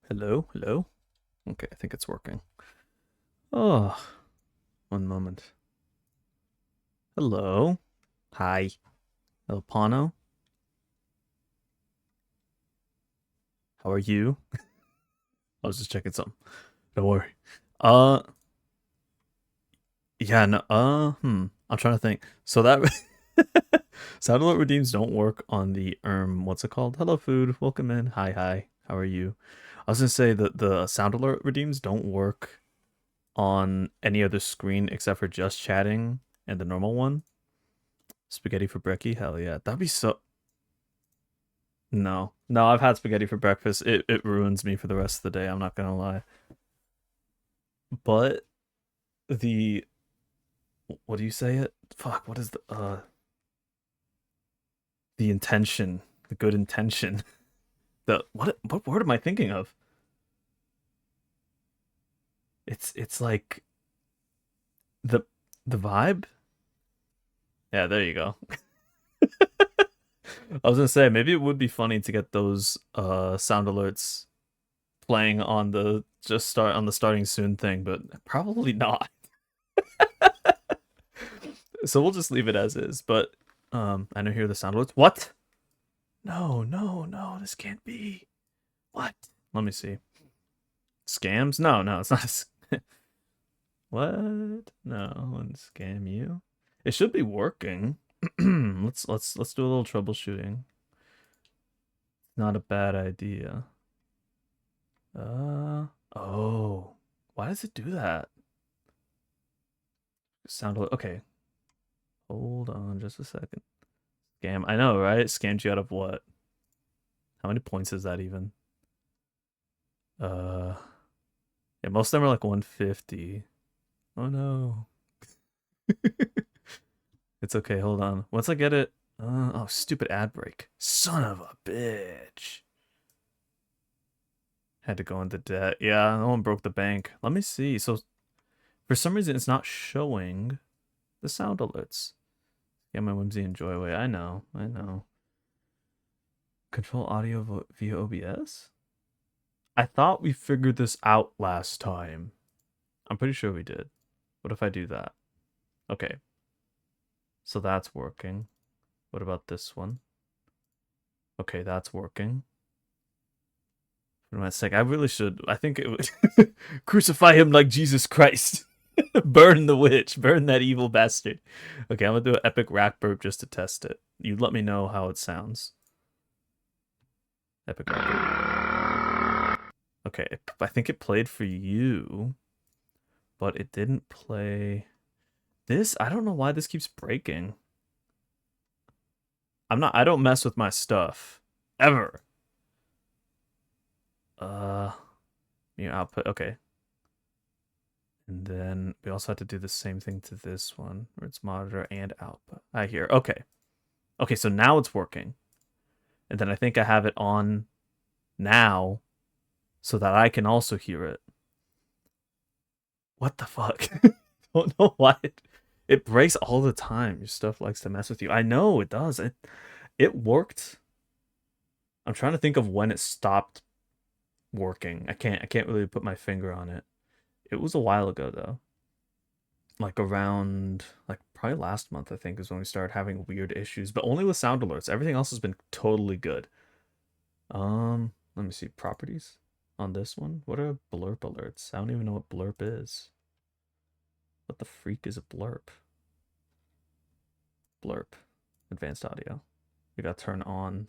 Hello, hello. Okay, I think it's working. Oh, one moment. Hello. Hi. El Pano. How are you? I was just checking something. Don't worry. Uh, yeah, no, I'm trying to think. So that sound alert redeems don't work on the what's it called? Hello food. Welcome in. Hi, hi. How are you? I was gonna say that the sound alert redeems don't work on any other screen except for just chatting and the normal one. Spaghetti for brekkie? Hell yeah. That'd be so. No. No, I've had spaghetti for breakfast. It ruins me for the rest of the day, I'm not gonna lie. But the what do you say it? Fuck, what is the intention, the good intention. The what word am I thinking of? It's like the the vibe? Yeah, there you go. I was gonna say maybe it would be funny to get those sound alerts playing on the just start on the starting soon thing, but probably not. So we'll just leave it as is. But I don't hear the sound alerts. What? No, no, no, this can't be. What? Let me see. Scams? No, no, it's not what? No, I wouldn't scam you. It should be working. Let's do a little troubleshooting. Not a bad idea. Oh. Why does it do that? Sound alert. Okay. Hold on just a second. Scam. I know, right? It scammed you out of what? How many points is that even? Uh yeah, most of them are like 150. Oh no. It's okay, hold on. Once I get it. Oh, stupid ad break. Son of a bitch. Had to go into debt. Yeah, no one broke the bank. Let me see. So, for some reason, it's not showing the sound alerts. Yeah, my whimsy and joy away. I know. I know. Control audio via OBS? I thought we figured this out last time. I'm pretty sure we did. What if I do that? Okay. So that's working. What about this one? Okay, that's working. For my sake, I really should. I think it would crucify him like Jesus Christ. Burn the witch. Burn that evil bastard. Okay, I'm gonna do an epic rack burp just to test it. You let me know how it sounds. Epic rack burp. Okay, I think it played for you, but it didn't play this. I don't know why this keeps breaking. I don't mess with my stuff. Ever. Uh, output. Okay. And then we also have to do the same thing to this one, where it's monitor and output. I hear. Okay. Okay, so now it's working. And then I think I have it on now so that I can also hear it. What the fuck? Don't know why it breaks all the time. Your stuff likes to mess with you. I know it does. It worked. I'm trying to think of when it stopped working. I can't really put my finger on it. It was a while ago though. Like around like probably last month I think is when we started having weird issues, but only with sound alerts. Everything else has been totally good. Let me see properties on this one. What are blurp alerts? I don't even know what blurp is. What the freak is a blurp? Blurp. Advanced audio. We got to turn on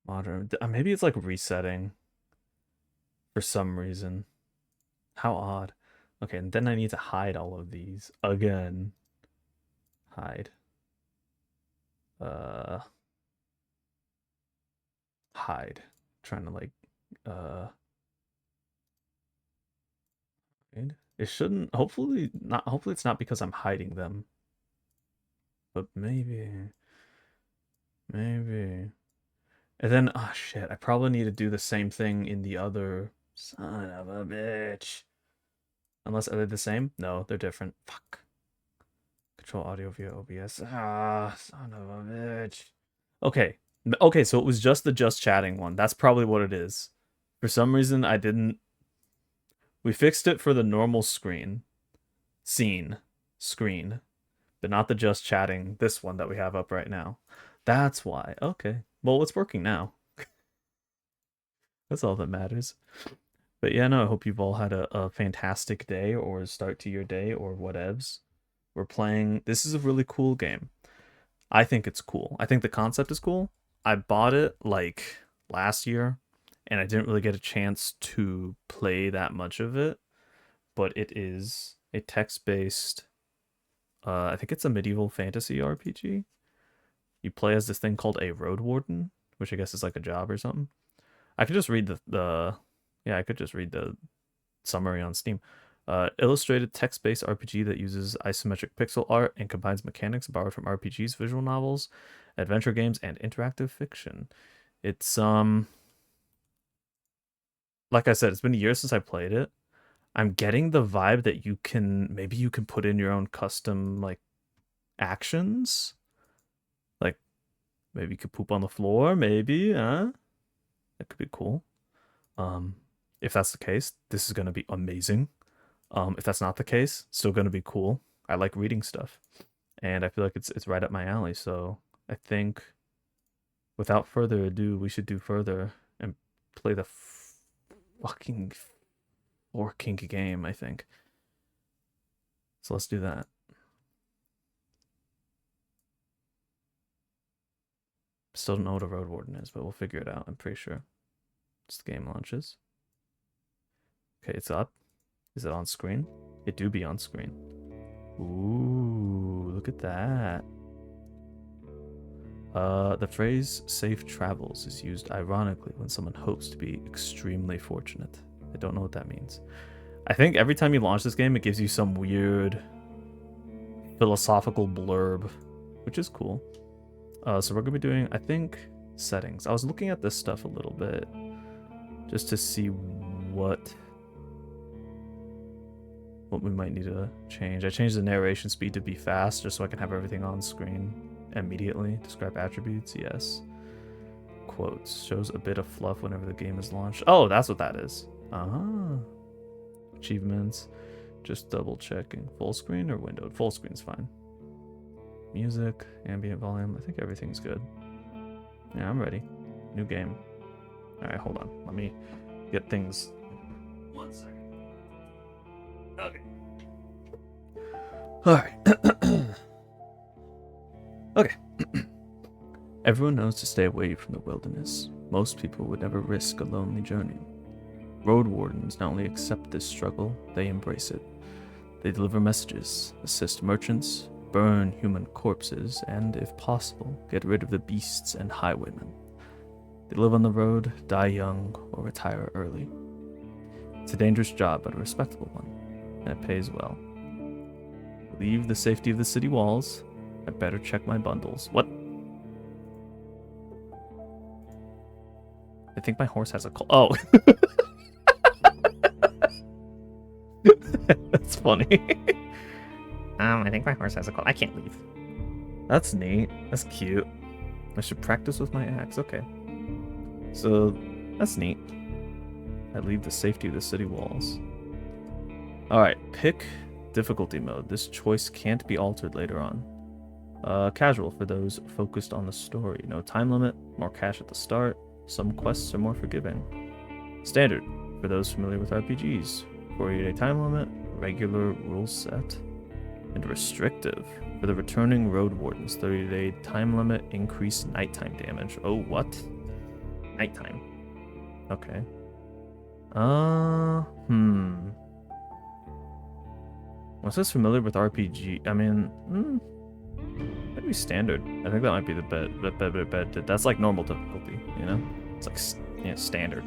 modern. Maybe it's like resetting for some reason. How odd. Okay, and then I need to hide all of these again. Hide. Uh hide. Trying to like uh hide. It shouldn't hopefully it's not because I'm hiding them. But maybe. And then, oh shit, I probably need to do the same thing in the other. Son of a bitch. Unless, are they the same? No, they're different. Fuck. Control audio via OBS. Ah, son of a bitch. Okay. Okay, so it was just the just chatting one. That's probably what it is. For some reason, I didn't. We fixed it for the normal screen, screen, but not the just chatting. This one that we have up right now. That's why. Okay. Well, it's working now. That's all that matters. But yeah, no, I hope you've all had a fantastic day or start to your day or whatevs. We're playing. This is a really cool game. I think it's cool. I think the concept is cool. I bought it like last year and I didn't really get a chance to play that much of it, but it is a text-based I think it's a medieval fantasy RPG. You play as this thing called a Roadwarden, which I guess is like a job or something. I could just read the yeah, I could just read the summary on Steam. Illustrated text-based RPG that uses isometric pixel art and combines mechanics borrowed from RPGs, visual novels, adventure games, and interactive fiction. It's like I said, it's been a year since I played it. I'm getting the vibe that you can put in your own custom like actions. Like maybe you could poop on the floor, maybe, That could be cool. If that's the case, this is gonna be amazing. If that's not the case, still gonna be cool. I like reading stuff, and I feel like it's right up my alley. So I think, without further ado, we should do further and play the fucking forking game. I think. So let's do that. Still don't know what a Roadwarden is, but we'll figure it out. I'm pretty sure. It's the game launches. Okay, it's up. Is it on screen? It do be on screen. Ooh, look at that. The phrase safe travels is used ironically when someone hopes to be extremely fortunate. I don't know what that means. I think every time you launch this game, it gives you some weird philosophical blurb, which is cool. So we're gonna be doing, I think, settings. I was looking at this stuff a little bit just to see what we might need to change. I changed the narration speed to be fast just so I can have everything on screen immediately. Describe attributes, yes. Quotes. Shows a bit of fluff whenever the game is launched. Oh, that's what that is. Achievements. Just double checking. Full screen or windowed? Full screen's fine. Music, ambient volume. I think everything's good. Yeah, I'm ready. New game. Alright, hold on. Let me get things. 1 second. Okay. Alright. Okay. Everyone knows to stay away from the wilderness. Most people would never risk a lonely journey. Roadwardens not only accept this struggle, they embrace it. They deliver messages, assist merchants, burn human corpses, and, if possible, get rid of the beasts and highwaymen. They live on the road, die young, or retire early. It's a dangerous job, but a respectable one, and it pays well. Leave the safety of the city walls. I better check my bundles. What? I think my horse has a cold. Oh. That's funny. I think my horse has a cold. I can't leave. That's neat. That's cute. I should practice with my axe. Okay. So, that's neat. I leave the safety of the city walls. Alright, pick difficulty mode. This choice can't be altered later on. Casual for those focused on the story. No time limit, more cash at the start. Some quests are more forgiving. Standard for those familiar with RPGs. 48-day time limit, regular rule set. And restrictive for the returning Roadwardens. 30-day time limit, increased nighttime damage. Oh, what? Nighttime. Okay. Was this familiar with RPG? I mean, maybe standard. I think that might be the bed. That's like normal difficulty, you know? It's like, yeah, standard.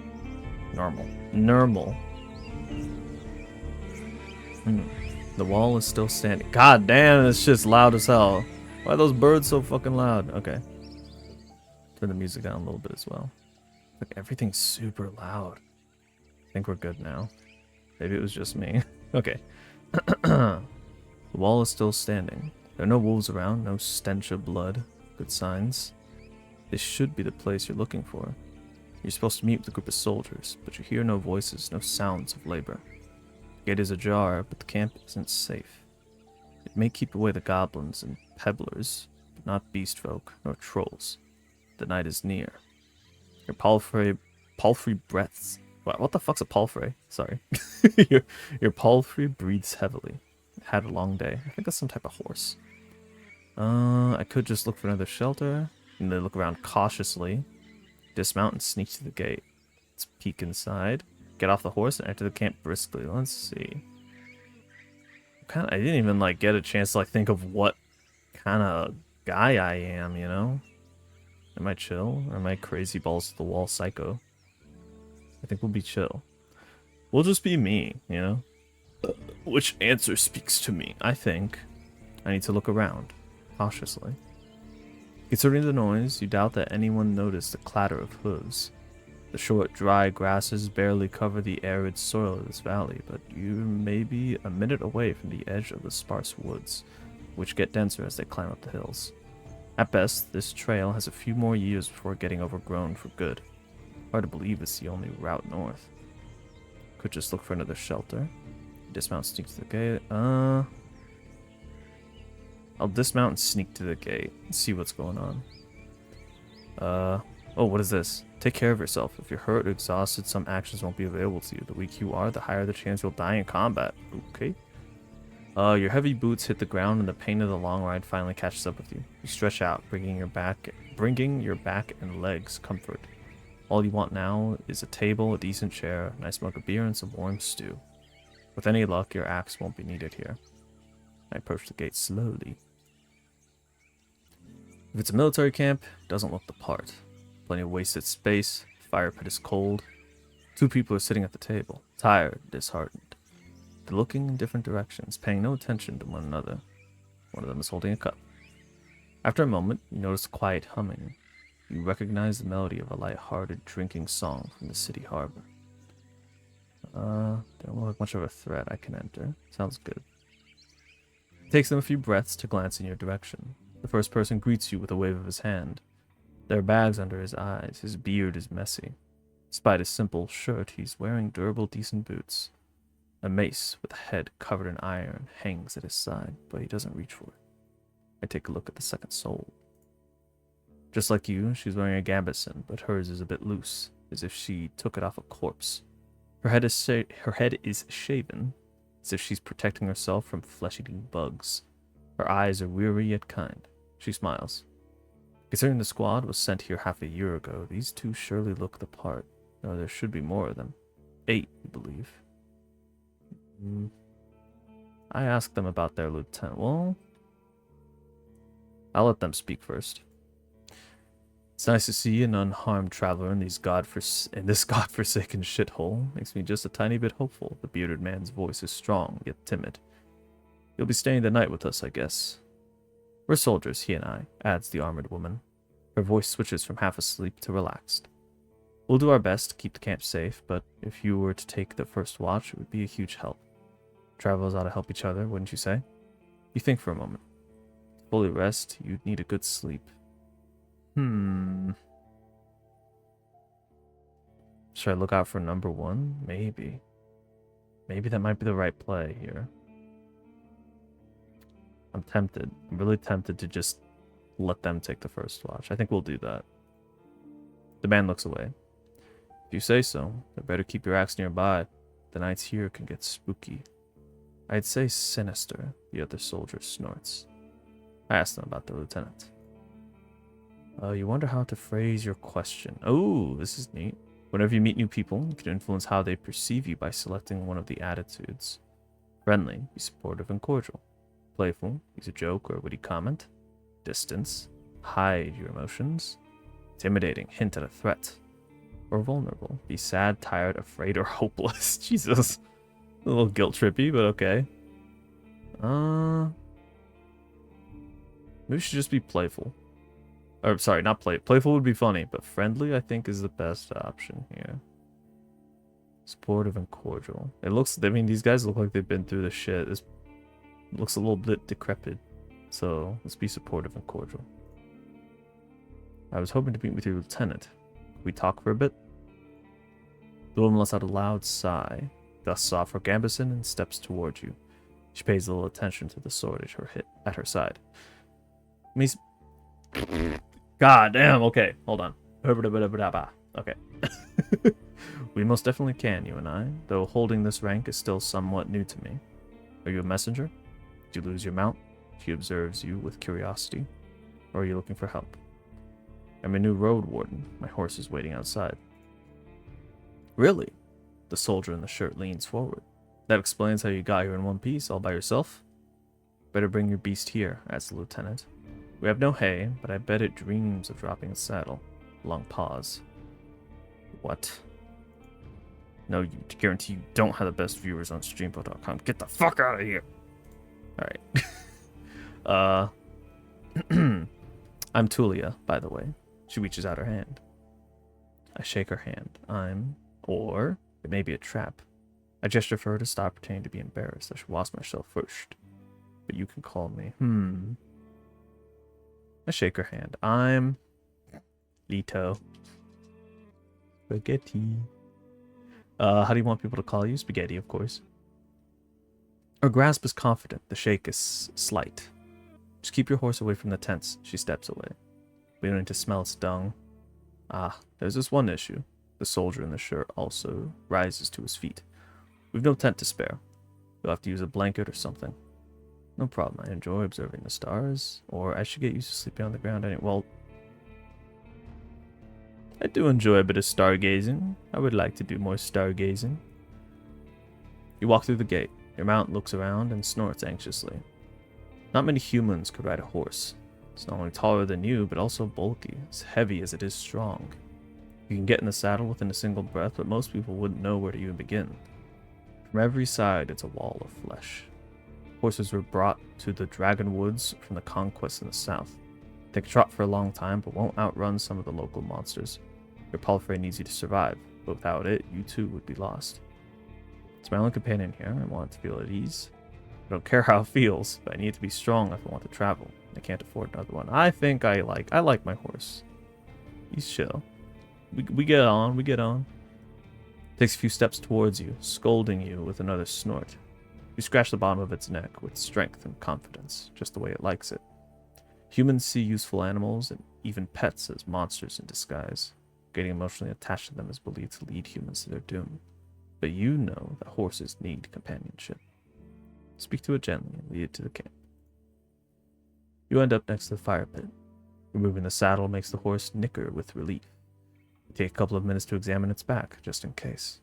Normal. The wall is still standing. God damn, this shit's loud as hell. Why are those birds so fucking loud? Okay. Turn the music down a little bit as well. Like, everything's super loud. I think we're good now. Maybe it was just me. Okay. The wall is still standing. There are no wolves around, no stench of blood. Good signs. This should be the place you're looking for. You're supposed to meet with a group of soldiers, but you hear no voices, no sounds of labor. The gate is ajar, but the camp isn't safe. It may keep away the goblins and pebblers, but not beast folk nor trolls. The night is near. Your palfrey breaths. What the fuck's a palfrey? Sorry. your palfrey breathes heavily. It had a long day. I think that's some type of horse. I could just look for another shelter, and then look around cautiously. Dismount and sneak to the gate. Let's peek inside. Get off the horse and enter the camp briskly. Let's see. I didn't even like get a chance to like think of what kind of guy I am, you know? Am I chill or am I crazy balls to the wall psycho? I think we'll be chill. We'll just be me, you know? Which answer speaks to me? I think I need to look around cautiously. Considering the noise, you doubt that anyone noticed the clatter of hooves. The short, dry grasses barely cover the arid soil of this valley, but you may be a minute away from the edge of the sparse woods, which get denser as they climb up the hills. At best, this trail has a few more years before getting overgrown for good. Hard to believe it's the only route north. Could just look for another shelter. Dismount, sneak to the gate. I'll dismount and sneak to the gate and see what's going on. Oh, what is this? Take care of yourself. If you're hurt or exhausted, some actions won't be available to you. The weaker you are, the higher the chance you'll die in combat. Okay. Your heavy boots hit the ground and the pain of the long ride finally catches up with you. You stretch out, bringing your back and legs comfort. All you want now is a table, a decent chair, a nice mug of beer, and some warm stew. With any luck, your axe won't be needed here. I approach the gate slowly. If it's a military camp, it doesn't look the part. Plenty of wasted space, the fire pit is cold. Two people are sitting at the table, tired, disheartened. They're looking in different directions, paying no attention to one another. One of them is holding a cup. After a moment, you notice a quiet humming. You recognize the melody of a light-hearted drinking song from the city harbor. Don't look like much of a threat. I can enter. Sounds good. It takes them a few breaths to glance in your direction. The first person greets you with a wave of his hand. There are bags under his eyes. His beard is messy. Despite his simple shirt, he's wearing durable, decent boots. A mace with a head covered in iron hangs at his side, but he doesn't reach for it. I take a look at the second soul. Just like you, she's wearing a gambeson, but hers is a bit loose, as if she took it off a corpse. Her head is shaven, as if she's protecting herself from flesh-eating bugs. Her eyes are weary yet kind. She smiles. Considering the squad was sent here half a year ago, these two surely look the part. No, there should be more of them. 8, we believe. I asked them about their lieutenant. Well, I'll let them speak first. It's nice to see an unharmed traveler in this godforsaken shithole. Makes me just a tiny bit hopeful. The bearded man's voice is strong, yet timid. You'll be staying the night with us, I guess. We're soldiers, he and I, adds the armored woman. Her voice switches from half asleep to relaxed. We'll do our best to keep the camp safe, but if you were to take the first watch, it would be a huge help. Travelers ought to help each other, wouldn't you say? You think for a moment. To fully rest, you'd need a good sleep. Should I look out for number 1? Maybe. Maybe that might be the right play here. I'm tempted. I'm really tempted to just let them take the first watch. I think we'll do that. The man looks away. If you say so, then better keep your axe nearby. The nights here can get spooky. I'd say sinister, the other soldier snorts. I asked them about the lieutenant. You wonder how to phrase your question. Oh, this is neat. Whenever you meet new people, you can influence how they perceive you by selecting one of the attitudes. Friendly, be supportive and cordial. Playful, use a joke or witty comment. Distance, hide your emotions. Intimidating, hint at a threat. Or vulnerable, be sad, tired, afraid, or hopeless. Jesus. A little guilt trippy, but okay. Maybe we should just be playful. Or, sorry, not playful would be funny, but friendly, I think, is the best option here. Supportive and cordial. It looks, I mean, these guys look like they've been through the shit. This looks a little bit decrepit. So, let's be supportive and cordial. I was hoping to meet with your lieutenant. Could we talk for a bit? The woman lets out a loud sigh, dusts off her gambeson, and steps toward you. She pays little attention to the sword at her side. Miss. God damn, okay, hold on. Okay. We most definitely can, you and I, though holding this rank is still somewhat new to me. Are you a messenger? Did you lose your mount? She observes you with curiosity. Or are you looking for help? I'm a new Roadwarden. My horse is waiting outside. Really? The soldier in the shirt leans forward. That explains how you got here in one piece, all by yourself? Better bring your beast here, adds the lieutenant. We have no hay, but I bet it dreams of dropping a saddle. Long pause. What? No, you guarantee you don't have the best viewers on streampo.com. Get the fuck out of here! Alright. I'm Tulia, by the way. She reaches out her hand. I shake her hand. Or it may be a trap. I gesture for her to stop pretending to be embarrassed. I should wash myself first. But you can call me. I shake her hand. I'm Lito. Spaghetti. How do you want people to call you? Spaghetti, of course. Her grasp is confident. The shake is slight. Just keep your horse away from the tents. She steps away. We don't need to smell its dung. Ah, there's this one issue. The soldier in the shirt also rises to his feet. We've no tent to spare. You'll have to use a blanket or something. No problem. I enjoy observing the stars. Or I should get used to sleeping on the ground anyway. Well, I do enjoy a bit of stargazing. I would like to do more stargazing. You walk through the gate. Your mount looks around and snorts anxiously. Not many humans could ride a horse. It's not only taller than you, but also bulky, as heavy as it is strong. You can get in the saddle within a single breath, but most people wouldn't know where to even begin. From every side, it's a wall of flesh. Horses were brought to the Dragon Woods from the conquest in the south. They can trot for a long time, but won't outrun some of the local monsters. Your palfrey needs you to survive, but without it, you too would be lost. It's my only companion here. I want it to feel at ease. I don't care how it feels, but I need it to be strong if I want to travel. I can't afford another one. I think I like my horse. He's chill. We get on. Takes a few steps towards you, scolding you with another snort. You scratch the bottom of its neck with strength and confidence, just the way it likes it. Humans see useful animals and even pets as monsters in disguise. Getting emotionally attached to them is believed to lead humans to their doom. But you know that horses need companionship. Speak to it gently and lead it to the camp. You end up next to the fire pit. Removing the saddle makes the horse nicker with relief. You take a couple of minutes to examine its back, just in case.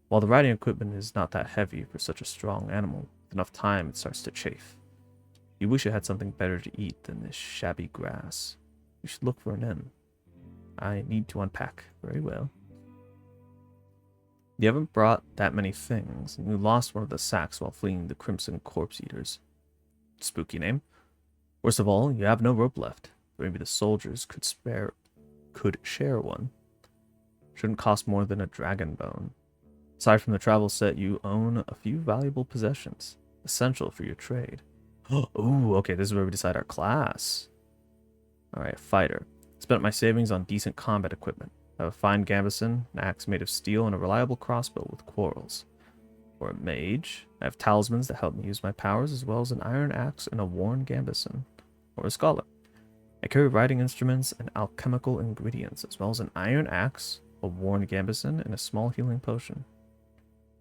While the riding equipment is not that heavy for such a strong animal, with enough time it starts to chafe. You wish it had something better to eat than this shabby grass. You should look for an inn. I need to unpack. Very well. You haven't brought that many things, and you lost one of the sacks while fleeing the Crimson Corpse Eaters. Spooky name. Worst of all, you have no rope left. Maybe the soldiers could share one. Shouldn't cost more than a dragon bone. Aside from the travel set, you own a few valuable possessions, essential for your trade. Ooh, okay, this is where we decide our class. Alright, fighter. Spent my savings on decent combat equipment. I have a fine gambeson, an axe made of steel, and a reliable crossbow with quarrels. For a mage, I have talismans that help me use my powers, as well as an iron axe and a worn gambeson. Or a scholar. I carry writing instruments and alchemical ingredients, as well as an iron axe, a worn gambeson, and a small healing potion.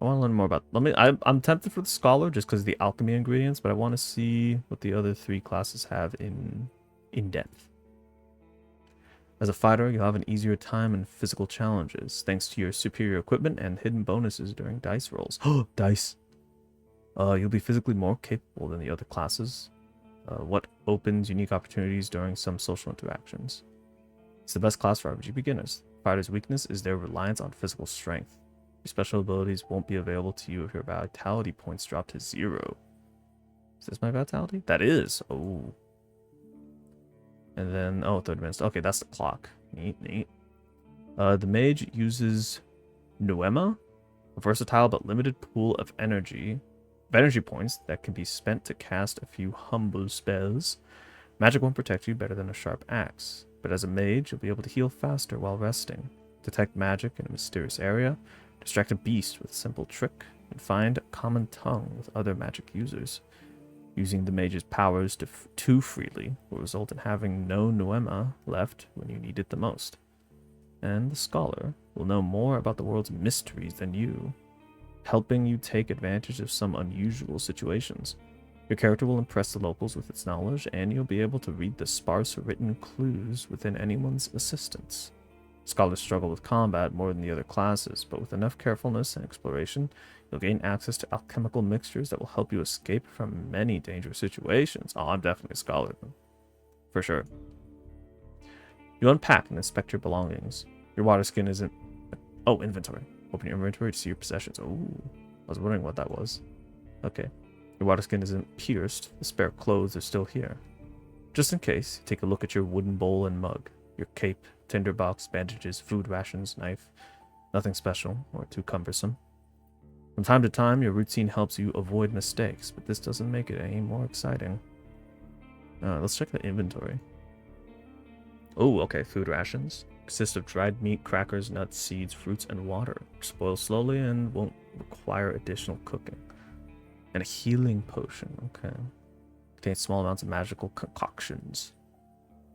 I want to learn more about... I'm tempted for the scholar just because of the alchemy ingredients, but I want to see what the other three classes have in depth. As a fighter, you'll have an easier time in physical challenges, thanks to your superior equipment and hidden bonuses during dice rolls. Dice! You'll be physically more capable than the other classes, what opens unique opportunities during some social interactions. It's the best class for RPG beginners. Fighter's weakness is their reliance on physical strength. Your special abilities won't be available to you if your vitality points drop to 0. Is this my vitality? That is! Oh. And then, third advanced. Okay, that's the clock. Neat. The mage uses Noema, a versatile but limited pool of energy points that can be spent to cast a few humble spells. Magic won't protect you better than a sharp axe, but as a mage, you'll be able to heal faster while resting, detect magic in a mysterious area, Distract a beast with a simple trick, and find a common tongue with other magic users. Using the mage's powers too freely will result in having no Noema left when you need it the most. And the scholar will know more about the world's mysteries than you, helping you take advantage of some unusual situations. Your character will impress the locals with its knowledge, and you'll be able to read the sparse written clues within anyone's assistance. Scholars struggle with combat more than the other classes, but with enough carefulness and exploration, you'll gain access to alchemical mixtures that will help you escape from many dangerous situations. Oh, I'm definitely a scholar, for sure. You unpack and inspect your belongings. Your water skin isn't... Oh, inventory. Open your inventory to see your possessions. Oh, I was wondering what that was. Okay. Your water skin isn't pierced. The spare clothes are still here. Just in case, take a look at your wooden bowl and mug. Your cape, tinderbox, bandages, food rations, knife. Nothing special or too cumbersome. From time to time, your routine helps you avoid mistakes, but this doesn't make it any more exciting. Let's check the inventory. Oh, okay, food rations. Consist of dried meat, crackers, nuts, seeds, fruits, and water. Spoil slowly and won't require additional cooking. And a healing potion, okay. Contains small amounts of magical concoctions.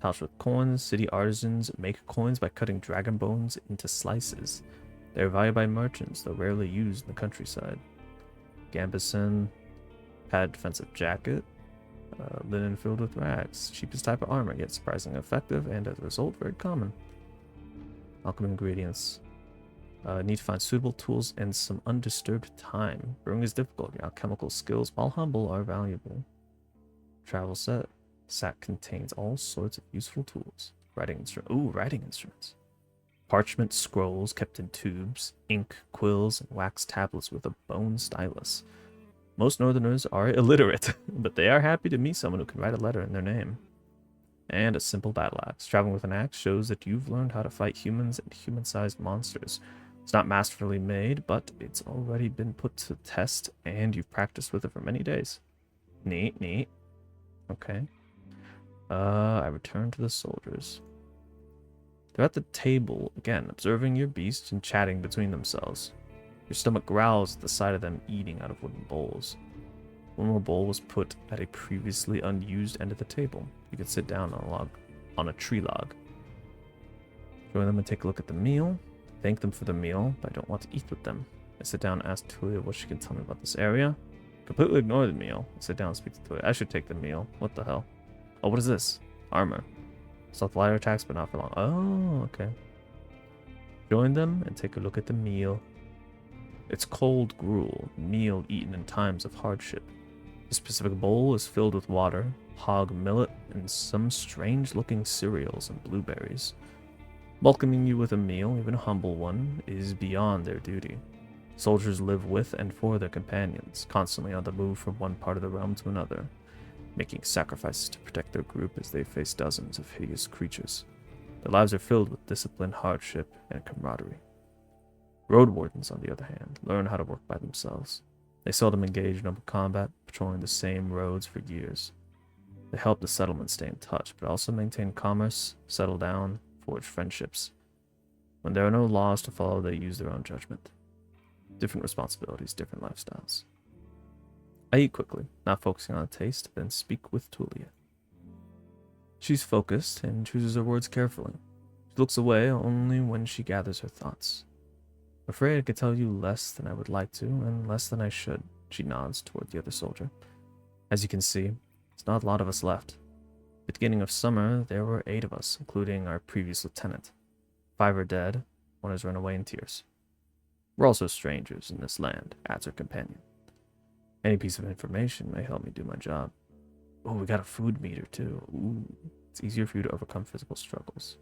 Pouch with coins. City artisans make coins by cutting dragon bones into slices. They are valued by merchants, though rarely used in the countryside. Gambeson, padded defensive jacket, linen filled with rags. Cheapest type of armor, yet surprisingly effective, and as a result, very common. Alchemy ingredients. Need to find suitable tools and some undisturbed time. Brewing is difficult. Your alchemical skills, while humble, are valuable. Travel set. Sack contains all sorts of useful tools. Writing instruments. Ooh, writing instruments. Parchment scrolls kept in tubes, ink, quills, and wax tablets with a bone stylus. Most northerners are illiterate, but they are happy to meet someone who can write a letter in their name. And a simple battle axe. Traveling with an axe shows that you've learned how to fight humans and human-sized monsters. It's not masterfully made, but it's already been put to test, and you've practiced with it for many days. Neat, neat. Okay. I return to the soldiers. They're at the table, again, observing your beasts and chatting between themselves. Your stomach growls at the sight of them eating out of wooden bowls. One more bowl was put at a previously unused end of the table. You could sit down on a tree log. Join them and take a look at the meal. Thank them for the meal, but I don't want to eat with them. I sit down and ask Tulia what she can tell me about this area. Completely ignore the meal. I sit down and speak to Tulia. I should take the meal. What the hell? Oh, what is this? Armor. Stealth lighter attacks, but not for long. Oh, okay. Join them and take a look at the meal. It's cold gruel, meal eaten in times of hardship. The specific bowl is filled with water, hog millet, and some strange-looking cereals and blueberries. Welcoming you with a meal, even a humble one, is beyond their duty. Soldiers live with and for their companions, constantly on the move from one part of the realm to another, making sacrifices to protect their group as they face dozens of hideous creatures. Their lives are filled with discipline, hardship, and camaraderie. Roadwardens, on the other hand, learn how to work by themselves. They seldom engage in open combat, patrolling the same roads for years. They help the settlement stay in touch, but also maintain commerce, settle down, forge friendships. When there are no laws to follow, they use their own judgment. Different responsibilities, different lifestyles. I eat quickly, not focusing on the taste, then speak with Tulia. She's focused and chooses her words carefully. She looks away only when she gathers her thoughts. I'm afraid I could tell you less than I would like to, and less than I should. She nods toward the other soldier. As you can see, there's not a lot of us left. At the beginning of summer, there were 8 of us, including our previous lieutenant. 5 are dead, 1 has run away in tears. We're also strangers in this land, adds her companion. Any piece of information may help me do my job. Oh, we got a food meter too. Ooh, it's easier for you to overcome physical struggles.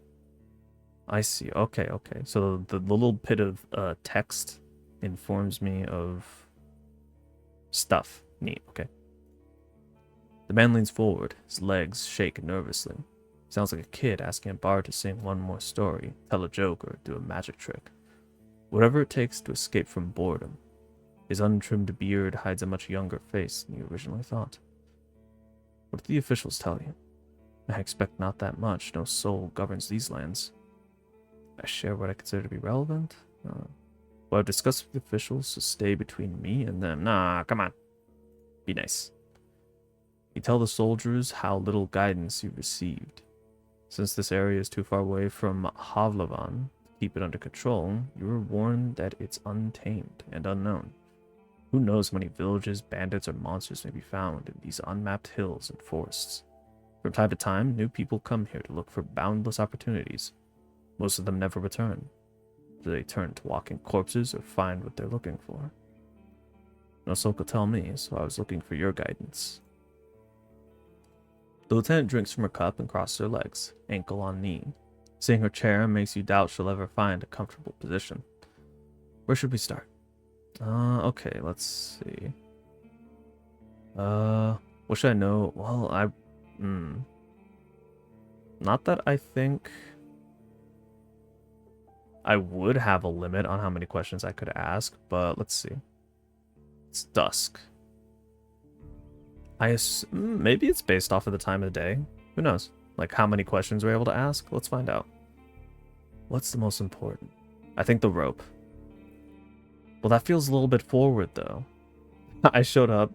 I see. Okay. So the little bit of text informs me of stuff. Neat. Okay. The man leans forward. His legs shake nervously. Sounds like a kid asking a bard to sing one more story, tell a joke, or do a magic trick. Whatever it takes to escape from boredom. His untrimmed beard hides a much younger face than you originally thought. What did the officials tell you? I expect not that much. No soul governs these lands. I share what I consider to be relevant. Well, I've discussed with the officials to stay between me and them. Nah, come on. Be nice. You tell the soldiers how little guidance you've received. Since this area is too far away from Havlavan to keep it under control, you were warned that it's untamed and unknown. Who knows how many villages, bandits, or monsters may be found in these unmapped hills and forests. From time to time, new people come here to look for boundless opportunities. Most of them never return. They turn to walking corpses or find what they're looking for. No soul could tell me, so I was looking for your guidance. The lieutenant drinks from her cup and crosses her legs, ankle on knee. Seeing her chair makes you doubt she'll ever find a comfortable position. Where should we start? Okay, let's see. What should I know? Well, not that I think I would have a limit on how many questions I could ask, but let's see. It's dusk. I assume maybe it's based off of the time of the day. Who knows? Like how many questions we're able to ask? Let's find out. What's the most important? I think the rope. Well, that feels a little bit forward, though. I showed up,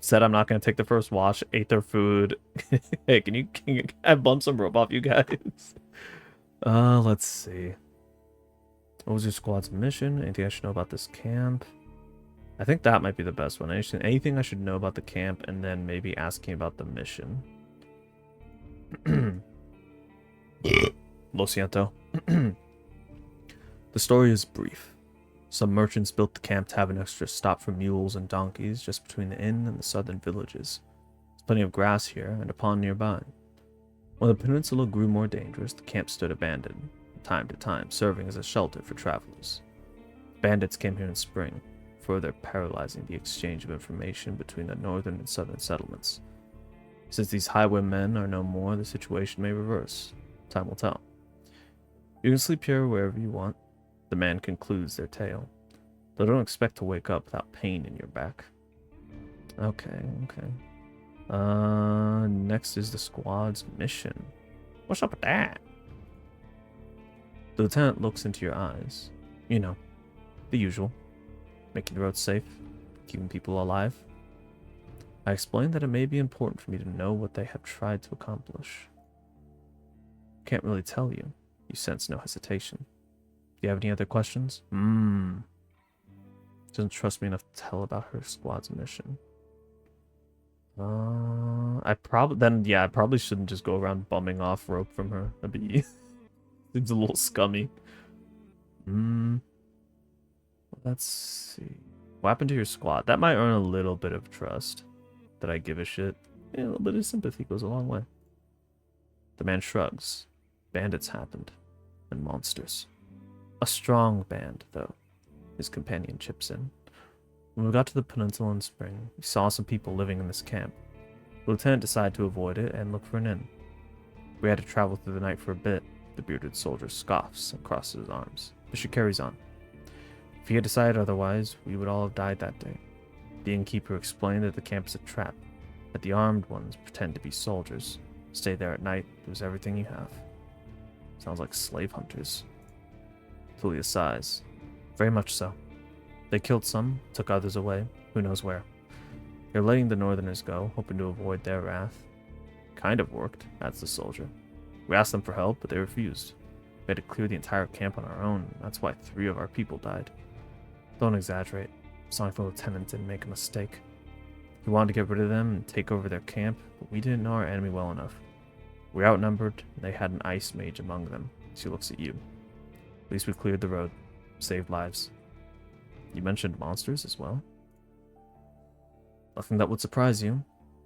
said I'm not going to take the first watch, ate their food. Hey, can I bump some rope off you guys? Let's see. What was your squad's mission? Anything I should know about this camp? I think that might be the best one. Anything I should know about the camp, and then maybe asking about the mission. Lo siento. The story is brief. Some merchants built the camp to have an extra stop for mules and donkeys just between the inn and the southern villages. There's plenty of grass here and a pond nearby. When the peninsula grew more dangerous, the camp stood abandoned, from time to time serving as a shelter for travelers. Bandits came here in spring, further paralyzing the exchange of information between the northern and southern settlements. Since these highwaymen are no more, the situation may reverse. Time will tell. You can sleep here wherever you want. The man concludes their tale. But don't expect to wake up without pain in your back. Okay. Next is the squad's mission. What's up with that? The lieutenant looks into your eyes. You know, the usual. Making the roads safe, keeping people alive. I explained that it may be important for me to know what they have tried to accomplish. Can't really tell you. You sense no hesitation. Do you have any other questions? Doesn't trust me enough to tell about her squad's mission. I probably shouldn't just go around bumming off rope from her. That'd be seems a little scummy. Let's see. What happened to your squad? That might earn a little bit of trust. That I give a shit. Yeah, a little bit of sympathy goes a long way. The man shrugs. Bandits happened. And monsters. A strong band, though. His companion chips in. When we got to the peninsula in spring, we saw some people living in this camp. The lieutenant decided to avoid it and look for an inn. We had to travel through the night for a bit. The bearded soldier scoffs and crosses his arms, but she carries on. If he had decided otherwise, we would all have died that day. The innkeeper explained that the camp is a trap, that the armed ones pretend to be soldiers. Stay there at night, lose everything you have. Sounds like slave hunters. Tulia sighs. Very much so. They killed some, took others away, who knows where. They're letting the northerners go, hoping to avoid their wrath. Kind of worked, adds the soldier. We asked them for help, but they refused. We had to clear the entire camp on our own, that's why 3 of our people died. Don't exaggerate. It's not like the lieutenant didn't make a mistake. He wanted to get rid of them and take over their camp, but we didn't know our enemy well enough. We were outnumbered, and they had an ice mage among them. She looks at you. At least we cleared the road. Saved lives. You mentioned monsters as well? Nothing that would surprise you.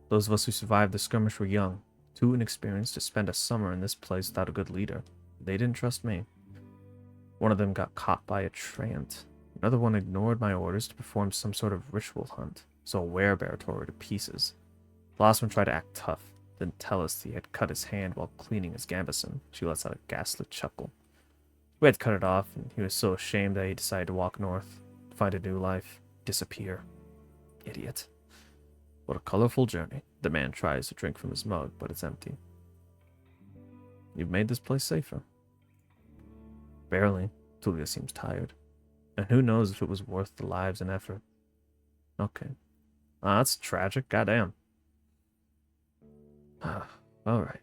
Those of us who survived the skirmish were young, too inexperienced to spend a summer in this place without a good leader. They didn't trust me. One of them got caught by a treant. Another one ignored my orders to perform some sort of ritual hunt, so a werebear tore her to pieces. The last one tried to act tough, then tell us he had cut his hand while cleaning his gambeson. She lets out a ghastly chuckle. We had to cut it off, and he was so ashamed that he decided to walk north, find a new life, disappear. Idiot. What a colorful journey. The man tries to drink from his mug, but it's empty. You've made this place safer. Barely. Tulia seems tired. And who knows if it was worth the lives and effort. Okay. That's tragic. Goddamn. Alright.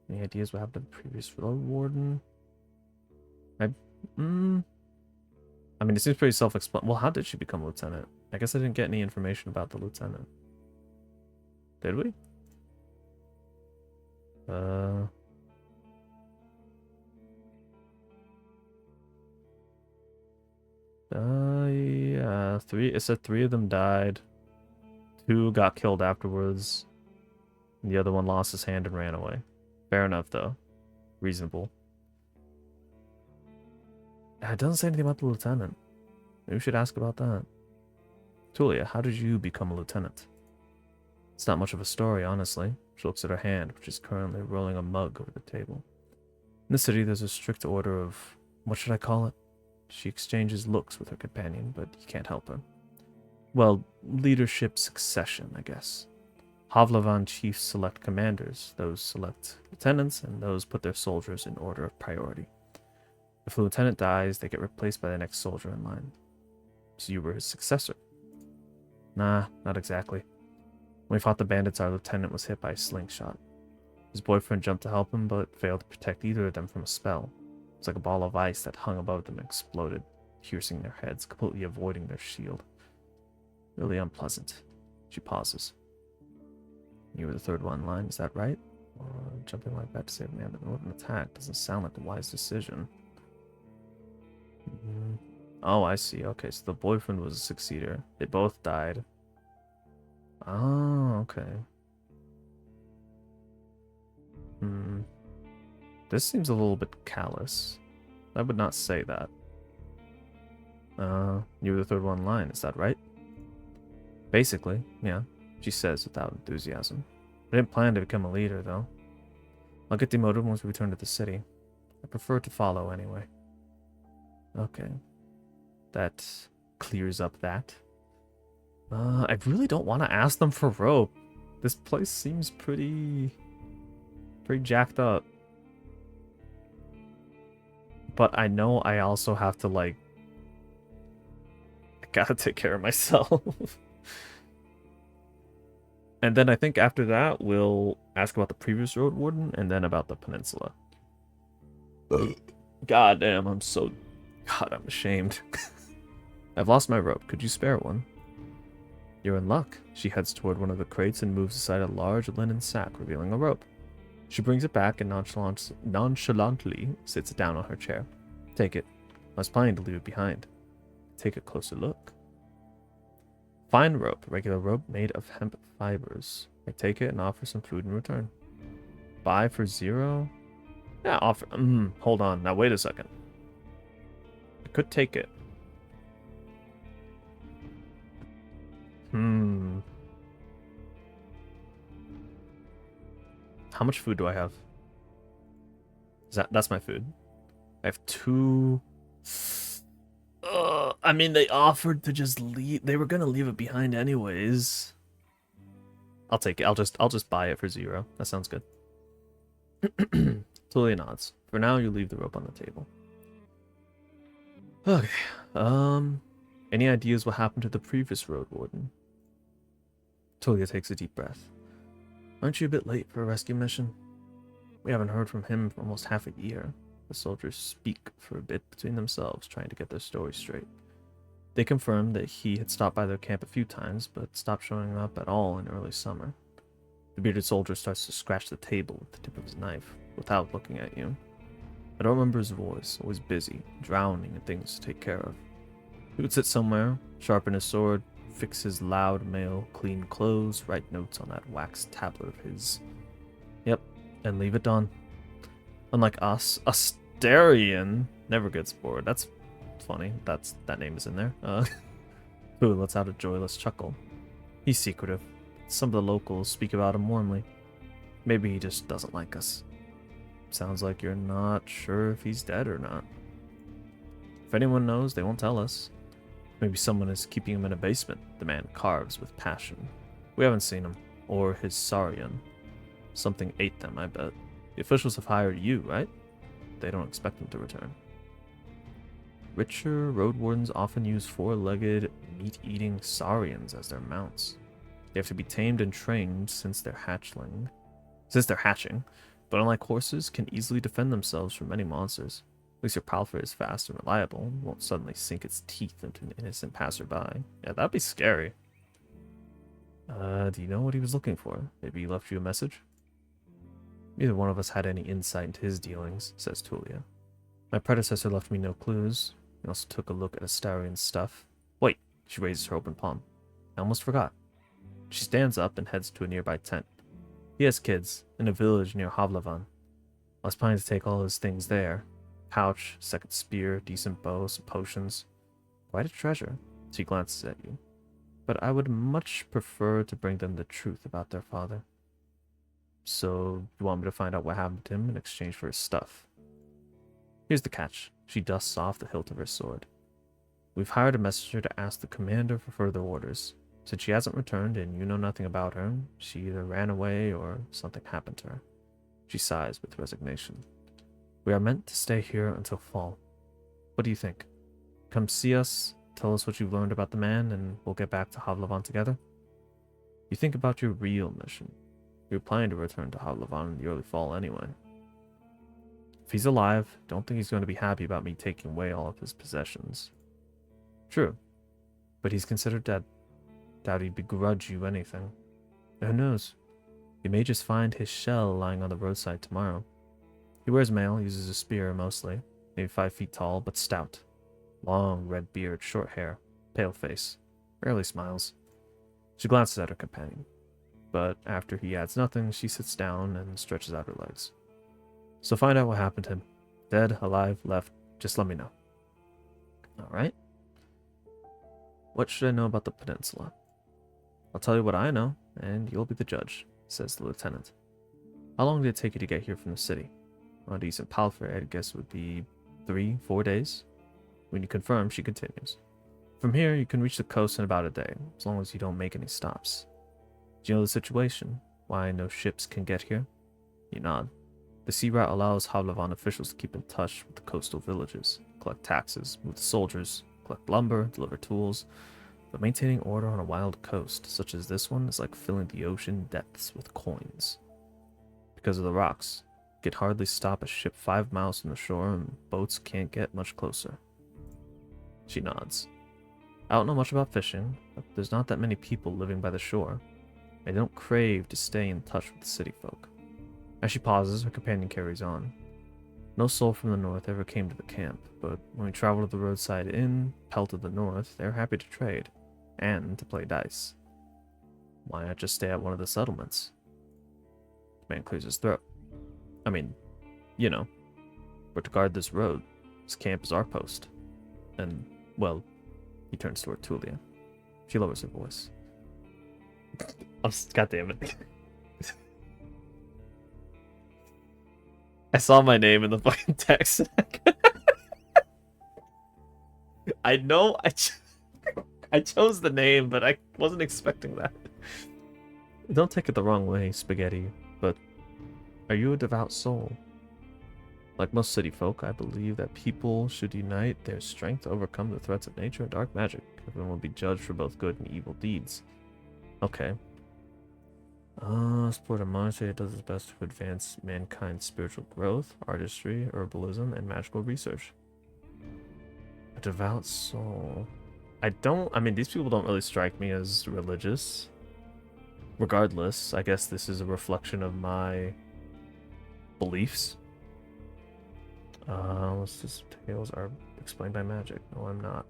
Any ideas what happened to the previous Roadwarden? I mean, it seems pretty self-explanatory. Well, how did she become lieutenant? I guess I didn't get any information about the lieutenant. Did we? Yeah. It said 3 of them died. 2 got killed afterwards. And the other one lost his hand and ran away. Fair enough, though. Reasonable. It doesn't say anything about the lieutenant. Maybe we should ask about that. Tulia, how did you become a lieutenant? It's not much of a story, honestly. She looks at her hand, which is currently rolling a mug over the table. In the city, there's a strict order of... what should I call it? She exchanges looks with her companion, but you can't help her. Well, leadership succession, I guess. Havlavan chiefs select commanders, those select lieutenants, and those put their soldiers in order of priority. If a lieutenant dies, they get replaced by the next soldier in line. So you were his successor? Nah, not exactly. When we fought the bandits, our lieutenant was hit by a slingshot. His boyfriend jumped to help him, but failed to protect either of them from a spell. It was like a ball of ice that hung above them and exploded, piercing their heads, completely avoiding their shield. Really unpleasant. She pauses. You were the third one in line, is that right? Or jumping like that to save a man that wasn't attacked doesn't sound like the wise decision. Oh, I see. Okay, so the boyfriend was a succeeder. They both died. Oh, okay. This seems a little bit callous. I would not say that. You were the third one in line, is that right? Basically, yeah, she says without enthusiasm. I didn't plan to become a leader, though. I'll get demoted once we return to the city. I prefer to follow anyway. Okay. That clears up that. I really don't want to ask them for rope. This place seems pretty jacked up. But I know I also have to, like... I gotta take care of myself. And then I think after that, we'll ask about the previous Roadwarden, and then about the peninsula. God damn, I'm ashamed. I've lost my rope. Could you spare one? You're in luck. She heads toward one of the crates and moves aside a large linen sack, revealing a rope. She brings it back and nonchalantly sits it down on her chair. Take it. I was planning to leave it behind. Take a closer look. Fine rope, regular rope made of hemp fibers. I take it and offer some food in return. Buy for 0? Yeah, offer. Hold on. Now wait a second. I could take it. How much food do I have? That's my food. I have 2. I mean, they offered to just leave. They were gonna leave it behind anyways. I'll take it. I'll just buy it for 0. That sounds good. Tulia nods. For now, you leave the rope on the table. Okay. Any ideas what happened to the previous Roadwarden? Tulia takes a deep breath. Aren't you a bit late for a rescue mission? We haven't heard from him for almost half a year. The soldiers speak for a bit between themselves, trying to get their story straight. They confirm that he had stopped by their camp a few times, but stopped showing up at all in early summer. The bearded soldier starts to scratch the table with the tip of his knife, without looking at you. I don't remember his voice, always busy, drowning in things to take care of. He would sit somewhere, sharpen his sword, fix his loud mail, clean clothes, write notes on that wax tablet of his. Yep, and leave it done. Unlike us, Asterion never gets bored. That's funny. That name is in there. Who lets out a joyless chuckle. He's secretive. Some of the locals speak about him warmly. Maybe he just doesn't like us. Sounds like you're not sure if he's dead or not. If anyone knows, they won't tell us. Maybe someone is keeping him in a basement. The man carves with passion. We haven't seen him. Or his Saurian. Something ate them, I bet. The officials have hired you, right? They don't expect him to return. Richer Roadwardens often use four-legged, meat-eating saurians as their mounts. They have to be tamed and trained since they're hatching, but unlike horses, can easily defend themselves from many monsters. At least your palfrey is fast and reliable, and won't suddenly sink its teeth into an innocent passerby. Yeah, that'd be scary. Do you know what he was looking for? Maybe he left you a message? Neither one of us had any insight into his dealings, says Tulia. My predecessor left me no clues. He also took a look at Astarion's stuff. Wait, she raises her open palm. I almost forgot. She stands up and heads to a nearby tent. He has kids, in a village near Havlavan. I was planning to take all his things there. Pouch, second spear, decent bow, some potions. Quite a treasure. She glances at you. But I would much prefer to bring them the truth about their father. So, you want me to find out what happened to him in exchange for his stuff? Here's the catch. She dusts off the hilt of her sword. We've hired a messenger to ask the commander for further orders. Since she hasn't returned and you know nothing about her, she either ran away or something happened to her. She sighs with resignation. We are meant to stay here until fall. What do you think? Come see us, tell us what you've learned about the man, and we'll get back to Havlavan together? You think about your real mission. You're planning to return to Havlavan in the early fall anyway. If he's alive, don't think he's going to be happy about me taking away all of his possessions. True, but he's considered dead. Doubt he'd begrudge you anything. Who knows? You may just find his shell lying on the roadside tomorrow. He wears mail, uses a spear mostly, maybe 5 feet tall, but stout. Long red beard, short hair, pale face, rarely smiles. She glances at her companion, but after he adds nothing, she sits down and stretches out her legs. So find out what happened to him. Dead, alive, left, just let me know. Alright. What should I know about the peninsula? I'll tell you what I know, and you'll be the judge, says the lieutenant. How long did it take you to get here from the city? On a decent palfrey, I'd guess it would be 3-4 days. When you confirm, she continues. From here, you can reach the coast in about a day, as long as you don't make any stops. Do you know the situation? Why no ships can get here? You nod. The sea route allows Havlavan officials to keep in touch with the coastal villages, collect taxes, move the soldiers, collect lumber, deliver tools. But maintaining order on a wild coast, such as this one, is like filling the ocean depths with coins. Because of the rocks, you could hardly stop a ship 5 miles from the shore, and boats can't get much closer. She nods. I don't know much about fishing, but there's not that many people living by the shore. I don't crave to stay in touch with the city folk. As she pauses, her companion carries on. No soul from the north ever came to the camp, but when we traveled to the roadside inn, Pelt of the North, they were happy to trade, and to play dice. Why not just stay at one of the settlements? The man clears his throat. I mean, you know, we're to guard this road. This camp is our post. And, well, he turns toward Tulia. She lowers her voice. God damn it. I saw my name in the fucking text. I know I chose the name, but I wasn't expecting that. Don't take it the wrong way, Spaghetti, but are you a devout soul? Like most city folk, I believe that people should unite their strength to overcome the threats of nature and dark magic. Everyone will be judged for both good and evil deeds. Okay. Support a monastery that does its best to advance mankind's spiritual growth, artistry, herbalism, and magical research. A devout soul. I mean, these people don't really strike me as religious. Regardless, I guess this is a reflection of my beliefs. What's this? Tales are explained by magic. No, I'm not.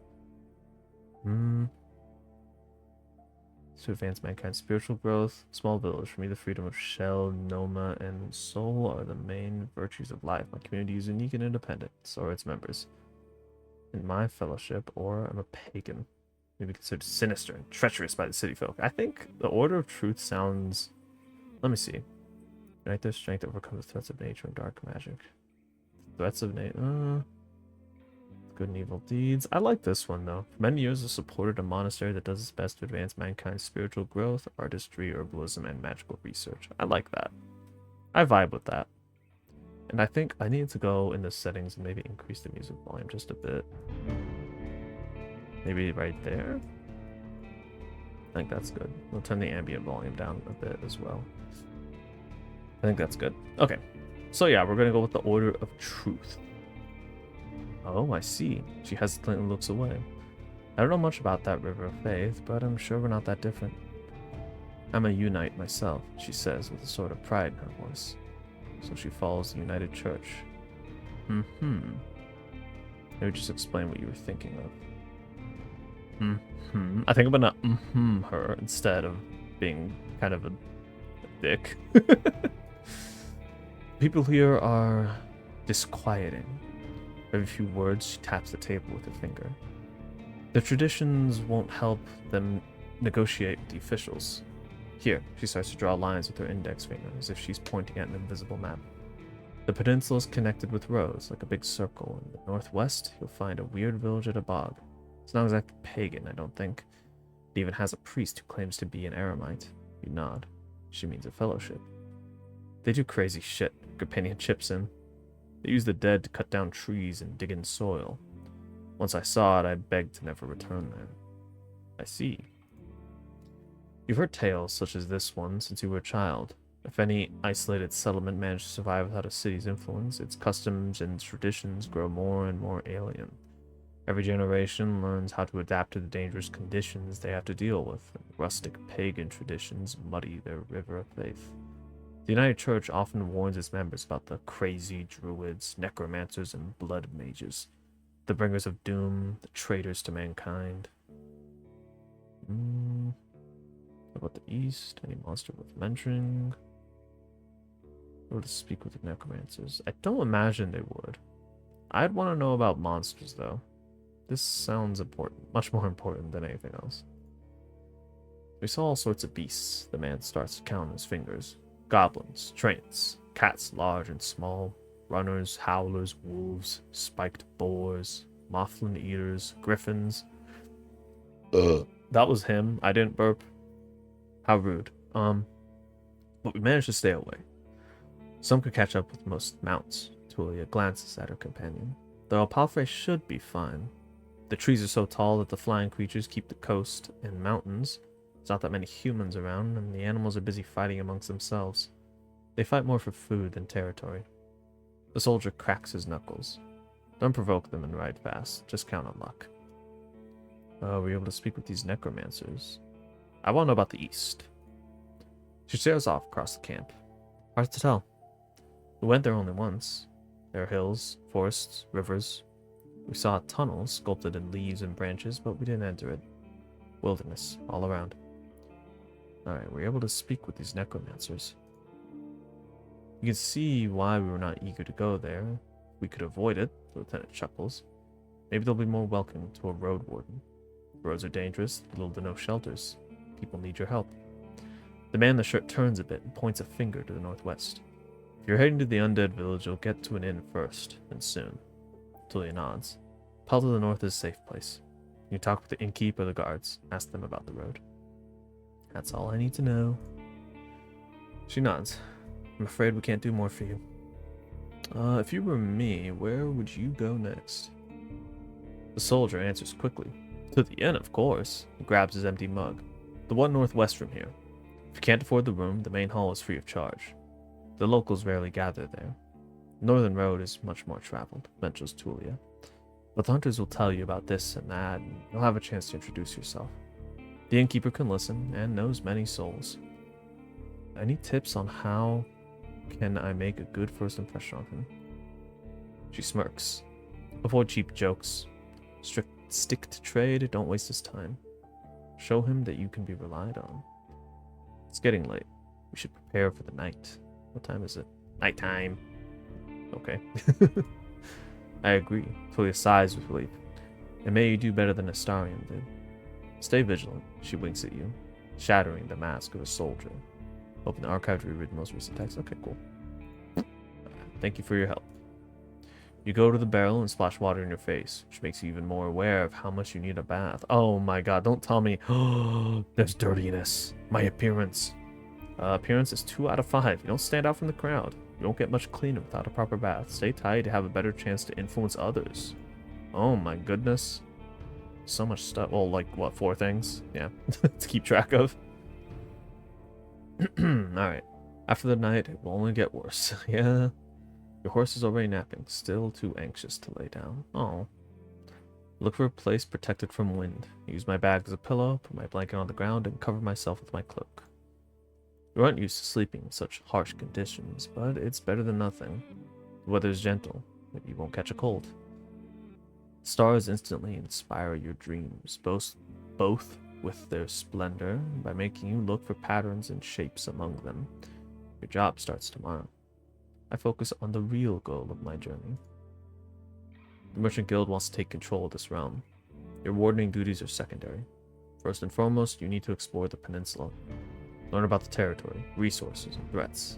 To advance mankind's spiritual growth, small village. For me, the freedom of shell, noma, and soul are the main virtues of life. My community is unique and independent, so are its members. In my fellowship, or I'm a pagan. Maybe considered sinister and treacherous by the city folk. I think the Order of Truth sounds... Let me see. Unite their strength to overcome the threats of nature and dark magic. Threats of nature... Good and evil deeds. I like this one, though. For many years, I supported a monastery that does its best to advance mankind's spiritual growth, artistry, herbalism, and magical research. I like that. I vibe with that. And I think I need to go in the settings and maybe increase the music volume just a bit. Maybe right there? I think that's good. We'll turn the ambient volume down a bit as well. I think that's good. Okay. So yeah, we're gonna go with the Order of Truth. Oh, I see. She hesitantly looks away. I don't know much about that River of Faith, but I'm sure we're not that different. I'm a Unite myself, she says with a sort of pride in her voice. So she follows the United Church. Mm-hmm. Maybe just explain what you were thinking of. Mm-hmm. I think I'm gonna mm-hmm her instead of being kind of a dick. People here are disquieting. Every few words, she taps the table with her finger. The traditions won't help them negotiate with the officials. Here, she starts to draw lines with her index finger, as if she's pointing at an invisible map. The peninsula is connected with roads, like a big circle. In the northwest, you'll find a weird village at a bog. It's not exactly pagan, I don't think. It even has a priest who claims to be an eremite. You nod. She means a fellowship. They do crazy shit, her companion chips in. They use the dead to cut down trees and dig in soil. Once I saw it, I begged to never return there. I see. You've heard tales such as this one since you were a child. If any isolated settlement managed to survive without a city's influence, its customs and traditions grow more and more alien. Every generation learns how to adapt to the dangerous conditions they have to deal with, and rustic pagan traditions muddy their river of faith. The United Church often warns its members about the crazy druids, necromancers, and blood mages, the bringers of doom, the traitors to mankind. What about the East? Any monster worth mentioning? Or to speak with the necromancers? I don't imagine they would. I'd want to know about monsters, though. This sounds important, much more important than anything else. We saw all sorts of beasts. The man starts to count on his fingers. Goblins, trains, cats large and small, runners, howlers, wolves, spiked boars, mothling eaters, griffins. That was him. I didn't burp. How rude. But we managed to stay away. Some could catch up with most mounts. Tulia glances at her companion. The Alpalfre should be fine. The trees are so tall that the flying creatures keep the coast and mountains. There's not that many humans around, and the animals are busy fighting amongst themselves. They fight more for food than territory. The soldier cracks his knuckles. Don't provoke them and ride fast. Just count on luck. We're able to speak with these necromancers. I want to know about the East. She stares off across the camp. Hard to tell. We went there only once. There are hills, forests, rivers. We saw a tunnel sculpted in leaves and branches, but we didn't enter it. Wilderness, all around. Alright, we're able to speak with these necromancers. You can see why we were not eager to go there. We could avoid it, the lieutenant chuckles. Maybe they'll be more welcome to a Roadwarden. The roads are dangerous, little to no shelters. People need your help. The man in the shirt turns a bit and points a finger to the northwest. If you're heading to the undead village, you'll get to an inn first, and soon. Tulia nods. Pell to the north is a safe place. You talk with the innkeep or the guards. Ask them about the road. That's all I need to know. She nods. I'm afraid we can't do more for you. If you were me, where would you go next? The soldier answers quickly. To the inn, of course. He grabs his empty mug. The one northwest from here. If you can't afford the room, the main hall is free of charge. The locals rarely gather there. The northern road is much more traveled, mentions Tulia. But the hunters will tell you about this and that, and you'll have a chance to introduce yourself. The innkeeper can listen, and knows many souls. Any tips on how can I make a good first impression on him? She smirks. Avoid cheap jokes. Stick to trade, don't waste his time. Show him that you can be relied on. It's getting late. We should prepare for the night. What time is it? Nighttime. Okay. I agree. Tulia sighs with relief. And may you do better than Astarion did. Stay vigilant, she winks at you, shattering the mask of a soldier. Open the archive to reread the most recent text. Okay, cool. Thank you for your help. You go to the barrel and splash water in your face, which makes you even more aware of how much you need a bath. Oh my god, don't tell me. There's dirtiness. My appearance. Appearance is 2 out of 5. You don't stand out from the crowd. You won't get much cleaner without a proper bath. Stay tight to have a better chance to influence others. Oh my goodness. So much stuff. Well, like, what, 4 things? Yeah, to keep track of. Alright. After the night, it will only get worse. Yeah. Your horse is already napping, still too anxious to lay down. Oh. Look for a place protected from wind. Use my bag as a pillow, put my blanket on the ground, and cover myself with my cloak. You aren't used to sleeping in such harsh conditions, but it's better than nothing. The weather is gentle, but you won't catch a cold. Stars instantly inspire your dreams, both with their splendor, by making you look for patterns and shapes among them. Your job starts tomorrow. I focus on the real goal of my journey. The Merchant Guild wants to take control of this realm. Your wardening duties are secondary. First and foremost, you need to explore the peninsula. Learn about the territory, resources, and threats.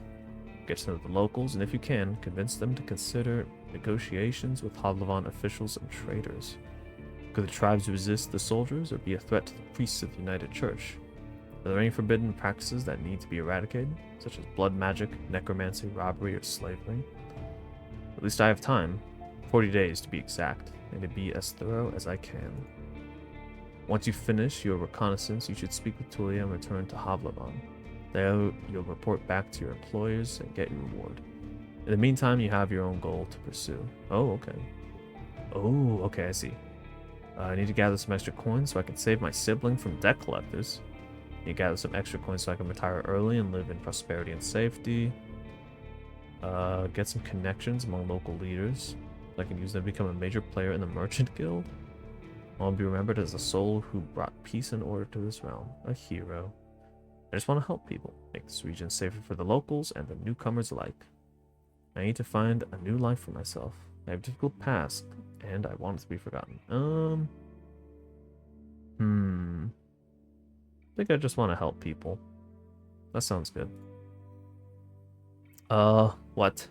Get to know the locals, and if you can, convince them to consider negotiations with Havlavan officials and traders. Could the tribes resist the soldiers or be a threat to the priests of the United Church? Are there any forbidden practices that need to be eradicated, such as blood magic, necromancy, robbery, or slavery? At least I have time, 40 days to be exact, and to be as thorough as I can. Once you finish your reconnaissance, you should speak with Tulia and return to Havlavan. There, you'll report back to your employers and get your reward. In the meantime, you have your own goal to pursue. Oh, okay. Oh, okay, I see. I need to gather some extra coins so I can save my sibling from debt collectors. I need to gather some extra coins so I can retire early and live in prosperity and safety. Get some connections among local leaders. I can use them to become a major player in the Merchant Guild. I'll be remembered as a soul who brought peace and order to this realm. A hero. I just want to help people, make this region safer for the locals and the newcomers alike. I need to find a new life for myself. I have a difficult past, and I want it to be forgotten. I think I just want to help people. That sounds good. What?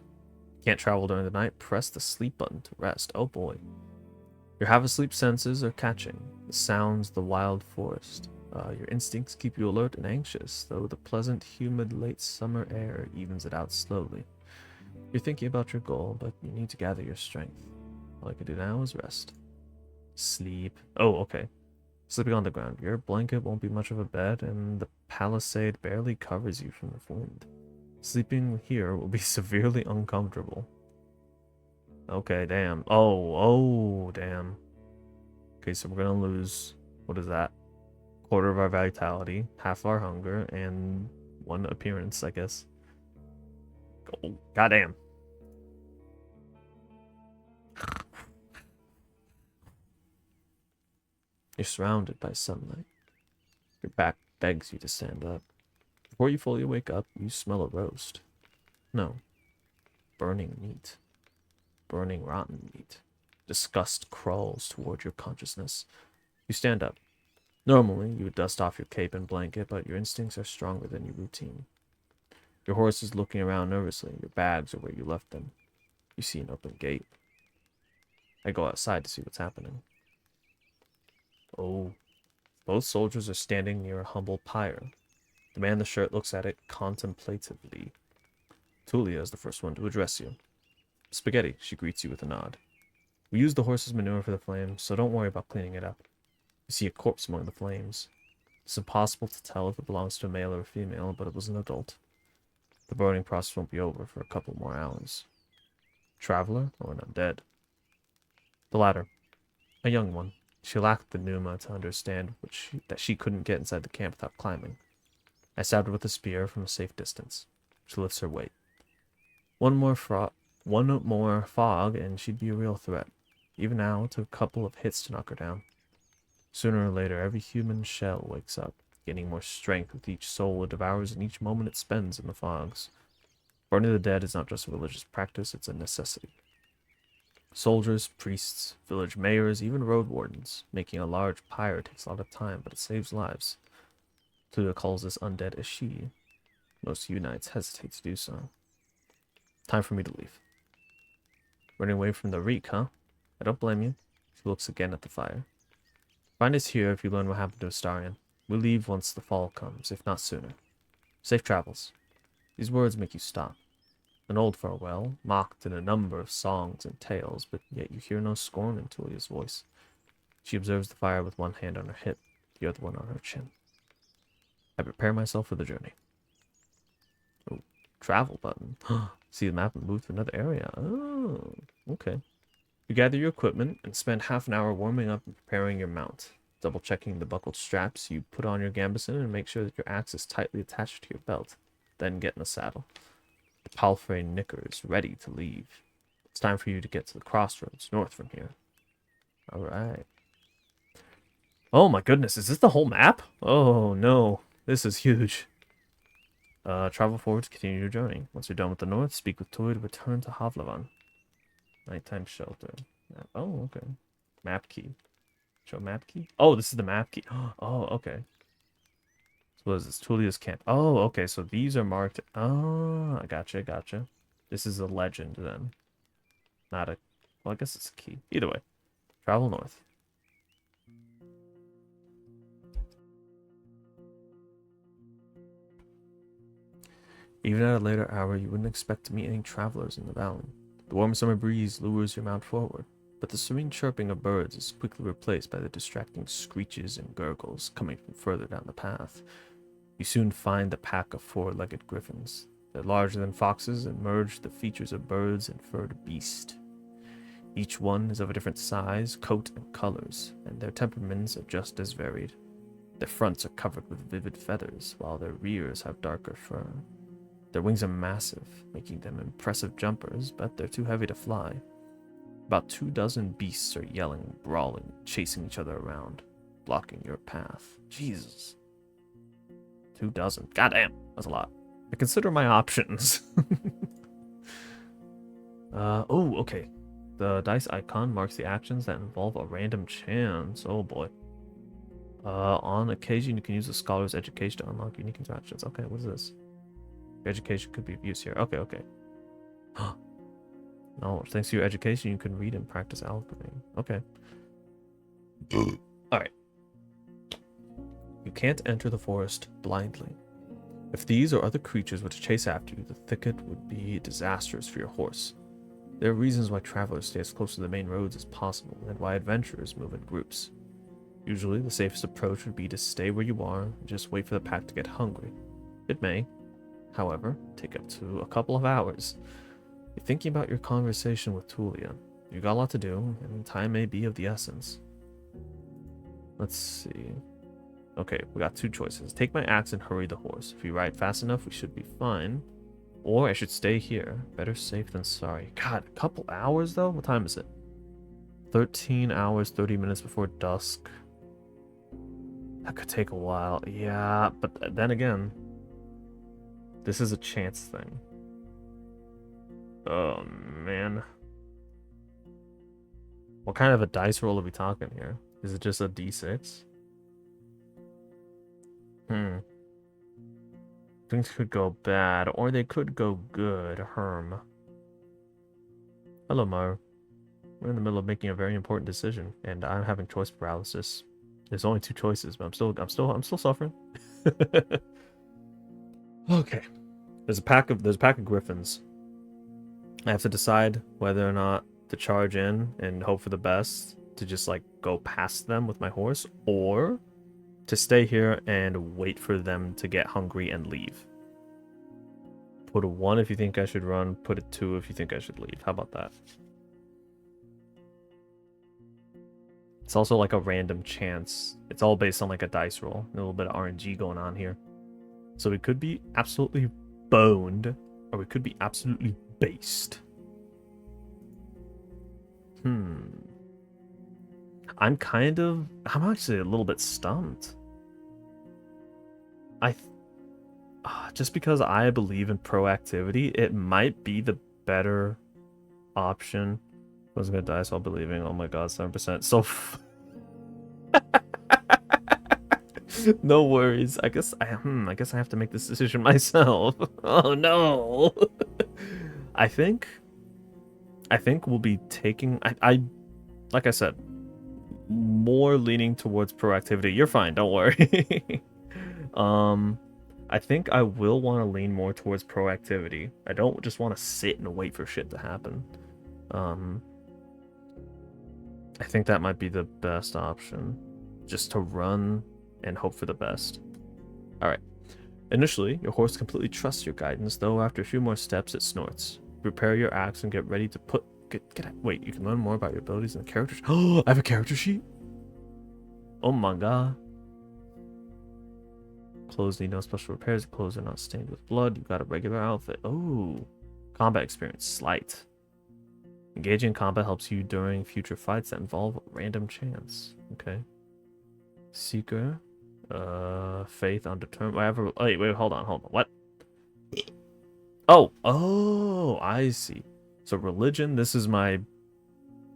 Can't travel during the night? Press the sleep button to rest. Oh boy. Your half-asleep senses are catching the sounds of the wild forest. Your instincts keep you alert and anxious, though the pleasant, humid late summer air evens it out slowly. You're thinking about your goal, but you need to gather your strength. All I can do now is rest. Sleep. Oh, okay. Sleeping on the ground. Your blanket won't be much of a bed, and the palisade barely covers you from the wind. Sleeping here will be severely uncomfortable. Okay, damn. Oh, damn. Okay, so we're gonna lose, what is that? Quarter of our vitality, half our hunger, and 1 appearance, I guess. Oh, goddamn. You're surrounded by sunlight. Your back begs you to stand up. Before you fully wake up, you smell a roast. No. Burning meat. Burning rotten meat. Disgust crawls toward your consciousness. You stand up. Normally, you would dust off your cape and blanket, but your instincts are stronger than your routine. Your horse is looking around nervously. Your bags are where you left them. You see an open gate. I go outside to see what's happening. Oh. Both soldiers are standing near a humble pyre. The man in the shirt looks at it contemplatively. Tulia is the first one to address you. Spaghetti, she greets you with a nod. We use the horse's manure for the flames, so don't worry about cleaning it up. You see a corpse among the flames. It's impossible to tell if it belongs to a male or a female, but it was an adult. The burning process won't be over for a couple more hours. Traveler or an undead? The latter. A young one. She lacked the pneuma to understand that she couldn't get inside the camp without climbing. I stabbed her with a spear from a safe distance. She lifts her weight. One more fog and she'd be a real threat. Even now, it took a couple of hits to knock her down. Sooner or later, every human shell wakes up, gaining more strength with each soul it devours and each moment it spends in the fogs. Burning the dead is not just a religious practice, it's a necessity. Soldiers, priests, village mayors, even road wardens. Making a large pyre takes a lot of time, but it saves lives. Tulia calls this undead a she. Most Unites hesitate to do so. Time for me to leave. Running away from the reek, huh? I don't blame you. She looks again at the fire. Find us here if you learn what happened to Astarion. We'll leave once the fall comes, if not sooner. Safe travels. These words make you stop. An old farewell, mocked in a number of songs and tales, but yet you hear no scorn in Tulia's voice. She observes the fire with one hand on her hip, the other one on her chin. I prepare myself for the journey. Oh, travel button. See the map and move to another area. Oh, okay. You gather your equipment and spend half an hour warming up and preparing your mount. Double checking the buckled straps, you put on your gambeson and make sure that your axe is tightly attached to your belt. Then get in the saddle. The palfrey knickers ready to leave. It's time for you to get to the crossroads north from here. Alright. Oh my goodness, is this the whole map? Oh no, this is huge. Travel forward to continue your journey. Once you're done with the north, speak with Toy to return to Havlavan. Nighttime shelter. Oh, okay. Map key. Show map key? Oh, this is the map key. Oh, okay. So what is this? Tulia's camp. Oh, okay. So these are marked. Oh, I gotcha. This is a legend then. Not a... Well, I guess it's a key. Either way. Travel north. Even at a later hour, you wouldn't expect to meet any travelers in the valley. The warm summer breeze lures your mount forward, but the serene chirping of birds is quickly replaced by the distracting screeches and gurgles coming from further down the path. You soon find the pack of four-legged griffins. They're larger than foxes and merge the features of birds and furred beast. Each one is of a different size, coat, and colors, and their temperaments are just as varied. Their fronts are covered with vivid feathers, while their rears have darker fur. Their wings are massive, making them impressive jumpers, but they're too heavy to fly. About 24 beasts are yelling, brawling, chasing each other around, blocking your path. Jesus. 24. Goddamn, that's a lot. I consider my options. Oh, okay. The dice icon marks the actions that involve a random chance. Oh boy. On occasion, you can use the scholar's education to unlock unique interactions. Okay, what is this? Your education could be of use here. Okay. No, thanks to your education, you can read and practice alchemy. Okay. Alright. You can't enter the forest blindly. If these or other creatures were to chase after you, the thicket would be disastrous for your horse. There are reasons why travelers stay as close to the main roads as possible, and why adventurers move in groups. Usually, the safest approach would be to stay where you are and just wait for the pack to get hungry. It may, however, take up to a couple of hours. You're thinking about your conversation with Tulia. You got a lot to do, and time may be of the essence. Let's see. Okay, we got two choices. Take my axe and hurry the horse. If you ride fast enough, we should be fine. Or I should stay here. Better safe than sorry. God, a couple hours though? What time is it? 13 hours, 30 minutes before dusk. That could take a while. Yeah, but then again, this is a chance thing. Oh, man. What kind of a dice roll are we talking here? Is it just a d6? Things could go bad, or they could go good. Herm. Hello, Mar. We're in the middle of making a very important decision, and I'm having choice paralysis. There's only two choices, but I'm still suffering. Okay. There's a pack of griffins. I have to decide whether or not to charge in and hope for the best, to just like go past them with my horse, or to stay here and wait for them to get hungry and leave. Put a 1 if you think I should run, put a 2 if you think I should leave. How about that? It's also like a random chance. It's all based on like a dice roll. A little bit of RNG going on here. So we could be absolutely boned, or we could be absolutely based. I'm actually a little bit stumped. Just because I believe in proactivity, it might be the better option. I was gonna die, so I'm believing. Oh my god, 7%. So no worries. I guess I have to make this decision myself. Oh no. I think we'll be taking I like I said, more leaning towards proactivity. You're fine, don't worry. I think I will want to lean more towards proactivity. I don't just want to sit and wait for shit to happen. Um, I think that might be the best option. Just to run and hope for the best. Alright. Initially, your horse completely trusts your guidance, though after a few more steps it snorts. Prepare your axe and get ready to put... Wait, you can learn more about your abilities in the character sheet. Oh, I have a character sheet? Oh my god. Clothes need no special repairs. Clothes are not stained with blood. You got a regular outfit. Oh. Combat experience. Slight. Engaging in combat helps you during future fights that involve random chance. Okay. Seeker. Faith, undetermined. Whatever. Wait, hold on. What? Oh, I see. So religion, this is my,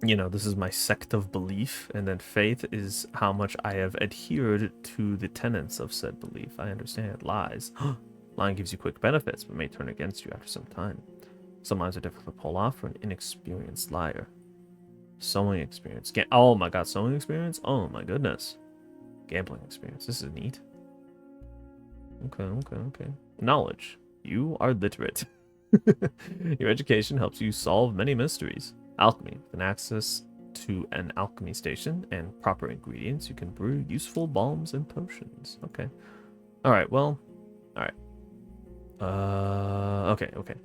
this is my sect of belief, and then faith is how much I have adhered to the tenets of said belief. I understand. Lies. Lying gives you quick benefits, but may turn against you after some time. Some lies are difficult to pull off for an inexperienced liar. Sewing experience. Oh my god, sewing experience? Oh my goodness. Gambling experience. This is neat. Okay. Knowledge. You are literate. Your education helps you solve many mysteries. Alchemy. With access to an alchemy station and proper ingredients, you can brew useful balms and potions. Okay. Alright, well. Alright. Okay.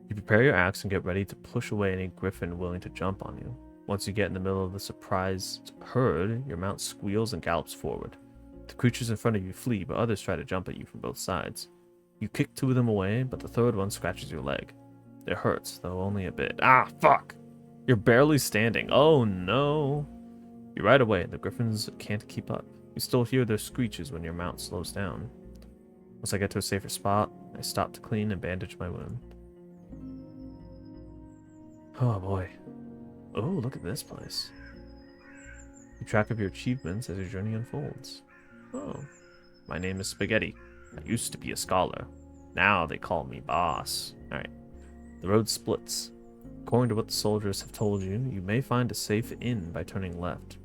You prepare your axe and get ready to push away any griffin willing to jump on you. Once you get in the middle of the surprised herd, your mount squeals and gallops forward. The creatures in front of you flee, but others try to jump at you from both sides. You kick two of them away, but the third one scratches your leg. It hurts, though only a bit. Ah, fuck! You're barely standing. Oh no! You ride away, and the griffins can't keep up. You still hear their screeches when your mount slows down. Once I get to a safer spot, I stop to clean and bandage my wound. Oh boy. Oh, look at this place. Keep track of your achievements as your journey unfolds. Oh. My name is Spaghetti. I used to be a scholar. Now they call me boss. Alright. The road splits. According to what the soldiers have told you, you may find a safe inn by turning left.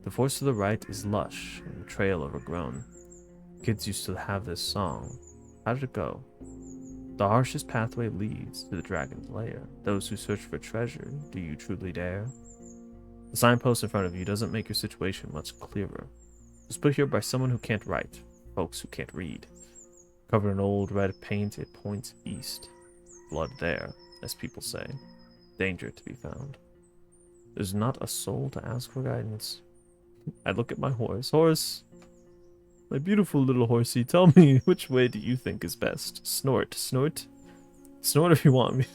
The forest to the right is lush and the trail overgrown. Kids used to have this song. How did it go? The harshest pathway leads to the dragon's lair. Those who search for treasure, do you truly dare? The signpost in front of you doesn't make your situation much clearer. It was put here by someone who can't write, folks who can't read. Covered in old red paint, it points east. Blood there, as people say. Danger to be found. There's not a soul to ask for guidance. I look at my horse. Horse! My beautiful little horsey, tell me, which way do you think is best? Snort. Snort if you want me.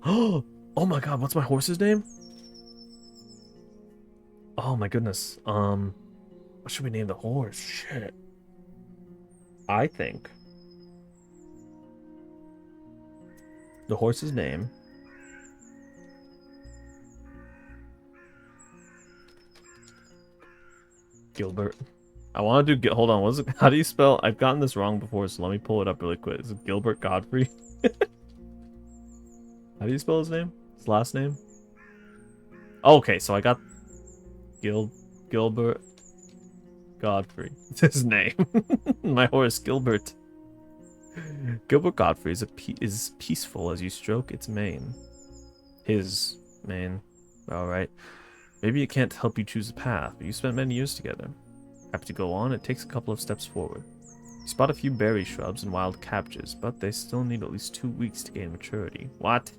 Oh my god, what's my horse's name? Oh my goodness. What should we name the horse? Shit. I think the horse's name Gilbert. I want to do... Hold on. What is it? How do you spell... I've gotten this wrong before, so let me pull it up really quick. Is it Gilbert Godfrey? How do you spell his name? His last name? Okay, so I got... Gilbert Godfrey. It's his name. My horse, Gilbert. Gilbert Godfrey is peaceful as you stroke its mane. His mane. Alright. Maybe it can't help you choose a path, but you spent many years together. Happy to go on, it takes a couple of steps forward. You spot a few berry shrubs and wild cabbages, but they still need at least 2 weeks to gain maturity. What?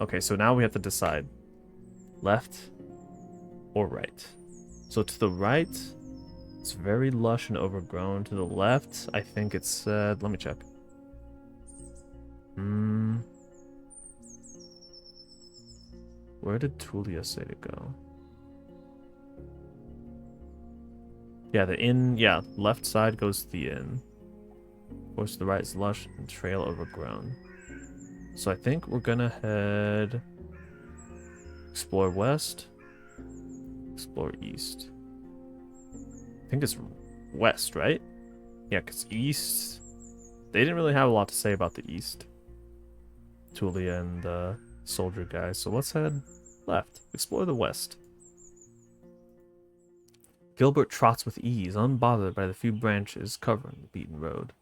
Okay, so now we have to decide. Left or right. So to the right, it's very lush and overgrown. To the left, I think it's said... Let me check. Where did Tulia say to go? Yeah, the inn... Yeah, left side goes to the inn. Of course, the right is lush and trail overgrown. So I think we're gonna head... Explore west. Explore east. I think it's west, right? Yeah, because east... They didn't really have a lot to say about the east. Tulia and the soldier guys. So let's head left. Explore the west. Gilbert trots with ease, unbothered by the few branches covering the beaten road.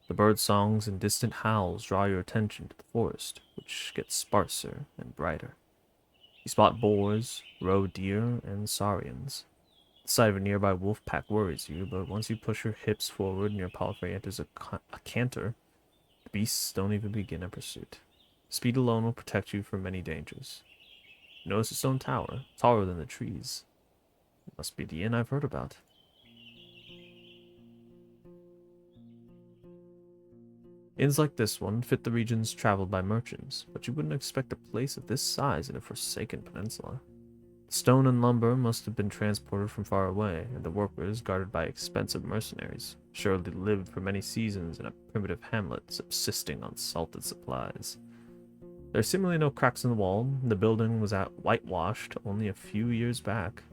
The bird songs and distant howls draw your attention to the forest, which gets sparser and brighter. You spot boars, roe deer, and saurians. The sight of a nearby wolf pack worries you, but once you push your hips forward and your palfrey enters a canter, the beasts don't even begin a pursuit. Speed alone will protect you from many dangers. Notice a stone tower, taller than the trees. It must be the inn I've heard about. Inns like this one fit the regions traveled by merchants, but you wouldn't expect a place of this size in a forsaken peninsula. The stone and lumber must have been transported from far away, and the workers, guarded by expensive mercenaries, surely lived for many seasons in a primitive hamlet subsisting on salted supplies. There are seemingly no cracks in the wall, and the building was whitewashed only a few years back.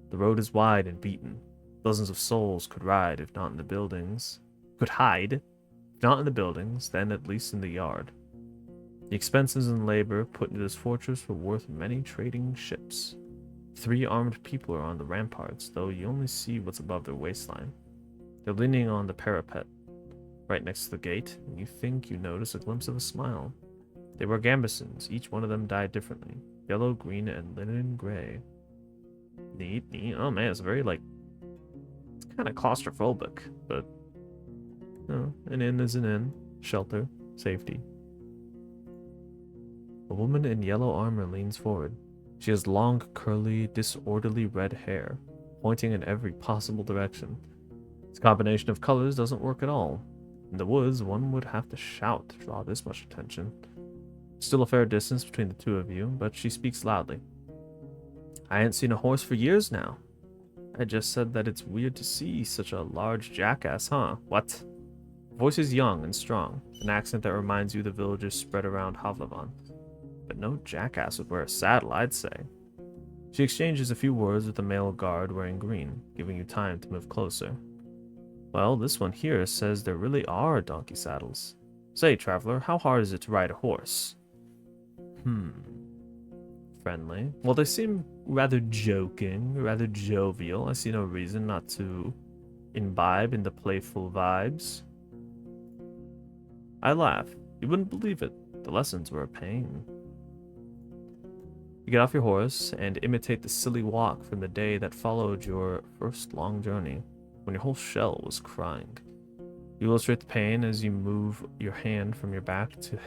The road is wide and beaten. Dozens of souls could ride if not in the buildings. Could hide, if not in the buildings, then at least in the yard. The expenses and labor put into this fortress were worth many trading ships. 3 armed people are on the ramparts, though you only see what's above their waistline. They're leaning on the parapet, right next to the gate, and you think you notice a glimpse of a smile. They were gambesons, each one of them dyed differently. Yellow, green, and linen gray. Neat. Oh man, it's very it's kind of claustrophobic, but no, an inn is an inn. Shelter, safety. A woman in yellow armor leans forward. She has long, curly, disorderly red hair, pointing in every possible direction. This combination of colors doesn't work at all. In the woods, one would have to shout to draw this much attention. Still a fair distance between the two of you, but she speaks loudly. I ain't seen a horse for years now. I just said that it's weird to see such a large jackass, huh? What? Her voice is young and strong, an accent that reminds you of the villagers spread around Havlavan. But no jackass would wear a saddle, I'd say. She exchanges a few words with a male guard wearing green, giving you time to move closer. Well, this one here says there really are donkey saddles. Say, traveler, how hard is it to ride a horse? Friendly. Well, they seem rather joking, rather jovial. I see no reason not to imbibe in the playful vibes. I laugh. You wouldn't believe it. The lessons were a pain. You get off your horse and imitate the silly walk from the day that followed your first long journey, when your whole shell was crying. You illustrate the pain as you move your hand from your back to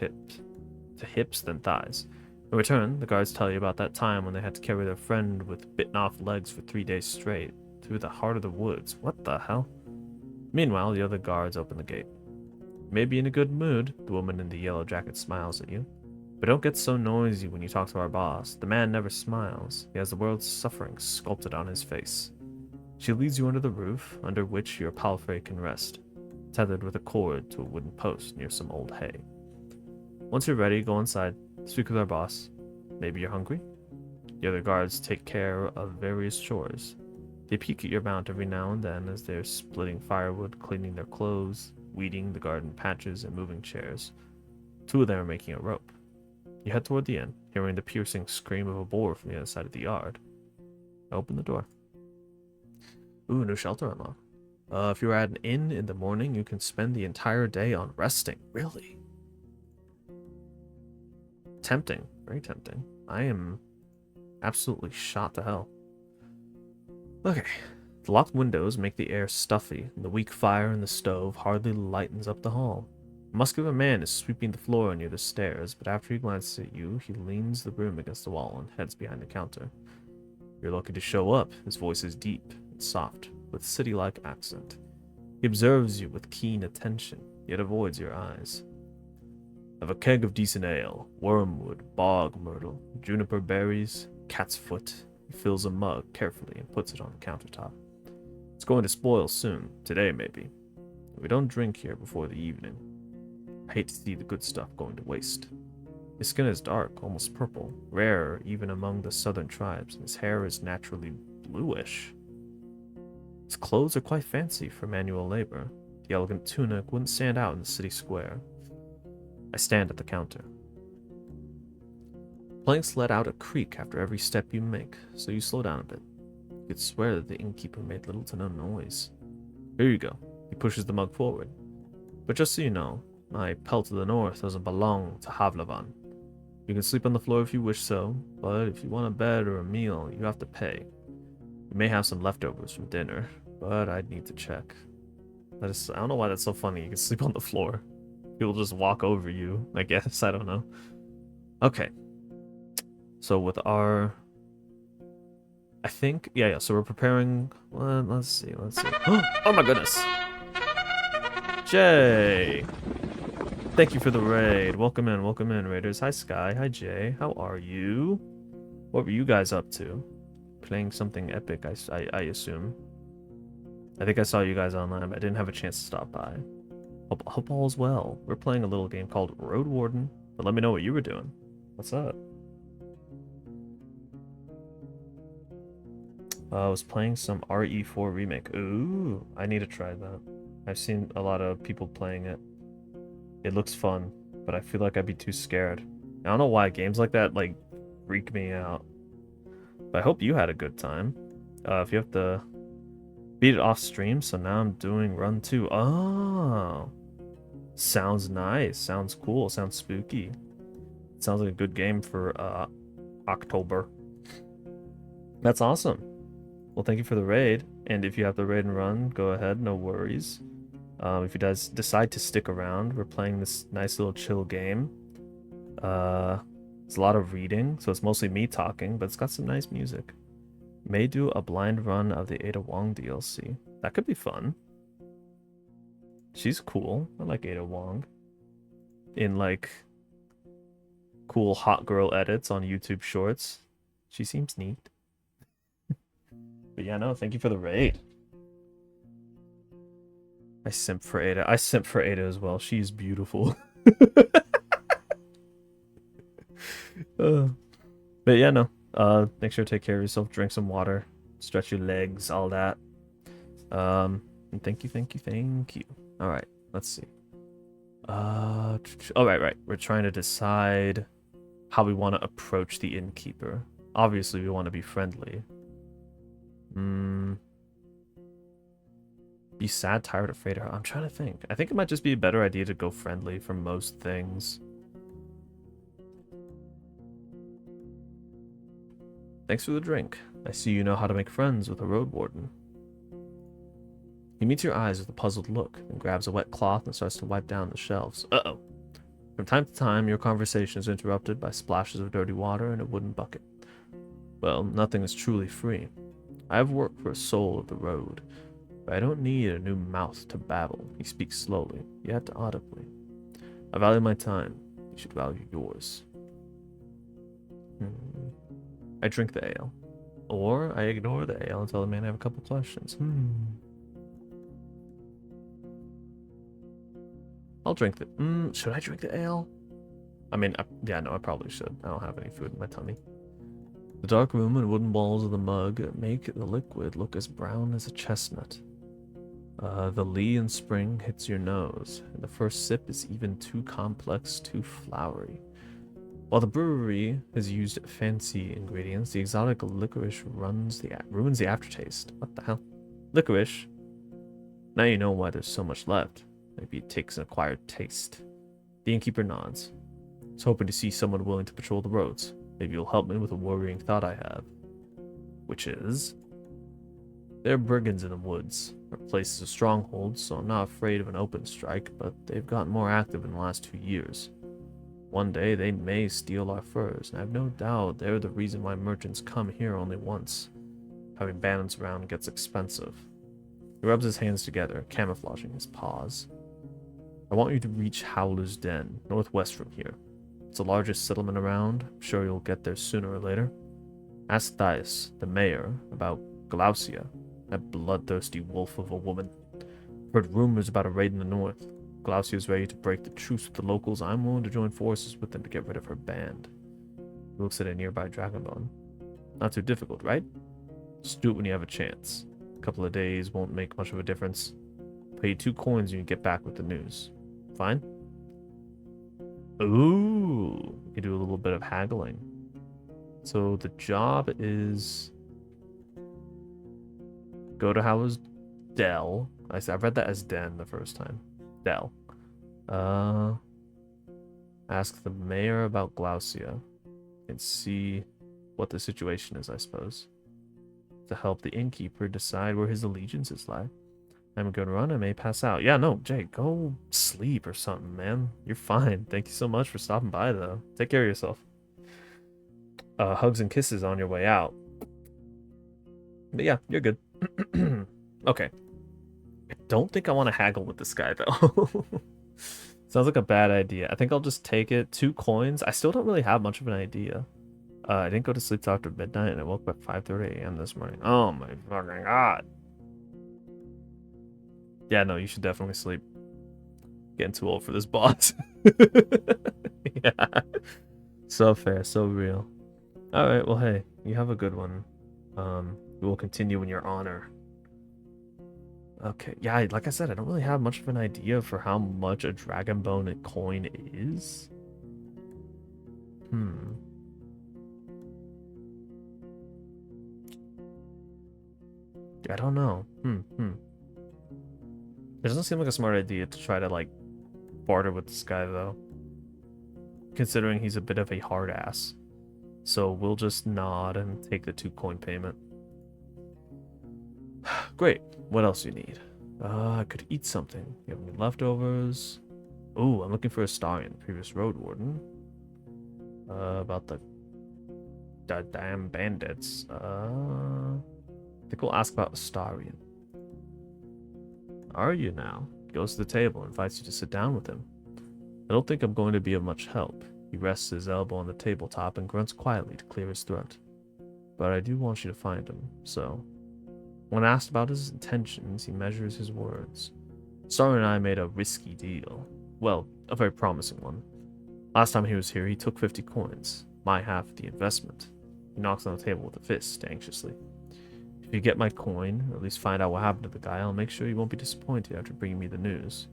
hips, then thighs. In return, the guards tell you about that time when they had to carry their friend with bitten off legs for 3 days straight, through the heart of the woods. What the hell? Meanwhile, the other guards open the gate. You may be in a good mood, the woman in the yellow jacket smiles at you. But don't get so noisy when you talk to our boss. The man never smiles. He has the world's suffering sculpted on his face. She leads you under the roof, under which your palfrey can rest, tethered with a cord to a wooden post near some old hay. Once you're ready, go inside, speak with our boss. Maybe you're hungry? The other guards take care of various chores. They peek at your mount every now and then as they're splitting firewood, cleaning their clothes, weeding the garden patches, and moving chairs. 2 of them are making a rope. You head toward the inn, hearing the piercing scream of a boar from the other side of the yard. I open the door. Ooh, new shelter unlocked. If you're at an inn in the morning, you can spend the entire day on resting. Really? Tempting. Very tempting. I am absolutely shot to hell. Okay. The locked windows make the air stuffy, and the weak fire in the stove hardly lightens up the hall. A muscular man is sweeping the floor near the stairs, but after he glances at you, he leans the broom against the wall and heads behind the counter. You're lucky to show up. His voice is deep and soft, with city-like accent. He observes you with keen attention, yet avoids your eyes. Have a keg of decent ale, wormwood, bog myrtle, juniper berries, cat's foot. He fills a mug carefully and puts it on the countertop. It's going to spoil soon, today maybe. We don't drink here before the evening. I hate to see the good stuff going to waste. His skin is dark, almost purple, rare even among the southern tribes, and his hair is naturally bluish. His clothes are quite fancy for manual labor. The elegant tunic wouldn't stand out in the city square. I stand at the counter. Planks let out a creak after every step you make, so you slow down a bit. could swear that the innkeeper made little to no noise. Here you go. He pushes the mug forward. But just so you know, my pelt to the north doesn't belong to Havlavan. You can sleep on the floor if you wish so, but if you want a bed or a meal, you have to pay. You may have some leftovers from dinner, but I'd need to check. I don't know why that's so funny. You can sleep on the floor. People just walk over you, I guess. I don't know. Okay. So with our... I think... Yeah, so we're preparing... Well, let's see. Oh my goodness! Jay! Thank you for the raid. Welcome in, raiders. Hi, Sky. Hi, Jay. How are you? What were you guys up to? Playing something epic, I assume. I think I saw you guys online, but I didn't have a chance to stop by. Hope all is well. We're playing a little game called Roadwarden, but let me know what you were doing. What's up? I was playing some RE4 remake. Ooh, I need to try that. I've seen a lot of people playing it. It looks fun, but I feel like I'd be too scared. I don't know why games like that, like, freak me out. But I hope you had a good time. If you have to beat it off stream, so now I'm doing run 2. Oh, sounds nice. Sounds cool. Sounds spooky. Sounds like a good game for October. That's awesome. Well, thank you for the raid. And if you have the raid and run, go ahead. No worries. If you guys decide to stick around, we're playing this nice little chill game. It's a lot of reading, so it's mostly me talking, but it's got some nice music. May do a blind run of the Ada Wong DLC. That could be fun. She's cool. I like Ada Wong. In like cool hot girl edits on YouTube Shorts. She seems neat. But yeah, no, thank you for the raid. I simp for Ada. I simp for Ada as well. She's beautiful. But yeah, no. Make sure to take care of yourself. Drink some water. Stretch your legs. All that. And thank you. All right. Let's see. Oh, right. We're trying to decide how we want to approach the innkeeper. Obviously, we want to be friendly. Be sad, tired, afraid of her. I'm trying to think. I think it might just be a better idea to go friendly for most things. Thanks for the drink. I see you know how to make friends with a Roadwarden. He meets your eyes with a puzzled look, then grabs a wet cloth and starts to wipe down the shelves. Uh-oh. From time to time, your conversation is interrupted by splashes of dirty water in a wooden bucket. Well, nothing is truly free. I have worked for a soul of the road, but I don't need a new mouth to babble. He speaks slowly, yet audibly. I value my time. You should value yours. I drink the ale. Or I ignore the ale and tell the man I have a couple questions. I'll drink the... should I drink the ale? I mean, yeah, no, I probably should. I don't have any food in my tummy. The dark room and wooden walls of the mug make the liquid look as brown as a chestnut. The lee and spring hits your nose, and the first sip is even too complex, too flowery. While the brewery has used fancy ingredients, the exotic licorice ruins the aftertaste. What the hell? Licorice? Now you know why there's so much left. Maybe it takes an acquired taste. The innkeeper nods. I was hoping to see someone willing to patrol the roads. Maybe you'll help me with a worrying thought I have. Which is... There are brigands in the woods. Our place is a stronghold, so I'm not afraid of an open strike, but they've gotten more active in the last 2 years. One day they may steal our furs, and I have no doubt they're the reason why merchants come here only once. Having bandits around gets expensive. He rubs his hands together, camouflaging his paws. I want you to reach Howler's Den, northwest from here. It's the largest settlement around. I'm sure you'll get there sooner or later. Ask Dias, the mayor, about Glaucia, that bloodthirsty wolf of a woman. Heard rumors about a raid in the north. Glaucia is ready to break the truce with the locals. I'm willing to join forces with them to get rid of her band. He looks at a nearby dragonbone. Not too difficult, right? Just do it when you have a chance. A couple of days won't make much of a difference. Pay you 2 coins when you get back with the news. Fine? Ooh, we can do a little bit of haggling. So the job is Go to Howard's Dell. I read that as Den the first time. Dell. Ask the mayor about Glaucia and see what the situation is, I suppose. To help the innkeeper decide where his allegiances lie. I'm a good run, I may pass out. Yeah, no, Jay, go sleep or something, man. You're fine. Thank you so much for stopping by, though. Take care of yourself. Hugs and kisses on your way out. But yeah, you're good. Okay. I don't think I want to haggle with this guy, though. Sounds like a bad idea. I think I'll just take it. 2 coins. I still don't really have much of an idea. I didn't go to sleep till after midnight, and I woke up at 5:30 a.m. this morning. Oh my fucking god. Yeah, no, you should definitely sleep. Getting too old for this boss. Yeah. So fair, so real. Alright, well, hey, you have a good one. We will continue in your honor. Okay, yeah, like I said, I don't really have much of an idea for how much a dragon bone coin is. I don't know. It doesn't seem like a smart idea to try to, like, barter with this guy, though. Considering he's a bit of a hard ass. So we'll just nod and take the 2 coin payment. Great. What else do you need? I could eat something. You have any leftovers? Ooh, I'm looking for a Starian, previous Roadwarden. About the damn bandits. I think we'll ask about Astarion. Are you now? He goes to the table and invites you to sit down with him. I don't think I'm going to be of much help. He rests his elbow on the tabletop and grunts quietly to clear his throat. But I do want you to find him, so... When asked about his intentions, he measures his words. Astarion and I made a risky deal. Well, a very promising one. Last time he was here, he took 50 coins. My half of the investment. He knocks on the table with a fist, anxiously. If you get my coin, or at least find out what happened to the guy, I'll make sure you won't be disappointed after bringing me the news.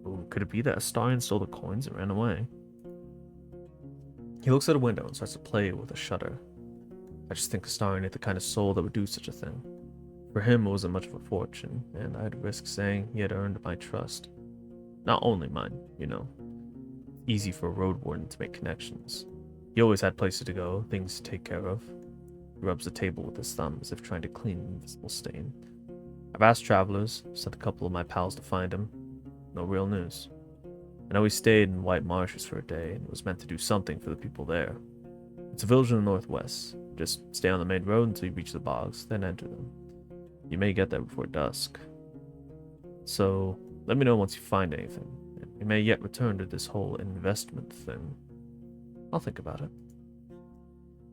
Ooh, could it be that Astarion stole the coins and ran away? He looks at a window and starts to play with a shutter. I just think Astarion ain't the kind of soul that would do such a thing. For him, it wasn't much of a fortune, and I'd risk saying he had earned my trust. Not only mine, you know. Easy for a Roadwarden to make connections. He always had places to go, things to take care of. He rubs the table with his thumb as if trying to clean an invisible stain. I've asked travelers, sent a couple of my pals to find him. No real news. I know he stayed in White Marshes for a day and was meant to do something for the people there. It's a village in the northwest. Just stay on the main road until you reach the bogs, then enter them. You may get there before dusk. So, let me know once you find anything. We may yet return to this whole investment thing. I'll think about it.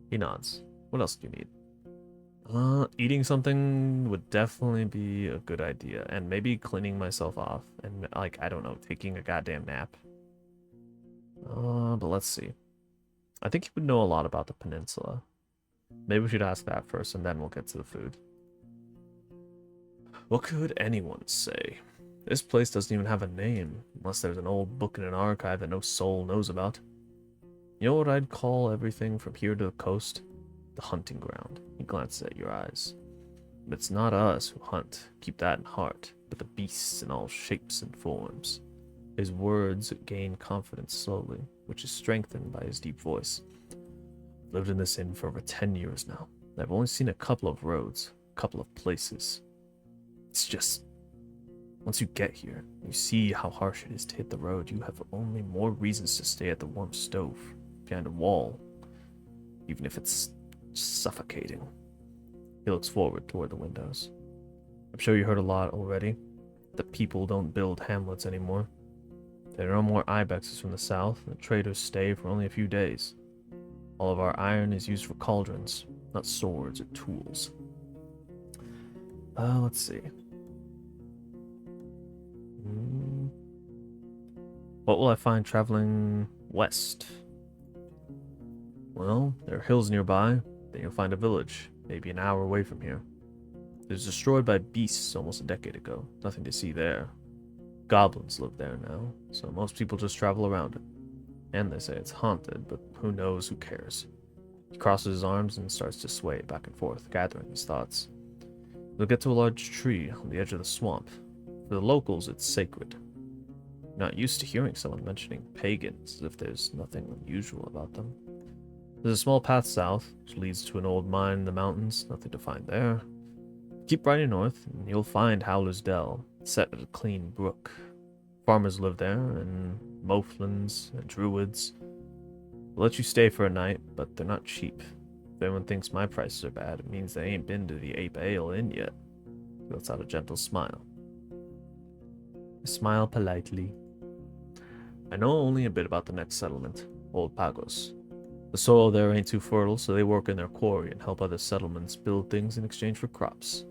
He nods. What else do you need? Eating something would definitely be a good idea. And maybe cleaning myself off. And, like, I don't know, taking a goddamn nap. But let's see. I think he would know a lot about the peninsula. Maybe we should ask that first, and then we'll get to the food. What could anyone say? This place doesn't even have a name, unless there's an old book in an archive that no soul knows about. You know what I'd call everything from here to the coast? The hunting ground. He glances at your eyes. But it's not us who hunt, keep that in heart, but the beasts in all shapes and forms. His words gain confidence slowly, which is strengthened by his deep voice. I've lived in this inn for over 10 years now. I've only seen a couple of roads, a couple of places. It's just... Once you get here, you see how harsh it is to hit the road, you have only more reasons to stay at the warm stove, behind a wall, even if it's suffocating. He looks forward toward the windows. I'm sure you heard a lot already. The people don't build hamlets anymore. There are no more ibexes from the south, and the traders stay for only a few days. All of our iron is used for cauldrons, not swords or tools. Let's see. What will I find traveling west? Well, there are hills nearby. Then you'll find a village, maybe an hour away from here. It was destroyed by beasts almost a decade ago. Nothing to see there. Goblins live there now, so most people just travel around it. And they say it's haunted, but who knows, who cares? He crosses his arms and starts to sway back and forth, gathering his thoughts. You'll get to a large tree on the edge of the swamp. For the locals, it's sacred. You're not used to hearing someone mentioning pagans as if there's nothing unusual about them. There's a small path south, which leads to an old mine in the mountains, nothing to find there. Keep riding north, and you'll find Howler's Dell, set at a clean brook. Farmers live there, and Moflins and Druids. They'll let you stay for a night, but they're not cheap. If anyone thinks my prices are bad, it means they ain't been to the Ape Ale Inn yet. He lets out a gentle smile. I smile politely. I know only a bit about the next settlement, Old Pagos. The soil there ain't too fertile, so they work in their quarry and help other settlements build things in exchange for crops.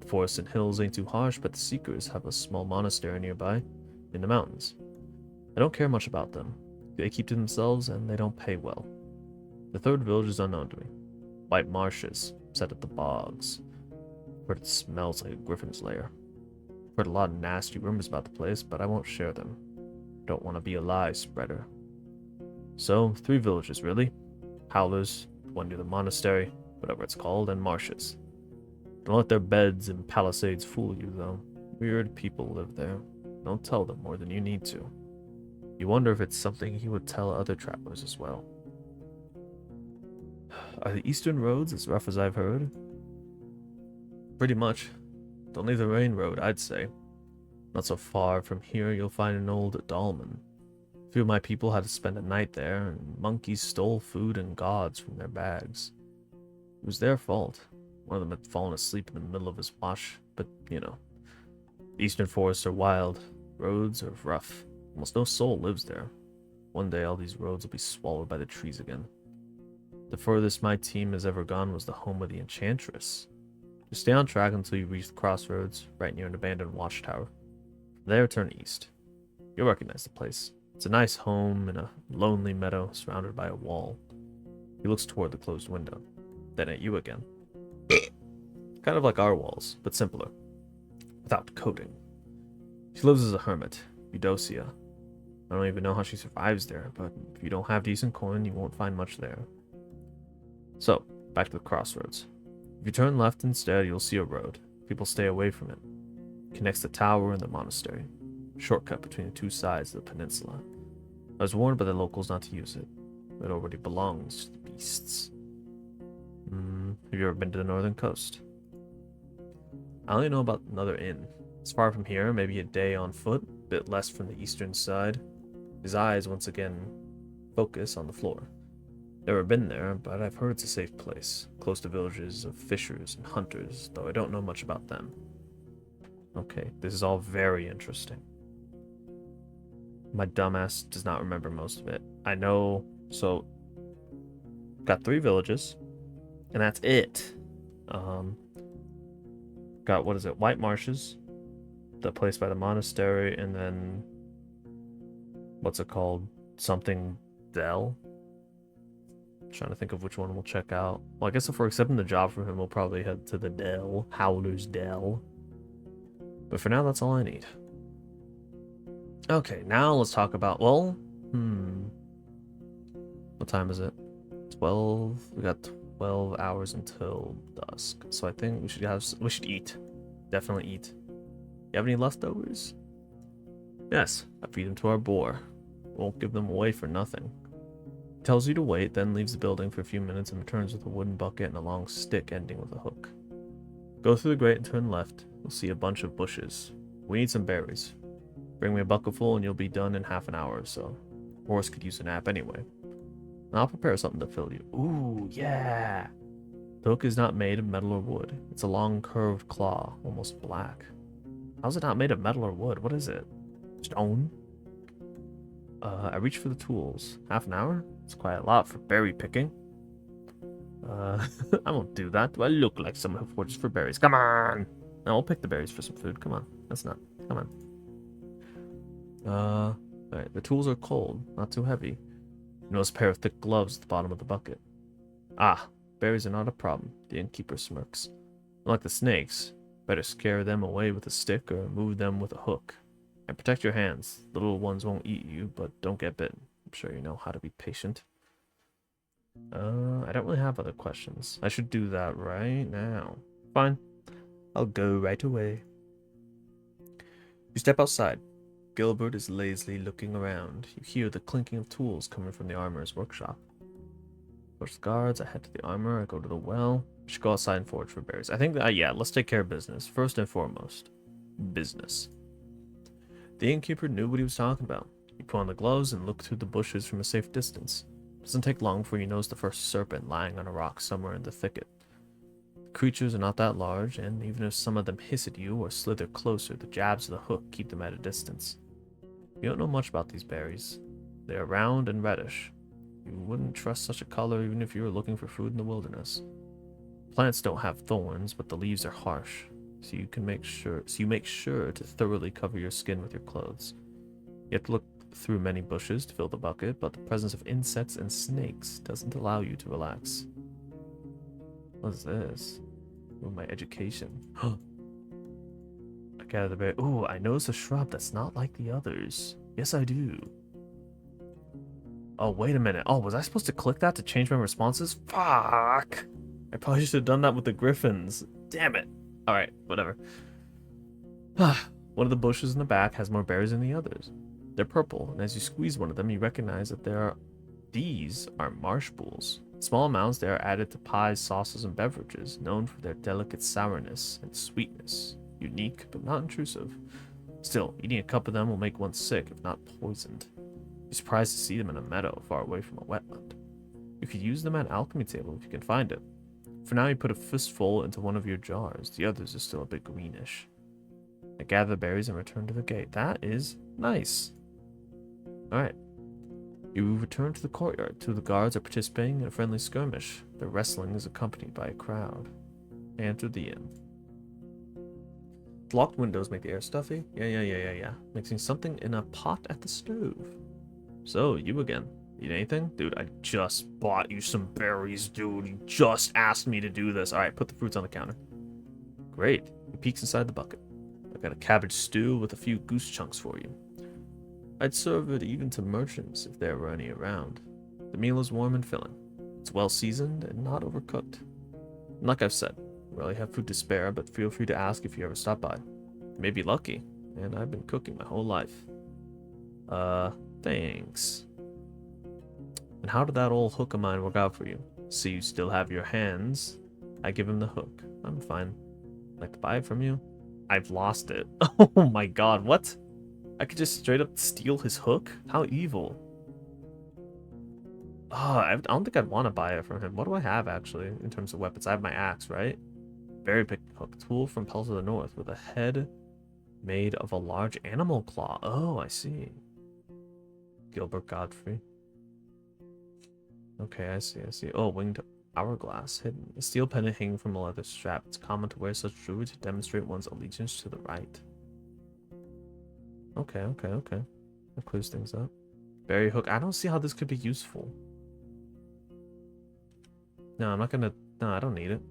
The forests and hills ain't too harsh, but the Seekers have a small monastery nearby, in the mountains. I don't care much about them. They keep to themselves, and they don't pay well. The third village is unknown to me. White marshes, set at the bogs. Heard it smells like a griffin's lair. Heard a lot of nasty rumors about the place, but I won't share them. Don't want to be a lie spreader. So, 3 villages, really. Howlers, one near the monastery, whatever it's called, and marshes. Don't let their beds and palisades fool you, though. Weird people live there. Don't tell them more than you need to. You wonder if it's something he would tell other travelers as well. Are the eastern roads as rough as I've heard? Pretty much. Don't leave the main road, I'd say. Not so far from here, you'll find an old dolmen. A few of my people had to spend a night there, and monkeys stole food and gods from their bags. It was their fault. One of them had fallen asleep in the middle of his wash, but, you know. The eastern forests are wild. Roads are rough. Almost no soul lives there. One day all these roads will be swallowed by the trees again. The furthest my team has ever gone was the home of the Enchantress. Just stay on track until you reach the crossroads, right near an abandoned watchtower. From there, turn east. You'll recognize the place. It's a nice home in a lonely meadow surrounded by a wall. He looks toward the closed window, then at you again. Kind of like our walls, but simpler. Without coating. She lives as a hermit, Eudocia. I don't even know how she survives there, but if you don't have decent coin, you won't find much there. So, back to the crossroads. If you turn left instead, you'll see a road. People stay away from it. It connects the tower and the monastery. A shortcut between the 2 sides of the peninsula. I was warned by the locals not to use it. It already belongs to the beasts. Have you ever been to the northern coast? I only know about another inn. It's far from here, maybe a day on foot, a bit less from the eastern side. His eyes once again focus on the floor. Never been there, but I've heard it's a safe place, close to villages of fishers and hunters, though I don't know much about them. Okay, this is all very interesting. My dumbass does not remember most of it. I know, so, got 3 villages, and that's it. Got, what is it, White Marshes, the place by the monastery, and then, what's it called, something Dell? Trying to think of which one we'll check out. Well, I guess if we're accepting the job from him, we'll probably head to the Dell, Howler's Dell. But for now, that's all I need. Okay, now let's talk about, well, what time is it? 12? We got 12 hours until dusk. So I think we should eat. Definitely eat. You have any leftovers? Yes, I feed them to our boar. Won't give them away for nothing. He tells you to wait, then leaves the building for a few minutes and returns with a wooden bucket and a long stick ending with a hook. Go through the grate and turn left. You'll see a bunch of bushes. We need some berries. Bring me a bucketful and you'll be done in half an hour or so. Horse could use a nap anyway. I'll prepare something to fill you. Ooh, yeah! The hook is not made of metal or wood. It's a long curved claw, almost black. How's it not made of metal or wood? What is it? Stone? I reach for the tools. Half an hour? It's quite a lot for berry picking. I won't do that. Do I look like someone who forges for berries? Come on! No, I'll pick the berries for some food. Come on. That's not. Come on. Alright, the tools are cold, not too heavy. You notice a pair of thick gloves at the bottom of the bucket. Ah, berries are not a problem, the innkeeper smirks. Unlike the snakes, better scare them away with a stick or move them with a hook. And protect your hands. The little ones won't eat you, but don't get bitten. I'm sure you know how to be patient. I don't really have other questions. I should do that right now. Fine. I'll go right away. You step outside. Gilbert is lazily looking around. You hear the clinking of tools coming from the armorer's workshop. Push the guards, I head to the armor, I go to the well. I should go outside and forage for berries. I think that, yeah, let's take care of business. First and foremost, business. The innkeeper knew what he was talking about. He put on the gloves and looked through the bushes from a safe distance. It doesn't take long before you notice the first serpent lying on a rock somewhere in the thicket. The creatures are not that large, and even if some of them hiss at you or slither closer, the jabs of the hook keep them at a distance. You don't know much about these berries. They are round and reddish. You wouldn't trust such a color even if you were looking for food in the wilderness. Plants don't have thorns, but the leaves are harsh, so you make sure to thoroughly cover your skin with your clothes. You have to look through many bushes to fill the bucket, but the presence of insects and snakes doesn't allow you to relax. What is this? Oh, my education. I gather the berry. Ooh, I notice a shrub that's not like the others. Yes, I do. Oh, wait a minute. Oh, was I supposed to click that to change my responses? Fuck! I probably should have done that with the griffins. Damn it. Alright, whatever. One of the bushes in the back has more berries than the others. They're purple, and as you squeeze one of them, you recognize that these are marsh pools. In small amounts, they are added to pies, sauces, and beverages, known for their delicate sourness and sweetness. Unique, but not intrusive. Still, eating a cup of them will make one sick, if not poisoned. You're surprised to see them in a meadow far away from a wetland. You could use them at alchemy table if you can find it. For now, you put a fistful into one of your jars. The others are still a bit greenish. I gather the berries and return to the gate. That is nice. Alright. You return to the courtyard. Two of the guards are participating in a friendly skirmish. Their wrestling is accompanied by a crowd. Enter the inn. Locked windows make the air stuffy. Yeah. Mixing something in a pot at the stove. So, you again. Need anything? Dude, I just bought you some berries, dude. You just asked me to do this. Alright, put the fruits on the counter. Great. He peeks inside the bucket. I've got a cabbage stew with a few goose chunks for you. I'd serve it even to merchants if there were any around. The meal is warm and filling. It's well seasoned and not overcooked. And like I've said, I rarely have food to spare, but feel free to ask if you ever stop by. You may be lucky, and I've been cooking my whole life. Thanks. And how did that old hook of mine work out for you? See, you still have your hands. I give him the hook. I'm fine. I'd like to buy it from you? I've lost it. Oh my god, what? I could just straight up steal his hook? How evil. Oh, I don't think I'd want to buy it from him. What do I have, actually, in terms of weapons? I have my axe, right? Berry pick hook. Tool from Pelts of the North with a head made of a large animal claw. Oh, I see. Gilbert Godfrey. Okay, I see. Oh, winged hourglass hidden. A steel pendant hanging from a leather strap. It's common to wear such jewelry to demonstrate one's allegiance to the right. Okay. That clears things up. Berry hook. I don't see how this could be useful. No, I'm not gonna... No, I don't need it.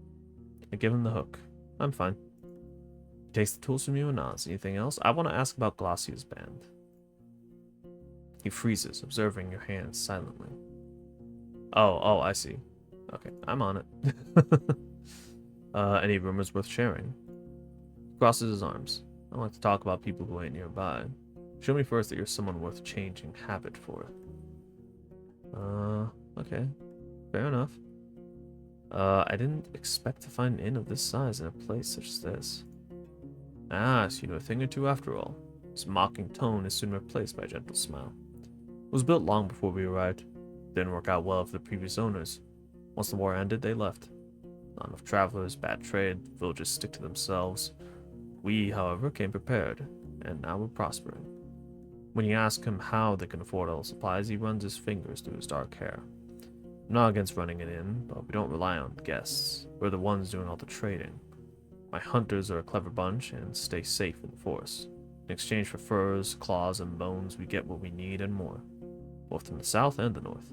I give him the hook. I'm fine. He takes the tools from you and nods. Anything else? I want to ask about Glacier's band. He freezes, observing your hands silently. Oh, I see. Okay, I'm on it. Any rumors worth sharing? He crosses his arms. I don't like to talk about people who ain't nearby. Show me first that you're someone worth changing habit for. Okay. Fair enough. I didn't expect to find an inn of this size in a place such as this. Ah, so you know a thing or two after all. His mocking tone is soon replaced by a gentle smile. It was built long before we arrived. Didn't work out well for the previous owners. Once the war ended, they left. Not enough travelers, bad trade, villagers stick to themselves. We, however, came prepared, and now we're prospering. When you ask him how they can afford all the supplies, he runs his fingers through his dark hair. I'm not against running an inn, but we don't rely on guests. We're the ones doing all the trading. My hunters are a clever bunch and stay safe in the forest. In exchange for furs, claws, and bones, we get what we need and more. Both in the south and the north.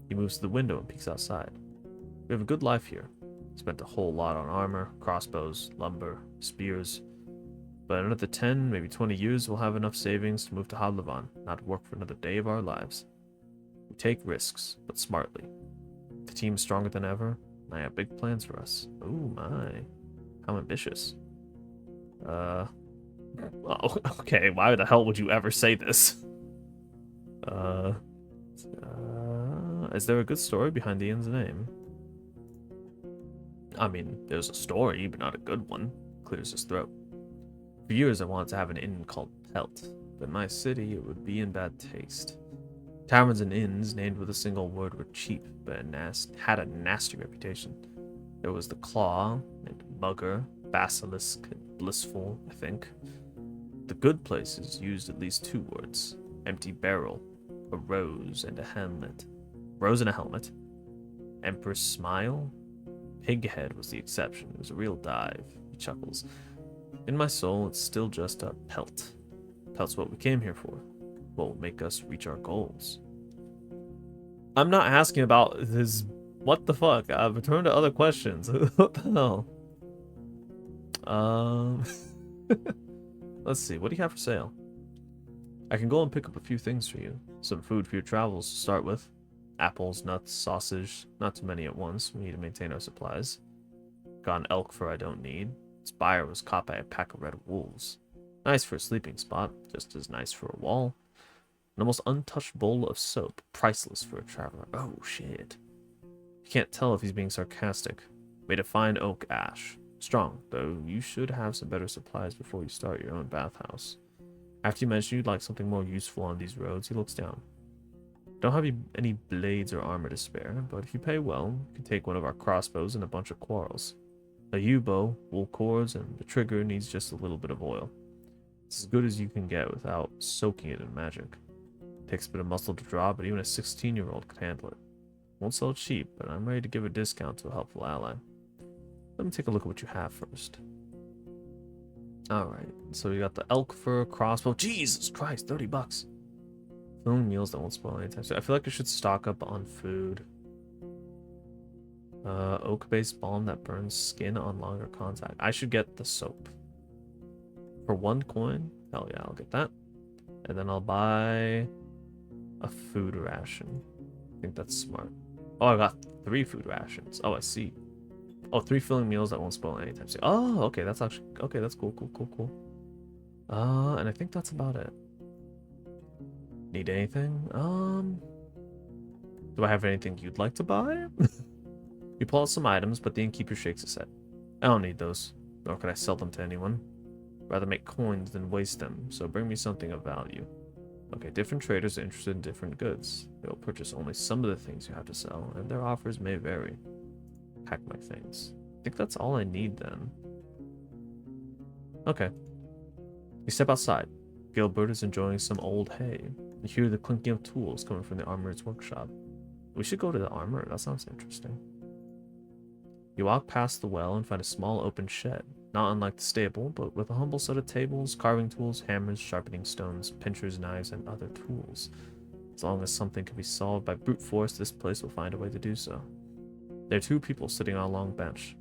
He moves to the window and peeks outside. We have a good life here. Spent a whole lot on armor, crossbows, lumber, spears. But in another 10, maybe 20 years, we'll have enough savings to move to Hadlavan, not to work for another day of our lives. We take risks, but smartly. The team's stronger than ever, and I have big plans for us. Oh my. How ambitious. Oh, okay, why the hell would you ever say this? Is there a good story behind the inn's name? I mean, there's a story, but not a good one. Clears his throat. For years, I wanted to have an inn called Pelt, but in my city, it would be in bad taste. Taverns and inns named with a single word were cheap, but had a nasty reputation. There was the Claw, and Mugger, Basilisk, and Blissful, I think. The good places used at least two words: empty barrel, a rose, and a helmet. Rose and a helmet. Emperor's Smile? Pighead was the exception. It was a real dive. He chuckles. In my soul, it's still just a pelt. Pelt's what we came here for. What will make us reach our goals. I'm not asking about this. What the fuck? I've returned to other questions. What the hell? Let's see. What do you have for sale? I can go and pick up a few things for you. Some food for your travels to start with. Apples, nuts, sausage. Not too many at once. We need to maintain our supplies. Got an elk fur I don't need. Its buyer was caught by a pack of red wolves. Nice for a sleeping spot, just as nice for a wall. An almost untouched bowl of soap, priceless for a traveler. Oh shit. You can't tell if he's being sarcastic. Made of fine oak ash. Strong, though you should have some better supplies before you start your own bathhouse. After you mention you'd like something more useful on these roads, he looks down. Don't have any blades or armor to spare, but if you pay well, you can take one of our crossbows and a bunch of quarrels. A yew-bow, wool cords, and the trigger needs just a little bit of oil. It's as good as you can get without soaking it in magic. Takes a bit of muscle to draw, but even a 16-year-old can handle it. Won't sell cheap, but I'm ready to give a discount to a helpful ally. Let me take a look at what you have first. Alright, so we got the elk fur crossbow. Jesus Christ, $30. Filling meals that won't spoil anytime soon. I feel like I should stock up on food. Oak-based balm that burns skin on longer contact. I should get the soap. For 1 coin? Hell yeah, I'll get that. And then I'll buy a food ration. I think that's smart. Oh, I got 3 food rations. Oh, I see. Oh, 3 filling meals that won't spoil anytime soon. Oh, okay, that's actually... Okay, that's cool. And I think that's about it. Need anything? Do I have anything you'd like to buy? You pull out some items, but the innkeeper shakes his head. I don't need those, nor could I sell them to anyone. Rather make coins than waste them, so bring me something of value. Okay, different traders are interested in different goods. They will purchase only some of the things you have to sell, and their offers may vary. Pack my things. I think that's all I need then. Okay. You step outside. Gilbert is enjoying some old hay. You hear the clinking of tools coming from the armorer's workshop. We should go to the armorer. That sounds interesting. You walk past the well and find a small open shed, not unlike the stable, but with a humble set of tables, carving tools, hammers, sharpening stones, pincers, knives, and other tools. As long as something can be solved by brute force, this place will find a way to do so. There are 2 people sitting on a long bench.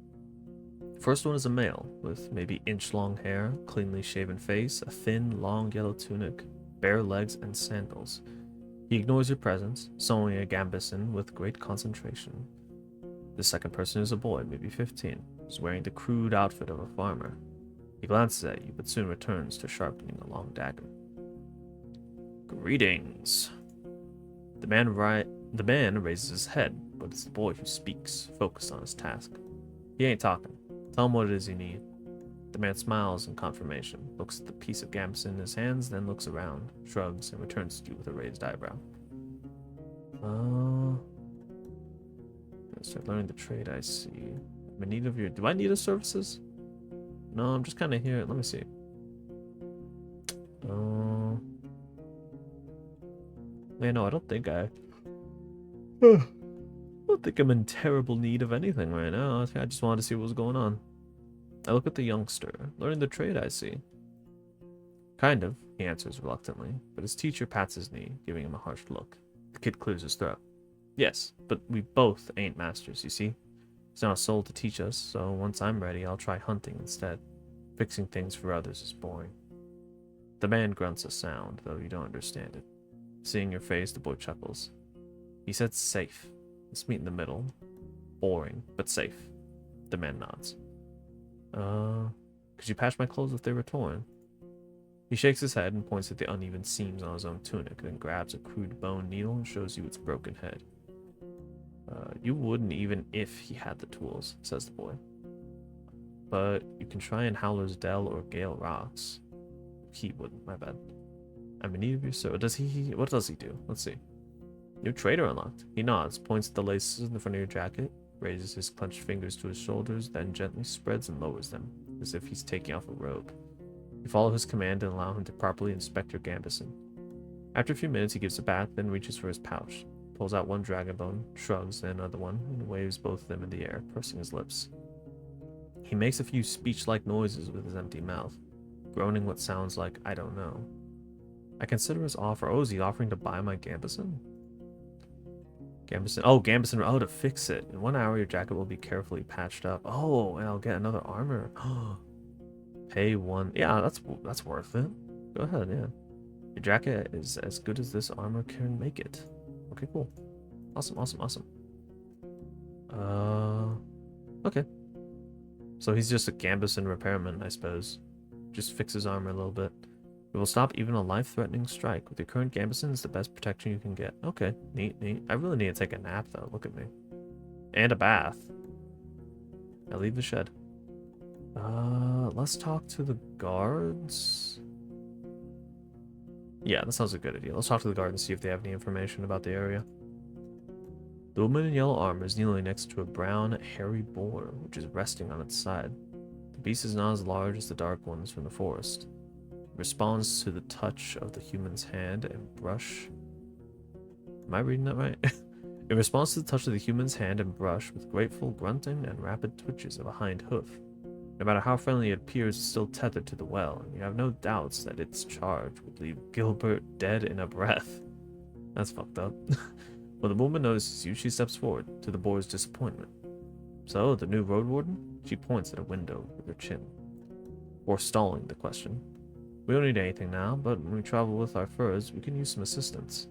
The first one is a male, with maybe inch-long hair, cleanly shaven face, a thin, long yellow tunic, bare legs, and sandals. He ignores your presence, sewing a gambeson with great concentration. The second person is a boy, maybe 15, who's wearing the crude outfit of a farmer. He glances at you, but soon returns to sharpening a long dagger. Greetings. The man raises his head, but it's the boy who speaks, focused on his task. He ain't talking. Tell him what it is you need. The man smiles in confirmation, looks at the piece of gambeson in his hands, then looks around, shrugs, and returns to you with a raised eyebrow. Start learning the trade, I see. I'm in need of your... Do I need his services? No, I'm just kind of here. Let me see. Man, no, I don't think I don't think I'm in terrible need of anything right now. I just wanted to see what was going on. I look at the youngster. Learning the trade, I see. Kind of, he answers reluctantly, but his teacher pats his knee, giving him a harsh look. The kid clears his throat. Yes, but we both ain't masters, you see. There's not a soul to teach us, so once I'm ready, I'll try hunting instead. Fixing things for others is boring. The man grunts a sound, though you don't understand it. Seeing your face, the boy chuckles. He said safe. Let's meet in the middle. Boring, but safe. The man nods. Could Could you patch my clothes if they were torn? He shakes his head and points at the uneven seams on his own tunic, then grabs a crude bone needle and shows you its broken head. You wouldn't even if he had the tools, says the boy. But you can try in Howler's Dell or Gale Rocks. He wouldn't, my bad. I'm in need of your service. What does he do? Let's see. New trader unlocked. He nods, points at the laces in the front of your jacket, raises his clenched fingers to his shoulders, then gently spreads and lowers them, as if he's taking off a robe. You follow his command and allow him to properly inspect your gambeson. After a few minutes, he gives it back, then reaches for his pouch, pulls out one dragon bone, shrugs, then another one, and waves both of them in the air, pursing his lips. He makes a few speech-like noises with his empty mouth, groaning what sounds like, I don't know. I consider his offer. Oh, is he offering to buy my gambeson? Gambeson. Oh, to fix it. In 1 hour, your jacket will be carefully patched up. Oh, and I'll get another armor. Pay one. Yeah, that's worth it. Go ahead, yeah. Your jacket is as good as this armor can make it. Okay, cool. Awesome. Okay. So he's just a gambeson repairman, I suppose. Just fix his armor a little bit. It will stop even a life-threatening strike. With your current gambeson, it's the best protection you can get. Okay, neat. I really need to take a nap, though. Look at me. And a bath. I leave the shed. Let's talk to the guards. Yeah, that sounds a good idea. Let's talk to the guards and see if they have any information about the area. The woman in yellow armor is kneeling next to a brown, hairy boar, which is resting on its side. The beast is not as large as the dark ones from the forest. It responds to the touch of the human's hand and brush. Am I reading that right? It responds to the touch of the human's hand and brush with grateful grunting and rapid twitches of a hind hoof. No matter how friendly it appears, it's still tethered to the well, and you have no doubts that its charge would leave Gilbert dead in a breath. That's fucked up. When the woman notices you, she steps forward, to the boar's disappointment. So, the new Roadwarden? She points at a window with her chin. Forestalling the question. We don't need anything now, but when we travel with our furs, we can use some assistance.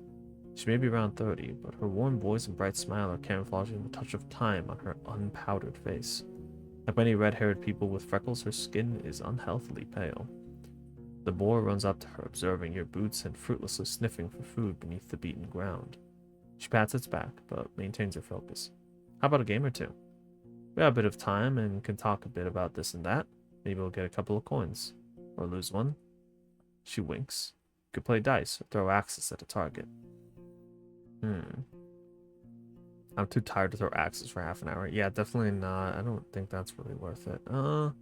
She may be around 30, but her warm voice and bright smile are camouflaging the touch of time on her unpowdered face. Like many red-haired people with freckles, her skin is unhealthily pale. The boar runs up to her, observing your boots and fruitlessly sniffing for food beneath the beaten ground. She pats its back, but maintains her focus. How about a game or two? We have a bit of time and can talk a bit about this and that. Maybe we'll get a couple of coins. Or lose one. She winks. You could play dice or throw axes at a target. I'm too tired to throw axes for half an hour. Yeah, definitely not. I don't think that's really worth it. How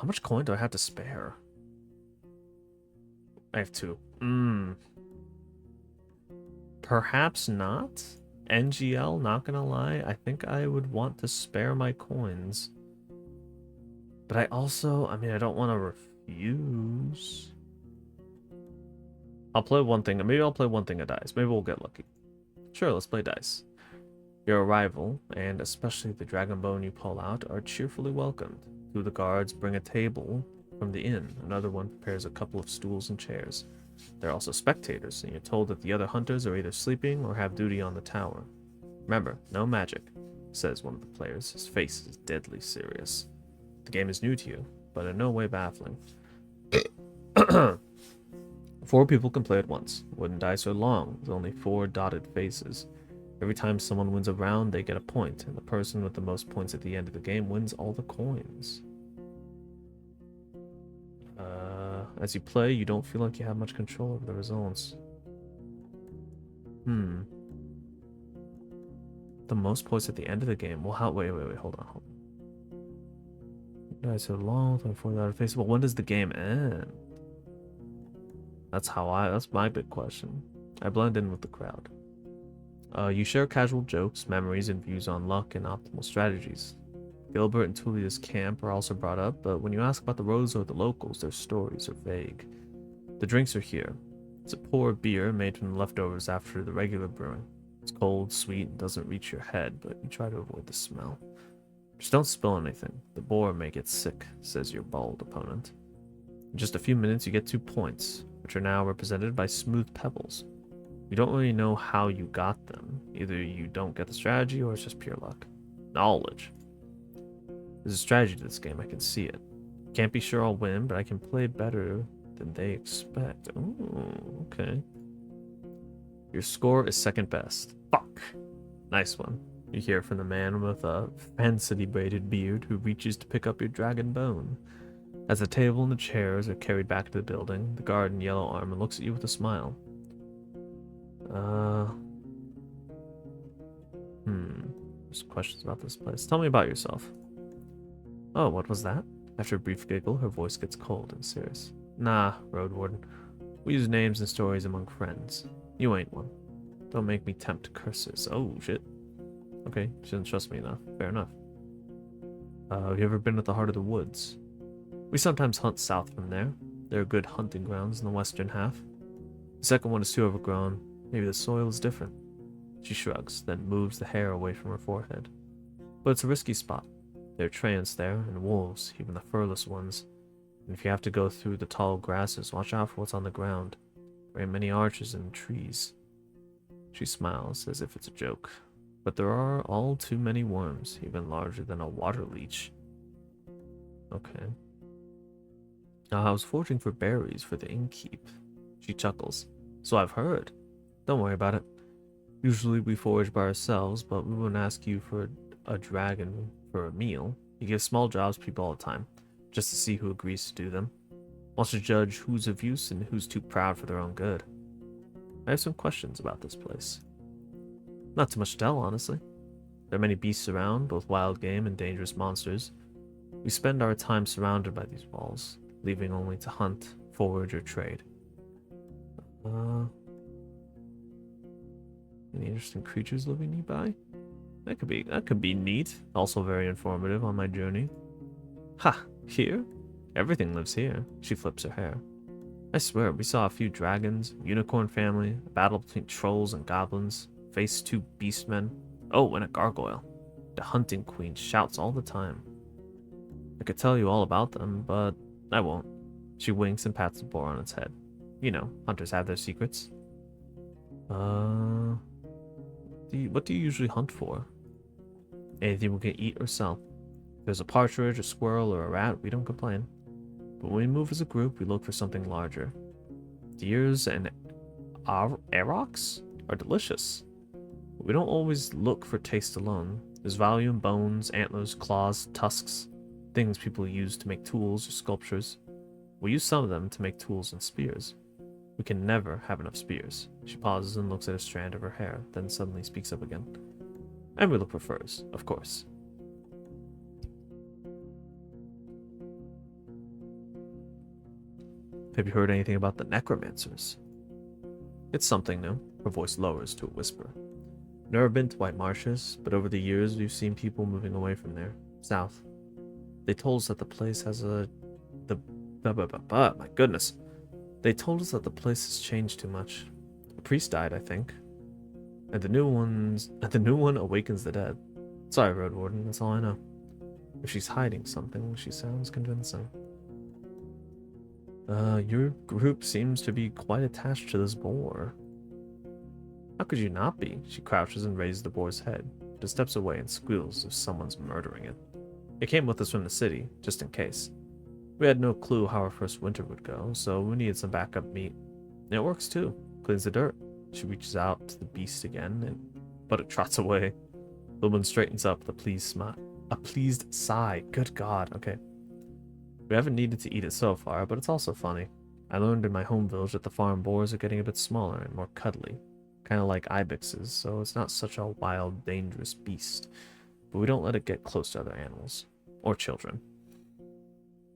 much coin do I have to spare? I have 2. Perhaps not. NGL, not gonna lie. I think I would want to spare my coins. But I also, I don't want to refuse. I'll play one thing. Maybe I'll play one thing of dice. Maybe we'll get lucky. Sure, let's play dice. Your arrival, and especially the dragon bone you pull out, are cheerfully welcomed. 2 of the guards bring a table from the inn. Another one prepares a couple of stools and chairs. They're also spectators, and you're told that the other hunters are either sleeping or have duty on the tower. Remember, no magic, says one of the players. His face is deadly serious. The game is new to you, but in no way baffling. 4 people can play at once. Wooden dice are long, with only 4 dotted faces. Every time someone wins a round, they get a point, and the person with the most points at the end of the game wins all the coins. As you play, you don't feel like you have much control over the results. The most points at the end of the game. Well, wait, hold on. Dice are long, 24 dotted faces. Well, when does the game end? That's my big question. I blend in with the crowd. You share casual jokes, memories, and views on luck and optimal strategies. Gilbert and Tullia's camp are also brought up, but when you ask about the roads or the locals, their stories are vague. The drinks are here. It's a poor beer made from the leftovers after the regular brewing. It's cold, sweet, and doesn't reach your head, but you try to avoid the smell. Just don't spill anything. The boar may get sick, says your bald opponent. In just a few minutes, you get 2 points, which are now represented by smooth pebbles. You don't really know how you got them. Either you don't get the strategy or it's just pure luck. Knowledge. There's a strategy to this game, I can see it. Can't be sure I'll win, but I can play better than they expect. Ooh, okay. Your score is second best. Fuck. Nice one. You hear from the man with a fancily braided beard who reaches to pick up your dragon bone. As the table and the chairs are carried back to the building, the guard in yellow armor looks at you with a smile. Uh. There's questions about this place. Tell me about yourself. Oh, what was that? After a brief giggle, her voice gets cold and serious. Nah, Roadwarden. We use names and stories among friends. You ain't one. Don't make me tempt curses. Oh, shit. Okay, she doesn't trust me enough. Fair enough. Have you ever been at the heart of the woods? We sometimes hunt south from there. There are good hunting grounds in the western half. The second one is too overgrown. Maybe the soil is different. She shrugs, then moves the hair away from her forehead. But it's a risky spot. There are treants there, and wolves, even the furless ones. And if you have to go through the tall grasses, watch out for what's on the ground. There ain't many arches and trees. She smiles, as if it's a joke. But there are all too many worms, even larger than a water leech. Okay. I was foraging for berries for the innkeep. She chuckles. So I've heard. Don't worry about it. Usually we forage by ourselves, but we wouldn't ask you for a dragon for a meal. You give small jobs to people all the time, just to see who agrees to do them. Wants to judge who's of use and who's too proud for their own good. I have some questions about this place. Not too much to tell, honestly. There are many beasts around, both wild game and dangerous monsters. We spend our time surrounded by these walls, leaving only to hunt, forage, or trade. Any interesting creatures living nearby? That could be neat. Also very informative on my journey. Ha! Here? Everything lives here. She flips her hair. I swear, we saw a few dragons, unicorn family, a battle between trolls and goblins, faced two beastmen. Oh, and a gargoyle. The hunting queen shouts all the time. I could tell you all about them, but I won't. She winks and pats the boar on its head. You know, hunters have their secrets. What do you usually hunt for? Anything we can eat or sell. If there's a partridge, a squirrel, or a rat, we don't complain. But when we move as a group, we look for something larger. Deers and aurochs are delicious. But we don't always look for taste alone. There's value in bones, antlers, claws, tusks, things people use to make tools or sculptures. We use some of them to make tools and spears. We can never have enough spears. She pauses and looks at a strand of her hair, then suddenly speaks up again. And we look for furs, of course. Have you heard anything about the necromancers? It's something new. Her voice lowers to a whisper. Never been to White Marshes, but over the years we've seen people moving away from there, south. They told us that the place has my goodness. They told us that the place has changed too much. A priest died, I think. And the new one awakens the dead. Sorry, Roadwarden, that's all I know. If she's hiding something, she sounds convincing. Your group seems to be quite attached to this boar. How could you not be? She crouches and raises the boar's head, but steps away and squeals as if someone's murdering it. It came with us from the city, just in case. We had no clue how our first winter would go, so we needed some backup meat. And it works too. Cleans the dirt. She reaches out to the beast again, but it trots away. The woman straightens up with a pleased sigh. Good God. Okay. We haven't needed to eat it so far, but it's also funny. I learned in my home village that the farm boars are getting a bit smaller and more cuddly. Kind of like ibexes, so it's not such a wild, dangerous beast. But we don't let it get close to other animals. Or children.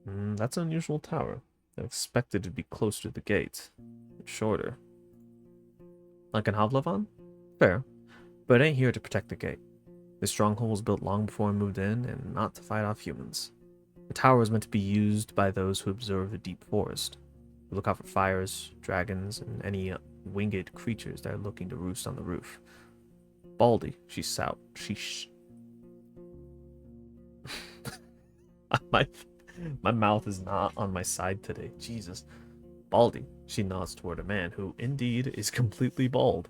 That's an unusual tower. I expected it to be closer to the gate. But shorter. Like in Havlavan? Fair. But it ain't here to protect the gate. The stronghold was built long before I moved in, and not to fight off humans. The tower is meant to be used by those who observe the deep forest. We look out for fires, dragons, and any winged creatures that are looking to roost on the roof. Baldy, my mouth is not on my side today. Jesus. Baldy, she nods toward a man who, indeed, is completely bald.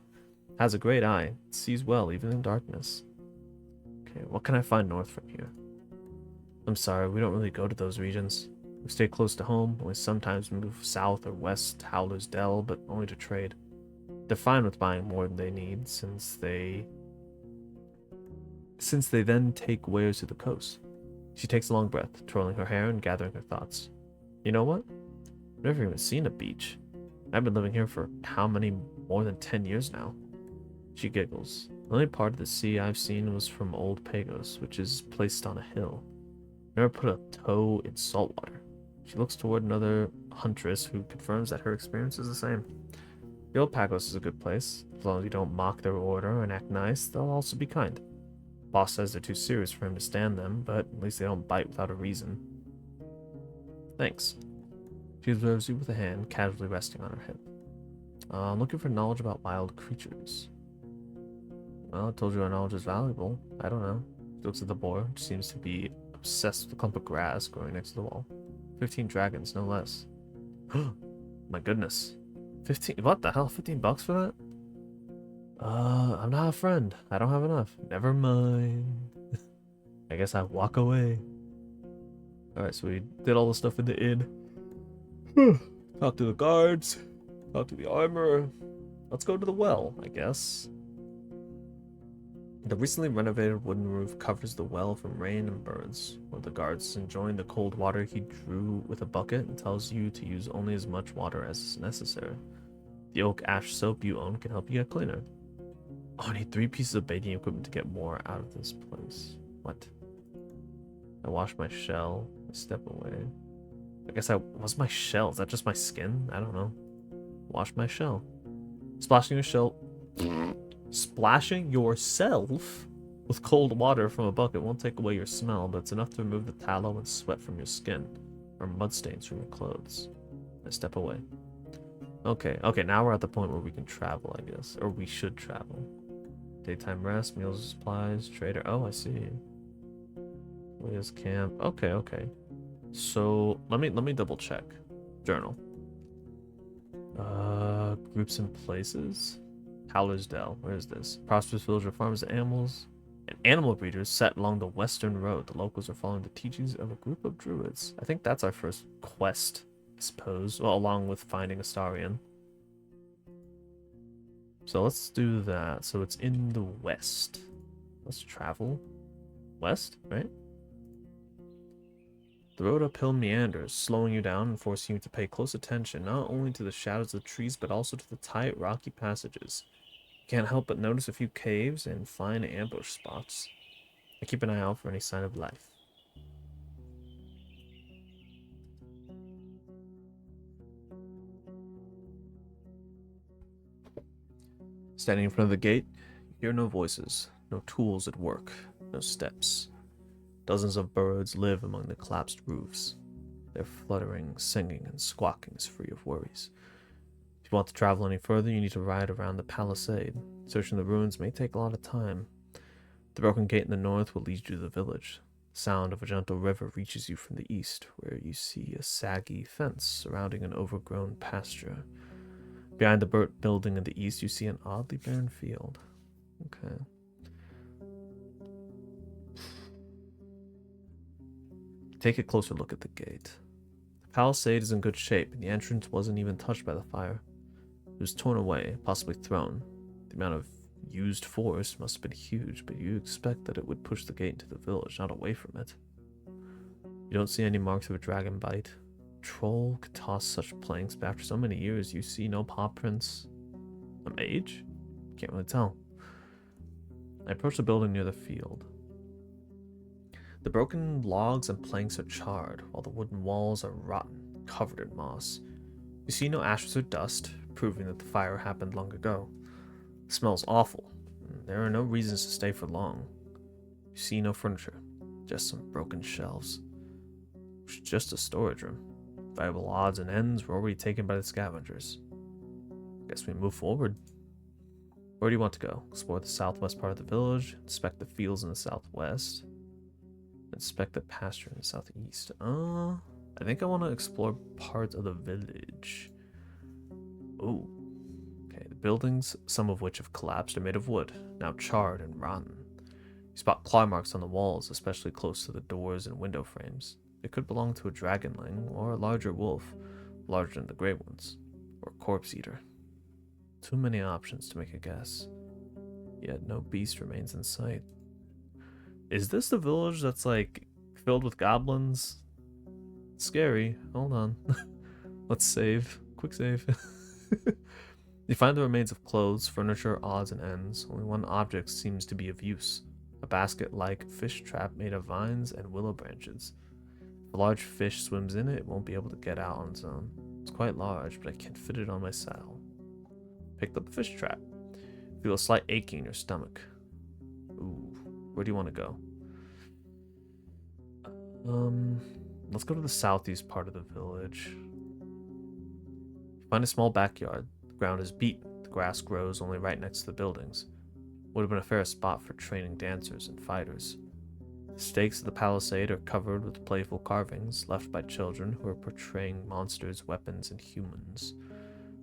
Has a great eye, sees well even in darkness. Okay, what can I find north from here? I'm sorry, we don't really go to those regions. We stay close to home, and we sometimes move south or west to Howler's Dell, but only to trade. They're fine with buying more than they need, since they then take wares to the coast. She takes a long breath, twirling her hair and gathering her thoughts. You know what? I've never even seen a beach. I've been living here for how many more than 10 years now? She giggles. The only part of the sea I've seen was from Old Pagos, which is placed on a hill. Never put a toe in salt water. She looks toward another huntress who confirms that her experience is the same. The Old Pagos is a good place. As long as you don't mock their order and act nice, they'll also be kind. Boss says they're too serious for him to stand them, but at least they don't bite without a reason. Thanks. She observes you with a hand casually resting on her hip. I'm looking for knowledge about wild creatures. Well, I told you our knowledge is valuable. I don't know. She looks at the boar, which seems to be obsessed with a clump of grass growing next to the wall. 15 dragons, no less. My goodness. 15, what the hell? 15 bucks for that? I'm not a friend. I don't have enough. Never mind. I guess I walk away. Alright, so we did all the stuff in the inn. Talk to the guards. Talk to the armorer. Let's go to the well, I guess. The recently renovated wooden roof covers the well from rain and birds. One of the guards is enjoying the cold water he drew with a bucket and tells you to use only as much water as is necessary. The oak ash soap you own can help you get cleaner. Oh, I need 3 pieces of baking equipment to get more out of this place. What? I wash my shell. I step away. I guess what's my shell? Is that just my skin? I don't know. Wash my shell. Splashing yourself with cold water from a bucket won't take away your smell, but it's enough to remove the tallow and sweat from your skin, or mud stains from your clothes. I step away. Okay, now we're at the point where we can travel, I guess. Or we should travel. Daytime rest, meals and supplies, trader. Oh, I see. Leah's camp. Okay. So let me double check. Journal. Groups and places. Howler's Dell. Where is this? Prosperous village of farmers and animal breeders set along the western road. The locals are following the teachings of a group of druids. I think that's our first quest, I suppose. Well, along with finding Astarion. So let's do that. So it's in the west. Let's travel west, right? The road uphill meanders, slowing you down and forcing you to pay close attention not only to the shadows of the trees, but also to the tight, rocky passages. You can't help but notice a few caves and fine ambush spots. I keep an eye out for any sign of life. Standing in front of the gate, you hear no voices, no tools at work, no steps. Dozens of birds live among the collapsed roofs. Their fluttering, singing, and squawking is free of worries. If you want to travel any further, you need to ride around the palisade. Searching the ruins may take a lot of time. The broken gate in the north will lead you to the village. The sound of a gentle river reaches you from the east, where you see a saggy fence surrounding an overgrown pasture. Behind the burnt building in the east, you see an oddly barren field. Okay. Take a closer look at the gate. The palisade is in good shape, and the entrance wasn't even touched by the fire. It was torn away, possibly thrown. The amount of used force must have been huge, but you expect that it would push the gate into the village, not away from it. You don't see any marks of a dragon bite. A troll could toss such planks, but after so many years, you see no paw prints. A mage? Can't really tell. I approach the building near the field. The broken logs and planks are charred, while the wooden walls are rotten, covered in moss. You see no ashes or dust, proving that the fire happened long ago. It smells awful, and there are no reasons to stay for long. You see no furniture, just some broken shelves. It's just a storage room. Valuable odds and ends were already taken by the scavengers. Guess we move forward. Where do you want to go? Explore the southwest part of the village, inspect the fields in the southwest, inspect the pasture in the southeast. I think I want to explore parts of the village. Oh, okay. The buildings, some of which have collapsed, are made of wood, now charred and rotten. You spot claw marks on the walls, especially close to the doors and window frames. They could belong to a dragonling or a larger wolf, larger than the gray ones, or a corpse eater. Too many options to make a guess. Yet no beast remains in sight. Is this the village that's like filled with goblins? Scary. Hold on. Let's save. Quick save. You find the remains of clothes, furniture, odds, and ends. Only one object seems to be of use. A basket-like fish trap made of vines and willow branches. If a large fish swims in it, it won't be able to get out on its own. It's quite large, but I can't fit it on my saddle. Picked up the fish trap. Feel a slight aching in your stomach. Ooh, where do you want to go? Let's go to the southeast part of the village. Find a small backyard. The ground is beat. The grass grows only right next to the buildings. Would have been a fair spot for training dancers and fighters. The stakes of the palisade are covered with playful carvings left by children who are portraying monsters, weapons, and humans.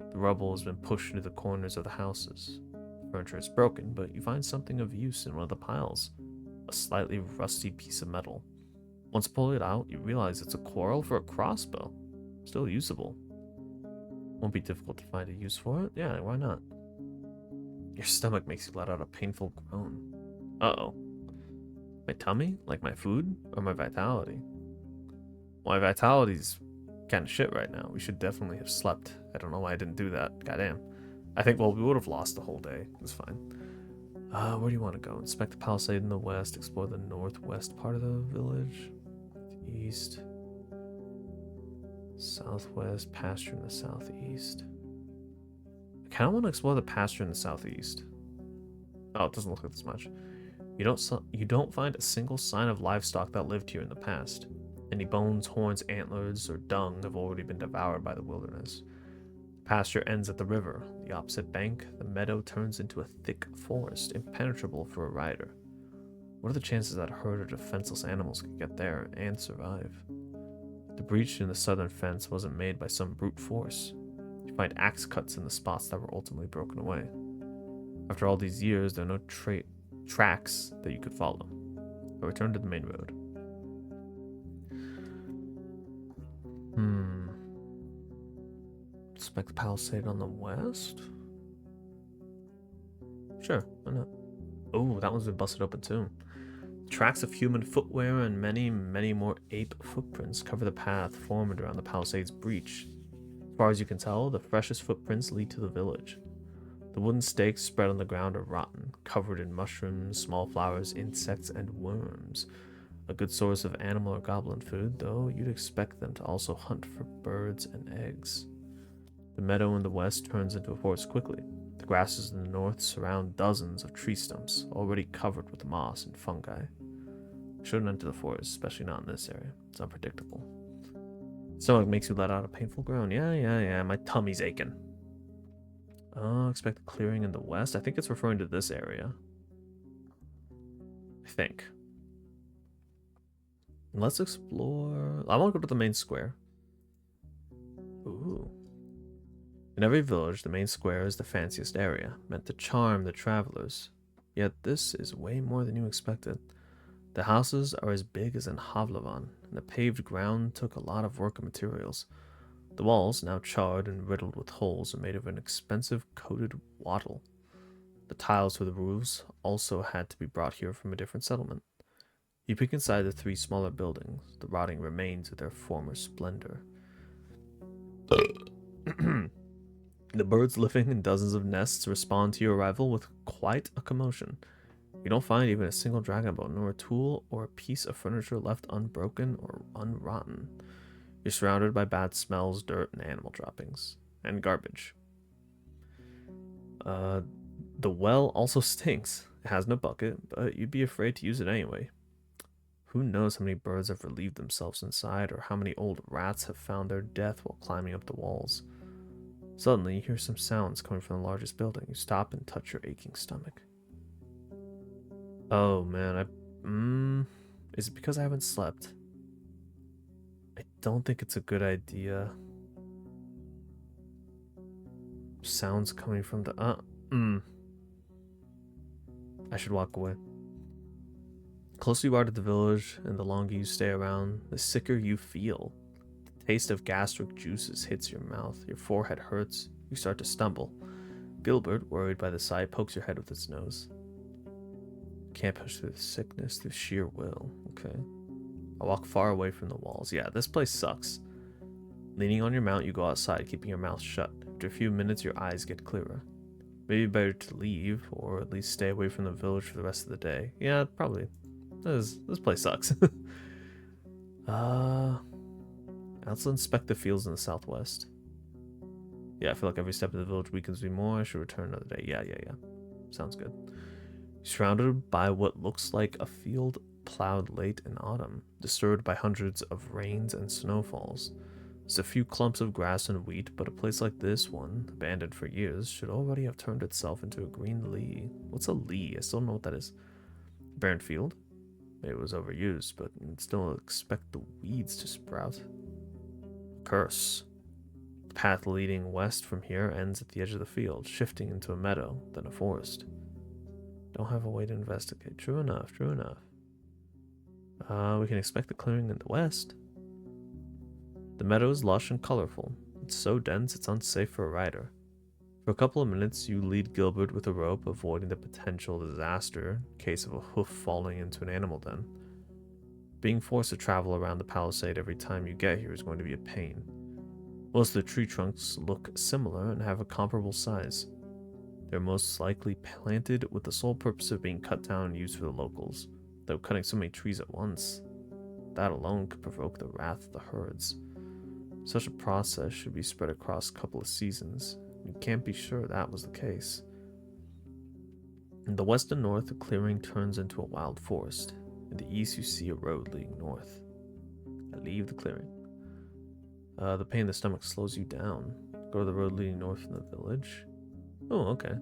The rubble has been pushed into the corners of the houses. The furniture is broken, but you find something of use in one of the piles. A slightly rusty piece of metal. Once pull it out, you realize it's a quarrel for a crossbow. Still usable. Won't be difficult to find a use for it. Yeah, why not? Your stomach makes you let out a painful groan. Uh-oh. My tummy? Like my food? Or my vitality? My vitality's kind of shit right now. We should definitely have slept. I don't know why I didn't do that. Goddamn. I think, well, we would have lost the whole day. It's fine. Where do you want to go? Inspect the palisade in the west. Explore the northwest part of the village. East. Southwest. Pasture in the southeast. I kind of want to explore the pasture in the southeast. Oh, it doesn't look like this much. You don't find a single sign of livestock that lived here in the past. Any bones, horns, antlers, or dung have already been devoured by the wilderness. The pasture ends at the river. The opposite bank, the meadow turns into a thick forest, impenetrable for a rider. What are the chances that a herd of defenseless animals could get there and survive? The breach in the southern fence wasn't made by some brute force. You find axe cuts in the spots that were ultimately broken away. After all these years, there are no tracks that you could follow. I return to the main road. Inspect the palisade on the west? Sure, why not? Oh, that one's been busted open too. Tracks of human footwear and many, many more ape footprints cover the path formed around the palisade's breach. As far as you can tell, the freshest footprints lead to the village. The wooden stakes spread on the ground are rotten, covered in mushrooms, small flowers, insects, and worms. A good source of animal or goblin food, though you'd expect them to also hunt for birds and eggs. The meadow in the west turns into a forest quickly. The grasses in the north surround dozens of tree stumps, already covered with moss and fungi. Shouldn't enter the forest, especially not in this area. It's unpredictable. Stomach makes you let out a painful groan. Yeah, my tummy's aching. Expect a clearing in the west. I think it's referring to this area. I think. Let's explore. I want to go to the main square. Ooh. In every village, the main square is the fanciest area, meant to charm the travelers. Yet this is way more than you expected. The houses are as big as in Havlavan, and the paved ground took a lot of work and materials. The walls, now charred and riddled with holes, are made of an expensive coated wattle. The tiles for the roofs also had to be brought here from a different settlement. You peek inside the three smaller buildings, the rotting remains of their former splendor. The birds living in dozens of nests respond to your arrival with quite a commotion. You don't find even a single dragon bone, nor a tool or a piece of furniture left unbroken or unrotten. You're surrounded by bad smells, dirt, and animal droppings. And garbage. The well also stinks. It has no bucket, but you'd be afraid to use it anyway. Who knows how many birds have relieved themselves inside, or how many old rats have found their death while climbing up the walls. Suddenly, you hear some sounds coming from the largest building. You stop and touch your aching stomach. Oh man, is it because I haven't slept? I don't think it's a good idea. Sounds coming from the I should walk away. closer you are to the village and the longer you stay around, the sicker you feel. The taste of gastric juices hits your mouth, your forehead hurts, you start to stumble. Gilbert, worried by the sight, pokes your head with his nose. Can't push through the sickness through sheer will. Okay. I walk far away from the walls. Yeah, this place sucks. Leaning on your mount, you go outside, keeping your mouth shut. After a few minutes, your eyes get clearer. Maybe better to leave, or at least stay away from the village for the rest of the day. Yeah, probably. This place sucks. Let's inspect the fields in the southwest. Yeah, I feel like every step of the village weakens me more. I should return another day. Yeah. Sounds good. Surrounded by what looks like a field plowed late in autumn, disturbed by hundreds of rains and snowfalls. There's a few clumps of grass and wheat, but a place like this one, abandoned for years, should already have turned itself into a green lea. What's a lea? I still don't know what that is. Barren field? Maybe it was overused, but you'd still expect the weeds to sprout. Curse. The path leading west from here ends at the edge of the field, shifting into a meadow, then a forest. Don't have a way to investigate. True enough. We can expect the clearing in the west. The meadow is lush and colorful. It's so dense it's unsafe for a rider. For a couple of minutes, you lead Gilbert with a rope, avoiding the potential disaster in case of a hoof falling into an animal den. Being forced to travel around the palisade every time you get here is going to be a pain. Most of the tree trunks look similar and have a comparable size. They're most likely planted with the sole purpose of being cut down and used for the locals, though cutting so many trees at once, that alone could provoke the wrath of the herds. Such a process should be spread across a couple of seasons. You can't be sure that was the case. In the west and north, the clearing turns into a wild forest. In the east, you see a road leading north. I leave the clearing. The pain in the stomach slows you down. Go to the road leading north from the village. Oh, okay.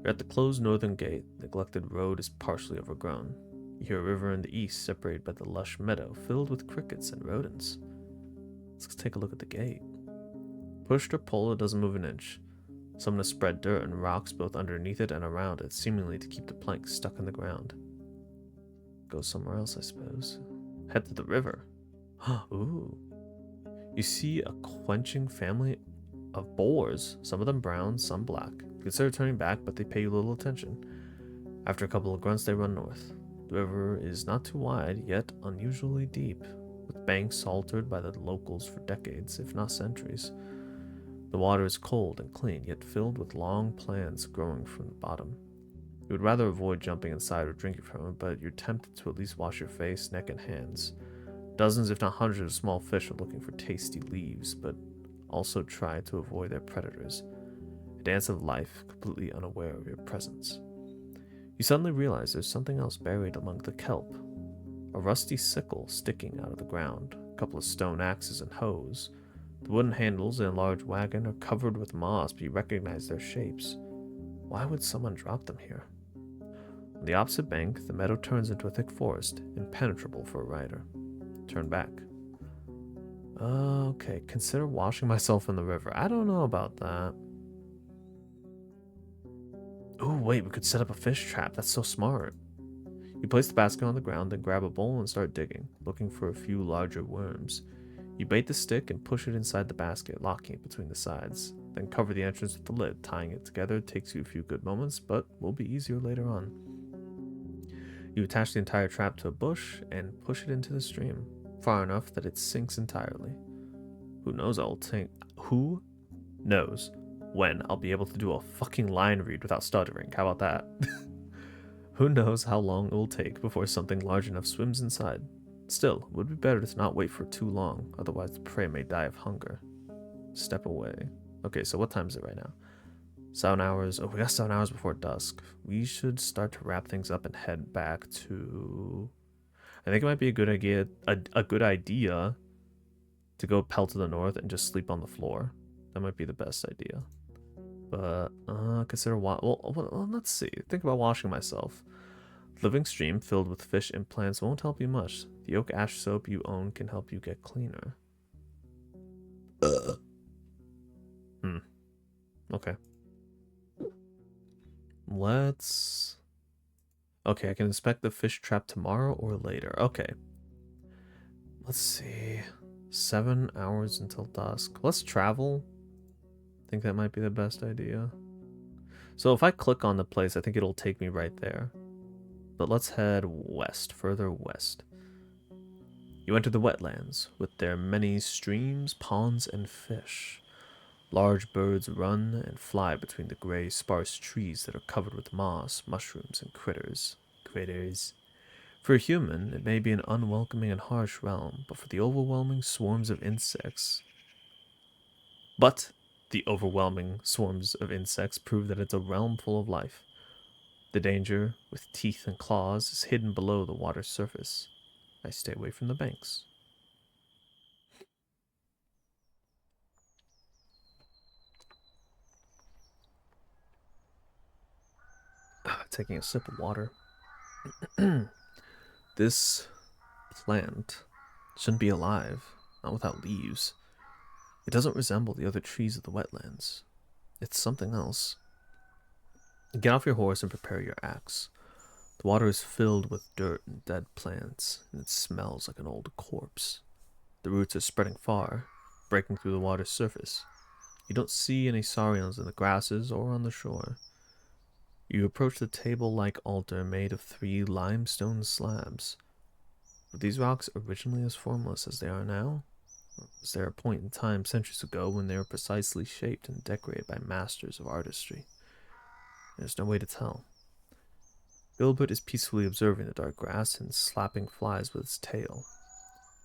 You're at the closed northern gate. The neglected road is partially overgrown. You hear a river in the east, separated by the lush meadow, filled with crickets and rodents. Let's take a look at the gate. Pushed or pulled, it doesn't move an inch. Someone has spread dirt and rocks both underneath it and around it, seemingly to keep the planks stuck in the ground. Go somewhere else, I suppose. Head to the river. Ooh. You see a quenching family of boars, some of them brown, some black. Consider turning back, but they pay you little attention. After a couple of grunts, they run north. The river is not too wide, yet unusually deep, with banks altered by the locals for decades, if not centuries. The water is cold and clean, yet filled with long plants growing from the bottom. You would rather avoid jumping inside or drinking from it, but you're tempted to at least wash your face, neck, and hands. Dozens, if not hundreds, of small fish are looking for tasty leaves, but also try to avoid their predators. A dance of life, completely unaware of your presence. You suddenly realize there's something else buried among the kelp. A rusty sickle sticking out of the ground, a couple of stone axes and hoes. The wooden handles in a large wagon are covered with moss, but you recognize their shapes. Why would someone drop them here? On the opposite bank, the meadow turns into a thick forest, impenetrable for a rider. Turn back. Okay, consider washing myself in the river. I don't know about that. Ooh, wait, we could set up a fish trap. That's so smart. You place the basket on the ground, then grab a bowl and start digging, looking for a few larger worms. You bait the stick and push it inside the basket, locking it between the sides. Then cover the entrance with the lid. Tying it together takes you a few good moments, but will be easier later on. You attach the entire trap to a bush and push it into the stream, far enough that it sinks entirely. Who knows when I'll be able to do a fucking line read without stuttering. How about that? Who knows how long it will take before something large enough swims inside. Still, it would be better to not wait for too long, otherwise the prey may die of hunger. Step away. Okay, so what time is it right now? 7 hours. Oh, we got 7 hours before dusk. We should start to wrap things up and head back to... I think it might be a good idea to go pelt to the north and just sleep on the floor. That might be the best idea. But consider well, let's see. Think about washing myself. Living stream filled with fish and plants won't help you much. The oak ash soap you own can help you get cleaner. Okay. Let's Okay, I can inspect the fish trap tomorrow or later. Okay. Let's see. 7 hours until dusk. Let's travel. I think that might be the best idea. So if I click on the place, I think it'll take me right there. But let's head west, further west. You enter the wetlands, with their many streams, ponds, and fish. Large birds run and fly between the gray, sparse trees that are covered with moss, mushrooms, and critters. Critters. For a human, it may be an unwelcoming and harsh realm, but for the overwhelming swarms of insects. But the overwhelming swarms of insects prove that it's a realm full of life. The danger, with teeth and claws, is hidden below the water's surface. I stay away from the banks. Taking a sip of water. This plant shouldn't be alive, not without leaves. It doesn't resemble the other trees of the wetlands. It's something else. Get off your horse and prepare your axe. The water is filled with dirt and dead plants, and it smells like an old corpse. The roots are spreading far, breaking through the water's surface. You don't see any saurians in the grasses or on the shore. You approach the table-like altar made of 3 limestone slabs. Were these rocks originally as formless as they are now? Or was there a point in time centuries ago when they were precisely shaped and decorated by masters of artistry? There's no way to tell. Gilbert is peacefully observing the dark grass and slapping flies with its tail.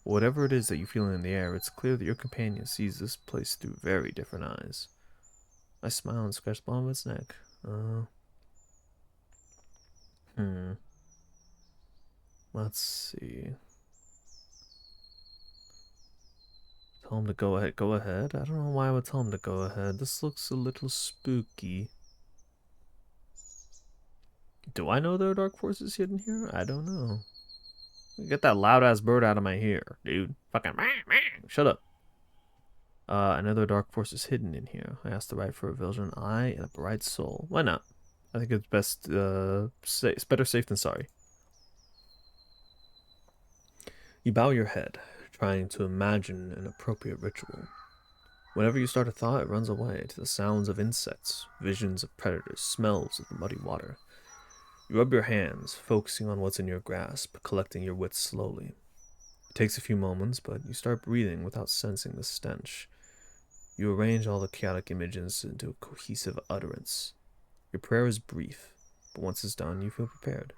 Whatever it is that you feel in the air, it's clear that your companion sees this place through very different eyes. I smile and scratch the bottom of its neck. Let's see. Tell him to go ahead. Go ahead? I don't know why I would tell him to go ahead. This looks a little spooky. Do I know there are dark forces hidden here? I don't know. Get that loud ass bird out of my ear, dude. Fucking shut up. Another dark force is hidden in here. I asked the right for a vigilant eye and a bright soul. Why not? I think it's best. It's better safe than sorry. You bow your head, trying to imagine an appropriate ritual. Whenever you start a thought, it runs away to the sounds of insects, visions of predators, smells of the muddy water. You rub your hands, focusing on what's in your grasp, collecting your wits slowly. It takes a few moments, but you start breathing without sensing the stench. You arrange all the chaotic images into a cohesive utterance. Your prayer is brief, but once it's done, you feel prepared.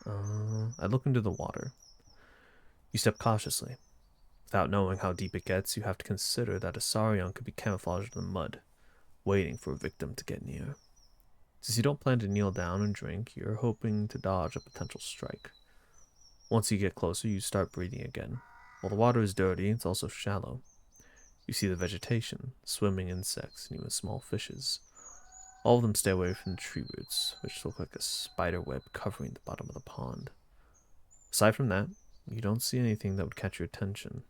I look into the water. You step cautiously. Without knowing how deep it gets, you have to consider that a saurian could be camouflaged in the mud, waiting for a victim to get near. Since you don't plan to kneel down and drink, you're hoping to dodge a potential strike. Once you get closer, you start breathing again. While the water is dirty, it's also shallow. You see the vegetation, swimming insects, and even small fishes. All of them stay away from the tree roots, which look like a spider web covering the bottom of the pond. Aside from that, you don't see anything that would catch your attention.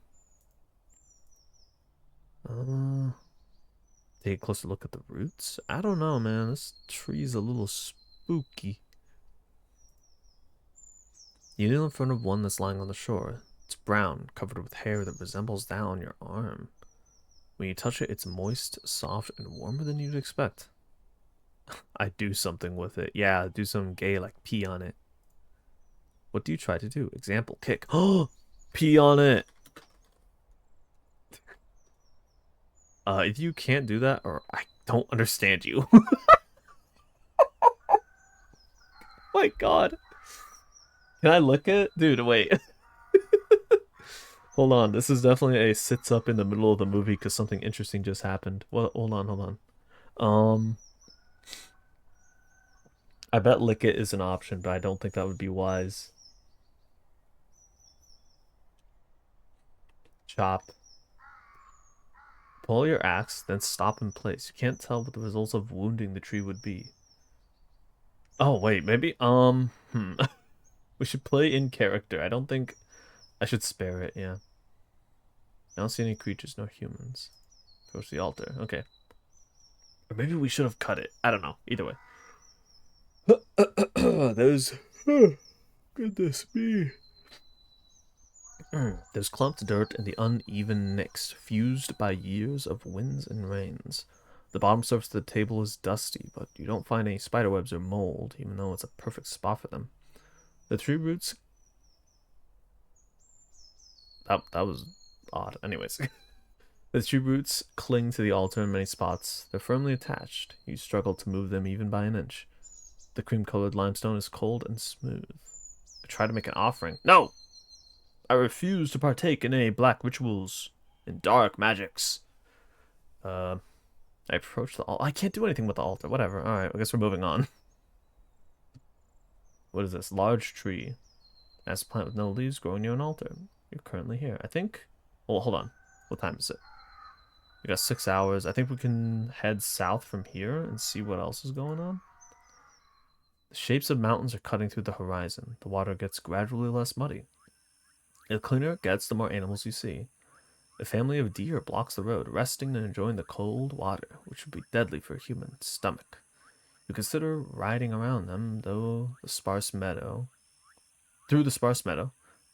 Take a closer look at the roots. I don't know, man. This tree's a little spooky. You kneel in front of one that's lying on the shore. It's brown, covered with hair that resembles that on your arm. When you touch it, it's moist, soft, and warmer than you'd expect. I do something with it. Yeah, do something gay like pee on it. What do you try to do? Example, kick. Oh, pee on it. If you can't do that, or I don't understand you. My God. Can I look at it? Dude, wait. Hold on. This is definitely a sits up in the middle of the movie because something interesting just happened. Well, hold on. I bet lick it is an option, but I don't think that would be wise. Chop. Pull your axe, then stop in place. You can't tell what the results of wounding the tree would be. Oh, wait, maybe, we should play in character. I don't think I should spare it, yeah. I don't see any creatures nor humans. Approach the altar. Okay. Or maybe we should have cut it. I don't know. Either way. there's... goodness me. There's clumped dirt in the uneven nicks, fused by years of winds and rains. The bottom surface of the table is dusty, but you don't find any spiderwebs or mold, even though it's a perfect spot for them. The tree roots... That was odd. Anyways. The tree roots cling to the altar in many spots. They're firmly attached. You struggle to move them even by an inch. The cream-colored limestone is cold and smooth. I try to make an offering. No! I refuse to partake in any black rituals and dark magics. I approach the altar. I can't do anything with the altar. Whatever. Alright, I guess we're moving on. What is this? Large tree. As a plant with no leaves growing near an altar. You're currently here. I think... Oh, hold on. What time is it? We got 6 hours. I think we can head south from here and see what else is going on. The shapes of mountains are cutting through the horizon. The water gets gradually less muddy. The cleaner it gets, the more animals you see. A family of deer blocks the road, resting and enjoying the cold water, which would be deadly for a human stomach. You consider riding around them, through the sparse meadow, but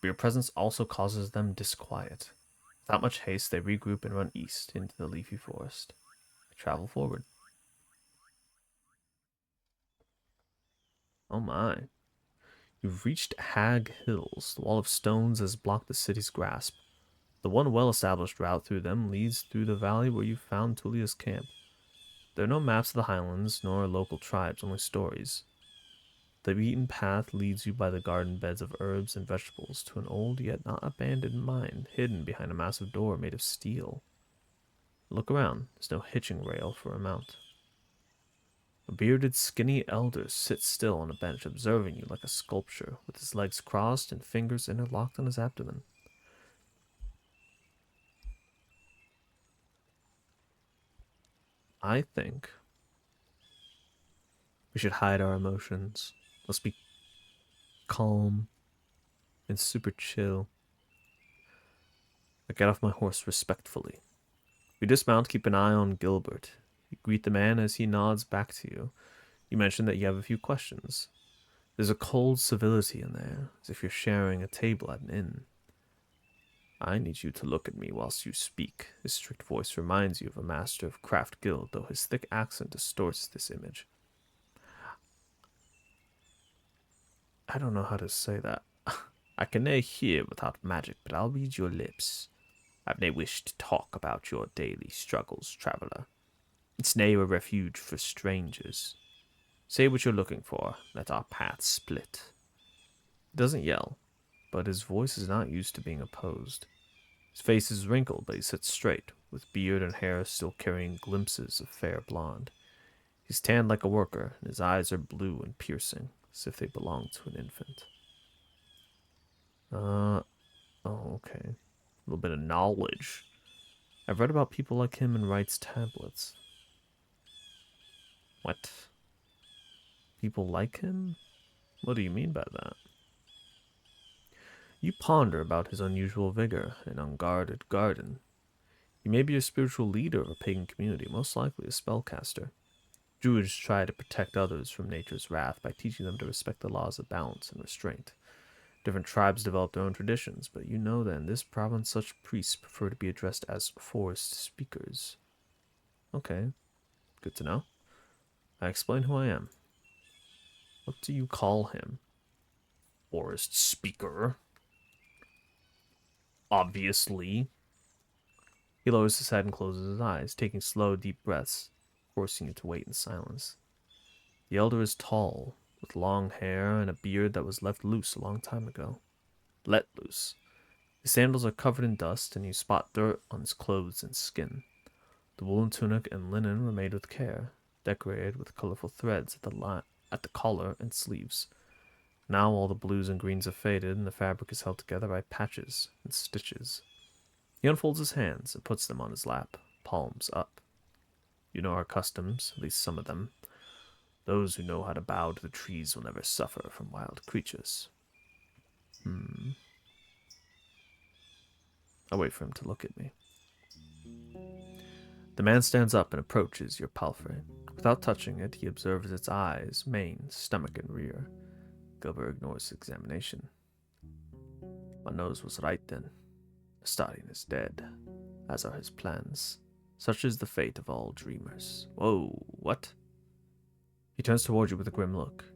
your presence also causes them disquiet. Without much haste, they regroup and run east into the leafy forest. They travel forward. Oh my. You've reached Hag Hills. The wall of stones has blocked the city's grasp. The one well-established route through them leads through the valley where you found Tullia's camp. There are no maps of the highlands, nor local tribes, only stories. The beaten path leads you by the garden beds of herbs and vegetables to an old yet not abandoned mine, hidden behind a massive door made of steel. Look around. There's no hitching rail for a mount. A bearded, skinny elder sits still on a bench, observing you like a sculpture, with his legs crossed and fingers interlocked on his abdomen. I think we should hide our emotions. Let's be calm and super chill. I get off my horse respectfully. We dismount, keep an eye on Gilbert. You greet the man as he nods back to you. You mention that you have a few questions. There's a cold civility in there, as if you're sharing a table at an inn. I need you to look at me whilst you speak. His strict voice reminds you of a master of craft guild, though his thick accent distorts this image. I don't know how to say that. I can nae hear without magic, but I'll read your lips. I've nae wish to talk about your daily struggles, traveller. It's nae a refuge for strangers. Say what you're looking for, let our paths split. He doesn't yell, but his voice is not used to being opposed. His face is wrinkled, but he sits straight, with beard and hair still carrying glimpses of fair blonde. He's tanned like a worker, and his eyes are blue and piercing, as if they belong to an infant. Oh, okay. A little bit of knowledge. I've read about people like him in Wright's tablets. What? People like him? What do you mean by that? You ponder about his unusual vigor and unguarded garden. He may be a spiritual leader of a pagan community, most likely a spellcaster. Druids try to protect others from nature's wrath by teaching them to respect the laws of balance and restraint. Different tribes develop their own traditions, but you know that in this province such priests prefer to be addressed as forest speakers. Okay, good to know. I explain who I am. What do you call him? Forest speaker. Obviously. He lowers his head and closes his eyes, taking slow, deep breaths, forcing you to wait in silence. The elder is tall, with long hair and a beard that was left loose a long time ago. Let loose. His sandals are covered in dust, and you spot dirt on his clothes and skin. The woolen tunic and linen were made with care, decorated with colorful threads at the collar and sleeves. Now all the blues and greens have faded, and the fabric is held together by patches and stitches. He unfolds his hands and puts them on his lap, palms up. You know our customs, at least some of them. Those who know how to bow to the trees will never suffer from wild creatures. I wait for him to look at me. The man stands up and approaches your palfrey. Without touching it, he observes its eyes, mane, stomach, and rear. Gilbert ignores the examination. My nose was right then. Astarion is dead, as are his plans. Such is the fate of all dreamers. Whoa, what? He turns toward you with a grim look.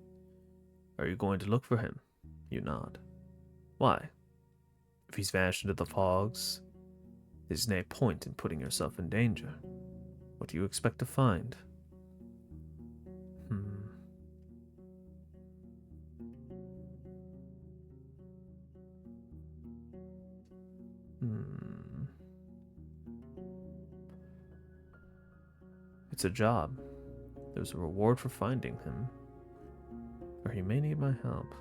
Are you going to look for him? You nod. Why? If he's vanished into the fogs, there's no point in putting yourself in danger. What do you expect to find? It's a job. There's a reward for finding him. Or he may need my help.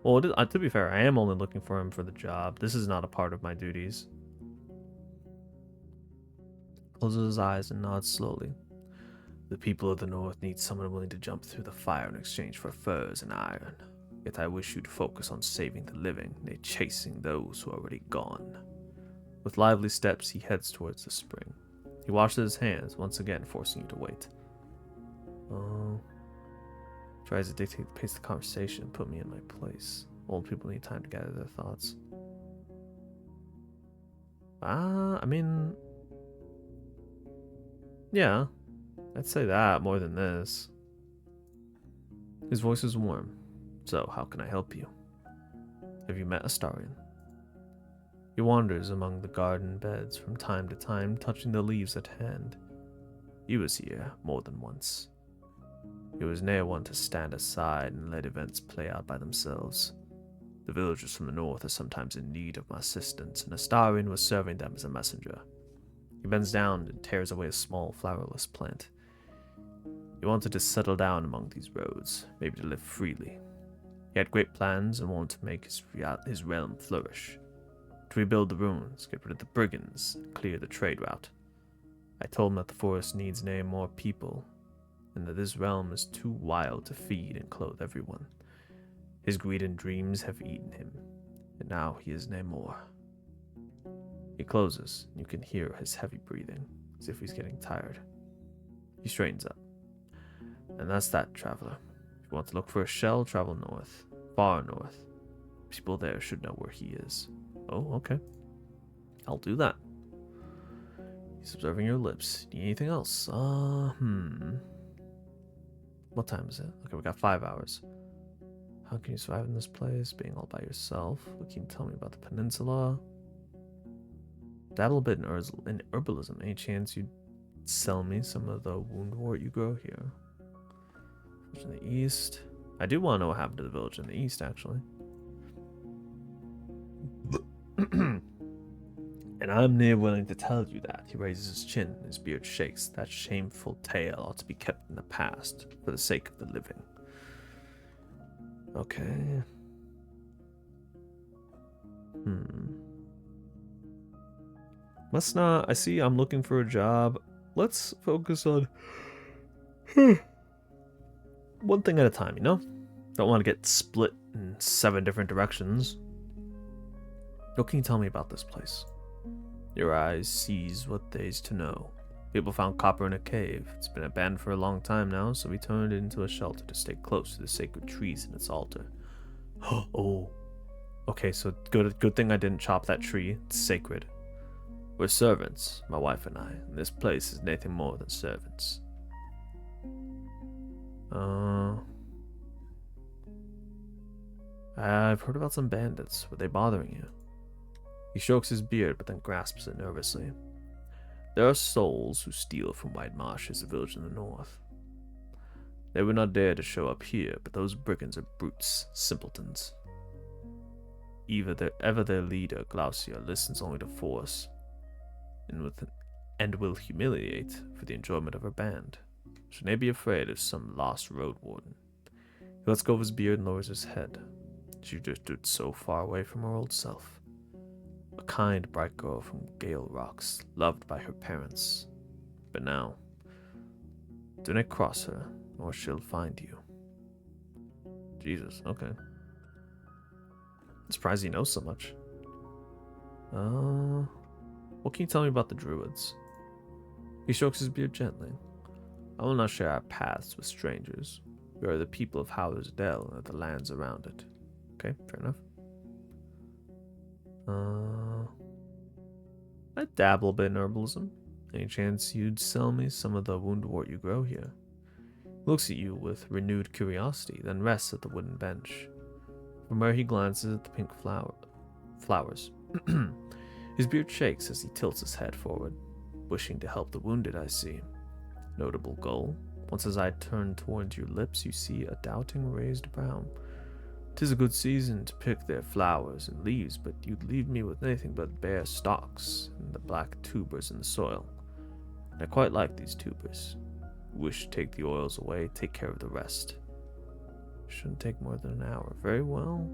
Well, to be fair, I am only looking for him for the job. This is not a part of my duties. Closes his eyes and nods slowly. The people of the North need someone willing to jump through the fire in exchange for furs and iron. Yet I wish you'd focus on saving the living, nay, chasing those who are already gone. With lively steps, he heads towards the spring. He washes his hands, once again forcing you to wait. Oh. Tries to dictate the pace of the conversation and put me in my place. Old people need time to gather their thoughts. I mean... yeah, I'd say that more than this. His voice is warm. So, how can I help you? Have you met Astarion? He wanders among the garden beds from time to time, touching the leaves at hand. He was here more than once. He was ne'er one to stand aside and let events play out by themselves. The villagers from the north are sometimes in need of my assistance, and Astarion was serving them as a messenger. He bends down and tears away a small, flowerless plant. He wanted to settle down among these roads, maybe to live freely. He had great plans and wanted to make his realm flourish. To rebuild the ruins, get rid of the brigands, and clear the trade route. I told him that the forest needs no more people, and that this realm is too wild to feed and clothe everyone. His greed and dreams have eaten him, and now he is no more. He closes, and you can hear his heavy breathing, as if he's getting tired. He straightens up. And that's that, traveler. If you want to look for a shell, travel north. Far north. People there should know where he is. Oh, okay. I'll do that. He's observing your lips. Need anything else? What time is it? Okay, we got 5 hours. How can you survive in this place, being all by yourself? What can you tell me about the peninsula? Dabble a bit in herbalism. Any chance you'd sell me some of the woundwort you grow here? In the east. I do want to know what happened to the village in the east, actually. And I'm near willing to tell you that. He raises his chin, his beard shakes. That shameful tale ought to be kept in the past, for the sake of the living. Okay. Let's not... I see I'm looking for a job. Let's focus on... one thing at a time, you know? Don't want to get split in 7 different directions. What can you tell me about this place? Your eyes sees what there's to know. People found copper in a cave. It's been abandoned for a long time now, so we turned it into a shelter to stay close to the sacred trees in its altar. Oh. Okay, so good thing I didn't chop that tree. It's sacred. We're servants, my wife and I, and this place is nothing more than servants. I've heard about some bandits. Were they bothering you? He strokes his beard, but then grasps it nervously. There are souls who steal from White Marshes, a village in the north. They would not dare to show up here, but those brigands are brutes, simpletons. Ever their leader, Glaucia, listens only to force, and will humiliate for the enjoyment of her band. Should they be afraid of some lost Roadwarden? He lets go of his beard and lowers his head. She just stood so far away from her old self. A kind, bright girl from Gale Rocks, loved by her parents. But now, do not cross her, or she'll find you. Jesus, okay. I'm surprised he knows so much. What can you tell me about the druids? He strokes his beard gently. I will not share our paths with strangers. We are the people of Howler's Dell and the lands around it. Okay, fair enough. I dabble a bit in herbalism. Any chance you'd sell me some of the woundwort you grow here? He looks at you with renewed curiosity, then rests at the wooden bench. From where he glances at the pink flowers. His beard shakes as he tilts his head forward. Wishing to help the wounded, I see. Notable goal. Once as I turn towards your lips, you see a doubting raised brow. 'Tis a good season to pick their flowers and leaves, but you'd leave me with anything but bare stalks and the black tubers in the soil. And I quite like these tubers. Wish to take the oils away, take care of the rest. Shouldn't take more than an hour. Very well.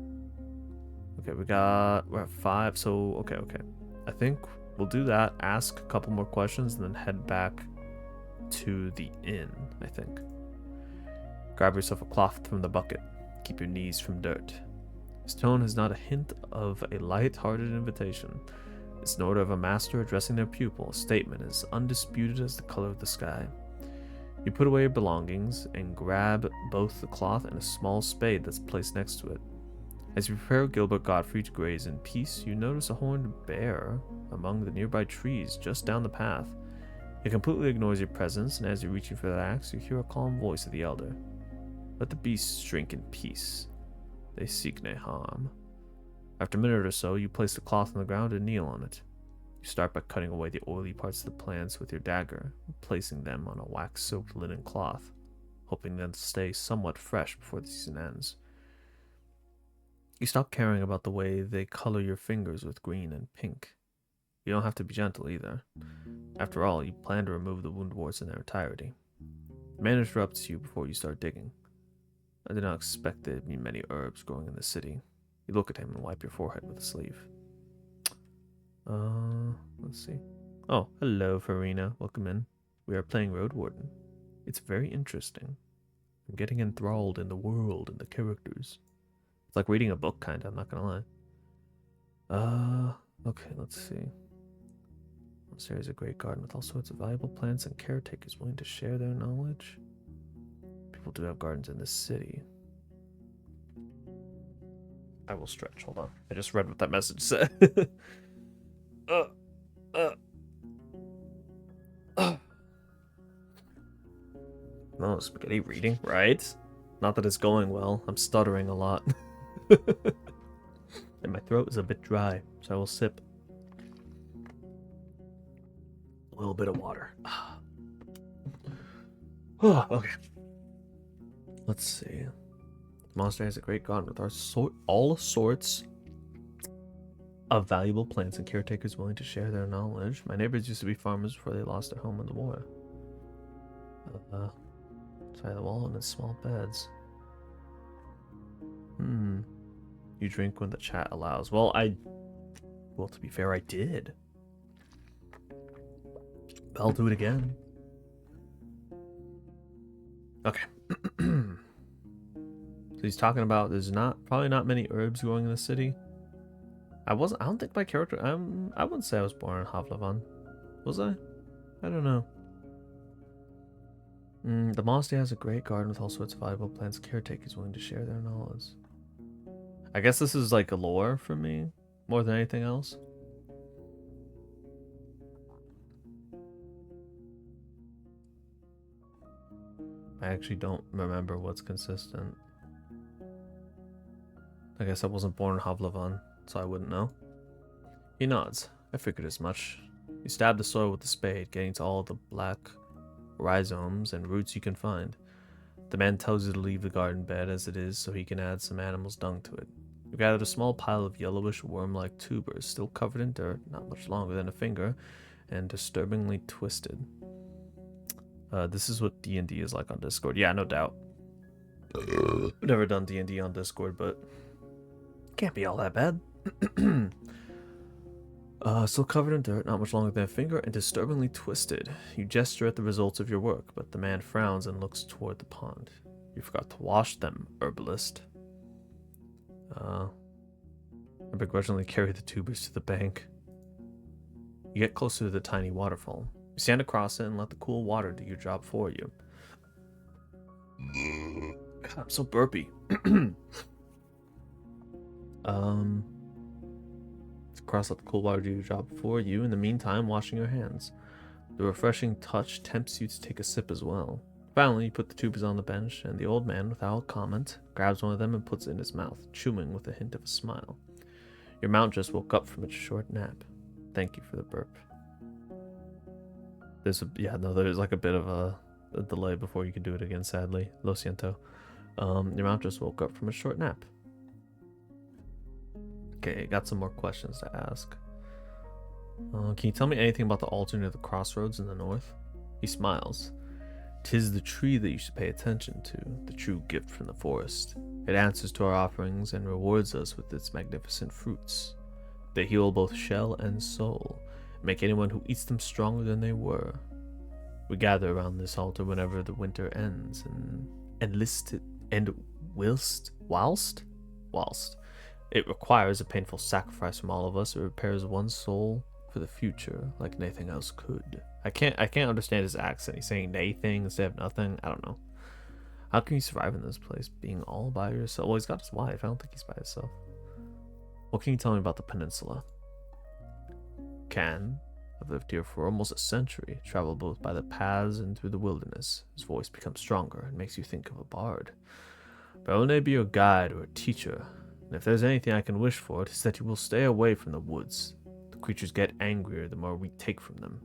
Okay, we're at 5, so okay. I think we'll do that, ask a couple more questions, and then head back to the inn, I think. Grab yourself a cloth from the bucket. Keep your knees from dirt. His tone has not a hint of a light-hearted invitation. It's an order of a master addressing their pupil, a statement as undisputed as the color of the sky. You put away your belongings and grab both the cloth and a small spade that's placed next to it. As you prepare Gilbert Godfrey to graze in peace, you notice a horned bear among the nearby trees just down the path. It completely ignores your presence, and as you're reaching for that axe, you hear a calm voice of the elder. Let the beasts drink in peace. They seek no harm. After a minute or so, you place the cloth on the ground and kneel on it. You start by cutting away the oily parts of the plants with your dagger, and placing them on a wax-soaked linen cloth, hoping them to stay somewhat fresh before the season ends. You stop caring about the way they color your fingers with green and pink. You don't have to be gentle either. After all, you plan to remove the wound warts in their entirety. The man interrupts you before you start digging. I did not expect there to be many herbs growing in the city. You look at him and wipe your forehead with a sleeve. Let's see. Oh, hello, Farina. Welcome in. We are playing Roadwarden. It's very interesting. I'm getting enthralled in the world and the characters. It's like reading a book, kinda, I'm not gonna lie. Okay, let's see. This area is a great garden with all sorts of valuable plants and caretakers willing to share their knowledge. People do have gardens in this city. I will stretch, hold on. I just read what that message said. No, spaghetti reading, right? Not that it's going well. I'm stuttering a lot. And my throat is a bit dry, so I will sip a little bit of water. Oh, okay. Let's see. The monster has a great garden with all sorts of valuable plants and caretakers willing to share their knowledge. My neighbors used to be farmers before they lost their home in the war. Try the wall and its small beds. You drink when the chat allows. Well, to be fair, I did. But I'll do it again. Okay. So he's talking about there's probably not many herbs growing in the city. I don't think my character, I wouldn't say I was born in Havlavan. Was I? I don't know. The monastery has a great garden with all sorts of valuable plants. Caretakers willing to share their knowledge. I guess this is like a lore for me, more than anything else. I actually don't remember what's consistent. I guess I wasn't born in Havlavan, so I wouldn't know. He nods. I figured as much. You stab the soil with the spade, getting to all the black rhizomes and roots you can find. The man tells you to leave the garden bed as it is so he can add some animal's dung to it. You gathered a small pile of yellowish worm-like tubers, still covered in dirt, not much longer than a finger, and disturbingly twisted. This is what D&D is like on Discord. Yeah, no doubt. Never done D&D on Discord, but can't be all that bad. Still covered in dirt, not much longer than a finger, and disturbingly twisted. You gesture at the results of your work, but the man frowns and looks toward the pond. You forgot to wash them, herbalist. I begrudgingly carry the tubers to the bank. You get closer to the tiny waterfall. You stand across it and let the cool water do your job for you. I'm so burpy. Cross out the cold water do your job for you. In the meantime, washing your hands. The refreshing touch tempts you to take a sip as well. Finally, you put the tubes on the bench, and the old man, without comment, grabs one of them and puts it in his mouth, chewing with a hint of a smile. Your mount just woke up from its short nap. Thank you for the burp. There's like a bit of a delay before you can do it again, sadly. Lo siento. Your mount just woke up from a short nap. Okay, got some more questions to ask. Can you tell me anything about the altar near the crossroads in the north? He smiles. 'Tis the tree that you should pay attention to, the true gift from the forest. It answers to our offerings and rewards us with its magnificent fruits. They heal both shell and soul, and make anyone who eats them stronger than they were. We gather around this altar whenever the winter ends, whilst it requires a painful sacrifice from all of us. It repairs one's soul for the future like nothing else could. I can't understand his accent. He's saying nothing instead of nothing. I don't know. How can you survive in this place, being all by yourself? Well, he's got his wife. I don't think he's by himself. What can you tell me about the peninsula? I've lived here for almost a century, traveled both by the paths and through the wilderness. His voice becomes stronger and makes you think of a bard. But I will never be your guide or a teacher. And if there's anything I can wish for, it is that you will stay away from the woods. The creatures get angrier the more we take from them.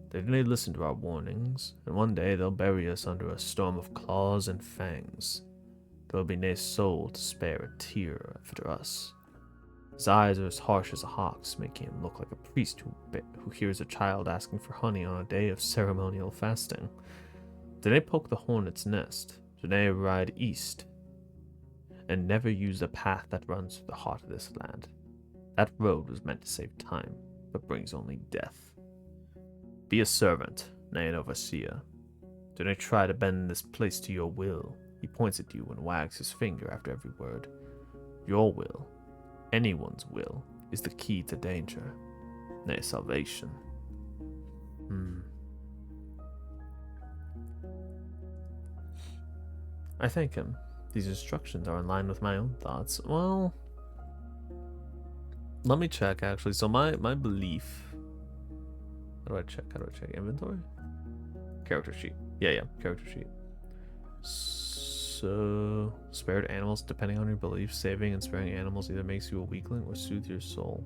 They may listen to our warnings, and one day they'll bury us under a storm of claws and fangs. There will be no soul to spare a tear after us. His eyes are as harsh as a hawk's, making him look like a priest who hears a child asking for honey on a day of ceremonial fasting. Do they poke the hornet's nest? Do they ride east? And never use the path that runs through the heart of this land. That road was meant to save time, but brings only death. Be a servant, nay an overseer. Do not try to bend this place to your will. He points at you and wags his finger after every word. Your will, anyone's will, is the key to danger, nay salvation. I thank him. These instructions are in line with my own thoughts. Well, let me check actually. So my belief. How do I check? Inventory? Character sheet. Yeah, character sheet. So, spared animals, depending on your beliefs, saving and sparing animals either makes you a weakling or soothe your soul.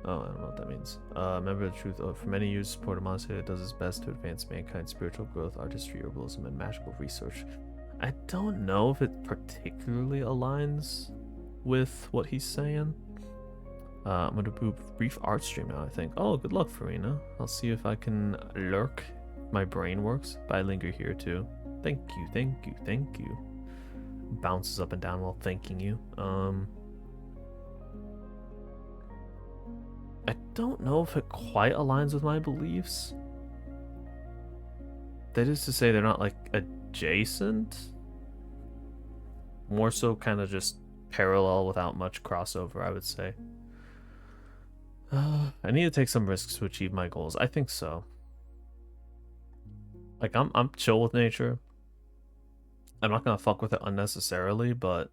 Oh, I don't know what that means. Remember the truth. For many years, support a monastery that does its best to advance mankind's spiritual growth, artistry, herbalism, and magical research. I don't know if it particularly aligns with what he's saying. I'm going to do a brief art stream now, I think. Oh, good luck, Farina. I'll see if I can lurk. My brain works, but I linger here too. Thank you. Bounces up and down while thanking you. I don't know if it quite aligns with my beliefs. That is to say they're not like adjacent. More so kind of just parallel without much crossover, I would say. I need to take some risks to achieve my goals. I think so. Like I'm chill with nature. I'm not gonna fuck with it unnecessarily, but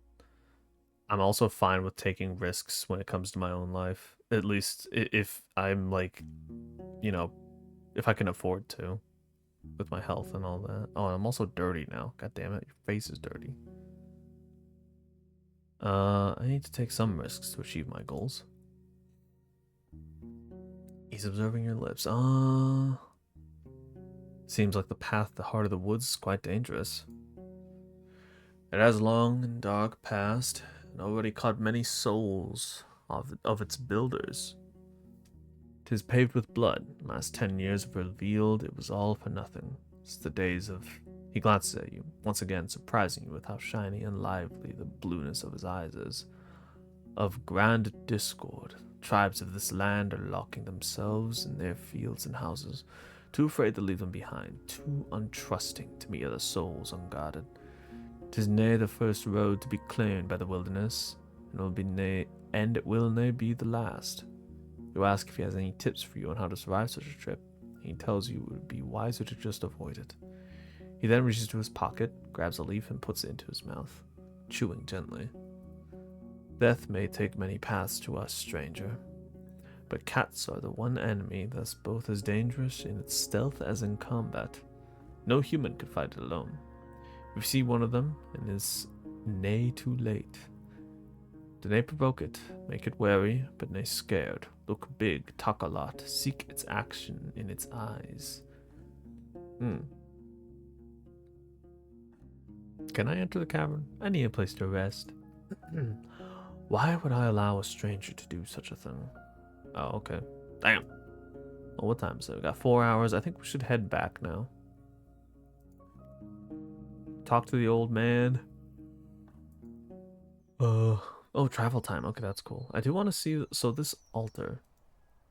I'm also fine with taking risks when it comes to my own life. At least if I'm like, if I can afford to, with my health and all that. Oh, and I'm also dirty now. God damn it, your face is dirty. I need to take some risks to achieve my goals. He's observing your lips. Seems like the path to the heart of the woods is quite dangerous. It has long and dark past, and already caught many souls of its builders. 'Tis paved with blood. Last 10 years have revealed it was all for nothing. It's the days of... He glances at you, once again surprising you with how shiny and lively the blueness of his eyes is. Of grand discord. Tribes of this land are locking themselves in their fields and houses, too afraid to leave them behind, too untrusting to meet other souls unguarded. 'Tis nae the first road to be claimed by the wilderness, and it will nae be the last. You ask if he has any tips for you on how to survive such a trip, and he tells you it would be wiser to just avoid it. He then reaches into his pocket, grabs a leaf, and puts it into his mouth, chewing gently. Death may take many paths to us, stranger, but cats are the one enemy that's both as dangerous in its stealth as in combat. No human could fight it alone. If you see one of them, and is nay too late. Do nay provoke it, make it wary, but nay scared. Look big, talk a lot, seek its action in its eyes. Can I enter the cavern? I need a place to rest. Why would I allow a stranger to do such a thing? Oh, okay. Damn. Well, what time is it? We got 4 hours. I think we should head back now. Talk to the old man. Oh, travel time. Okay, that's cool. I do want to see. So this altar.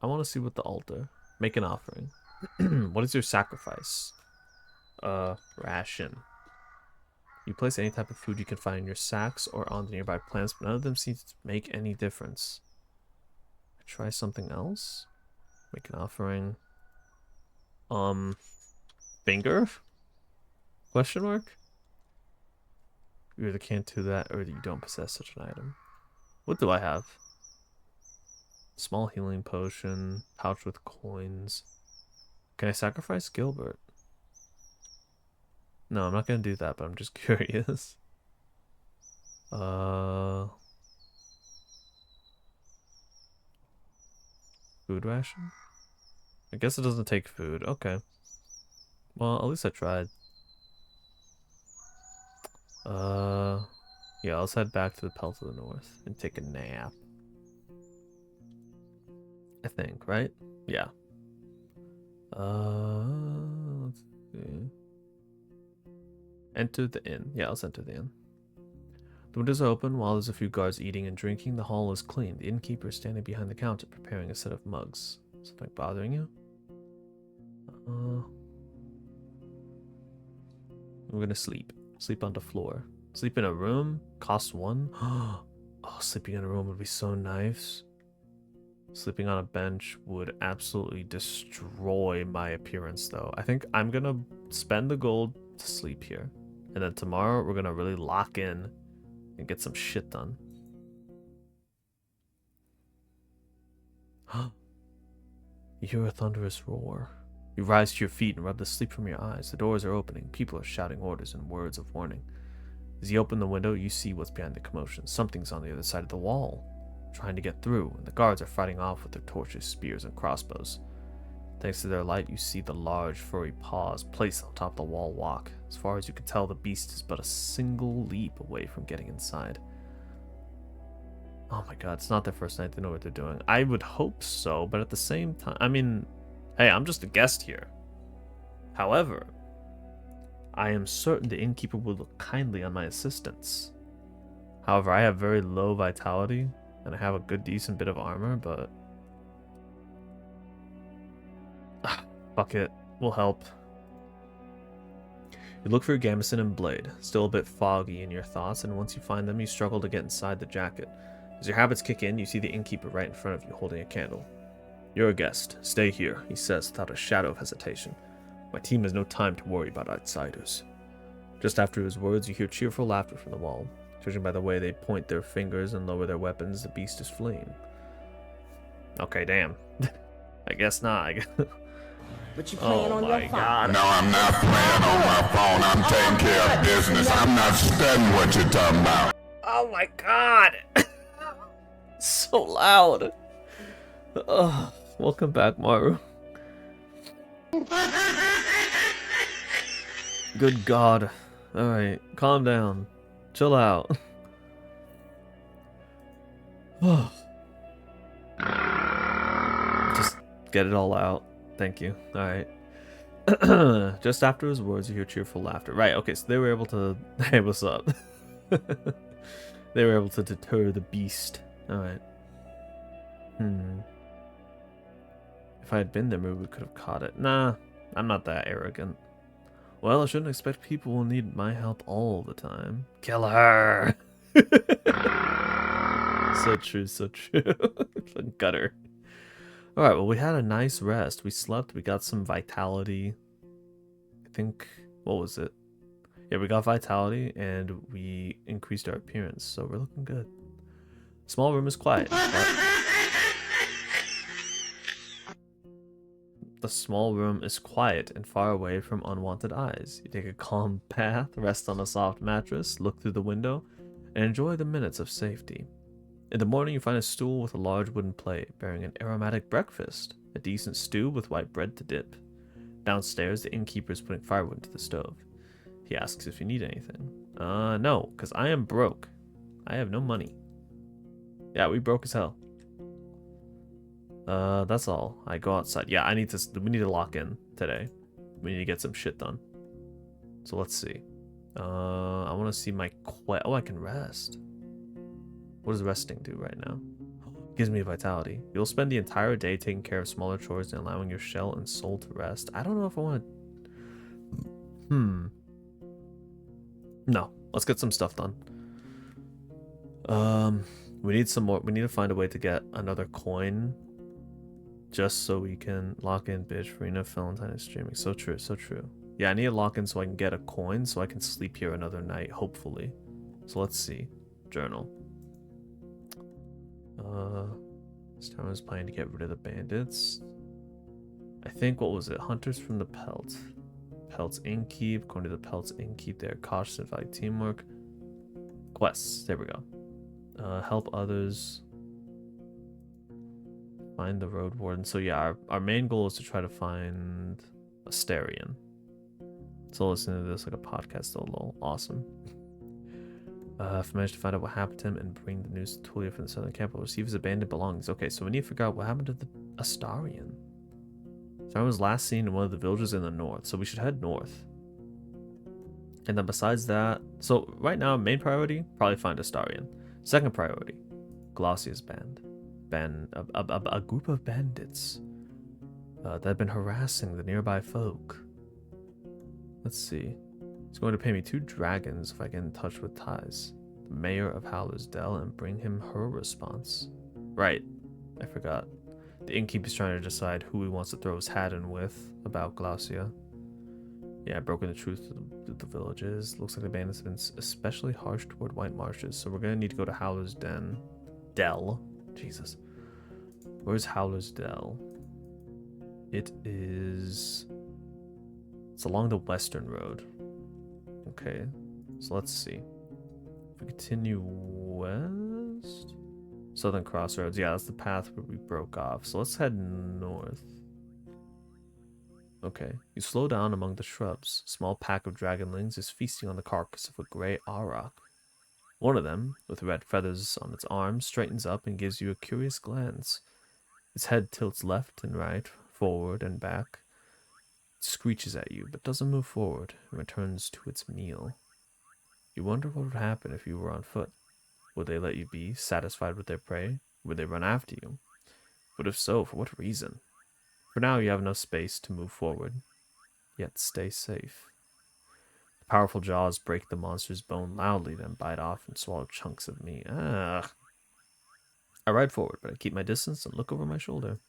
I want to see what the altar. Make an offering. What is your sacrifice? Ration. You place any type of food you can find in your sacks or on the nearby plants, but none of them seem to make any difference. Try something else. Make an offering. Finger? Question mark? You either can't do that or you don't possess such an item. What do I have? Small healing potion, pouch with coins. Can I sacrifice Gilbert? No, I'm not gonna do that, but I'm just curious. Food ration? I guess it doesn't take food. Okay. Well, at least I tried. Yeah, let's head back to the Pelt of the North and take a nap. I think, right? Yeah. Let's see. Enter the inn. Yeah, let's enter the inn. The windows are open. While there's a few guards eating and drinking, the hall is clean. The innkeeper is standing behind the counter, preparing a set of mugs. Something bothering you? We're gonna sleep. Sleep on the floor. Sleep in a room? Costs 1? Oh, sleeping in a room would be so nice. Sleeping on a bench would absolutely destroy my appearance, though. I think I'm gonna spend the gold to sleep here. And then tomorrow, we're gonna really lock in and get some shit done. You hear a thunderous roar. You rise to your feet and rub the sleep from your eyes. The doors are opening. People are shouting orders and words of warning. As you open the window, you see what's behind the commotion. Something's on the other side of the wall, trying to get through, and the guards are fighting off with their torches, spears, and crossbows. Thanks to their light, you see the large, furry paws placed on top of the wall walk. As far as you can tell, the beast is but a single leap away from getting inside. Oh my god, it's not their first night. They know what they're doing. I would hope so, but at the same time, I mean, hey, I'm just a guest here. However, I am certain the innkeeper will look kindly on my assistance. However, I have very low vitality, and I have a good, decent bit of armor, but... fuck it. We'll help. You look for your gambeson and blade, still a bit foggy in your thoughts, and once you find them, you struggle to get inside the jacket. As your habits kick in, you see the innkeeper right in front of you, holding a candle. You're a guest. Stay here, he says without a shadow of hesitation. My team has no time to worry about outsiders. Just after his words, you hear cheerful laughter from the wall. Judging by the way they point their fingers and lower their weapons, the beast is fleeing. Okay, damn. I guess not. But you playing on your phone. God. No, I'm not playing on my phone. I'm taking care of business. I'm not studying what you're talking about. Oh my god! So loud. Oh, welcome back, Maru. Good god. Alright, calm down. Chill out. Just get it all out. Thank you. Alright. Just after his words, you hear cheerful laughter. Right, okay, so they were able to... Hey, what's up? They were able to deter the beast. Alright. If I had been there, maybe we could have caught it. Nah, I'm not that arrogant. Well, I shouldn't expect people will need my help all the time. Kill her! So true, so true. Gutter. Alright, well, we had a nice rest. We slept, we got some vitality. I think, what was it? Yeah, we got vitality and we increased our appearance, so we're looking good. Small room is quiet. The small room is quiet and far away from unwanted eyes. You take a calm bath, rest on a soft mattress, look through the window, and enjoy the minutes of safety. In the morning, you find a stool with a large wooden plate bearing an aromatic breakfast, a decent stew with white bread to dip. Downstairs, the innkeeper is putting firewood into the stove. He asks if you need anything. No, because I am broke. I have no money. Yeah, we broke as hell. That's all. I go outside. Yeah, we need to lock in today. We need to get some shit done. So let's see. I want to see my oh, I can rest. What does resting do right now? It gives me vitality. You'll spend the entire day taking care of smaller chores and allowing your shell and soul to rest. I don't know if I want to... No, let's get some stuff done. We need some more. We need to find a way to get another coin, just so we can lock in. Bitch, Farina, Valentine is streaming. So true, so true. Yeah, I need to lock in so I can get a coin, so I can sleep here another night, hopefully. So let's see. Journal. This time I was planning to get rid of the bandits. I think, what was it? Hunters from the Pelt. Pelt's Innkeep. Going to the Pelt's Innkeep there. Cautious and value teamwork. Quests. There we go. Help others. Find the Roadwarden. So yeah, our main goal is to try to find Astarion. So listen to this like a podcast, though, lol. Awesome. If I manage to find out what happened to him and bring the news to Tulia from the southern camp, we'll receive his abandoned belongings. Okay, so we need to figure out what happened to the Astarion. Astarion was last seen in one of the villages in the north, so we should head north. And then besides that, so right now, main priority, probably find Astarion. Second priority, Glaucia's band. A group of bandits that have been harassing the nearby folk. Let's see. He's going to pay me 2 dragons if I get in touch with Ties, the mayor of Howler's Dell, and bring him her response. Right, I forgot. The innkeep is trying to decide who he wants to throw his hat in with about Glaucia. Yeah, broken the truth to the villages. Looks like the bandits have been especially harsh toward White Marshes, so we're gonna need to go to Howler's Dell. Jesus. Where's Howler's Dell? It's along the western road. Okay, so let's see. If we continue west, Southern Crossroads. Yeah, that's the path where we broke off. So let's head north. Okay, you slow down among the shrubs. A small pack of dragonlings is feasting on the carcass of a gray auroch. One of them, with red feathers on its arms, straightens up and gives you a curious glance. Its head tilts left and right, forward and back. It screeches at you, but doesn't move forward, and returns to its meal. You wonder what would happen if you were on foot. Would they let you be, satisfied with their prey? Would they run after you? But if so, for what reason? For now, you have enough space to move forward, yet stay safe. The powerful jaws break the monster's bone loudly, then bite off and swallow chunks of meat. Ugh. I ride forward, but I keep my distance and look over my shoulder.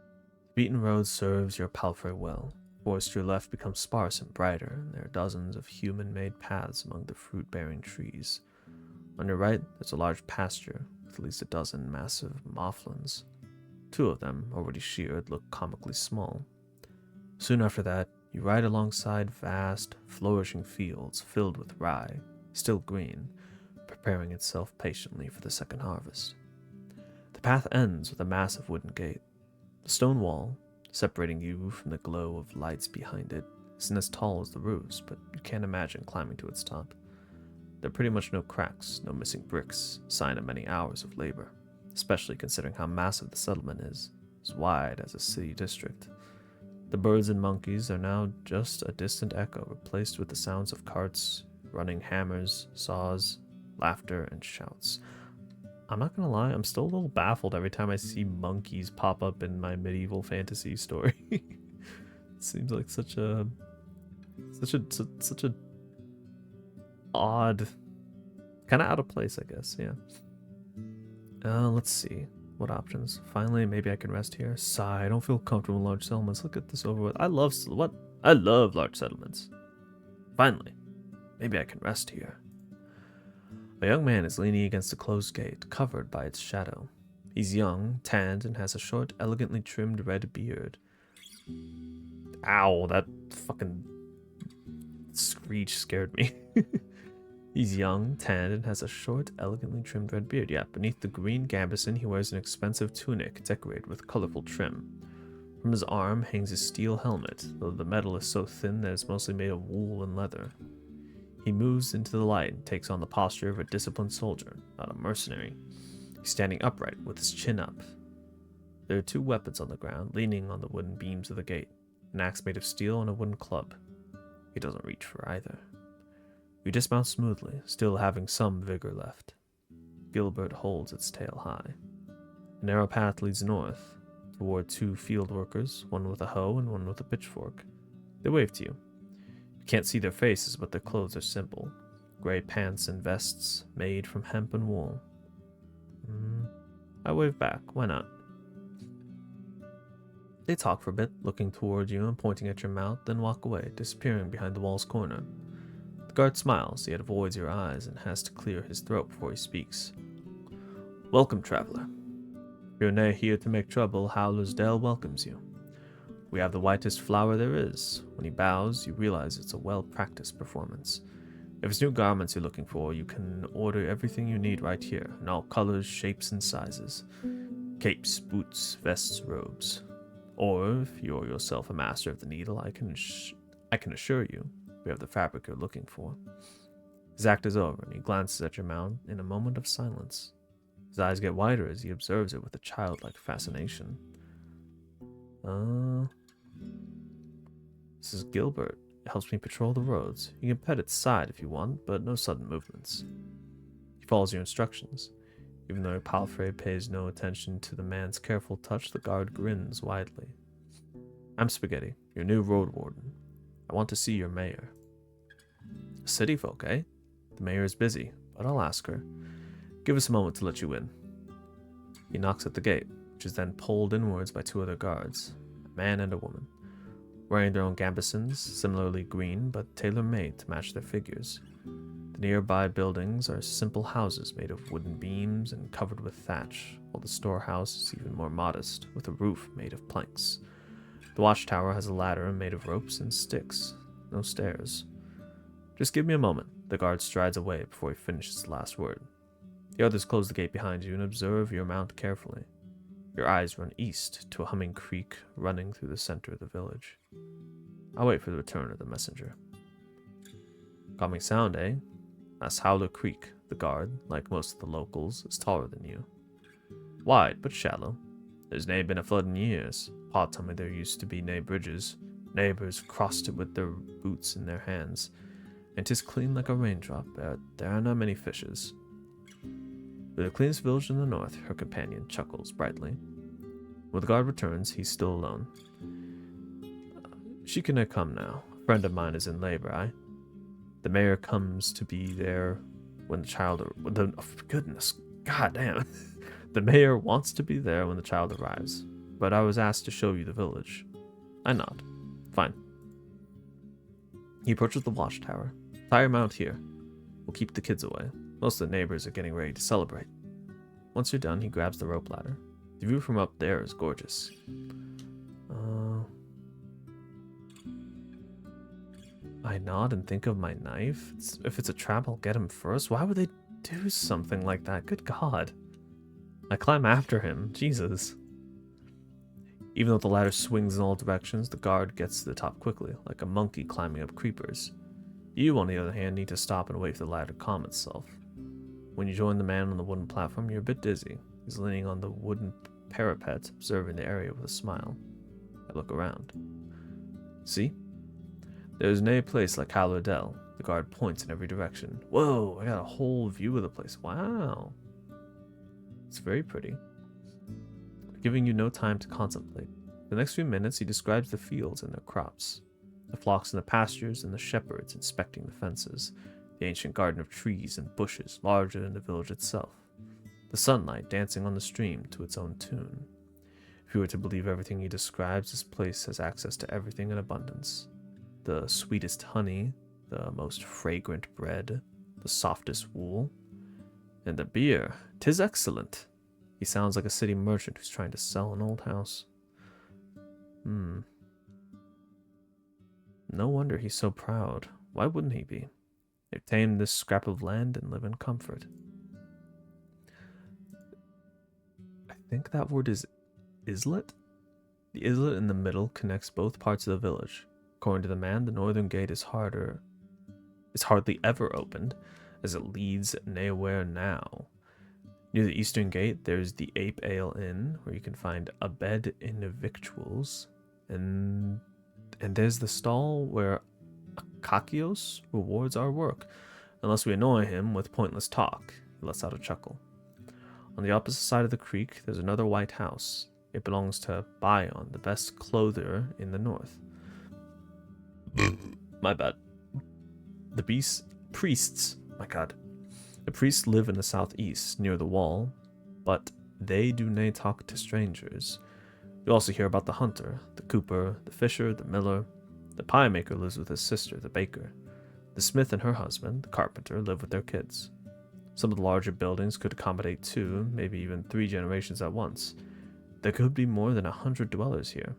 The beaten road serves your palfrey well. Forest to your left becomes sparse and brighter, and there are dozens of human-made paths among the fruit-bearing trees. On your right, there's a large pasture with at least a dozen massive mouflons. 2 of them, already sheared, look comically small. Soon after that, you ride alongside vast, flourishing fields filled with rye, still green, preparing itself patiently for the second harvest. The path ends with a massive wooden gate. The stone wall, separating you from the glow of lights behind it, isn't as tall as the roofs, but you can't imagine climbing to its top. There are pretty much no cracks, no missing bricks, sign of many hours of labor, especially considering how massive the settlement is, as wide as a city district. The birds and monkeys are now just a distant echo, replaced with the sounds of carts, running hammers, saws, laughter, and shouts. I'm not gonna lie, I'm still a little baffled every time I see monkeys pop up in my medieval fantasy story. It seems like such a odd, kind of out of place, I guess. Yeah. Let's see. What options? Finally, maybe I can rest here. Sigh, I don't feel comfortable in large settlements. Look at this over with. I love large settlements. Finally, maybe I can rest here. A young man is leaning against a closed gate, covered by its shadow. He's young, tanned, and has a short, elegantly trimmed red beard. Ow, that fucking screech scared me. He's young, tanned, and has a short, elegantly trimmed red beard. Yeah, beneath the green gambeson, he wears an expensive tunic decorated with colorful trim. From his arm hangs a steel helmet, though the metal is so thin that it's mostly made of wool and leather. He moves into the light and takes on the posture of a disciplined soldier, not a mercenary. He's standing upright with his chin up. There are 2 weapons on the ground, leaning on the wooden beams of the gate. An axe made of steel and a wooden club. He doesn't reach for either. You dismount smoothly, still having some vigor left. Gilbert holds its tail high. A narrow path leads north, toward 2 field workers, one with a hoe and one with a pitchfork. They wave to you. You can't see their faces, but their clothes are simple. Gray pants and vests, made from hemp and wool. I wave back, why not? They talk for a bit, looking toward you and pointing at your mouth, then walk away, disappearing behind the wall's corner. The guard smiles, yet avoids your eyes and has to clear his throat before he speaks. Welcome, traveler. You're nay here to make trouble, Howler's Dell welcomes you. We have the whitest flower there is. When he bows, you realize it's a well-practiced performance. If it's new garments you're looking for, you can order everything you need right here, in all colors, shapes, and sizes. Capes, boots, vests, robes. Or, if you're yourself a master of the needle, I can assure you, we have the fabric you're looking for. His act is over, and he glances at your mount in a moment of silence. His eyes get wider as he observes it with a childlike fascination. This is Gilbert. It helps me patrol the roads. You can pet its side if you want, but no sudden movements. He follows your instructions. Even though Palfrey pays no attention to the man's careful touch, the guard grins widely. I'm Spaghetti, your new Roadwarden. I want to see your mayor. City folk, eh? The mayor is busy, but I'll ask her. Give us a moment to let you in. He knocks at the gate, which is then pulled inwards by 2 other guards, a man and a woman, wearing their own gambesons, similarly green but tailor-made to match their figures. The nearby buildings are simple houses made of wooden beams and covered with thatch, while the storehouse is even more modest, with a roof made of planks. The watchtower has a ladder made of ropes and sticks, no stairs. Just give me a moment. The guard strides away before he finishes the last word. The others close the gate behind you and observe your mount carefully. Your eyes run east to a humming creek running through the center of the village. I'll wait for the return of the messenger. Calming sound, eh? That's Howler Creek. The guard, like most of the locals, is taller than you. Wide, but shallow. There's nae been a flood in years. Pa told me there used to be nae bridges. Neighbors crossed it with their boots in their hands. And 'tis clean like a raindrop, but there are not many fishes. We're the cleanest village in the north, her companion chuckles brightly. When the guard returns, he's still alone. She can come now. A friend of mine is in labor, The mayor comes to be there when the child... goodness, goddamn. The mayor wants to be there when the child arrives, but I was asked to show you the village. I nod. Fine. He approaches the watchtower. Tie your mount here. We'll keep the kids away. Most of the neighbors are getting ready to celebrate. Once you're done, he grabs the rope ladder. The view from up there is gorgeous. I nod and think of my knife. If it's a trap, I'll get him first. Why would they do something like that? Good God. I climb after him. Jesus. Even though the ladder swings in all directions, the guard gets to the top quickly, like a monkey climbing up creepers. You, on the other hand, need to stop and wait for the ladder to calm itself. When you join the man on the wooden platform, you're a bit dizzy. He's leaning on the wooden parapet, observing the area with a smile. I look around. See? There's no place like Howler Dell. The guard points in every direction. Whoa, I got a whole view of the place. Wow. It's very pretty. Giving you no time to contemplate. For the next few minutes, he describes the fields and their crops, the flocks in the pastures, and the shepherds inspecting the fences, the ancient garden of trees and bushes larger than the village itself. the sunlight dancing on the stream to its own tune. If you were to believe everything he describes, this place has access to everything in abundance. The sweetest honey, the most fragrant bread, the softest wool, and the beer. 'Tis excellent. He sounds like a city merchant who's trying to sell an old house. No wonder he's so proud. Why wouldn't he be? They've tamed this scrap of land and live in comfort. I think that word is islet? The islet in the middle connects both parts of the village. According to the man, the northern gate is hardly ever opened, as it leads nowhere now. Near the eastern gate, there's the Ape Ale Inn, where you can find a bed in victuals, and there's the stall where Akakios rewards our work, unless we annoy him with pointless talk. He lets out a chuckle. On the opposite side of the creek, there's another white house. It belongs to Bion, the best clothier in the north. My bad. The priests live in the southeast, near the wall, but they do nae talk to strangers. You also hear about the hunter, the cooper, the fisher, the miller. The pie maker lives with his sister, the baker. The smith and her husband, the carpenter, live with their kids. Some of the larger buildings could accommodate 2, maybe even 3 generations at once. There could be more than 100 dwellers here.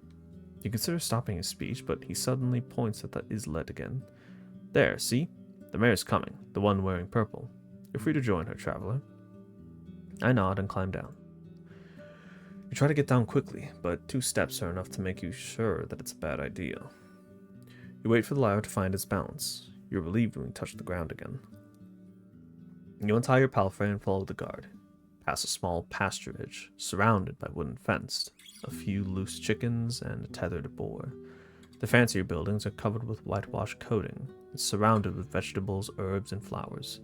You consider stopping his speech, but he suddenly points at the islet again. There, see? The mayor's coming, the one wearing purple. You're free to join her, traveler. I nod and climb down. You try to get down quickly, but 2 steps are enough to make you sure that it's a bad idea. You wait for the ladder to find its balance. You're relieved when you touch the ground again. You untie your palfrey and follow the guard. Past a small pasturage, surrounded by wooden fence, a few loose chickens, and a tethered boar. The fancier buildings are covered with whitewash coating, and surrounded with vegetables, herbs, and flowers.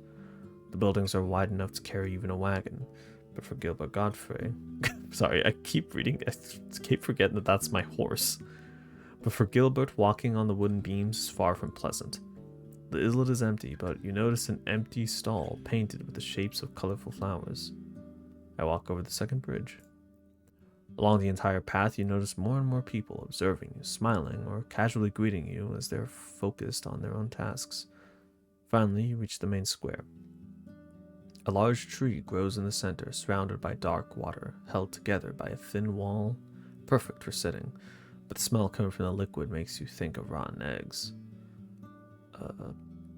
The buildings are wide enough to carry even a wagon, but for Gilbert Godfrey... Sorry, I keep forgetting that that's my horse. But for Gilbert, walking on the wooden beams is far from pleasant. The islet is empty, but you notice an empty stall painted with the shapes of colorful flowers. I walk over the second bridge. Along the entire path, you notice more and more people observing you, smiling, or casually greeting you as they're focused on their own tasks. Finally, you reach the main square. A large tree grows in the center, surrounded by dark water, held together by a thin wall, perfect for sitting, but the smell coming from the liquid makes you think of rotten eggs.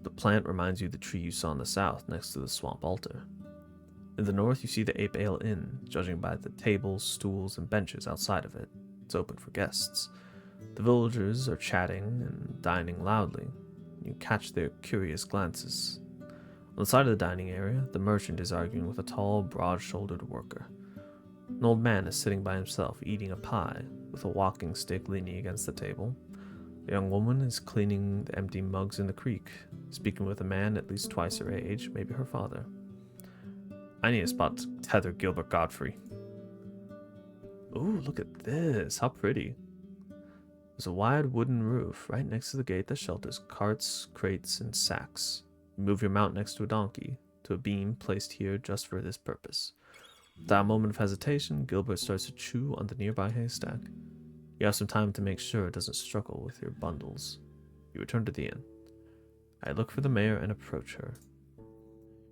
The plant reminds you of the tree you saw in the south, next to the swamp altar. In the north, you see the Ape Ale Inn, judging by the tables, stools, and benches outside of it. It's open for guests. The villagers are chatting and dining loudly. You catch their curious glances. On the side of the dining area, the merchant is arguing with a tall, broad-shouldered worker. An old man is sitting by himself, eating a pie, with a walking stick leaning against the table. A young woman is cleaning the empty mugs in the creek, speaking with a man at least twice her age, maybe her father. I need a spot to tether Gilbert Godfrey. Ooh, look at this. How pretty. There's a wide wooden roof right next to the gate that shelters carts, crates, and sacks. You move your mount next to a donkey, to a beam placed here just for this purpose. Without a moment of hesitation, Gilbert starts to chew on the nearby haystack. You have some time to make sure it doesn't struggle with your bundles. You return to the inn. I look for the mayor and approach her.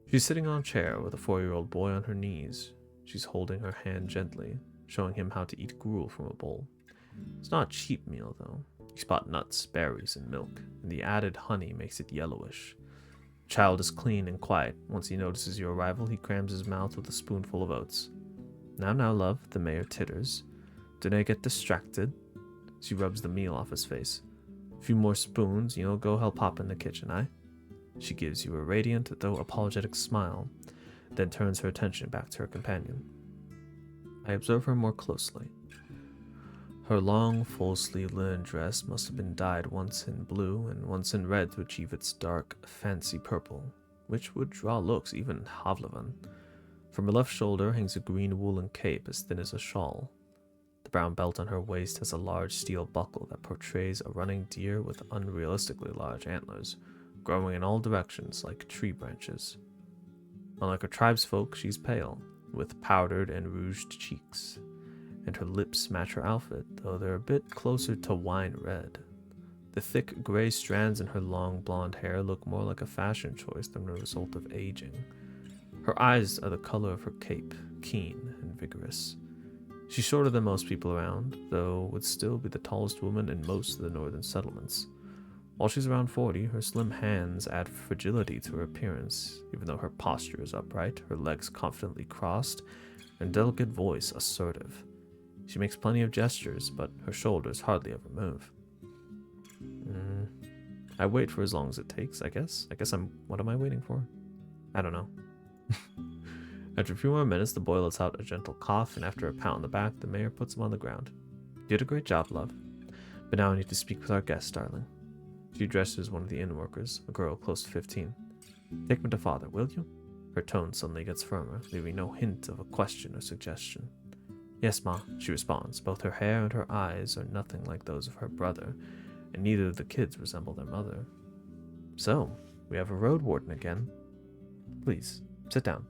She's sitting on a chair with a 4-year-old boy on her knees. She's holding her hand gently, showing him how to eat gruel from a bowl. It's not a cheap meal, though. You spot nuts, berries, and milk, and the added honey makes it yellowish. The child is clean and quiet. Once he notices your arrival, he crams his mouth with a spoonful of oats. Now, love, the mayor titters. Don't I get distracted? She rubs the meal off his face. A few more spoons, you'll go help Pop in the kitchen, aye? She gives you a radiant, though apologetic smile, then turns her attention back to her companion. I observe her more closely. Her long, full-sleeved linen dress must have been dyed once in blue and once in red to achieve its dark, fancy purple, which would draw looks even in Havlavan. From her left shoulder hangs a green woolen cape as thin as a shawl. The brown belt on her waist has a large steel buckle that portrays a running deer with unrealistically large antlers, growing in all directions like tree branches. Unlike her tribesfolk, she's pale, with powdered and rouged cheeks, and her lips match her outfit, though they're a bit closer to wine red. The thick gray strands in her long blonde hair look more like a fashion choice than a result of aging. Her eyes are the color of her cape, keen and vigorous. She's shorter than most people around, though would still be the tallest woman in most of the northern settlements. While she's around 40, her slim hands add fragility to her appearance, even though her posture is upright, her legs confidently crossed, and delicate voice assertive. She makes plenty of gestures, but her shoulders hardly ever move. I wait for as long as it takes, I guess. What am I waiting for? I don't know. After a few more minutes, the boy lets out a gentle cough, and after a pat on the back, the mayor puts him on the ground. You did a great job, love. But now I need to speak with our guest, darling. She addresses one of the inn workers, a girl close to 15. Take me to father, will you? Her tone suddenly gets firmer, leaving no hint of a question or suggestion. Yes, ma, she responds. Both her hair and her eyes are nothing like those of her brother, and neither of the kids resemble their mother. So, we have a Roadwarden again. Please, sit down.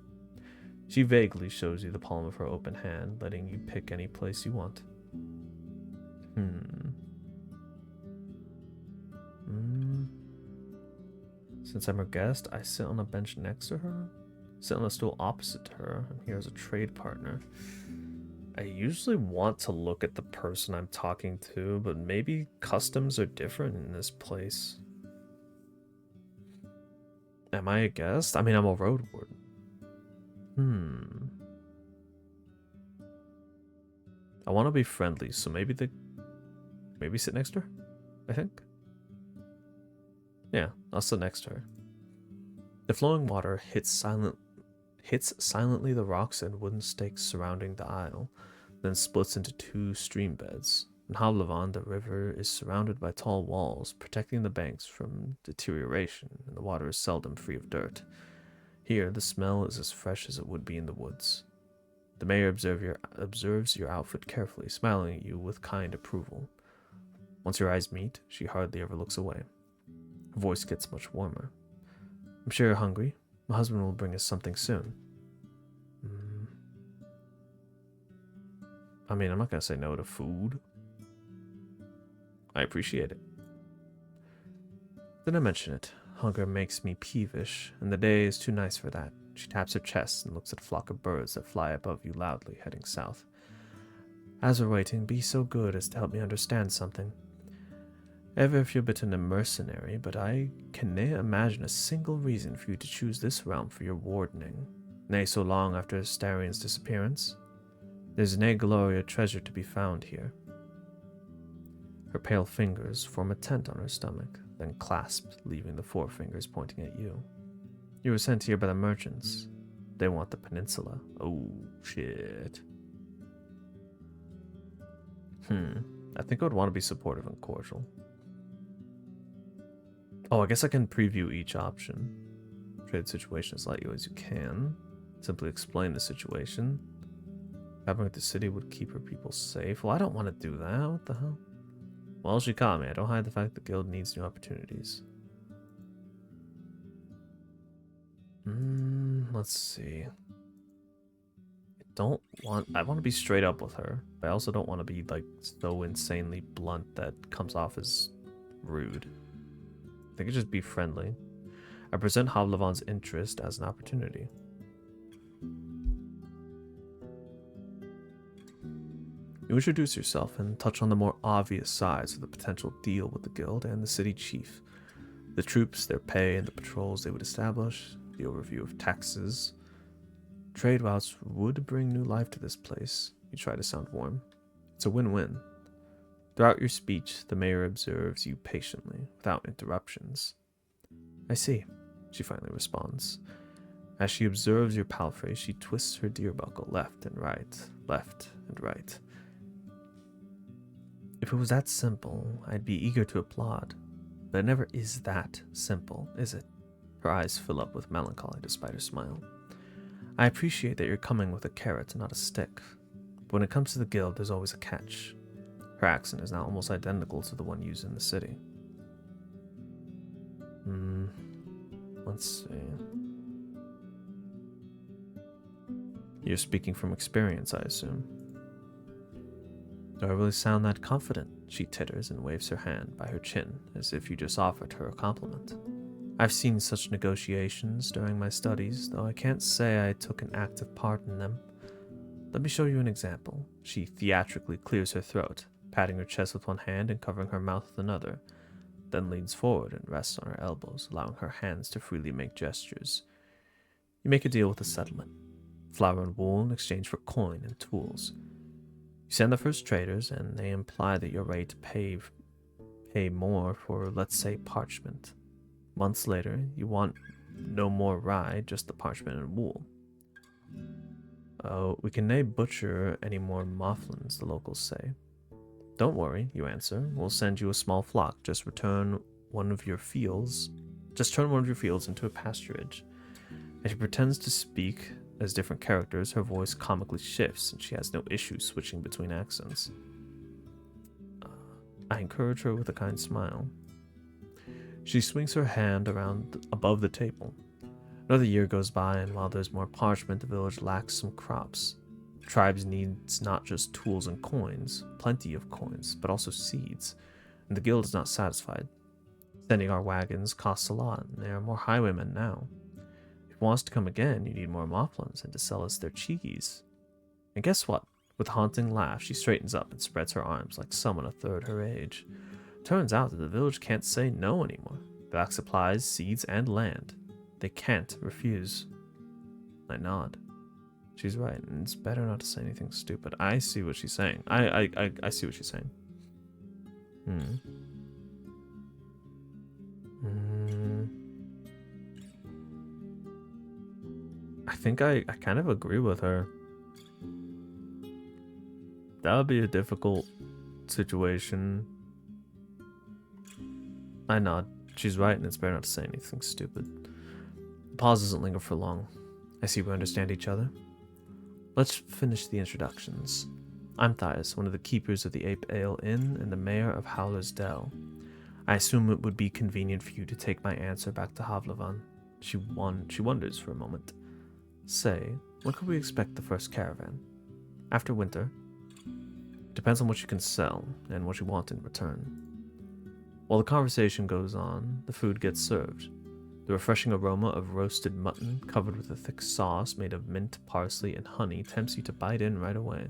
She vaguely shows you the palm of her open hand, letting you pick any place you want. Since I'm her guest, I sit on a bench next to her, sit on a stool opposite to her, and here's a trade partner. I usually want to look at the person I'm talking to, but maybe customs are different in this place. Am I a guest? I mean, I'm a Roadwarden. I want to be friendly, so maybe sit next to her, I think. Yeah, I'll sit next to her. The flowing water hits silently the rocks and wooden stakes surrounding the isle, then splits into two stream beds. In Havlavon, the river is surrounded by tall walls, protecting the banks from deterioration, and the water is seldom free of dirt. Here, the smell is as fresh as it would be in the woods. The mayor observes your outfit carefully, smiling at you with kind approval. Once your eyes meet, she hardly ever looks away. Her voice gets much warmer. I'm sure you're hungry. My husband will bring us something soon. I mean, I'm not going to say no to food. I appreciate it. Did I mention it? Hunger makes me peevish, and the day is too nice for that. She taps her chest and looks at a flock of birds that fly above you loudly, heading south. As we're waiting, be so good as to help me understand something. Ever feel bitten a mercenary, but I can ne'er imagine a single reason for you to choose this realm for your wardening, nay, so long after Astarion's disappearance. There's ne glory or treasure to be found here. Her pale fingers form a tent on her stomach, then clasped, leaving the forefingers pointing at you. You were sent here by the merchants. They want the peninsula. Oh, shit. I think I would want to be supportive and cordial. Oh, I guess I can preview each option. Trade the situation as lightly as you can. Simply explain the situation. Traveling with the city would keep her people safe. Well, I don't want to do that. What the hell? Well, she caught me. I don't hide the fact the guild needs new opportunities. Let's see. I want to be straight up with her, but I also don't want to be like so insanely blunt that comes off as rude. I think it's just be friendly. I present Havlavon's interest as an opportunity. You introduce yourself and touch on the more obvious sides of the potential deal with the guild and the city chief. The troops, their pay, and the patrols they would establish, the overview of taxes. Trade routes would bring new life to this place. You try to sound warm. It's a win-win. Throughout your speech, the mayor observes you patiently, without interruptions. I see, she finally responds. As she observes your palfrey, she twists her deer buckle left and right, left and right. If it was that simple, I'd be eager to applaud. But it never is that simple, is it? Her eyes fill up with melancholy despite her smile. I appreciate that you're coming with a carrot and not a stick. But when it comes to the guild, there's always a catch. Her accent is now almost identical to the one used in the city. Let's see. You're speaking from experience, I assume. Do I really sound that confident? She titters and waves her hand by her chin, as if you just offered her a compliment. I've seen such negotiations during my studies, though I can't say I took an active part in them. Let me show you an example. She theatrically clears her throat, patting her chest with one hand and covering her mouth with another, then leans forward and rests on her elbows, allowing her hands to freely make gestures. You make a deal with a settlement. Flour and wool in exchange for coin and tools. You send the first traders, and they imply that you're ready to pay more for, let's say, parchment. Months later, you want no more rye, just the parchment and wool. Oh, we can nae butcher any more mouflons, the locals say. Don't worry, you answer. We'll send you a small flock. Just turn one of your fields into a pasturage. As she pretends to speak as different characters, her voice comically shifts, and she has no issue switching between accents. I encourage her with a kind smile. She swings her hand around above the table. Another year goes by, and while there's more parchment, the village lacks some crops. The tribe needs not just tools and coins, plenty of coins, but also seeds, and the guild is not satisfied. Sending our wagons costs a lot, and there are more highwaymen now. If you want us to come again, you need more mouflons and to sell us their cheekies. And guess what? With a haunting laugh, she straightens up and spreads her arms like someone a third her age. Turns out that the village can't say no anymore. They lack supplies, seeds, and land. They can't refuse. I nod. She's right, and it's better not to say anything stupid. I see what she's saying. I see what she's saying. I think I kind of agree with her. That would be a difficult situation. I nod. She's right, and it's better not to say anything stupid. The pause doesn't linger for long. I see we understand each other. Let's finish the introductions. I'm Thias, one of the keepers of the Ape Ale Inn and the mayor of Howler's Dell. I assume it would be convenient for you to take my answer back to Havlavan. She wonders for a moment. Say, when could we expect the first caravan? After winter? Depends on what you can sell and what you want in return. While the conversation goes on, the food gets served. The refreshing aroma of roasted mutton covered with a thick sauce made of mint, parsley, and honey tempts you to bite in right away.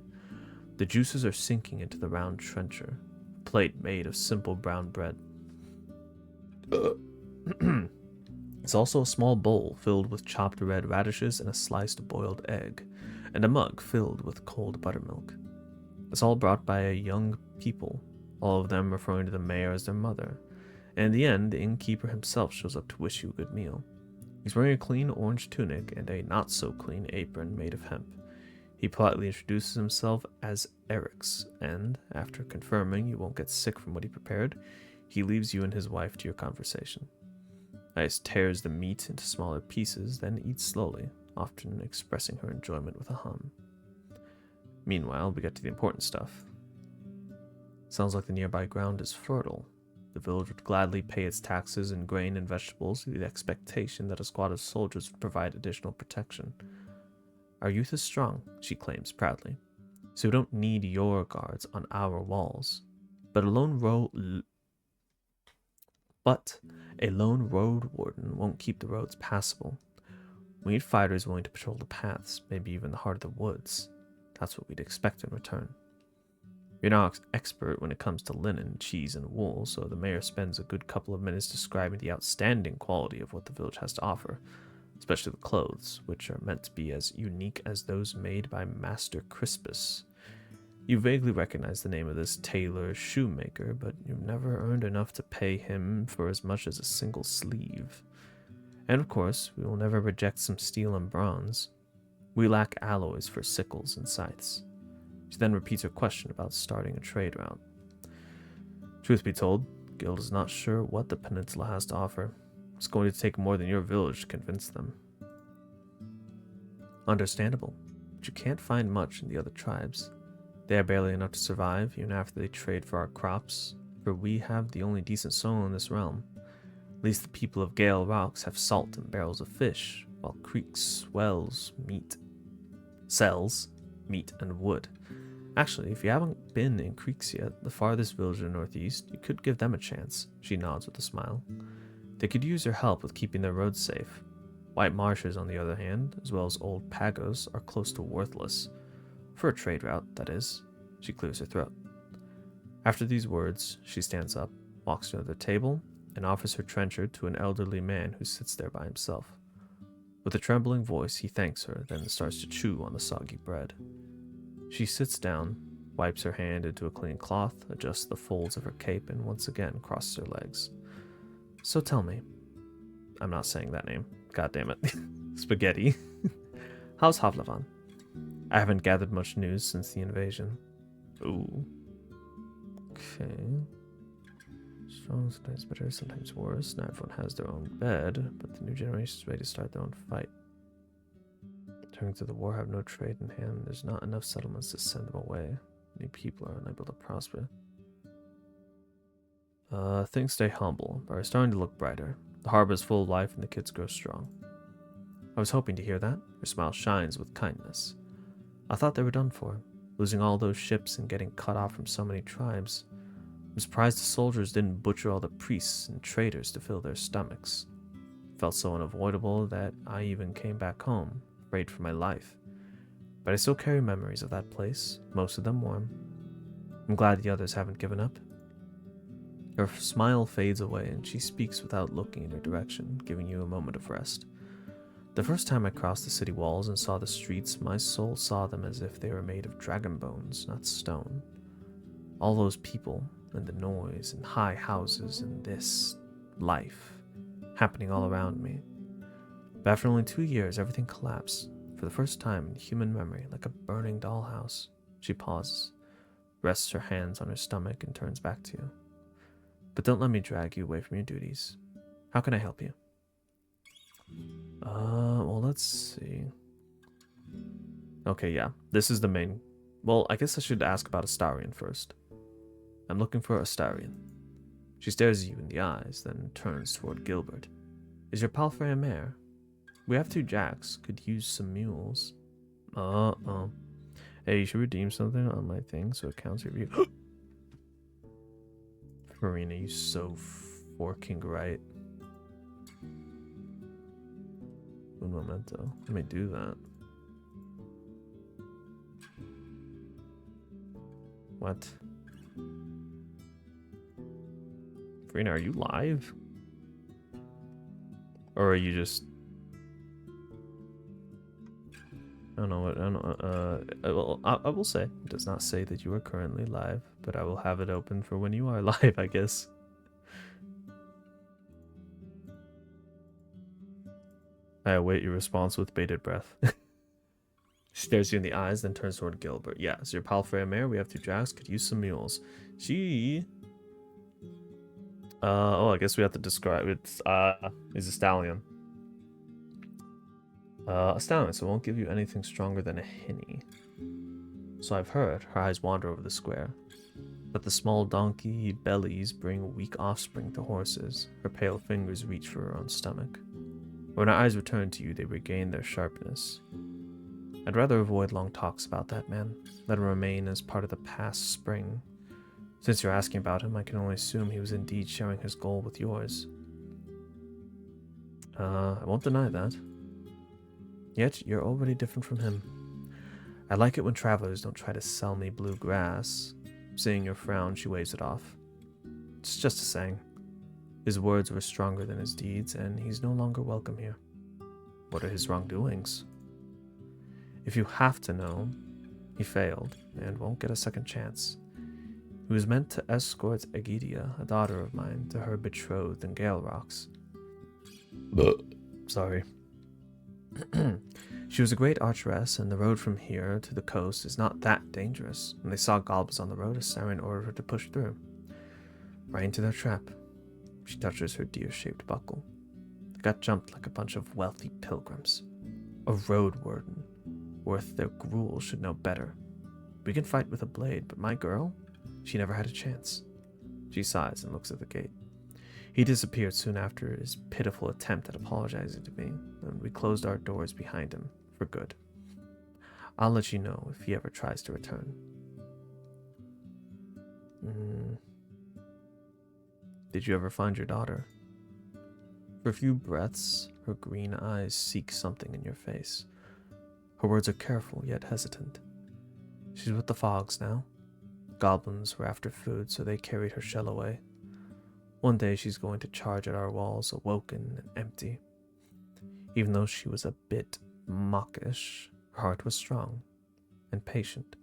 The juices are sinking into the round trencher, a plate made of simple brown bread. It's also a small bowl filled with chopped red radishes and a sliced boiled egg, and a mug filled with cold buttermilk. It's all brought by a young people, all of them referring to the mayor as their mother. And in the end, the innkeeper himself shows up to wish you a good meal. He's wearing a clean orange tunic and a not-so-clean apron made of hemp. He politely introduces himself as Eric's, and, after confirming you won't get sick from what he prepared, he leaves you and his wife to your conversation. Ice tears the meat into smaller pieces, then eats slowly, often expressing her enjoyment with a hum. Meanwhile, we get to the important stuff. Sounds like the nearby ground is fertile. The village would gladly pay its taxes in grain and vegetables with the expectation that a squad of soldiers would provide additional protection. Our youth is strong, she claims proudly, so we don't need your guards on our walls. But a lone road warden won't keep the roads passable. We need fighters willing to patrol the paths, maybe even the heart of the woods. That's what we'd expect in return. You're not expert when it comes to linen, cheese, and wool, so the mayor spends a good couple of minutes describing the outstanding quality of what the village has to offer, especially the clothes, which are meant to be as unique as those made by Master Crispus. You vaguely recognize the name of this tailor shoemaker, but you've never earned enough to pay him for as much as a single sleeve. And of course, we will never reject some steel and bronze. We lack alloys for sickles and scythes. She then repeats her question about starting a trade route. Truth be told, the guild is not sure what the peninsula has to offer. It's going to take more than your village to convince them. Understandable, but you can't find much in the other tribes. They are barely enough to survive, even after they trade for our crops, for we have the only decent soil in this realm. At least the people of Gale Rocks have salt and barrels of fish, while creeks, wells, meat. sells meat and wood. Actually, if you haven't been in Creeks yet, the farthest village in the northeast, you could give them a chance. She nods with a smile. They could use your help with keeping their roads safe. White marshes, on the other hand, as well as old pagos, are close to worthless. For a trade route, that is. She clears her throat. After these words, she stands up, walks to another table, and offers her trencher to an elderly man who sits there by himself. With a trembling voice, he thanks her, then starts to chew on the soggy bread. She sits down, wipes her hand into a clean cloth, adjusts the folds of her cape, and once again crosses her legs. So tell me, I'm not saying that name, god damn it, Spaghetti. How's Havlavan? I haven't gathered much news since the invasion. Ooh. Okay. Strong, sometimes better, sometimes worse. Not everyone has their own bed, but the new generation is ready to start their own fight. Turning to the war, have no trade in hand. There's not enough settlements to send them away. Many people are unable to prosper. Things stay humble, but are starting to look brighter. The harbor is full of life and the kids grow strong. I was hoping to hear that. Her smile shines with kindness. I thought they were done for, losing all those ships and getting cut off from so many tribes. I'm surprised the soldiers didn't butcher all the priests and traders to fill their stomachs. It felt so unavoidable that I even came back home, afraid for my life. But I still carry memories of that place, most of them warm. I'm glad the others haven't given up. Her smile fades away and she speaks without looking in your direction, giving you a moment of rest. The first time I crossed the city walls and saw the streets, my soul saw them as if they were made of dragon bones, not stone. All those people, and the noise, and high houses, and this life happening all around me. But after only 2 years, everything collapsed, for the first time in human memory, like a burning dollhouse. She pauses, rests her hands on her stomach, and turns back to you. But don't let me drag you away from your duties. How can I help you? Well, let's see. Okay, yeah, this is the main... Well, I guess I should ask about Astarion first. I'm looking for Astarion. She stares you in the eyes, then turns toward Gilbert. Is your pal for a mare? We have 2 jacks. Could use some mules. Hey, you should redeem something on my thing so it counts your view. Marina, you so forking right. Un momento. Let me do that. What? Farina, are you live? Or are you just... I don't know what... I don't know. I will say. It does not say that you are currently live, but I will have it open for when you are live, I guess. I await your response with bated breath. She stares you in the eyes, then turns toward Gilbert. Yeah, so your pal Freya Mare, we have 2 jacks, could use some mules. She... oh, I guess we have to describe it. Is a stallion. A stallion, so it won't give you anything stronger than a hinny. So I've heard. Her eyes wander over the square. But the small donkey bellies bring weak offspring to horses. Her pale fingers reach for her own stomach. When her eyes return to you, they regain their sharpness. I'd rather avoid long talks about that man. Let him remain as part of the past spring. Since you're asking about him, I can only assume he was indeed sharing his goal with yours. I won't deny that. Yet, you're already different from him. I like it when travelers don't try to sell me blue grass. Seeing your frown, she waves it off. It's just a saying. His words were stronger than his deeds, and he's no longer welcome here. What are his wrongdoings? If you have to know, he failed, and won't get a second chance. He was meant to escort Aegidia, a daughter of mine, to her betrothed in Gale Rocks. Sorry. She was a great archeress, and the road from here to the coast is not that dangerous. When they saw goblins on the road, Astarion ordered her to push through. Right into their trap. She touches her deer-shaped buckle. They got jumped like a bunch of wealthy pilgrims. A Roadwarden, worth their gruel, should know better. We can fight with a blade, but my girl, she never had a chance. She sighs and looks at the gate. He disappeared soon after his pitiful attempt at apologizing to me, and we closed our doors behind him for good. I'll let you know if he ever tries to return. Did you ever find your daughter? For a few breaths, her green eyes seek something in your face. Her words are careful yet hesitant. She's with the Fogs now. Goblins were after food, so they carried her shell away. One day she's going to charge at our walls, awoken and empty. Even though she was a bit mawkish, her heart was strong and patient.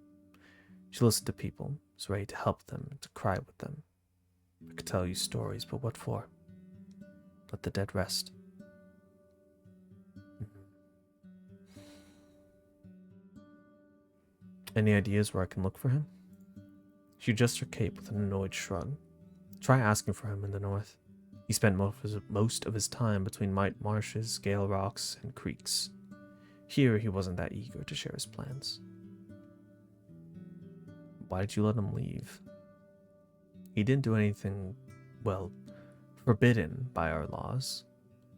She listened to people, was ready to help them and to cry with them. I could tell you stories, but what for? Let the dead rest. Any ideas where I can look for him? She adjusts her cape with an annoyed shrug. Try asking for him in the north. He spent most of his time between Might Marshes, Gale Rocks, and creeks. Here he wasn't that eager to share his plans. Why did you let him leave? He didn't do anything, well, forbidden by our laws.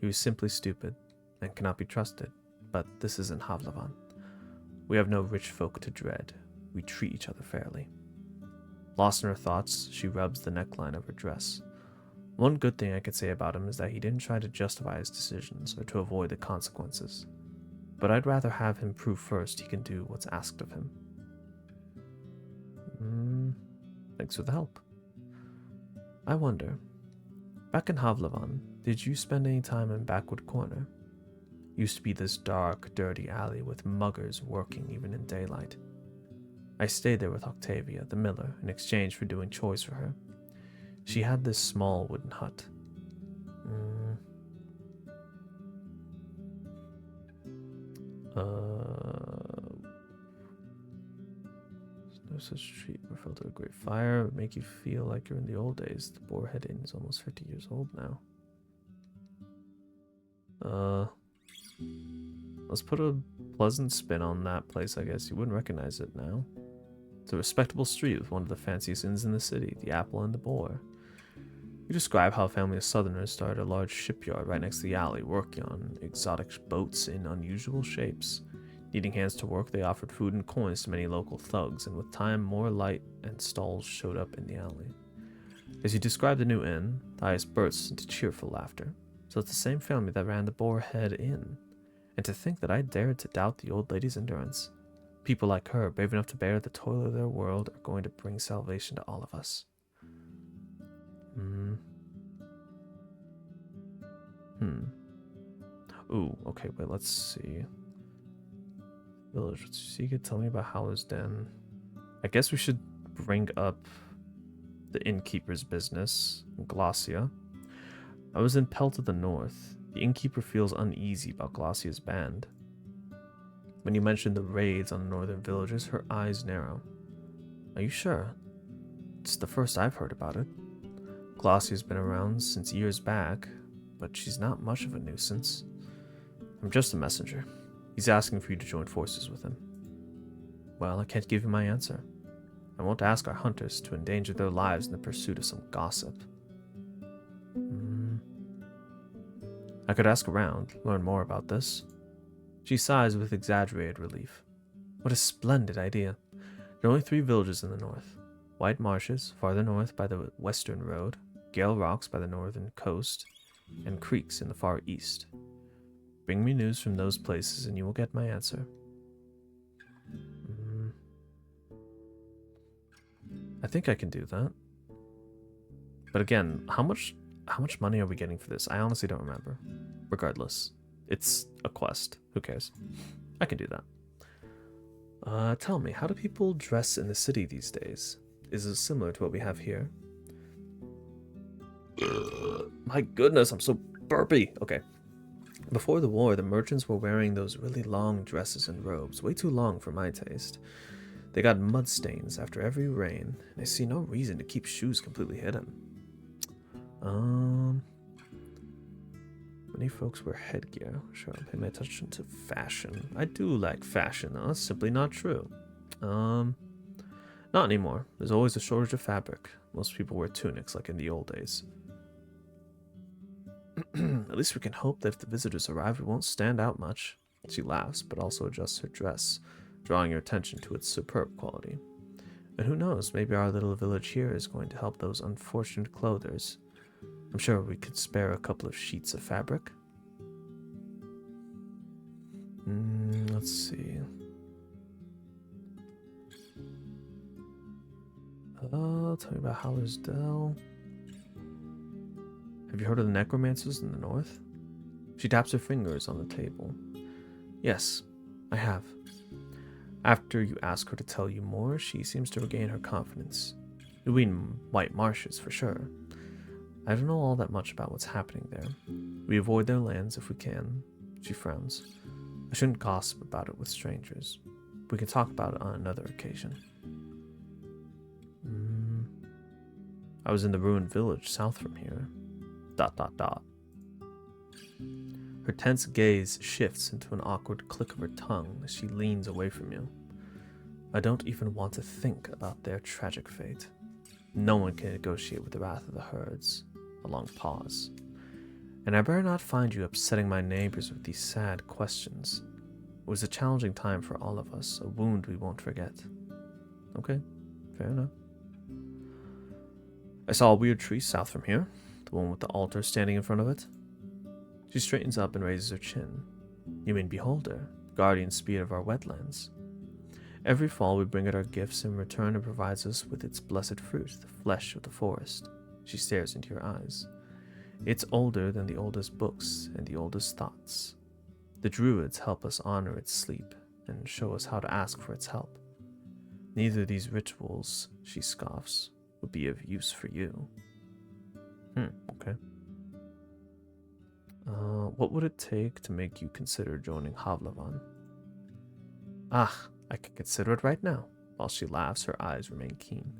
He was simply stupid and cannot be trusted. But this isn't Havlavan. We have no rich folk to dread. We treat each other fairly. Lost in her thoughts, she rubs the neckline of her dress. One good thing I could say about him is that he didn't try to justify his decisions or to avoid the consequences. But I'd rather have him prove first he can do what's asked of him. Thanks for the help. I wonder, back in Havlavan, did you spend any time in Backwood Corner? Used to be this dark, dirty alley with muggers working even in daylight. I stayed there with Octavia, the miller, in exchange for doing chores for her. She had this small wooden hut. No such treat were felt at a great fire. It would make you feel like you're in the old days. The Boarhead Inn is almost 50 years old now. Let's put a pleasant spin on that place, I guess. You wouldn't recognize it now. It's a respectable street with one of the fanciest inns in the city, the Apple and the Boar. You describe how a family of Southerners started a large shipyard right next to the alley, working on exotic boats in unusual shapes. Needing hands to work, they offered food and coins to many local thugs, and with time, more light and stalls showed up in the alley. As you describe the new inn, Thias bursts into cheerful laughter. So it's the same family that ran the Boarhead Inn. And to think that I dared to doubt the old lady's endurance. People like her, brave enough to bear the toil of their world, are going to bring salvation to all of us. Ooh, okay, wait, let's see. Village, what you could tell me about Howler's Den. I guess we should bring up the innkeeper's business, Glossia. I was in Pelt of the North. The innkeeper feels uneasy about Glossia's band. When you mentioned the raids on the northern villages, her eyes narrow. Are you sure? It's the first I've heard about it. Glossia's been around since years back, but she's not much of a nuisance. I'm just a messenger. He's asking for you to join forces with him. Well, I can't give you my answer. I won't ask our hunters to endanger their lives in the pursuit of some gossip. I could ask around, learn more about this. She sighs with exaggerated relief. What a splendid idea. There are only 3 villages in the north. White Marshes, farther north by the western road, Gale Rocks by the northern coast, and creeks in the far east. Bring me news from those places and you will get my answer. I think I can do that. But again, how much money are we getting for this? I honestly don't remember. Regardless, it's a quest. Who cares? I can do that. Tell me, how do people dress in the city these days? Is it similar to what we have here? My goodness, I'm so burpy. Okay. Before the war, the merchants were wearing those really long dresses and robes, way too long for my taste. They got mud stains after every rain, and I see no reason to keep shoes completely hidden. Many folks wear headgear. Sure, I'll pay my attention to fashion. I do like fashion, though. That's simply not true. Not anymore. There's always a shortage of fabric. Most people wear tunics like in the old days. At least we can hope that if the visitors arrive, we won't stand out much. She laughs, but also adjusts her dress. drawing your attention to its superb quality. And who knows, maybe our little village here is going to help those unfortunate clothers. I'm sure we could spare a couple of sheets of fabric. Let's see. Tell me about Howler's Dell. Have you heard of the necromancers in the north? She taps her fingers on the table. Yes, I have. After you ask her to tell you more, she seems to regain her confidence. You mean White Marshes, for sure. I don't know all that much about what's happening there. We avoid their lands if we can. She frowns. I shouldn't gossip about it with strangers. We can talk about it on another occasion. I was in the ruined village south from here. ... Her tense gaze shifts into an awkward click of her tongue as she leans away from you. I don't even want to think about their tragic fate. No one can negotiate with the wrath of the herds. A long pause. And I better not find you upsetting my neighbors with these sad questions. It was a challenging time for all of us, a wound we won't forget. Okay, fair enough. I saw a weird tree south from here, the one with the altar standing in front of it. She straightens up and raises her chin. You mean Beholder, guardian spirit of our wetlands. Every fall we bring it our gifts in return and provides us with its blessed fruit, the flesh of the forest. She stares into your eyes. It's older than the oldest books and the oldest thoughts. The druids help us honor its sleep and show us how to ask for its help. Neither of these rituals, she scoffs, would be of use for you. Okay. What would it take to make you consider joining Havlavan? I can consider it right now. While she laughs, her eyes remain keen.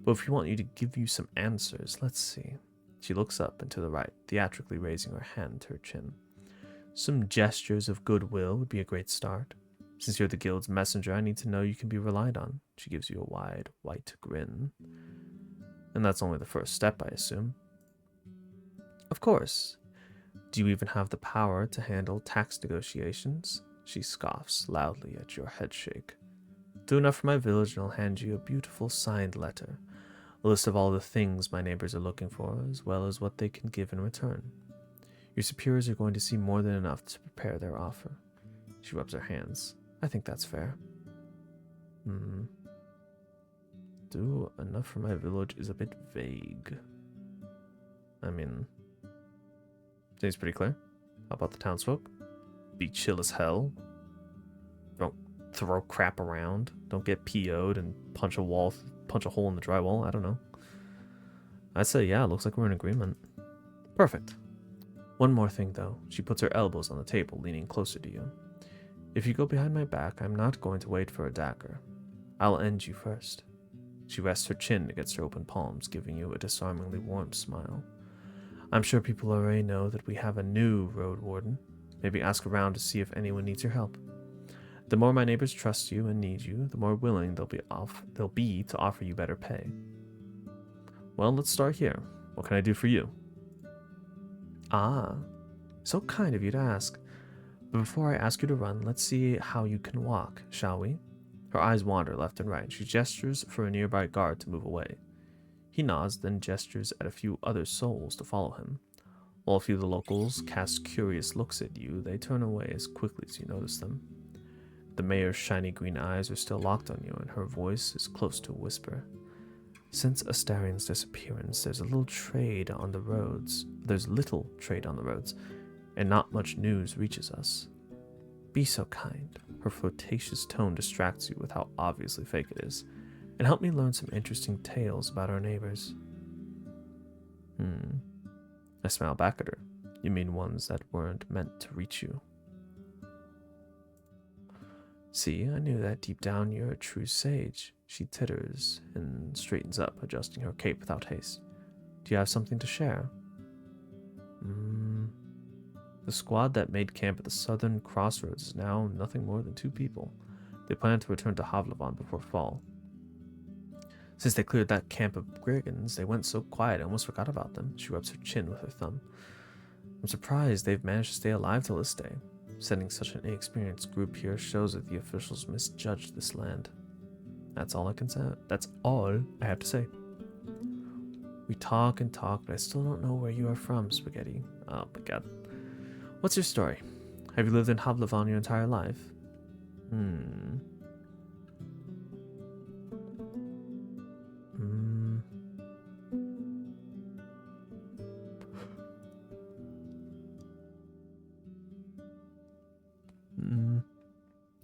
But if you want you to give you some answers, let's see. She looks up and to the right, theatrically raising her hand to her chin. Some gestures of goodwill would be a great start. Since you're the guild's messenger, I need to know you can be relied on. She gives you a wide, white grin. And that's only the first step, I assume. Of course. Do you even have the power to handle tax negotiations? She scoffs loudly at your headshake. Do enough for my village and I'll hand you a beautiful signed letter. A list of all the things my neighbors are looking for, as well as what they can give in return. Your superiors are going to see more than enough to prepare their offer. She rubs her hands. I think that's fair. Do enough for my village is a bit vague. I mean, seems pretty clear. How about the townsfolk? Be chill as hell. Don't throw crap around. Don't get PO'd and punch a hole in the drywall. I don't know. I'd say, yeah, looks like we're in agreement. Perfect. One more thing, though. She puts her elbows on the table, leaning closer to you. If you go behind my back, I'm not going to wait for a dagger. I'll end you first. She rests her chin against her open palms, giving you a disarmingly warm smile. I'm sure people already know that we have a new Roadwarden. Maybe ask around to see if anyone needs your help. The more my neighbors trust you and need you, the more willing they'll be to offer you better pay. Well, let's start here. What can I do for you? So kind of you to ask. But before I ask you to run, let's see how you can walk, shall we? Her eyes wander left and right. She gestures for a nearby guard to move away. He nods, then gestures at a few other souls to follow him. While a few of the locals cast curious looks at you, they turn away as quickly as you notice them. The mayor's shiny green eyes are still locked on you, and her voice is close to a whisper. Since Astarion's disappearance, there's little trade on the roads, and not much news reaches us. Be so kind. Her flirtatious tone distracts you with how obviously fake it is, and help me learn some interesting tales about our neighbors. I smile back at her. You mean ones that weren't meant to reach you. See, I knew that deep down you're a true sage. She titters and straightens up, adjusting her cape without haste. Do you have something to share? The squad that made camp at the southern crossroads is now nothing more than 2 people. They plan to return to Havlavan before fall. Since they cleared that camp of brigands, they went so quiet I almost forgot about them. She rubs her chin with her thumb. I'm surprised they've managed to stay alive till this day. Sending such an inexperienced group here shows that the officials misjudged this land. That's all I can say. That's all I have to say. We talk and talk, but I still don't know where you are from, Spaghetti. Oh my god. What's your story? Have you lived in Havlavon your entire life?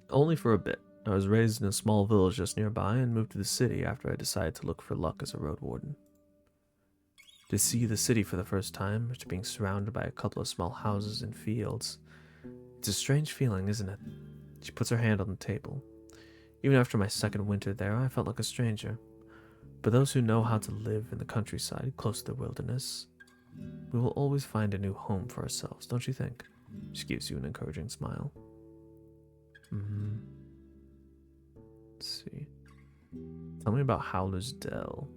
Only for a bit. I was raised in a small village just nearby and moved to the city after I decided to look for luck as a Roadwarden. To see the city for the first time, after being surrounded by a couple of small houses and fields, it's a strange feeling, isn't it? She puts her hand on the table. Even after my second winter there, I felt like a stranger. But those who know how to live in the countryside, close to the wilderness, we will always find a new home for ourselves, don't you think? She gives you an encouraging smile. Let's see. Tell me about Howler's Dell.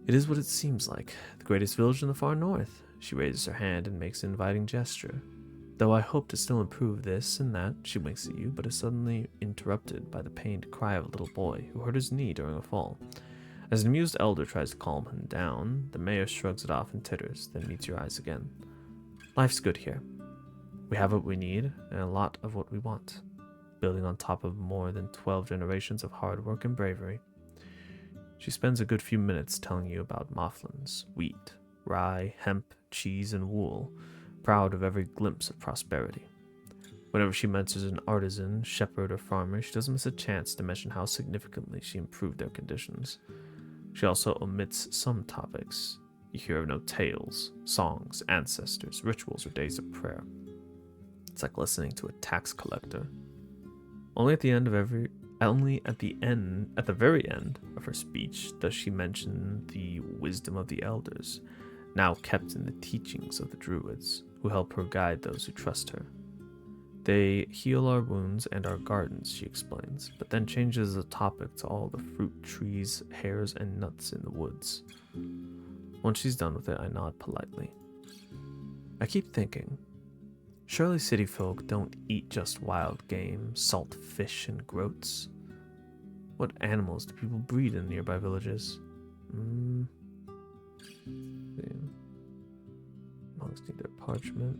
It is what it seems like. The greatest village in the far north. She raises her hand and makes an inviting gesture. Though I hope to still improve this and that, she winks at you, but is suddenly interrupted by the pained cry of a little boy who hurt his knee during a fall. As an amused elder tries to calm him down, the mayor shrugs it off and titters, then meets your eyes again. Life's good here. We have what we need, and a lot of what we want, building on top of more than 12 generations of hard work and bravery. She spends a good few minutes telling you about Mofflins, wheat, rye, hemp, cheese, and wool, proud of every glimpse of prosperity. Whenever she mentions an artisan, shepherd, or farmer, she doesn't miss a chance to mention how significantly she improved their conditions. She also omits some topics. You hear of no tales, songs, ancestors, rituals, or days of prayer. It's like listening to a tax collector. Only at the very end of her speech does she mention the wisdom of the elders, now kept in the teachings of the druids, who help her guide those who trust her. They heal our wounds and our gardens, she explains, but then changes the topic to all the fruit trees, hairs, and nuts in the woods. Once she's done with it, I nod politely. I keep thinking, surely city folk don't eat just wild game, salt fish, and groats. What animals do people breed in nearby villages? Monks need their parchment.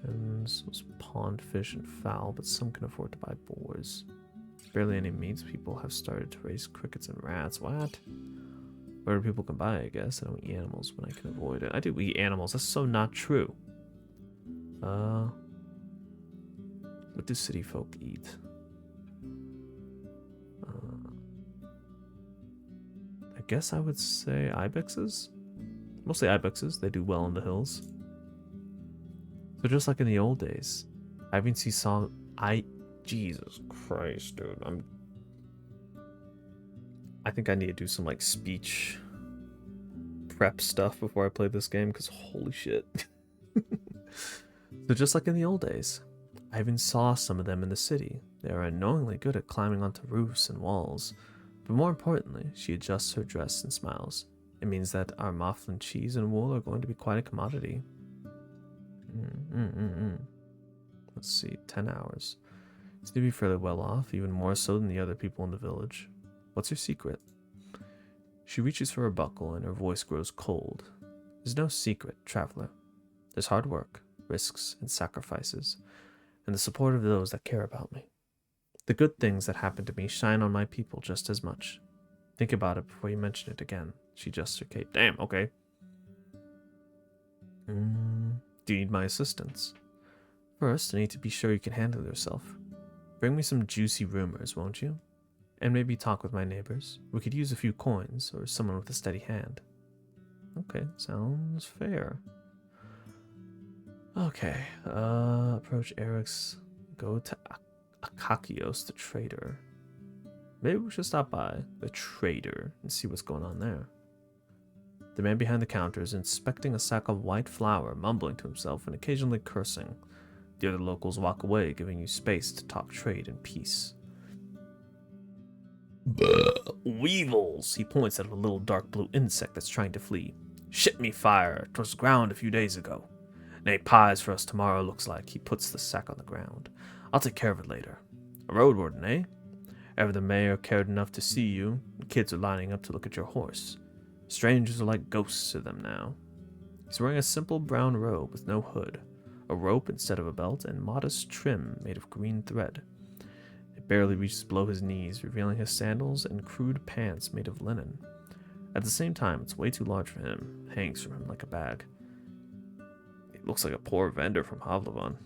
Hens, pond fish and fowl, but some can afford to buy boars. Barely any meats. People have started to raise crickets and rats. What? Whatever people can buy, I guess. I don't eat animals when I can avoid it. I do eat animals. That's so not true. What do city folk eat? I guess I would say ibexes? Mostly ibexes. They do well in the hills. So just like in the old days, I haven't seen Jesus Christ, dude. I think I need to do some like speech prep stuff before I play this game, because holy shit. So just like in the old days, I even saw some of them in the city. They are annoyingly good at climbing onto roofs and walls. But more importantly, she adjusts her dress and smiles. It means that our Mofflin cheese and wool are going to be quite a commodity. Let's see, 10 hours. Seems to be fairly well off, even more so than the other people in the village. What's your secret? She reaches for her buckle and her voice grows cold. There's no secret, traveler. There's hard work, risks, and sacrifices, and the support of those that care about me. The good things that happen to me shine on my people just as much. Think about it before you mention it again. She adjusts her cape. Damn, okay. Do you need my assistance? First, I need to be sure you can handle yourself. Bring me some juicy rumors, won't you? And maybe talk with my neighbors. We could use a few coins, or someone with a steady hand. Okay, sounds fair. Okay, approach Eric's. Go to Akakios, the trader. Maybe we should stop by the trader and see what's going on there. The man behind the counter is inspecting a sack of white flour, mumbling to himself and occasionally cursing. The other locals walk away, giving you space to talk trade in peace. Weevils! He points at a little dark blue insect that's trying to flee. Shit me fire. 'Twas ground a few days ago. Nay, pies for us tomorrow, looks like. He puts the sack on the ground. I'll take care of it later. A Roadwarden, eh? Ever the mayor cared enough to see you, and kids are lining up to look at your horse. Strangers are like ghosts to them now. He's wearing a simple brown robe with no hood, a rope instead of a belt, and modest trim made of green thread. It barely reaches below his knees, revealing his sandals and crude pants made of linen. At the same time, it's way too large for him, hangs from him like a bag. It looks like a poor vendor from Havlavon.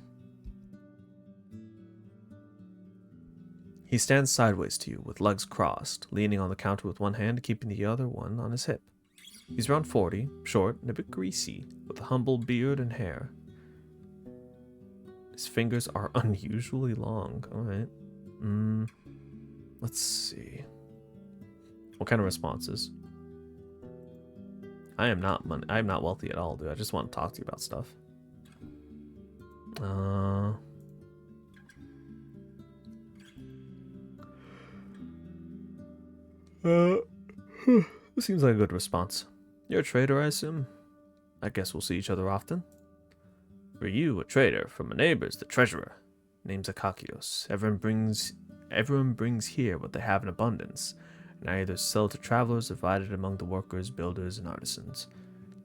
He stands sideways to you, with legs crossed, leaning on the counter with one hand, keeping the other one on his hip. He's around 40, short and a bit greasy, with a humble beard and hair. His fingers are unusually long. Alright. Let's see. What kind of responses? I am not wealthy at all, dude. I just want to talk to you about stuff. This seems like a good response. You're a trader, I assume? I guess we'll see each other often. For you, a trader. For my neighbors, the treasurer. Name's Akakios. Everyone brings here what they have in abundance, and I either sell to travelers or divide it among the workers, builders, and artisans.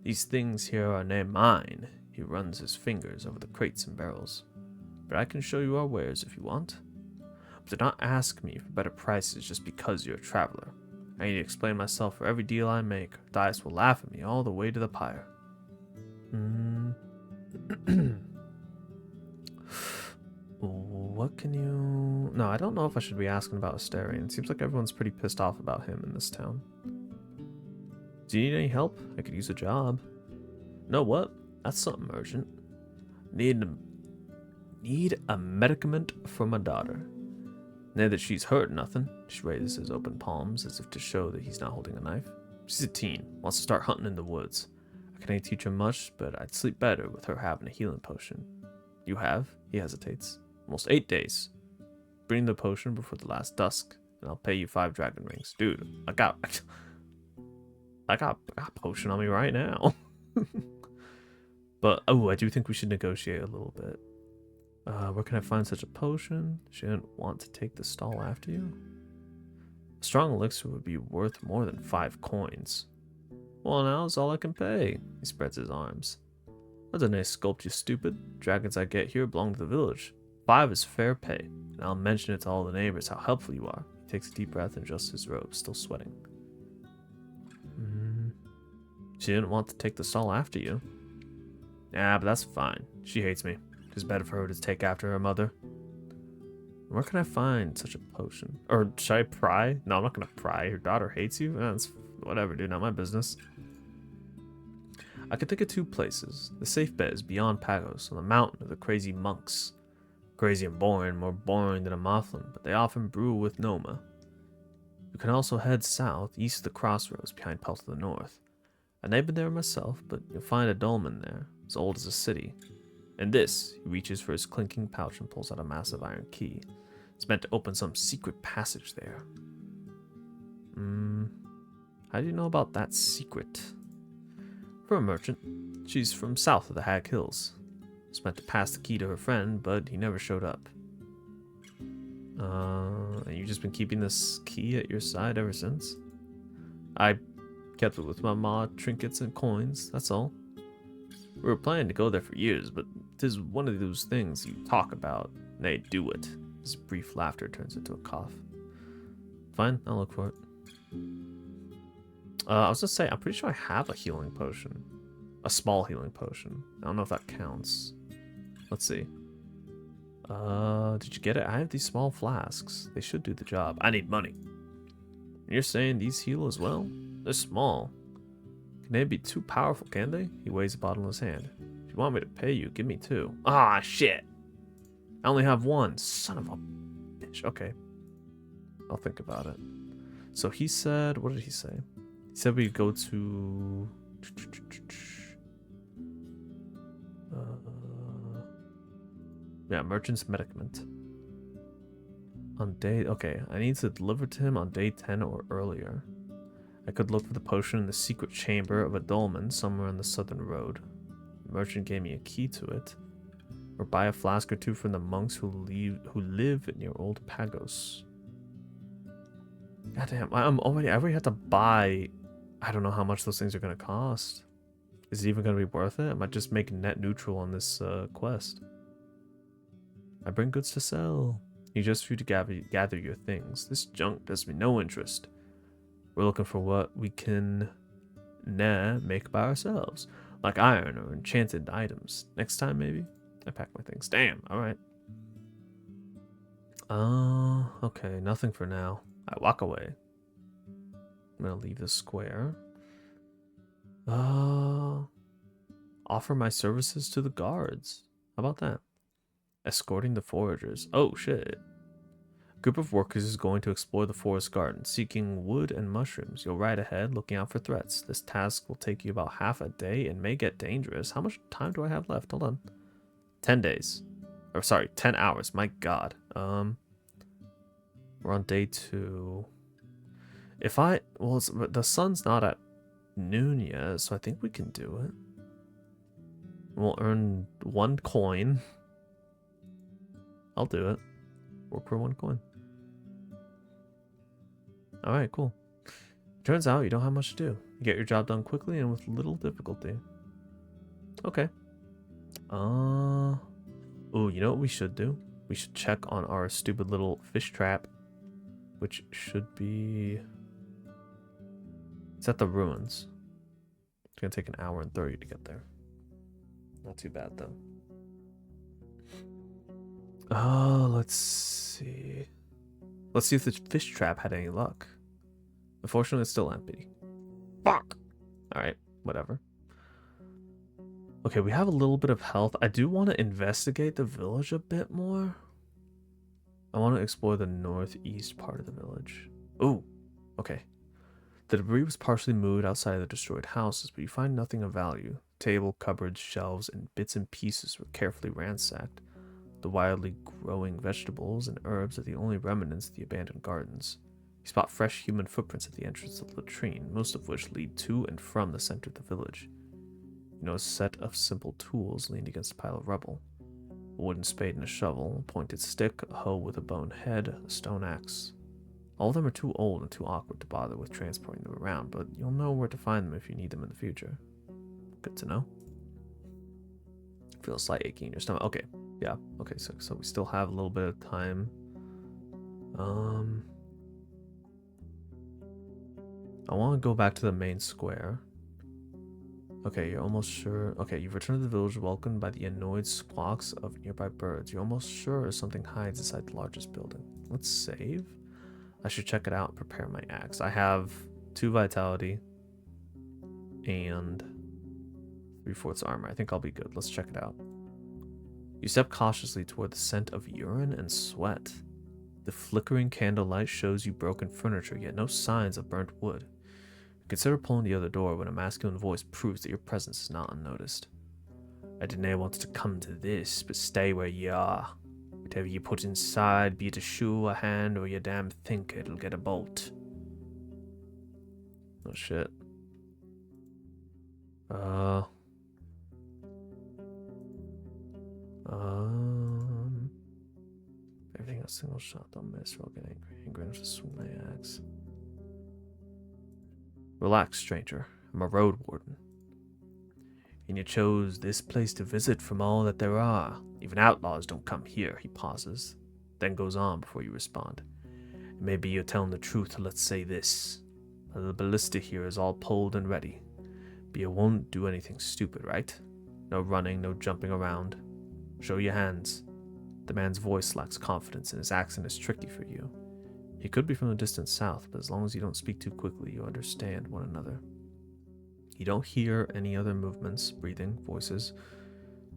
These things here are named mine. He runs his fingers over the crates and barrels. But I can show you our wares if you want. But do not ask me for better prices just because you're a traveler. I need to explain myself for every deal I make, or Dias will laugh at me all the way to the pyre. What can you... No, I don't know if I should be asking about Asterion. It seems like everyone's pretty pissed off about him in this town. Do you need any help? I could use a job. Know what? That's something urgent. Need a medicament for my daughter. Now that she's hurt nothing, she raises his open palms as if to show that he's not holding a knife. She's a teen, wants to start hunting in the woods. I can't teach her much, but I'd sleep better with her having a healing potion. You have? He hesitates. Almost 8 days. Bring the potion before the last dusk, and I'll pay you 5 dragon rings. Dude, I got a potion on me right now. But, I do think we should negotiate a little bit. Where can I find such a potion? She didn't want to take the stall after you? A strong elixir would be worth more than 5 coins. Well, now it's all I can pay. He spreads his arms. That's a nice sculpt, you stupid. Dragons I get here belong to the village. 5 is fair pay, and I'll mention it to all the neighbors how helpful you are. He takes a deep breath and adjusts his robe, still sweating. She didn't want to take the stall after you. Nah, but that's fine. She hates me. It's better for her to take after her mother. Where can I find such a potion? Or should I pry? No, I'm not gonna pry. Your daughter hates you? That's whatever, dude. Not my business. I could think of 2 places. The safe bet is beyond Pagos, on the mountain of the crazy monks. Crazy and boring, more boring than a Mothling, but they often brew with Noma. You can also head south, east of the crossroads, behind Pelt to the north. I've never been there myself, but you'll find a dolmen there, as old as a city. And this, he reaches for his clinking pouch and pulls out a massive iron key. It's meant to open some secret passage there. How do you know about that secret? For a merchant. She's from south of the Hag Hills. It's meant to pass the key to her friend, but he never showed up. And you've just been keeping this key at your side ever since? I kept it with my ma, trinkets and coins, that's all. We were planning to go there for years, but it is one of those things you talk about, and they do it. His brief laughter turns into a cough. Fine, I'll look for it. I was gonna say, I'm pretty sure I have a healing potion. A small healing potion. I don't know if that counts. Let's see. Did you get it? I have these small flasks. They should do the job. I need money. You're saying these heal as well? They're small. Can they be too powerful, can they? He weighs a bottle in his hand. If you want me to pay you, give me 2. Ah, shit. I only have 1. Son of a bitch. Okay. I'll think about it. So he said, what did he say? He said we'd go to... yeah, merchant's medicament. On day... Okay, I need to deliver to him on day 10 or earlier. I could look for the potion in the secret chamber of a dolmen somewhere on the southern road. merchant gave me a key to it. Or buy a flask or two from the monks who live near Old Pagos. Goddamn, I already had to buy. I don't know how much those things are gonna cost. Is it even gonna be worth it? I might just make net neutral on this quest. I bring goods to sell. You just for you to gather your things. This junk does me no interest. We're looking for what we can make by ourselves, like iron or enchanted items. Next time, maybe. I pack my things. Damn. All right. Okay. Nothing for now. I walk away. I'm gonna leave the square. Offer my services to the guards. How about that? Escorting the foragers. Oh shit. A group of workers is going to explore the forest garden, seeking wood and mushrooms. You'll ride ahead, looking out for threats. This task will take you about half a day and may get dangerous. How much time do I have left? Hold on. 10 days. Or sorry, 10 hours. My god. We're on day 2. Well, the sun's not at noon yet, so I think we can do it. We'll earn 1 coin. I'll do it. Work for 1 coin. Alright, cool. Turns out you don't have much to do. You get your job done quickly and with little difficulty. Okay. Oh, you know what we should do? We should check on our stupid little fish trap, which should be... It's at the ruins. It's gonna take 1 hour and 30 to get there. Not too bad, though. Oh, let's see. Let's see if the fish trap had any luck. Unfortunately, it's still empty. Fuck! Alright, whatever. Okay, we have a little bit of health. I do want to investigate the village a bit more. I want to explore the northeast part of the village. Ooh, okay. The debris was partially moved outside of the destroyed houses, but you find nothing of value. Table, cupboards, shelves, and bits and pieces were carefully ransacked. The wildly growing vegetables and herbs are the only remnants of the abandoned gardens. You spot fresh human footprints at the entrance of the latrine, most of which lead to and from the center of the village. You know, a set of simple tools leaned against a pile of rubble. A wooden spade and a shovel, a pointed stick, a hoe with a bone head, a stone axe. All of them are too old and too awkward to bother with transporting them around, but you'll know where to find them if you need them in the future. Good to know. Feel a slight aching in your stomach. Okay, yeah. Okay, so we still have a little bit of time. I want to go back to the main square. Okay, you're almost sure. Okay, you've returned to the village welcomed by the annoyed squawks of nearby birds. You're almost sure something hides inside the largest building. Let's save. I should check it out and prepare my axe. I have 2 vitality and 3/4 armor. I think I'll be good. Let's check it out. You step cautiously toward the scent of urine and sweat. The flickering candlelight shows you broken furniture, yet no signs of burnt wood. Consider pulling the other door when a masculine voice proves that your presence is not unnoticed. I didn't want to come to this, but stay where ye are. Whatever you put inside, be it a shoe, a hand, or your damn thinker, it'll get a bolt. Oh shit. Everything a single shot, don't miss, or I'll get angry. Angry enough to swing my axe. Relax, stranger. I'm a Roadwarden. And you chose this place to visit from all that there are. Even outlaws don't come here. He pauses, then goes on before you respond. Maybe you're telling the truth, let's say this. The ballista here is all pulled and ready. But you won't do anything stupid, right? No running, no jumping around. Show your hands. The man's voice lacks confidence and his accent is tricky for you. He could be from the distant south, but as long as you don't speak too quickly, you understand one another. You don't hear any other movements, breathing, voices.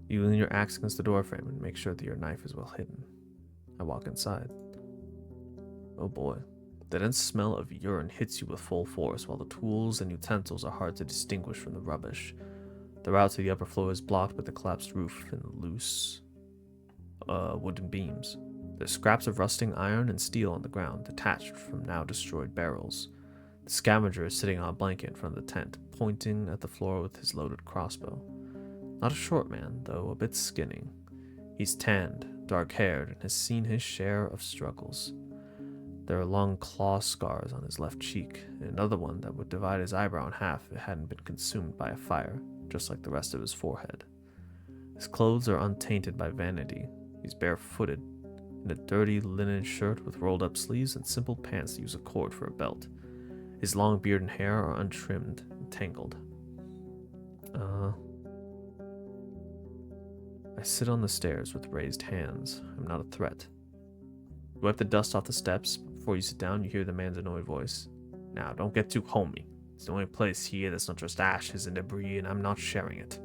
You lean your axe against the doorframe and make sure that your knife is well hidden. I walk inside. Oh boy. The dense smell of urine hits you with full force, while the tools and utensils are hard to distinguish from the rubbish. The route to the upper floor is blocked by the collapsed roof and loose wooden beams. There's scraps of rusting iron and steel on the ground, detached from now destroyed barrels. The scavenger is sitting on a blanket in front of the tent, pointing at the floor with his loaded crossbow. Not a short man, though a bit skinny. He's tanned, dark-haired, and has seen his share of struggles. There are long claw scars on his left cheek, and another one that would divide his eyebrow in half if it hadn't been consumed by a fire, just like the rest of his forehead. His clothes are untainted by vanity. He's barefooted, in a dirty linen shirt with rolled-up sleeves and simple pants that use a cord for a belt. His long beard and hair are untrimmed and tangled. I sit on the stairs with raised hands. I'm not a threat. Wipe the dust off the steps. Before you sit down, you hear the man's annoyed voice. Now, don't get too homey. It's the only place here that's not just ashes and debris, and I'm not sharing it.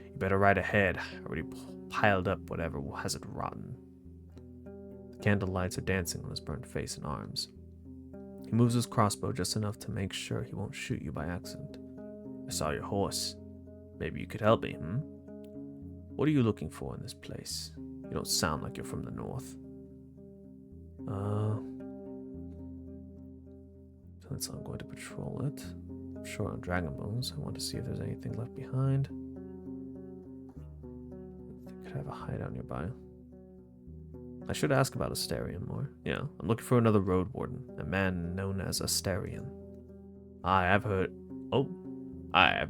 You better ride ahead. I already piled up whatever has it rotten. The candle lights are dancing on his burnt face and arms. He moves his crossbow just enough to make sure he won't shoot you by accident. I saw your horse. Maybe you could help me, What are you looking for in this place? You don't sound like you're from the north. Since I'm going to patrol it. I'm short on dragon bones. I want to see if there's anything left behind. They could have a hideout nearby. I should ask about Asterion more. Yeah, I'm looking for another Roadwarden, a man known as Asterion. I've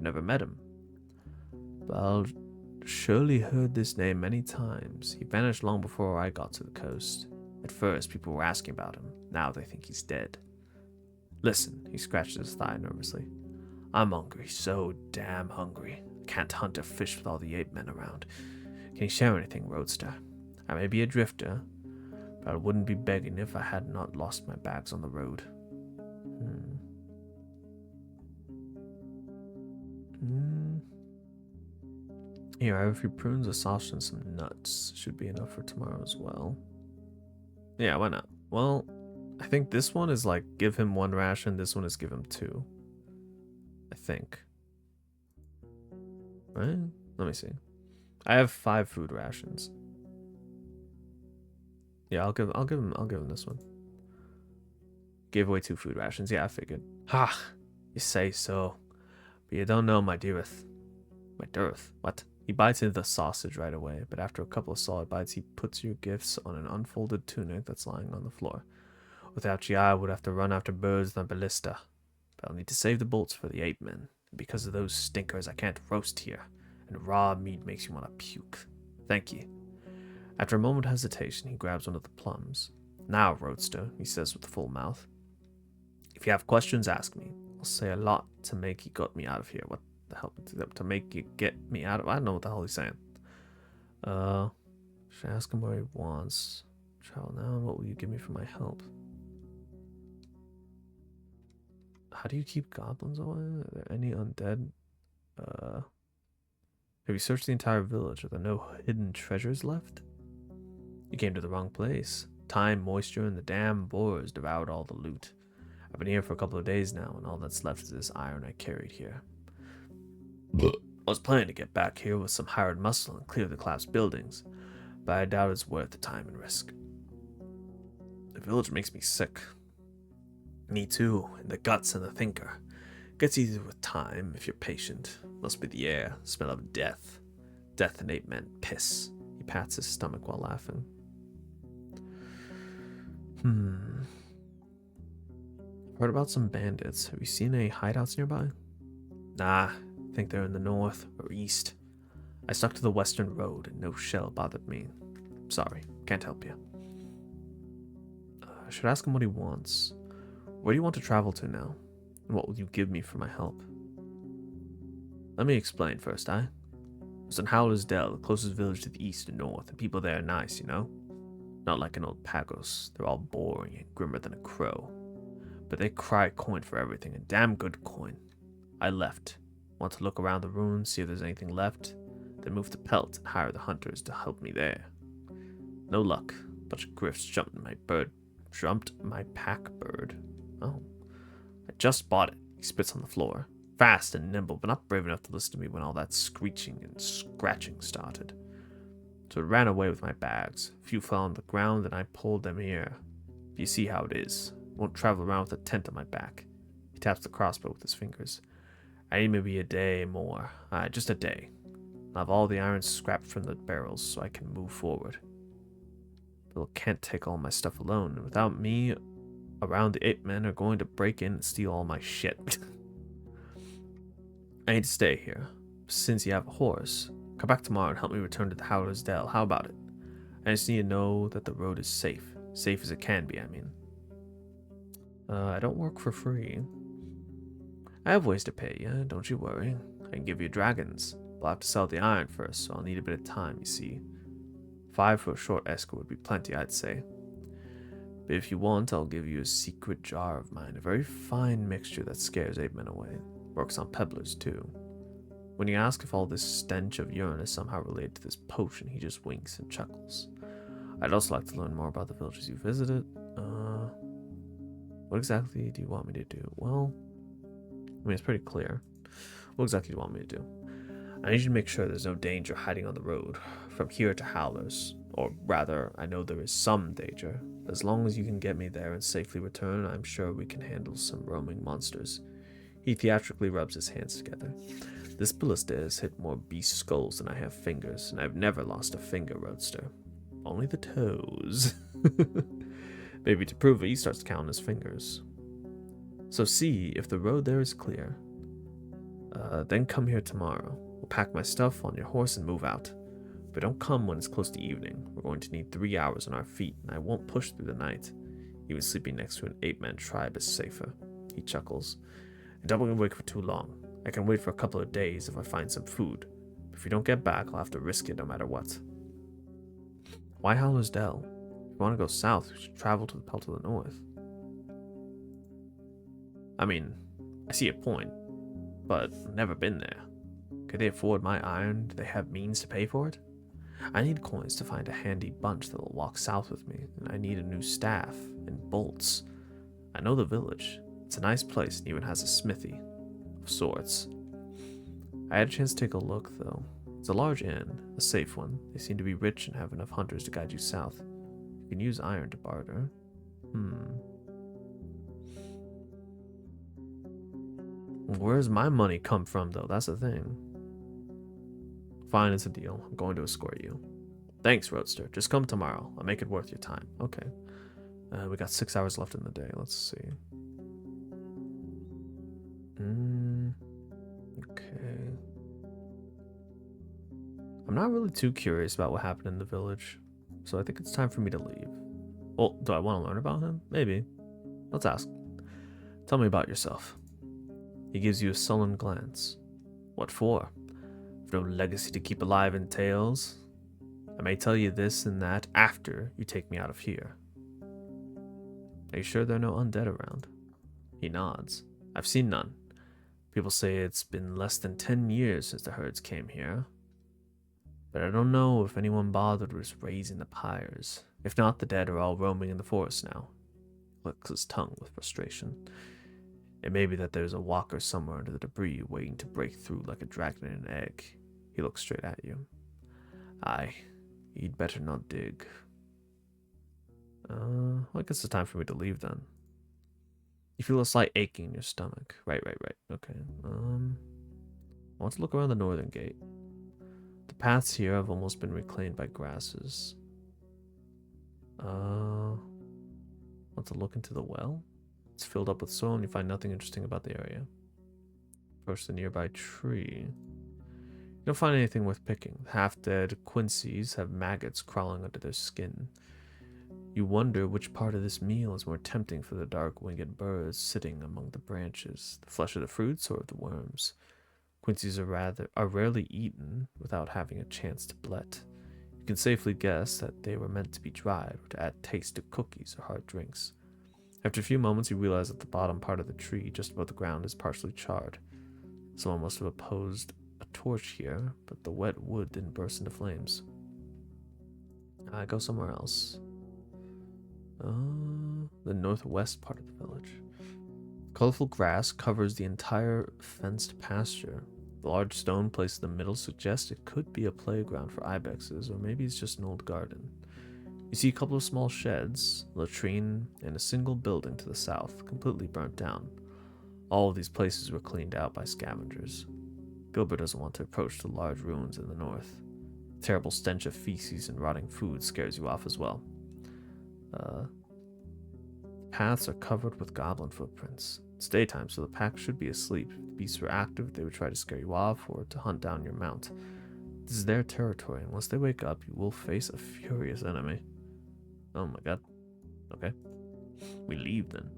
never met him. But I've surely heard this name many times. He vanished long before I got to the coast. At first, people were asking about him. Now they think he's dead. Listen, he scratched his thigh nervously. I'm hungry, so damn hungry. Can't hunt or fish with all the ape men around. Can you share anything, Roadster? I may be a drifter, but I wouldn't be begging if I had not lost my bags on the road. Here, I have a few prunes, a sausage, and some nuts. Should be enough for tomorrow as well. Yeah, why not? Well, I think this one is like give him 1 ration, this one is give him 2. I think. Right? Let me see. I have 5 food rations. Yeah, I'll give him this one. Gave away 2 food rations. Yeah, I figured. Ha! You say so. But you don't know, my dearth. My dearth? What? He bites into the sausage right away, but after a couple of solid bites, he puts your gifts on an unfolded tunic that's lying on the floor. Without you, I would have to run after birds than ballista. But I'll need to save the bolts for the ape men. And because of those stinkers, I can't roast here. And raw meat makes you want to puke. Thank you. After a moment of hesitation, he grabs one of the plums. Now, Roadster, he says with a full mouth. If you have questions, ask me. I'll say a lot to make you get me out of here. What the hell? To make you get me out of... I don't know what the hell he's saying. Should I ask him where he wants? Travel now, what will you give me for my help? How do you keep goblins away? Are there any undead? Have you searched the entire village? Are there no hidden treasures left? You came to the wrong place. Time, moisture, and the damn boars devoured all the loot. I've been here for a couple of days now, and all that's left is this iron I carried here. I was planning to get back here with some hired muscle and clear the collapsed buildings, but I doubt it's worth the time and risk. The village makes me sick. Me too, in the guts and the thinker. Gets easier with time, if you're patient. Must be the air, smell of death. Death and ape men piss. He pats his stomach while laughing. Heard about some bandits. Have you seen any hideouts nearby? Nah, I think they're in the north or east. I stuck to the western road and no shell bothered me. Sorry, can't help you. I should ask him what he wants. Where do you want to travel to now? And what will you give me for my help? Let me explain first, I was in Howler's Dell, the closest village to the east and north, and people there are nice, you know? Not like an old Pagos. They're all boring and grimmer than a crow. But they cry coin for everything, and damn good coin. I left. Want to look around the ruins, see if there's anything left, then move to Pelt and hire the hunters to help me there. No luck. Bunch of griffs jumped my pack bird. Oh. I just bought it. He spits on the floor. Fast and nimble, but not brave enough to listen to me when all that screeching and scratching started. So it ran away with my bags. A few fell on the ground, and I pulled them here. You see how it is. Won't travel around with a tent on my back. He taps the crossbow with his fingers. I need maybe a day more. Just a day. I have all the iron scrapped from the barrels so I can move forward. Bill can't take all my stuff alone, and without me around, the ape men are going to break in and steal all my shit. I need to stay here. Since you have a horse, come back tomorrow and help me return to the Howler's Dell. How about it? I just need to know that the road is safe. Safe as it can be, I mean. I don't work for free. I have ways to pay you, don't you worry. I can give you dragons, but I'll have to sell the iron first, so I'll need a bit of time, you see. 5 for a short escort would be plenty, I'd say. But if you want, I'll give you a secret jar of mine, a very fine mixture that scares ape men away. Works on pebblers, too. When you ask if all this stench of urine is somehow related to this potion, he just winks and chuckles. I'd also like to learn more about the villages you visited. What exactly do you want me to do? Well, I mean, it's pretty clear. What exactly do you want me to do? I need you to make sure there's no danger hiding on the road, from here to Howler's. Or rather, I know there is some danger. As long as you can get me there and safely return, I'm sure we can handle some roaming monsters. He theatrically rubs his hands together. This ballista has hit more beast skulls than I have fingers, and I've never lost a finger, Roadster. Only the toes. Maybe to prove it, he starts counting his fingers. So see if the road there is clear. Then come here tomorrow. We'll pack my stuff on your horse and move out. But don't come when it's close to evening. We're going to need 3 hours on our feet, and I won't push through the night. Even sleeping next to an 8-man tribe is safer. He chuckles. And don't be awake for too long. I can wait for a couple of days if I find some food. But if you don't get back, I'll have to risk it no matter what. Why Howler's Dell? If you want to go south, we should travel to the belt to the north. I mean, I see your point, but I've never been there. Could they afford my iron? Do they have means to pay for it? I need coins to find a handy bunch that will walk south with me, and I need a new staff and bolts. I know the village. It's a nice place and even has a smithy of sorts. I had a chance to take a look, though. It's a large inn, a safe one. They seem to be rich and have enough hunters to guide you south. You can use iron to barter. Where's my money come from, though? That's the thing. Fine, it's a deal. I'm going to escort you. Thanks, Roadster. Just come tomorrow. I'll make it worth your time. Okay. We got 6 hours left in the day. Let's see. Okay. I'm not really too curious about what happened in the village, so I think it's time for me to leave. Well, do I want to learn about him? Maybe. Let's ask. Tell me about yourself. He gives you a sullen glance. What for? No legacy to keep alive in tales. I may tell you this and that after you take me out of here. Are you sure there are no undead around? He nods. I've seen none. People say it's been less than 10 years since the herds came here. But I don't know if anyone bothered with raising the pyres. If not, the dead are all roaming in the forest now. Licks his tongue with frustration. It may be that there's a walker somewhere under the debris waiting to break through like a dragon in an egg. He looks straight at you. Aye, you'd better not dig. Well, I guess it's time for me to leave then. You feel a slight aching in your stomach. Right. Okay. I want to look around the northern gate. The paths here have almost been reclaimed by grasses. Want to look into the well? It's filled up with soil and you find nothing interesting about the area. Approach the nearby tree. You don't find anything worth picking. Half-dead quincies have maggots crawling under their skin. You wonder which part of this meal is more tempting for the dark-winged birds sitting among the branches, the flesh of the fruits or of the worms. Quincies are rarely eaten without having a chance to blet. You can safely guess that they were meant to be dried or to add taste to cookies or hard drinks. After a few moments, you realize that the bottom part of the tree just above the ground is partially charred. Someone must have posed a torch here, but the wet wood didn't burst into flames. I go somewhere else. The northwest part of the village. Colorful grass covers the entire fenced pasture. The large stone placed in the middle suggests it could be a playground for ibexes, or maybe it's just an old garden. You see a couple of small sheds, a latrine, and a single building to the south, completely burnt down. All of these places were cleaned out by scavengers. Gilbert doesn't want to approach the large ruins in the north. The terrible stench of feces and rotting food scares you off as well. The paths are covered with goblin footprints. It's daytime, so the pack should be asleep. If the beasts were active, they would try to scare you off or to hunt down your mount. This is their territory, and once they wake up, you will face a furious enemy. Oh my god. Okay. We leave then.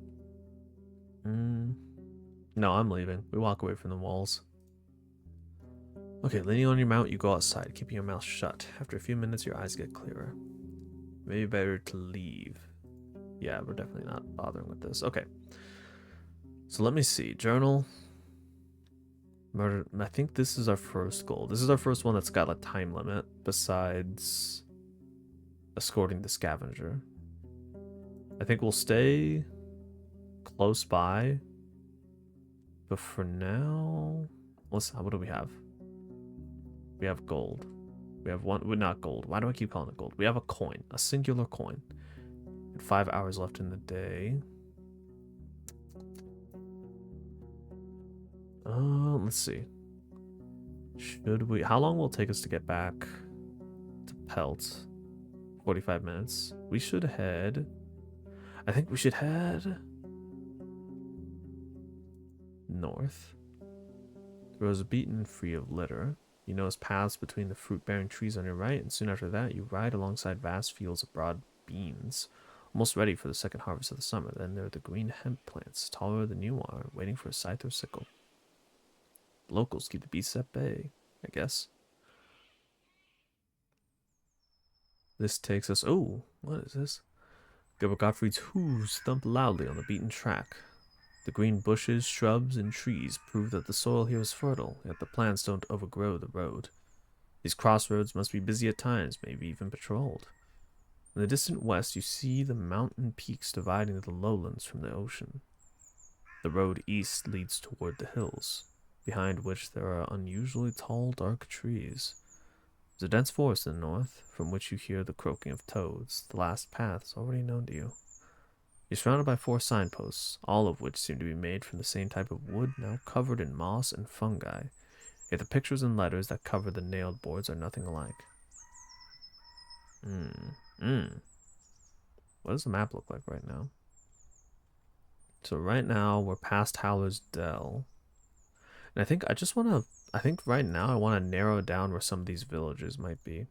No, I'm leaving. We walk away from the walls. Okay, leaning on your mount, you go outside, keeping your mouth shut. After a few minutes, your eyes get clearer. Maybe better to leave. Yeah, we're definitely not bothering with this. Okay. So let me see. Journal. Murder. I think this is our first goal. This is our first one that's got a time limit besides escorting the scavenger. I think we'll stay close by. But for now, what do we have? We have gold. We have one, well, not gold. Why do I keep calling it gold? We have a coin, a singular coin. And 5 hours left in the day. Let's see. Should we? How long will it take us to get back to Pelt? 45 minutes. We should head. I think we should head north. The road is beaten free of litter. You notice paths between the fruit-bearing trees on your right, and soon after that, you ride alongside vast fields of broad beans, almost ready for the second harvest of the summer. Then there are the green hemp plants, taller than you are, waiting for a scythe or sickle. The locals keep the beasts at bay, I guess. This takes us... Oh, what is this? Gilbert Gottfried's hooves thump loudly on the beaten track. The green bushes, shrubs, and trees prove that the soil here is fertile, yet the plants don't overgrow the road. These crossroads must be busy at times, maybe even patrolled. In the distant west, you see the mountain peaks dividing the lowlands from the ocean. The road east leads toward the hills, behind which there are unusually tall, dark trees. There's a dense forest in the north, from which you hear the croaking of toads. The last path is already known to you. You're surrounded by 4 signposts, all of which seem to be made from the same type of wood, now covered in moss and fungi. Yet the pictures and letters that cover the nailed boards are nothing alike. What does the map look like right now? So right now we're past Howler's Dell. And I think right now I want to narrow down where some of these villages might be.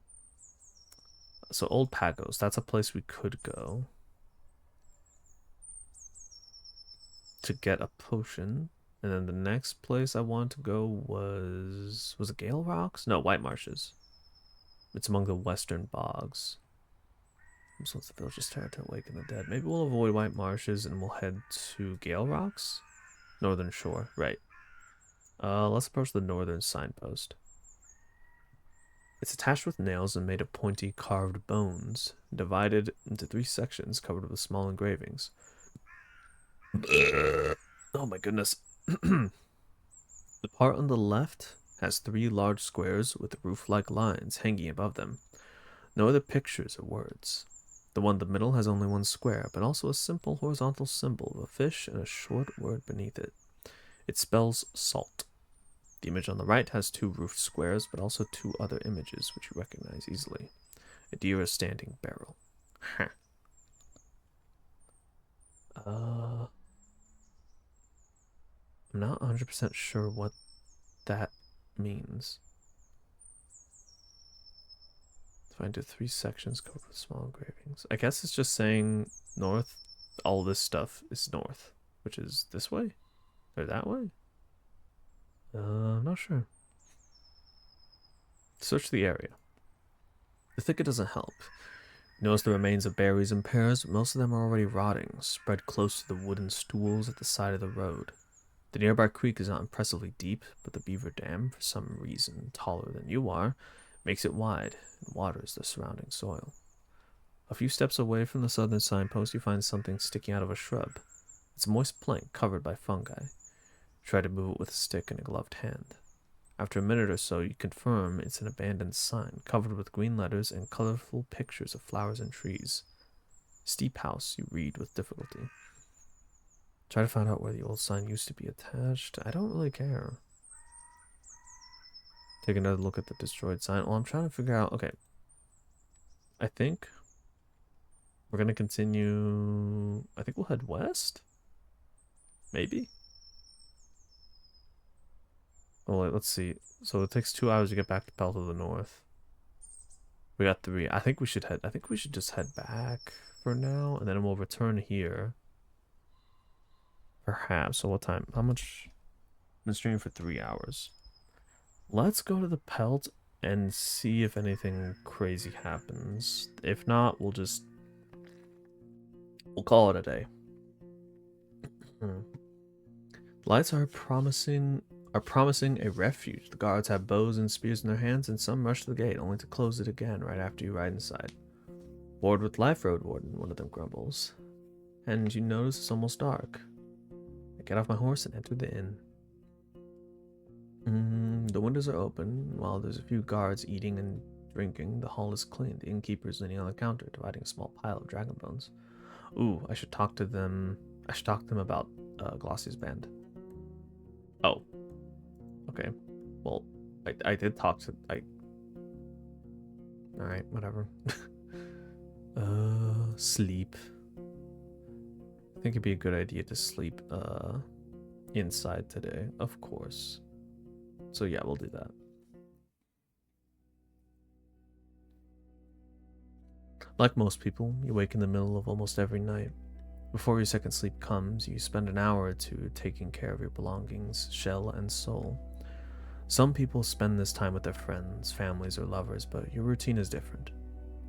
So Old Pagos, that's a place we could go to get a potion. And then the next place I wanted to go was it Gale Rocks? No, White Marshes. It's among the western bogs. So it's the village's terror to awaken the dead. Maybe we'll avoid White Marshes and we'll head to Gale Rocks? Northern Shore, right. Let's approach the northern signpost. It's attached with nails and made of pointy carved bones, divided into 3 sections covered with small engravings. Oh my goodness. The part on the left has 3 large squares with roof-like lines hanging above them. No other pictures or words. The one in the middle has only 1 square, but also a simple horizontal symbol of a fish and a short word beneath it. It spells salt. The image on the right has 2 roofed squares, but also 2 other images, which you recognize easily. A deer is standing barrel. Huh. I'm not 100% sure what that means. Find the 3 sections covered with small engravings. I guess it's just saying north. All this stuff is north, which is this way? Or that way? I'm not sure. Search the area. The thicket doesn't help. Notice the remains of berries and pears, but most of them are already rotting, spread close to the wooden stools at the side of the road. The nearby creek is not impressively deep, but the beaver dam, for some reason taller than you are, makes it wide and waters the surrounding soil. A few steps away from the southern signpost, you find something sticking out of a shrub. It's a moist plank covered by fungi. Try to move it with a stick in a gloved hand. After a minute or so, you confirm it's an abandoned sign, covered with green letters and colorful pictures of flowers and trees. Steep house, you read with difficulty. Try to find out where the old sign used to be attached. I don't really care. Take another look at the destroyed sign. Well, I'm trying to figure out. Okay. I think we're gonna continue. I think we'll head west. Maybe. Oh wait, let's see. So it takes 2 hours to get back to Pell to the north. We got 3. I think we should head. I think we should just head back for now, and then we'll return here. Perhaps. So what time? How much? I've been streaming for 3 hours. Let's go to the Pelt and see if anything crazy happens. If not, we'll call it a day. Lights are promising a refuge. The guards have bows and spears in their hands, and some rush to the gate, only to close it again right after you ride inside. Bored with life, Roadwarden, one of them grumbles. And you notice it's almost dark. I get off my horse and enter the inn. The windows are open. While there's a few guards eating and drinking, the hall is clean. The innkeeper is leaning on the counter, dividing a small pile of dragon bones. Ooh, I should talk to them. I should talk to them about Glossy's band. Oh. Okay. Well, I did talk to... Alright, whatever. Sleep. I think it'd be a good idea to sleep inside today, of course. So yeah, we'll do that. Like most people, you wake in the middle of almost every night. Before your second sleep comes, you spend an hour or two taking care of your belongings, shell and soul. Some people spend this time with their friends, families, or lovers, but your routine is different.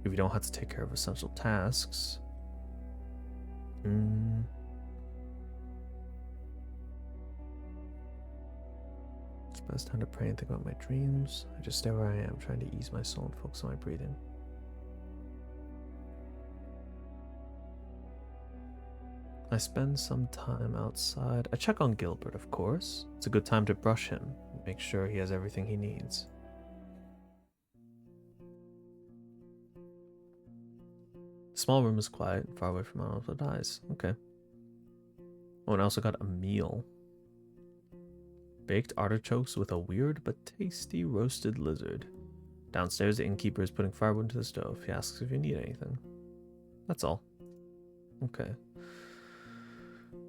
If you don't have to take care of essential tasks... It's the best time to pray and think about my dreams. I just stay where I am, trying to ease my soul and focus on my breathing. I spend some time outside. I check on Gilbert, of course. It's a good time to brush him, make sure he has everything he needs. The small room is quiet, far away from all of the eyes. Okay. Oh, and I also got a meal. Baked artichokes with a weird but tasty roasted lizard. Downstairs, the innkeeper is putting firewood into the stove. He asks if you need anything. That's all. Okay.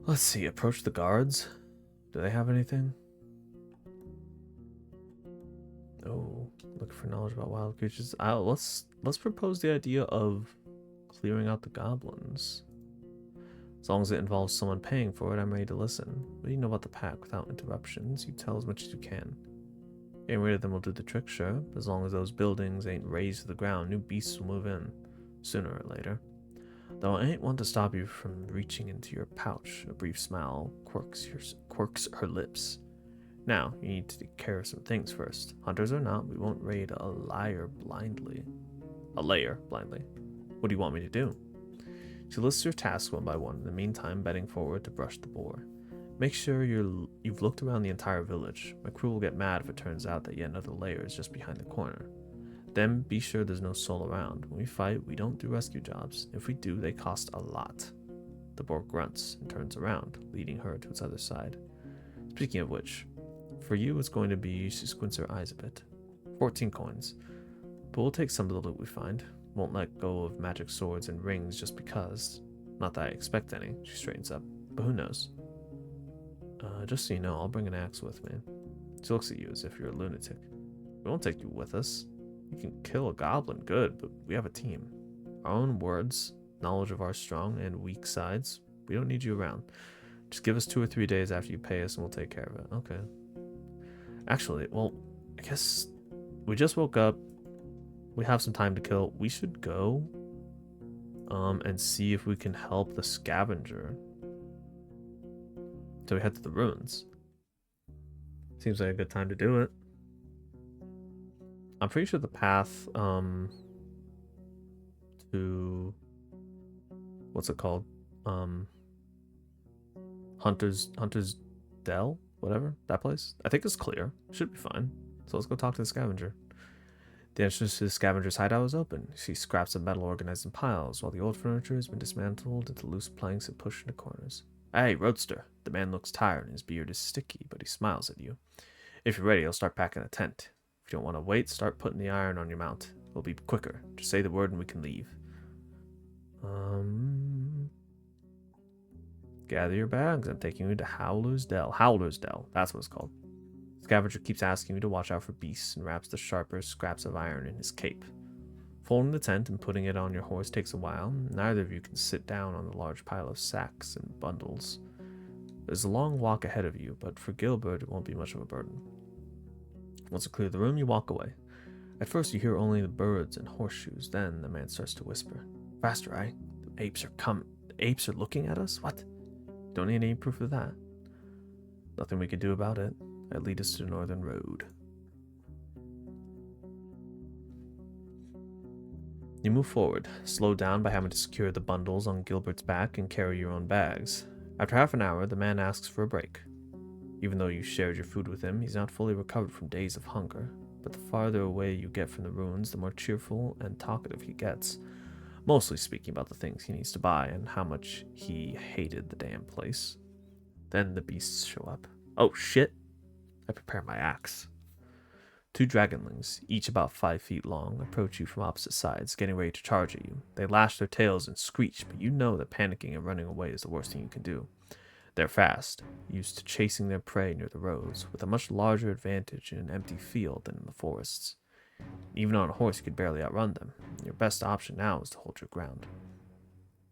Let's see. Approach the guards. Do they have anything? Oh, look for knowledge about wild creatures. Let's propose the idea of clearing out the goblins. As long as it involves someone paying for it, I'm ready to listen. What do you know about the pack without interruptions? You tell as much as you can. Getting rid of them will do the trick, sure. As long as those buildings ain't razed to the ground, new beasts will move in, sooner or later. Though I ain't one to stop you from reaching into your pouch. A brief smile quirks her lips. Now, you need to take care of some things first. Hunters or not, we won't raid a lair blindly. What do you want me to do? She lists your tasks one by one, in the meantime bending forward to brush the boar. Make sure you've looked around the entire village. My crew will get mad if it turns out that yet another lair is just behind the corner. Then be sure there's no soul around. When we fight, we don't do rescue jobs. If we do, they cost a lot. The boar grunts and turns around, leading her to its other side. Speaking of which, for you it's going to be, she squints her eyes a bit, 14 coins. But we'll take some of the loot we find. Won't let go of magic swords and rings just because. Not that I expect any. She straightens up. But who knows? Just so you know, I'll bring an axe with me. She looks at you as if you're a lunatic. We won't take you with us. You can kill a goblin, good, but we have a team. Our own words, knowledge of our strong and weak sides. We don't need you around. Just give us 2 or 3 days after you pay us and we'll take care of it. Okay. Actually, well, I guess we just woke up. We have some time to kill. We should go and see if we can help the scavenger. So we head to the ruins. Seems like a good time to do it. I'm pretty sure the path to what's it called? Hunter's Dell, whatever, that place. I think it's clear. Should be fine. So let's go talk to the scavenger. The entrance to the scavenger's hideout is open. You see scraps of metal organized in piles, while the old furniture has been dismantled into loose planks and pushed into corners. Hey, Roadster. The man looks tired and his beard is sticky, but he smiles at you. If you're ready, I'll start packing a tent. If you don't want to wait, start putting the iron on your mount. It'll be quicker. Just say the word and we can leave. Gather your bags. I'm taking you to Howler's Dell. Howler's Dell. That's what it's called. Scavenger keeps asking you to watch out for beasts and wraps the sharper scraps of iron in his cape. Folding the tent and putting it on your horse takes a while. Neither of you can sit down on the large pile of sacks and bundles. There's a long walk ahead of you, but for Gilbert, it won't be much of a burden. Once you clear the room, you walk away. At first, you hear only the birds and horseshoes. Then the man starts to whisper. Faster, aye? The apes are coming. The apes are looking at us? What? Don't need any proof of that. Nothing we can do about it. That lead us to the northern road. You move forward, slowed down by having to secure the bundles on Gilbert's back and carry your own bags. After half an hour, the man asks for a break. Even though you shared your food with him, he's not fully recovered from days of hunger. But the farther away you get from the ruins, the more cheerful and talkative he gets. Mostly speaking about the things he needs to buy and how much he hated the damn place. Then the beasts show up. Oh shit! I prepare my axe. 2 dragonlings, each about 5 feet long, approach you from opposite sides, getting ready to charge at you. They lash their tails and screech, but you know that panicking and running away is the worst thing you can do. They're fast, used to chasing their prey near the roads, with a much larger advantage in an empty field than in the forests. Even on a horse, you could barely outrun them. Your best option now is to hold your ground.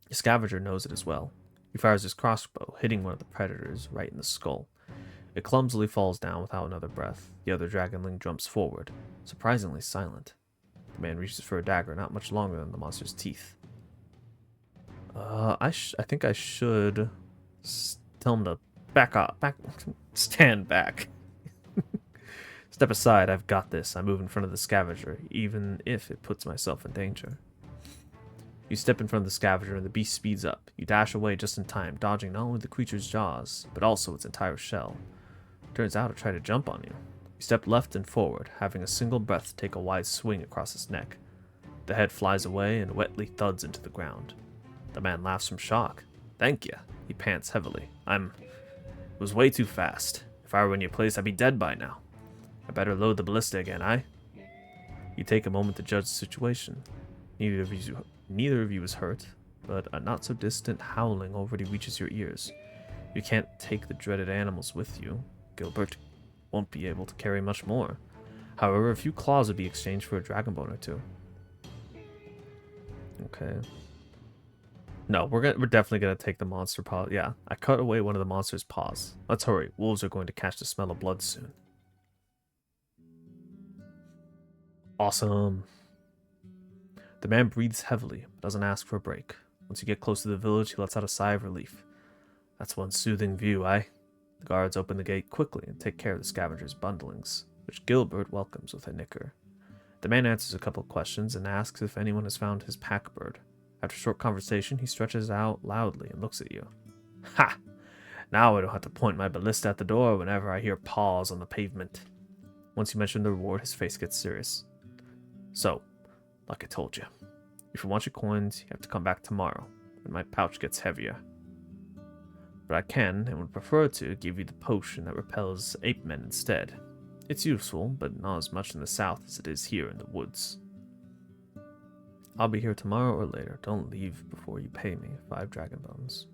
The scavenger knows it as well. He fires his crossbow, hitting one of the predators right in the skull. It clumsily falls down without another breath. The other dragonling jumps forward, surprisingly silent. The man reaches for a dagger not much longer than the monster's teeth. I think I should tell him to back up, stand back. Step aside, I've got this. I move in front of the scavenger, even if it puts myself in danger. You step in front of the scavenger and the beast speeds up. You dash away just in time, dodging not only the creature's jaws, but also its entire shell. Turns out it tried to jump on you. You step left and forward, having a single breath take a wide swing across its neck. The head flies away and wetly thuds into the ground. The man laughs from shock. Thank you. He pants heavily. It was way too fast. If I were in your place, I'd be dead by now. I better load the ballista again, aye? You take a moment to judge the situation. Neither of you is hurt, but a not-so-distant howling already reaches your ears. You can't take the dreaded animals with you. Gilbert won't be able to carry much more. However, a few claws would be exchanged for a dragon bone or 2. Okay. No, we're definitely gonna take the monster paw. Yeah, I cut away one of the monster's paws. Let's hurry. Wolves are going to catch the smell of blood soon. Awesome. The man breathes heavily, but doesn't ask for a break. Once you get close to the village, he lets out a sigh of relief. That's one soothing view, aye? The guards open the gate quickly and take care of the scavenger's bundlings, which Gilbert welcomes with a nicker. The man answers a couple of questions and asks if anyone has found his pack bird. After a short conversation, he stretches out loudly and looks at you. Ha! Now I don't have to point my ballista at the door whenever I hear paws on the pavement. Once you mention the reward, his face gets serious. So, like I told you, if you want your coins, you have to come back tomorrow, when my pouch gets heavier. But I can, and would prefer to, give you the potion that repels ape men instead. It's useful, but not as much in the south as it is here in the woods. I'll be here tomorrow or later. Don't leave before you pay me 5 dragon bones.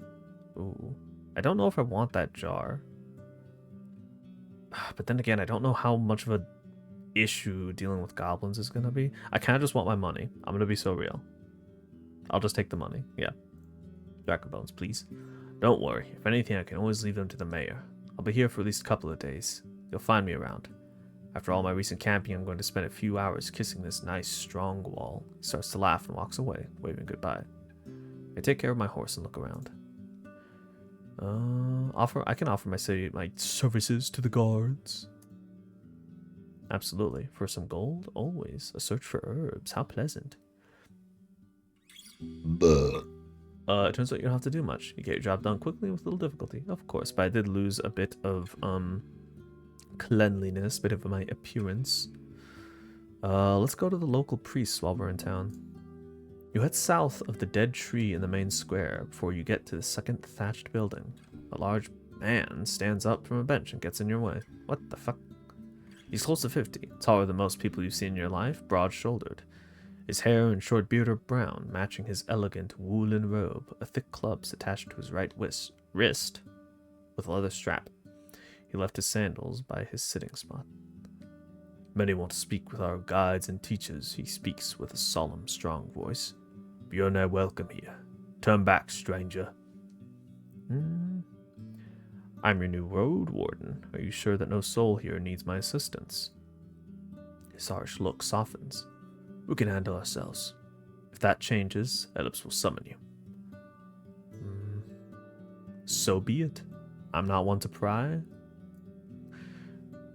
Ooh. I don't know if I want that jar. But then again, I don't know how much of a issue dealing with goblins is gonna be. I kind of just want my money. I'm gonna be so real. I'll just take the money. Yeah. Dragon bones, please. Don't worry. If anything, I can always leave them to the mayor. I'll be here for at least a couple of days. You'll find me around. After all my recent camping, I'm going to spend a few hours kissing this nice, strong wall. He starts to laugh and walks away, waving goodbye. I take care of my horse and look around. I can offer my services to the guards. Absolutely. For some gold, always. A search for herbs. How pleasant. It turns out you don't have to do much. You get your job done quickly with little difficulty. Of course, but I did lose a bit of, cleanliness, bit of my appearance. Let's go to the local priests while we're in town. You head south of the dead tree in the main square before you get to the second thatched building. A large man stands up from a bench and gets in your way. What the fuck? He's close to 50, taller than most people you've seen in your life, broad-shouldered. His hair and short beard are brown, matching his elegant woolen robe. A thick club's attached to his right wrist with a leather strap. He left his sandals by his sitting spot. Many want to speak with our guides and teachers. He speaks with a solemn, strong voice. You're now welcome here. Turn back, stranger. I'm your new Roadwarden. Are you sure that no soul here needs my assistance? His harsh look softens. We can handle ourselves. If that changes, Ellipse will summon you. So be it. I'm not one to pry.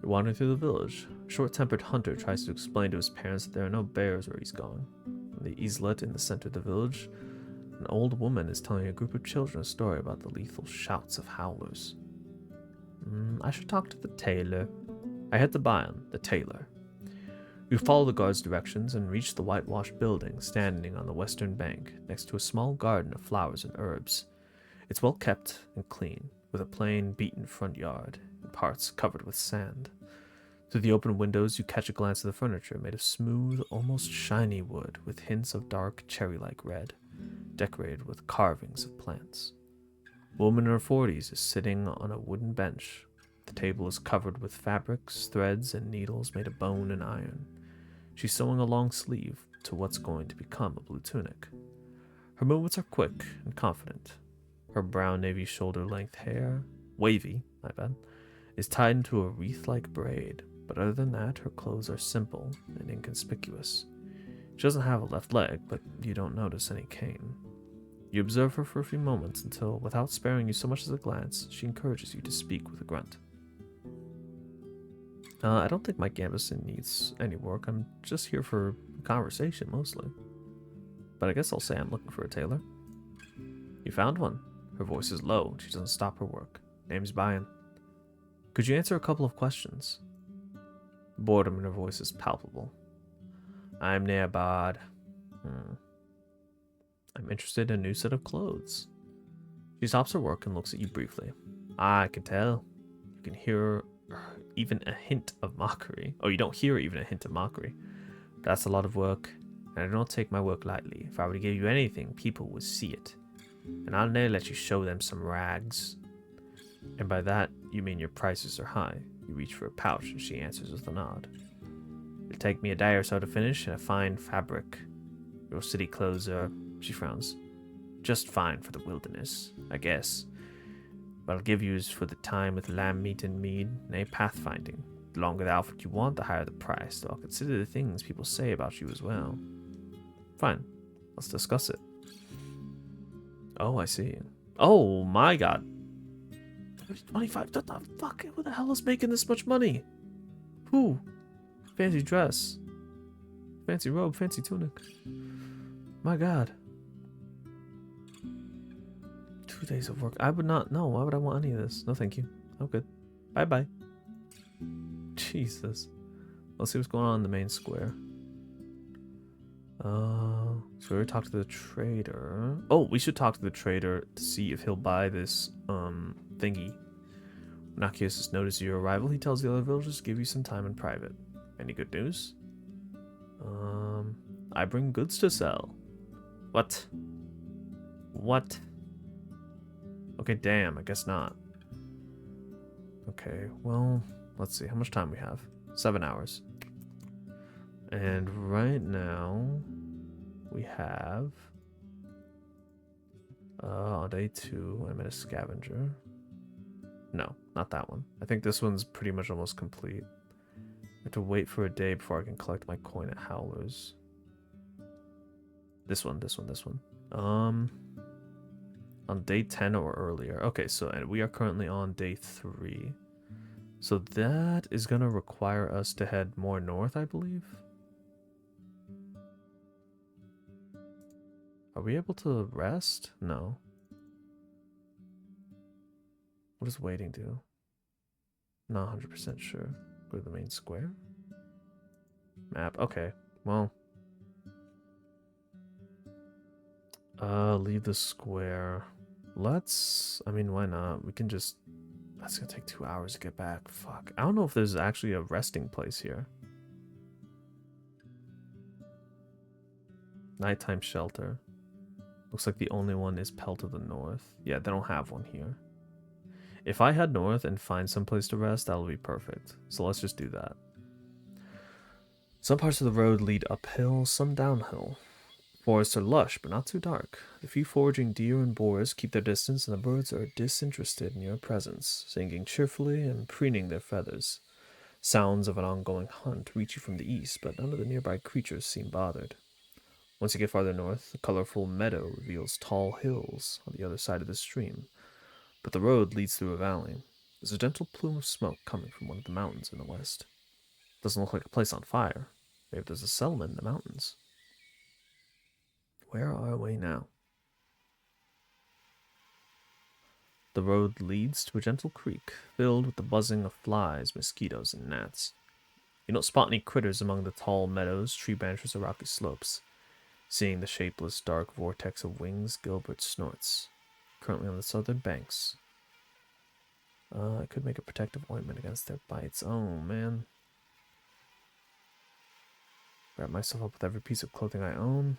You're wandering through the village. A short-tempered hunter tries to explain to his parents that there are no bears where he's gone. On the easlet in the center of the village, an old woman is telling a group of children a story about the lethal shouts of howlers. I should talk to the tailor. I head to Bayan, the tailor. We follow the guard's directions and reach the whitewashed building standing on the western bank, next to a small garden of flowers and herbs. It's well kept and clean, with a plain, beaten front yard, in parts covered with sand. Through the open windows, you catch a glance of the furniture, made of smooth, almost shiny wood, with hints of dark cherry-like red, decorated with carvings of plants. A woman in her 40s is sitting on a wooden bench. The table is covered with fabrics, threads, and needles made of bone and iron. She's sewing a long sleeve to what's going to become a blue tunic. Her movements are quick and confident. Her brown navy shoulder-length hair, wavy, is tied into a wreath-like braid, but other than that, her clothes are simple and inconspicuous. She doesn't have a left leg, but you don't notice any cane. You observe her for a few moments until, without sparing you so much as a glance, she encourages you to speak with a grunt. I don't think my gambeson needs any work. I'm just here for conversation, mostly. But I guess I'll say I'm looking for a tailor. You found one. Her voice is low. She doesn't stop her work. Name's Bayan. Could you answer a couple of questions? Boredom in her voice is palpable. I'm Neabad. I'm interested in a new set of clothes. She stops her work and looks at you briefly. I can tell. You can hear even a hint of mockery. Oh, you don't hear even a hint of mockery. That's a lot of work, and I don't take my work lightly. If I were to give you anything, people would see it. And I'll never let you show them some rags. And by that, you mean your prices are high. You reach for a pouch, and she answers with a nod. It'll take me a day or so to finish, and a fine fabric. Your city clothes are, she frowns, just fine for the wilderness, I guess. What I'll give you is for the time with lamb meat and mead, nay, pathfinding. The longer the outfit you want, the higher the price, though I'll consider the things people say about you as well. Fine, let's discuss it. Oh, I see. Oh my god. 25, what the fuck? Who the hell is making this much money? Who? Fancy dress. Fancy robe, fancy tunic. My god. 2 days of work. I would not know. Why would I want any of this? No, thank you. I'm good. Bye-bye. Jesus. Let's see what's going on in the main square. So we already talked to the trader. Oh, we should talk to the trader to see if he'll buy this, thingy. When Nakios notices your arrival, he tells the other villagers to give you some time in private. Any good news? I bring goods to sell. What? What? Okay, damn, I guess not. Okay, well, let's see how much time we have. 7 hours. And right now, we have... on day 2, I'm at a scavenger. No, not that one. I think this one's pretty much almost complete. I have to wait for a day before I can collect my coin at Howler's. This one. On day 10 or earlier. Okay, so and we are currently on day 3. So that is going to require us to head more north, I believe. Are we able to rest? No. What does waiting do? Not 100% sure. Go to the main square? Map. Okay. Well. Leave the square. Let's... I mean, why not? We can just That's gonna take 2 hours to get back. Fuck. I don't know if there's actually a resting place here. Nighttime shelter. Looks like the only one is Pell to the north. Yeah, they don't have one here. If I head north and find some place to rest, that'll be perfect. So let's just do that. Some parts of the road lead uphill, some downhill. Forests are lush, but not too dark. The few foraging deer and boars keep their distance, and the birds are disinterested in your presence, singing cheerfully and preening their feathers. Sounds of an ongoing hunt reach you from the east, but none of the nearby creatures seem bothered. Once you get farther north, the colorful meadow reveals tall hills on the other side of the stream, but the road leads through a valley. There's a gentle plume of smoke coming from one of the mountains in the west. Doesn't look like a place on fire. Maybe there's a settlement in the mountains. Where are we now? The road leads to a gentle creek filled with the buzzing of flies, mosquitoes, and gnats. You don't spot any critters among the tall meadows, tree branches, or rocky slopes. Seeing the shapeless, dark vortex of wings, Gilbert snorts. Currently on the southern banks. I could make a protective ointment against their bites. Oh, man. Wrap myself up with every piece of clothing I own.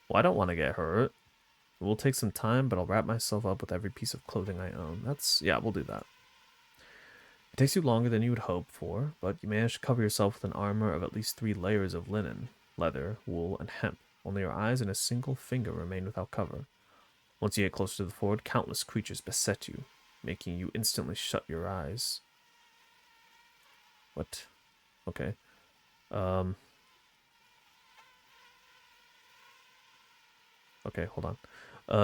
Well, I don't want to get hurt. It will take some time, but I'll wrap myself up with every piece of clothing I own. Yeah, we'll do that. It takes you longer than you would hope for, but you manage to cover yourself with an armor of at least 3 layers of linen, leather, wool, and hemp. Only your eyes and a single finger remain without cover. Once you get closer to the ford, countless creatures beset you, making you instantly shut your eyes. What? Okay. Okay, hold on.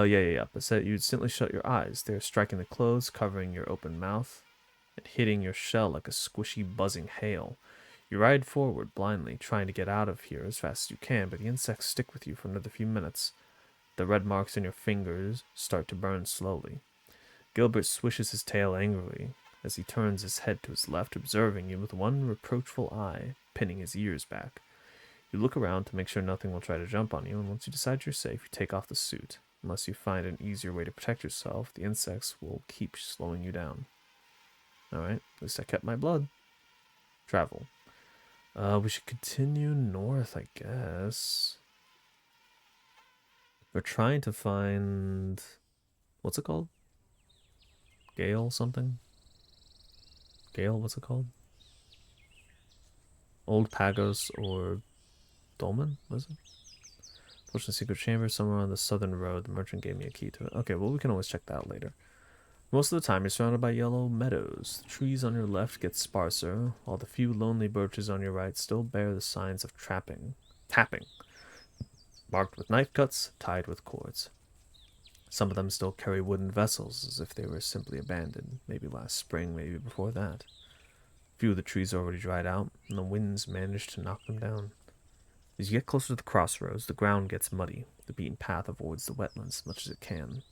Yeah. Beset you instantly shut your eyes. They're striking the clothes, covering your open mouth, and hitting your shell like a squishy, buzzing hail. You ride forward blindly, trying to get out of here as fast as you can, but the insects stick with you for another few minutes. The red marks on your fingers start to burn slowly. Gilbert swishes his tail angrily as he turns his head to his left, observing you with one reproachful eye, pinning his ears back. You look around to make sure nothing will try to jump on you, and once you decide you're safe, you take off the suit. Unless you find an easier way to protect yourself, the insects will keep slowing you down. Alright, at least I kept my blood. Travel. We should continue north, I guess. We're trying to find... What's it called? Gale something? Gale, what's it called? Old Pagos or Dolmen, was it? Fortunate secret chamber somewhere on the southern road. The merchant gave me a key to it. Okay, well, we can always check that out later. Most of the time, you're surrounded by yellow meadows. The trees on your left get sparser, while the few lonely birches on your right still bear the signs of tapping, marked with knife cuts, tied with cords. Some of them still carry wooden vessels, as if they were simply abandoned, maybe last spring, maybe before that. A few of the trees are already dried out, and the winds managed to knock them down. As you get closer to the crossroads, the ground gets muddy. The beaten path avoids the wetlands as much as it can.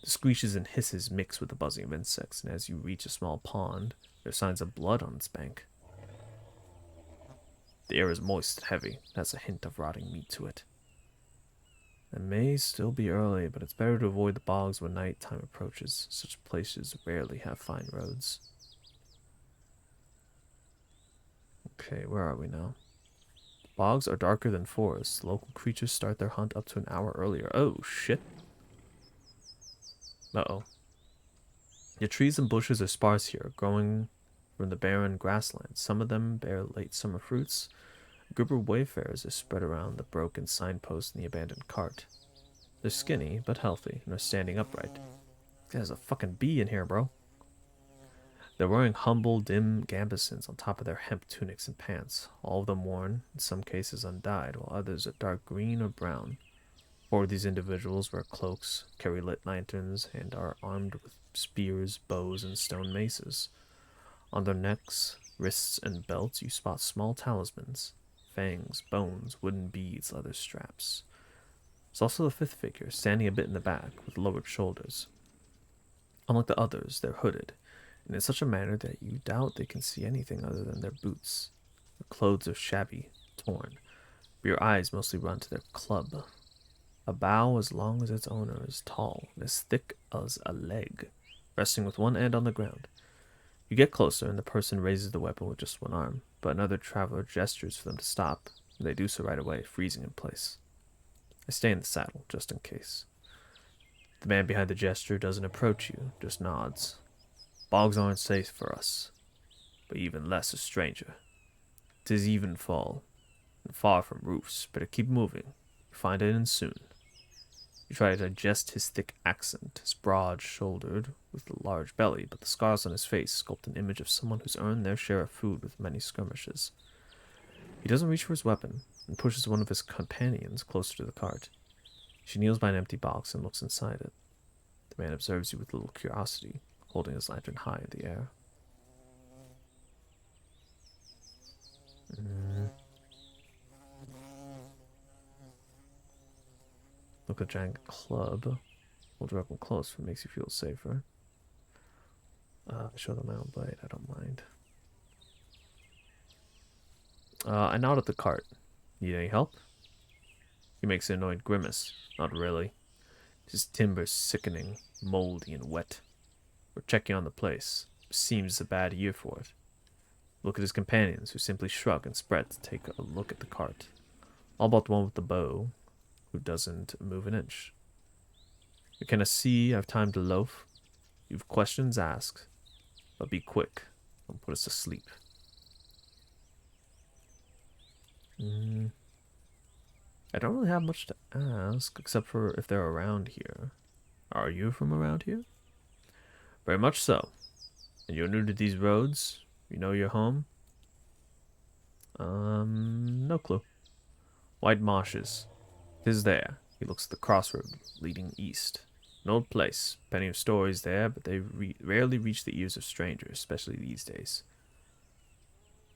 The screeches and hisses mix with the buzzing of insects, and as you reach a small pond, there are signs of blood on its bank. The air is moist and heavy. It has a hint of rotting meat to it. It may still be early, but it's better to avoid the bogs when night time approaches. Such places rarely have fine roads. Okay, where are we now? Bogs are darker than forests. Local creatures start their hunt up to an hour earlier. Oh, shit. Uh-oh. The trees and bushes are sparse here, growing from the barren grasslands. Some of them bear late summer fruits. A group of wayfarers are spread around the broken signpost and the abandoned cart. They're skinny, but healthy, and are standing upright. There's a fucking bee in here, bro. They're wearing humble, dim gambesons on top of their hemp tunics and pants, all of them worn, in some cases undyed, while others are dark green or brown. 4 of these individuals wear cloaks, carry lit lanterns, and are armed with spears, bows, and stone maces. On their necks, wrists, and belts you spot small talismans, fangs, bones, wooden beads, leather straps. There's also the 5th figure, standing a bit in the back, with lowered shoulders. Unlike the others, they're hooded, and in such a manner that you doubt they can see anything other than their boots. Their clothes are shabby, torn, but your eyes mostly run to their club. A bough as long as its owner is tall and as thick as a leg. resting with one hand on the ground. You get closer, and the person raises the weapon with just one arm, but another traveler gestures for them to stop, and they do so right away, freezing in place. I stay in the saddle, just in case. The man behind the gesture doesn't approach you, just nods. Bogs aren't safe for us, but even less a stranger. 'Tis evenfall, and far from roofs. Better keep moving. You find it in soon. You try to digest his thick accent, his broad-shouldered, with a large belly, but the scars on his face sculpt an image of someone who's earned their share of food with many skirmishes. He doesn't reach for his weapon, and pushes one of his companions closer to the cart. She kneels by an empty box and looks inside it. The man observes you with little curiosity, holding his lantern high in the air. Look at giant club. Hold your weapon close if it makes you feel safer. Show them my own blade. I don't mind. I nod at the cart. Need any help? He makes an annoyed grimace. Not really. His timber's sickening, moldy, and wet. We're checking on the place. Seems a bad year for it. Look at his companions, who simply shrug and spread to take a look at the cart. All but the one with the bow, who doesn't move an inch. You can see I've time to loaf. You've questions, ask. But be quick. Don't put us to sleep. I don't really have much to ask, except for if they're around here. Are you from around here? Very much so. And you're new to these roads? You know your home? No clue. White marshes. 'Tis there. He looks at the crossroad leading east. An old place. Plenty of stories there, but they rarely reach the ears of strangers, especially these days.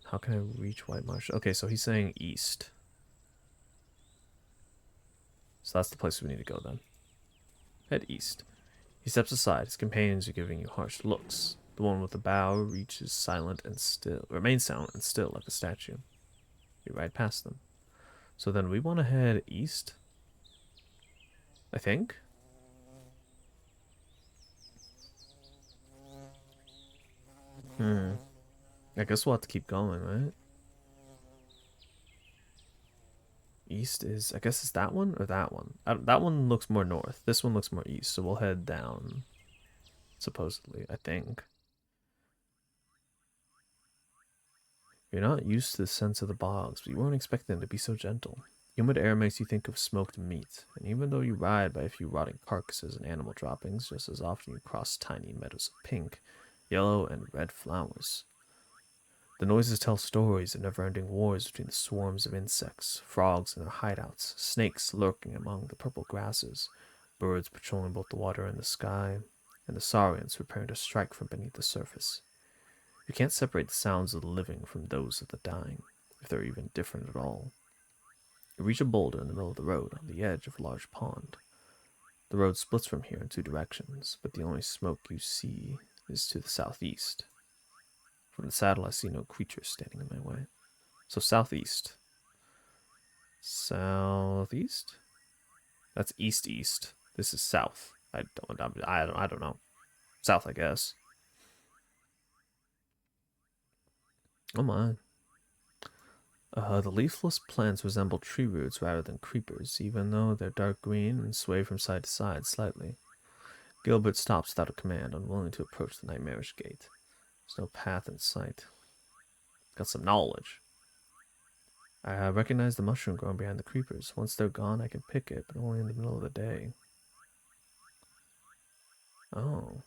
How can I reach White Marsh? Okay, so he's saying east. So that's the place we need to go then. Head east. He steps aside. His companions are giving you harsh looks. The one with the bow remains silent and still like a statue. You ride past them. So then we want to head east, I think. I guess we'll have to keep going, right? East is, I guess it's that one or that one. That one looks more north. This one looks more east, so we'll head down. Supposedly, I think. You're not used to the sense of the bogs, but you weren't expecting them to be so gentle. Humid air makes you think of smoked meat, and even though you ride by a few rotting carcasses and animal droppings, just as often you cross tiny meadows of pink, yellow, and red flowers. The noises tell stories of never-ending wars between the swarms of insects, frogs in their hideouts, snakes lurking among the purple grasses, birds patrolling both the water and the sky, and the saurians preparing to strike from beneath the surface. You can't separate the sounds of the living from those of the dying, if they're even different at all. You reach a boulder in the middle of the road, on the edge of a large pond. The road splits from here in two directions, but the only smoke you see is to the southeast. From the saddle, I see no creatures standing in my way. So southeast. Southeast? That's east-east. This is south. I don't know. South, I guess. Oh my. The leafless plants resemble tree roots rather than creepers, even though they're dark green and sway from side to side slightly. Gilbert stops without a command, unwilling to approach the nightmarish gate. There's no path in sight. Got some knowledge. I recognize the mushroom growing behind the creepers. Once they're gone, I can pick it, but only in the middle of the day. Oh.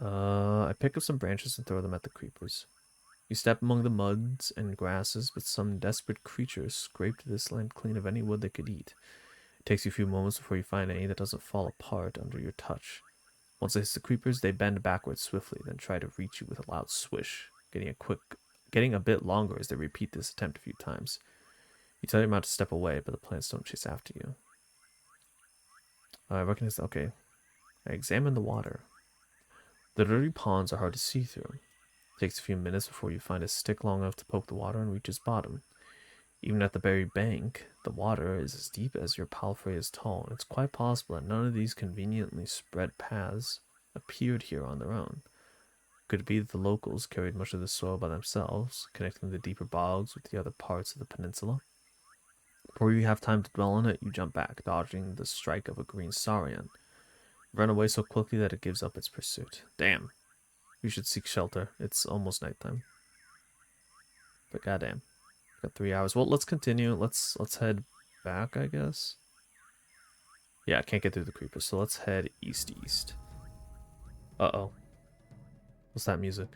I pick up some branches and throw them at the creepers. You step among the muds and grasses, but some desperate creatures scraped this land clean of any wood they could eat. It takes you a few moments before you find any that doesn't fall apart under your touch. Once it hits the creepers, they bend backwards swiftly, then try to reach you with a loud swish, getting a bit longer as they repeat this attempt a few times. You tell your mount to step away, but the plants don't chase after you. I recognize. Okay. I examine the water. The dirty ponds are hard to see through. It takes a few minutes before you find a stick long enough to poke the water and reach its bottom. Even at the very bank, the water is as deep as your palfrey is tall, and it's quite possible that none of these conveniently spread paths appeared here on their own. Could it be that the locals carried much of the soil by themselves, connecting the deeper bogs with the other parts of the peninsula? Before you have time to dwell on it, you jump back, dodging the strike of a green saurian. Run away so quickly that it gives up its pursuit. Damn. You should seek shelter. It's almost nighttime. But goddamn. Got 3 hours. Well, let's continue. Let's head back, I guess. Yeah, I can't get through the creepers, so let's head east. Uh-oh. What's that music?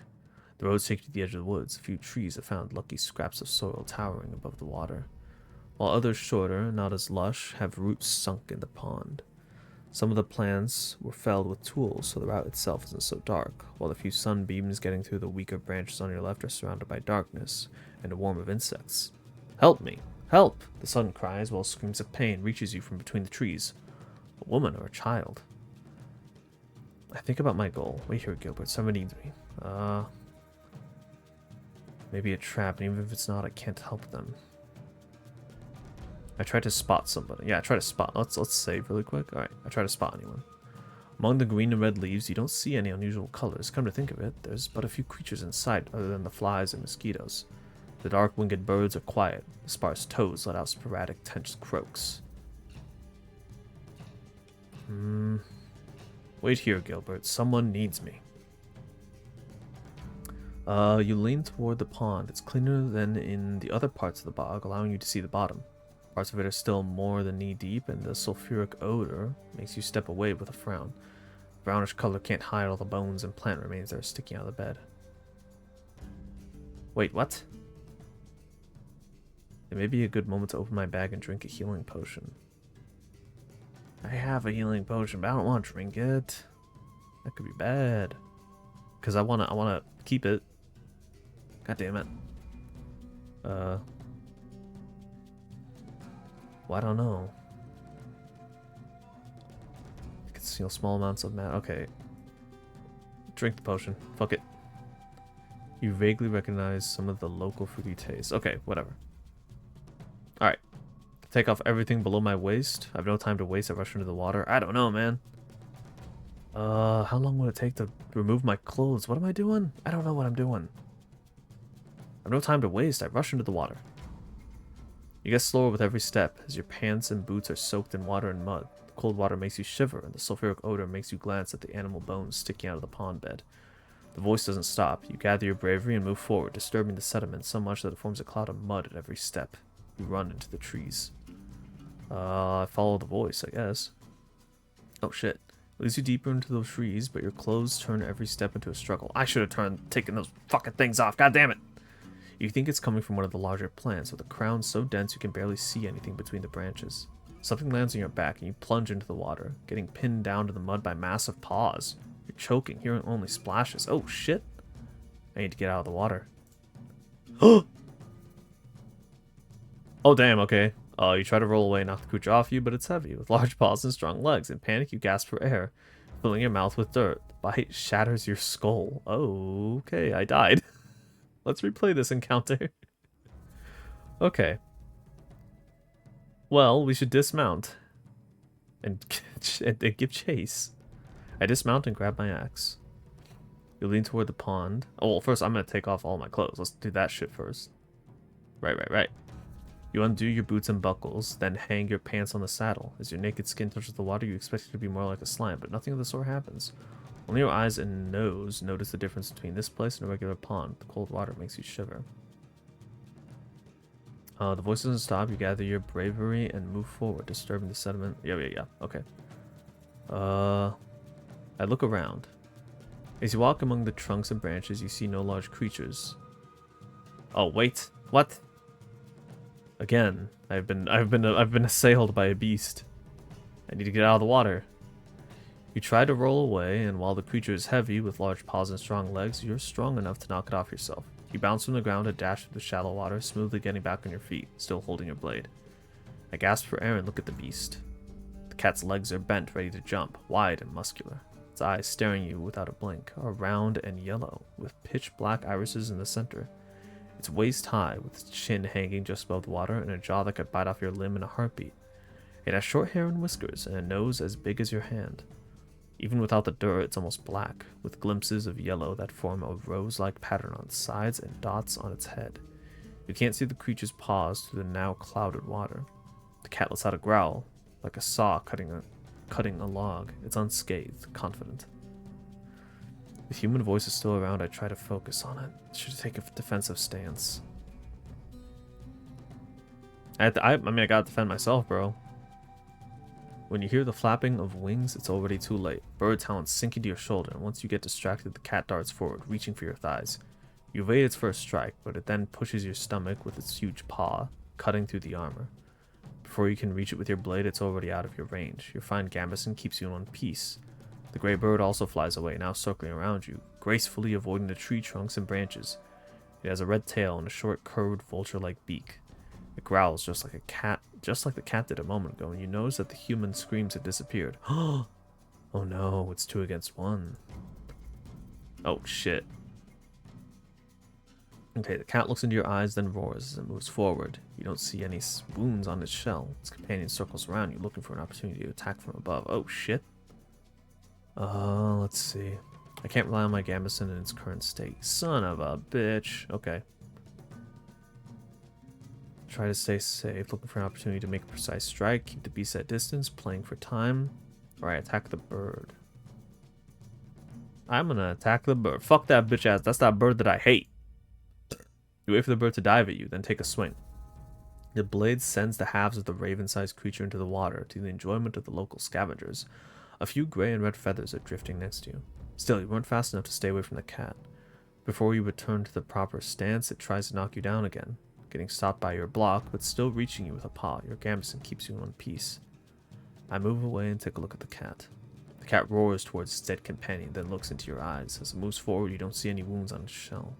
The roads take you to the edge of the woods. A few trees have found lucky scraps of soil towering above the water, while others shorter, not as lush, have roots sunk in the pond. Some of the plants were felled with tools, so the route itself isn't so dark, while the few sunbeams getting through the weaker branches on your left are surrounded by darkness and a swarm of insects. Help me! Help! The sudden cries, while screams of pain reaches you from between the trees. A woman or a child. I think about my goal. Wait here, Gilbert. Someone needs me. Maybe a trap, and even if it's not, I can't help them. I tried to spot somebody. Yeah, I tried to spot. Let's save really quick. Alright, I try to spot anyone. Among the green and red leaves, you don't see any unusual colors. Come to think of it, there's but a few creatures in sight other than the flies and mosquitoes. The dark-winged birds are quiet. The sparse toads let out sporadic tense croaks. Wait here, Gilbert. Someone needs me. You lean toward the pond. It's cleaner than in the other parts of the bog, allowing you to see the bottom. Parts of it are still more than knee-deep, and the sulfuric odor makes you step away with a frown. The brownish color can't hide all the bones and plant remains that are sticking out of the bed. Wait, what? It may be a good moment to open my bag and drink a healing potion. I have a healing potion, but I don't want to drink it. That could be bad. Because I wanna keep it. God damn it. Well, I don't know. You can steal small amounts of mana. Okay. Drink the potion. Fuck it. You vaguely recognize some of the local fruity taste. Okay, whatever. Alright. Take off everything below my waist. I have no time to waste. I rush into the water. I don't know, man. How long would it take to remove my clothes? What am I doing? I don't know what I'm doing. I have no time to waste. I rush into the water. You get slower with every step, as your pants and boots are soaked in water and mud. The cold water makes you shiver, and the sulfuric odor makes you glance at the animal bones sticking out of the pond bed. The voice doesn't stop. You gather your bravery and move forward, disturbing the sediment so much that it forms a cloud of mud at every step. You run into the trees. I follow the voice, I guess. Oh shit. It leads you deeper into those trees, but your clothes turn every step into a struggle. I should have taken those fucking things off. God damn it. You think it's coming from one of the larger plants, with a crown so dense you can barely see anything between the branches. Something lands on your back and you plunge into the water, getting pinned down to the mud by massive paws. You're choking, hearing only splashes. Oh shit. I need to get out of the water. Oh damn, okay. You try to roll away, knock the creature off you, but it's heavy, with large paws and strong legs. In panic, you gasp for air, filling your mouth with dirt. The bite shatters your skull. Oh, okay, I died. Let's replay this encounter. Okay. Well, we should dismount and give chase. I dismount and grab my axe. You lean toward the pond. Oh, well, first I'm going to take off all my clothes. Let's do that shit first. Right. You undo your boots and buckles, then hang your pants on the saddle. As your naked skin touches the water, you expect it to be more like a slime, but nothing of the sort happens. Only your eyes and nose notice the difference between this place and a regular pond. The cold water makes you shiver. The voice doesn't stop. You gather your bravery and move forward, disturbing the sediment. Yeah. Okay. I look around. As you walk among the trunks and branches, you see no large creatures. Oh wait, what? Again, I've been assailed by a beast. I need to get out of the water. You try to roll away, and while the creature is heavy with large paws and strong legs, you're strong enough to knock it off yourself. You bounce from the ground and dash through the shallow water, smoothly getting back on your feet, still holding your blade. I gasp for air and look at the beast. The cat's legs are bent, ready to jump, wide and muscular. Its eyes staring at you without a blink, are round and yellow, with pitch black irises in the center. It's waist high, with its chin hanging just above the water and a jaw that could bite off your limb in a heartbeat. It has short hair and whiskers and a nose as big as your hand. Even without the dirt, it's almost black, with glimpses of yellow that form a rose-like pattern on its sides and dots on its head. You can't see the creature's paws through the now clouded water. The cat lets out a growl, like a saw cutting a log. It's unscathed, confident. The human voice is still around. I try to focus on it. I should take a defensive stance. I gotta defend myself, bro. When you hear the flapping of wings, it's already too late. Bird talons sink into your shoulder, and once you get distracted, the cat darts forward, reaching for your thighs. You evade its first strike, but it then pushes your stomach with its huge paw, cutting through the armor. Before you can reach it with your blade, it's already out of your range. Your fine gambeson keeps you in one piece. The gray bird also flies away, now circling around you, gracefully avoiding the tree trunks and branches. It has a red tail and a short, curved, vulture-like beak. It growls just like the cat did a moment ago, and you notice that the human screams have disappeared. Oh no, it's 2 against 1. Oh shit. Okay, the cat looks into your eyes, then roars as it moves forward. You don't see any wounds on its shell. Its companion circles around you, looking for an opportunity to attack from above. Oh shit. Let's see. I can't rely on my gambeson in its current state. Son of a bitch. Okay. Try to stay safe, looking for an opportunity to make a precise strike. Keep the beast at distance, playing for time. Alright, attack the bird. I'm gonna attack the bird. Fuck that bitch ass. That's that bird that I hate. You wait for the bird to dive at you, then take a swing. The blade sends the halves of the raven-sized creature into the water to the enjoyment of the local scavengers. A few gray and red feathers are drifting next to you. Still, you weren't fast enough to stay away from the cat. Before you return to the proper stance, it tries to knock you down again, getting stopped by your block, but still reaching you with a paw. Your gambeson keeps you in one piece. I move away and take a look at the cat. The cat roars towards its dead companion, then looks into your eyes. As it moves forward, you don't see any wounds on its shell.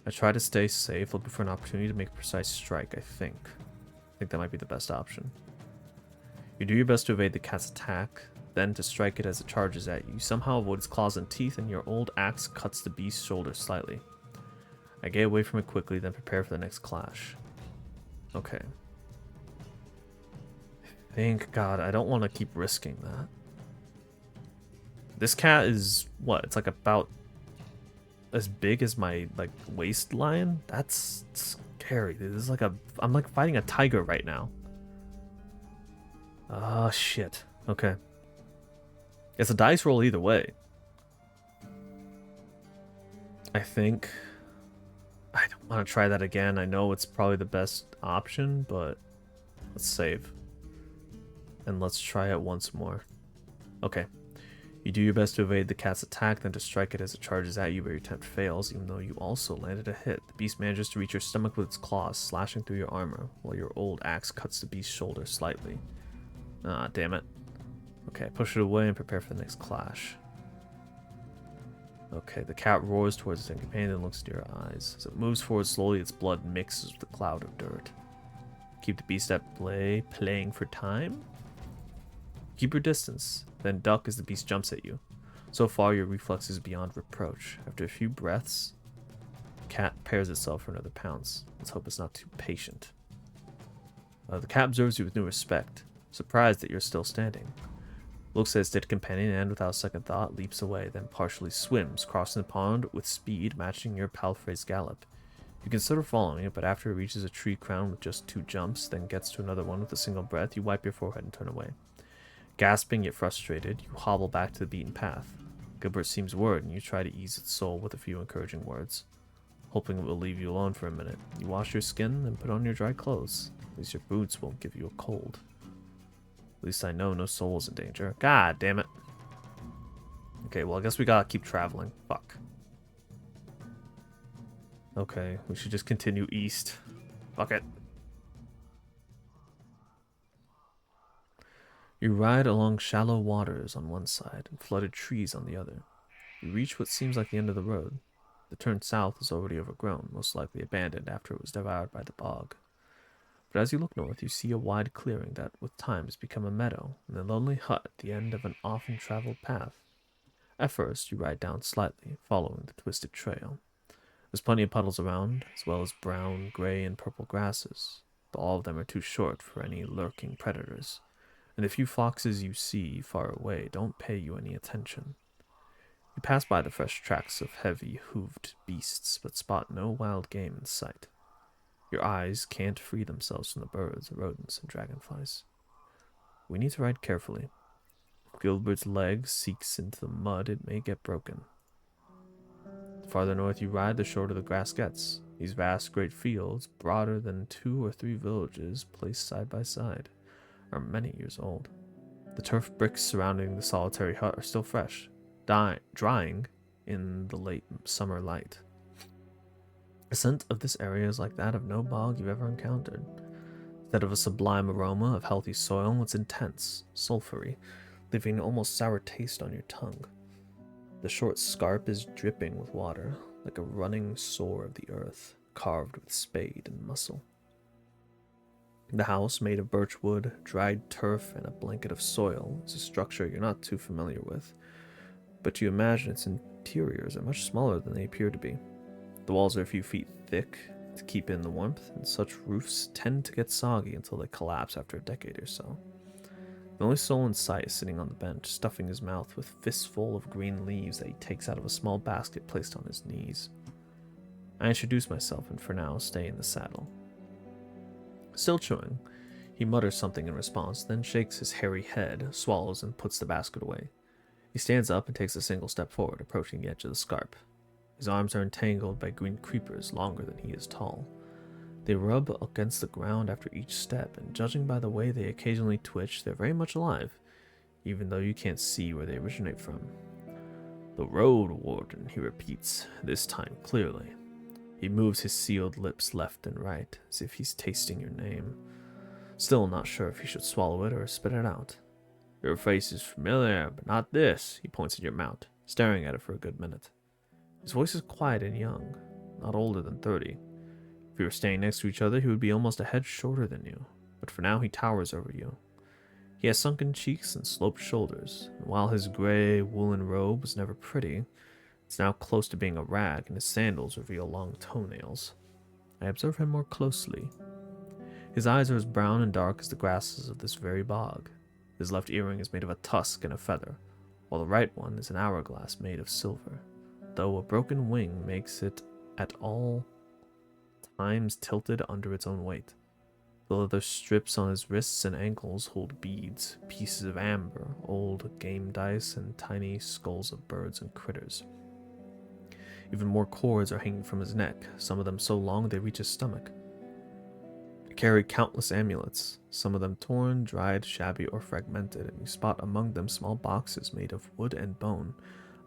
I try to stay safe, looking for an opportunity to make a precise strike, I think. I think that might be the best option. You do your best to evade the cat's attack, then to strike it as it charges at you. You somehow avoid its claws and teeth, and your old axe cuts the beast's shoulder slightly. I get away from it quickly, then prepare for the next clash. Okay. Thank God, I don't want to keep risking that. This cat is, what, it's like about as big as my, like, waistline? That's scary. This is like I'm like fighting a tiger right now. Oh, shit. Okay. It's a dice roll either way. I think I don't want to try that again. I know it's probably the best option, but let's save. And let's try it once more. Okay. You do your best to evade the cat's attack, then to strike it as it charges at you, but your attempt fails, even though you also landed a hit. The beast manages to reach your stomach with its claws, slashing through your armor, while your old axe cuts the beast's shoulder slightly. Ah, damn it. Okay, push it away and prepare for the next clash. Okay, the cat roars towards its companion and looks into your eyes. As it moves forward slowly, its blood mixes with the cloud of dirt. Keep the beast at play, playing for time? Keep your distance, then duck as the beast jumps at you. So far, your reflex is beyond reproach. After a few breaths, the cat prepares itself for another pounce. Let's hope it's not too patient. The cat observes you with new respect, surprised that you're still standing. Looks at its dead companion and, without a second thought, leaps away, then partially swims, crossing the pond with speed matching your palfrey's gallop. You consider following it, but after it reaches a tree crown with just 2 jumps, then gets to another one with a single breath, you wipe your forehead and turn away. Gasping yet frustrated, you hobble back to the beaten path. Gilbert seems worried, and you try to ease its soul with a few encouraging words, hoping it will leave you alone for a minute. You wash your skin, then put on your dry clothes. At least your boots won't give you a cold. At least I know no soul is in danger. God damn it. Okay, well, I guess we gotta keep traveling. Fuck. Okay, we should just continue east. Fuck it. You ride along shallow waters on one side and flooded trees on the other. You reach what seems like the end of the road. The turn south is already overgrown, most likely abandoned after it was devoured by the bog. But as you look north, you see a wide clearing that, with time, has become a meadow, and a lonely hut at the end of an often-traveled path. At first, you ride down slightly, following the twisted trail. There's plenty of puddles around, as well as brown, gray, and purple grasses, but all of them are too short for any lurking predators, and the few foxes you see far away don't pay you any attention. You pass by the fresh tracks of heavy, hooved beasts, but spot no wild game in sight. Your eyes can't free themselves from the birds, rodents, and dragonflies. We need to ride carefully. If Gilbert's leg seeks into the mud, it may get broken. The farther north you ride, the shorter the grass gets. These vast, great fields, broader than 2 or 3 villages placed side by side, are many years old. The turf bricks surrounding the solitary hut are still fresh, drying in the late summer light. The scent of this area is like that of no bog you've ever encountered. Instead of a sublime aroma of healthy soil, it's intense, sulphury, leaving an almost sour taste on your tongue. The short scarp is dripping with water, like a running sore of the earth, carved with spade and muscle. The house, made of birch wood, dried turf, and a blanket of soil, is a structure you're not too familiar with, but you imagine its interiors are much smaller than they appear to be. The walls are a few feet thick to keep in the warmth, and such roofs tend to get soggy until they collapse after a decade or so. The only soul in sight is sitting on the bench, stuffing his mouth with fistful of green leaves that he takes out of a small basket placed on his knees. I introduce myself and for now stay in the saddle. Still chewing, he mutters something in response, then shakes his hairy head, swallows, and puts the basket away. He stands up and takes a single step forward, approaching the edge of the scarp. His arms are entangled by green creepers longer than he is tall. They rub against the ground after each step, and judging by the way they occasionally twitch, they're very much alive, even though you can't see where they originate from. The Roadwarden, he repeats, this time clearly. He moves his sealed lips left and right, as if he's tasting your name. Still not sure if he should swallow it or spit it out. Your face is familiar, but not this, he points at your mount, staring at it for a good minute. His voice is quiet and young, not older than 30. If you were standing next to each other, he would be almost a head shorter than you, but for now he towers over you. He has sunken cheeks and sloped shoulders, and while his gray woolen robe was never pretty, it's now close to being a rag, and his sandals reveal long toenails. I observe him more closely. His eyes are as brown and dark as the grasses of this very bog. His left earring is made of a tusk and a feather, while the right one is an hourglass made of silver, though a broken wing makes it at all times tilted under its own weight. The leather strips on his wrists and ankles hold beads, pieces of amber, old game dice, and tiny skulls of birds and critters. Even more cords are hanging from his neck, some of them so long they reach his stomach. He carried countless amulets, some of them torn, dried, shabby, or fragmented, and you spot among them small boxes made of wood and bone,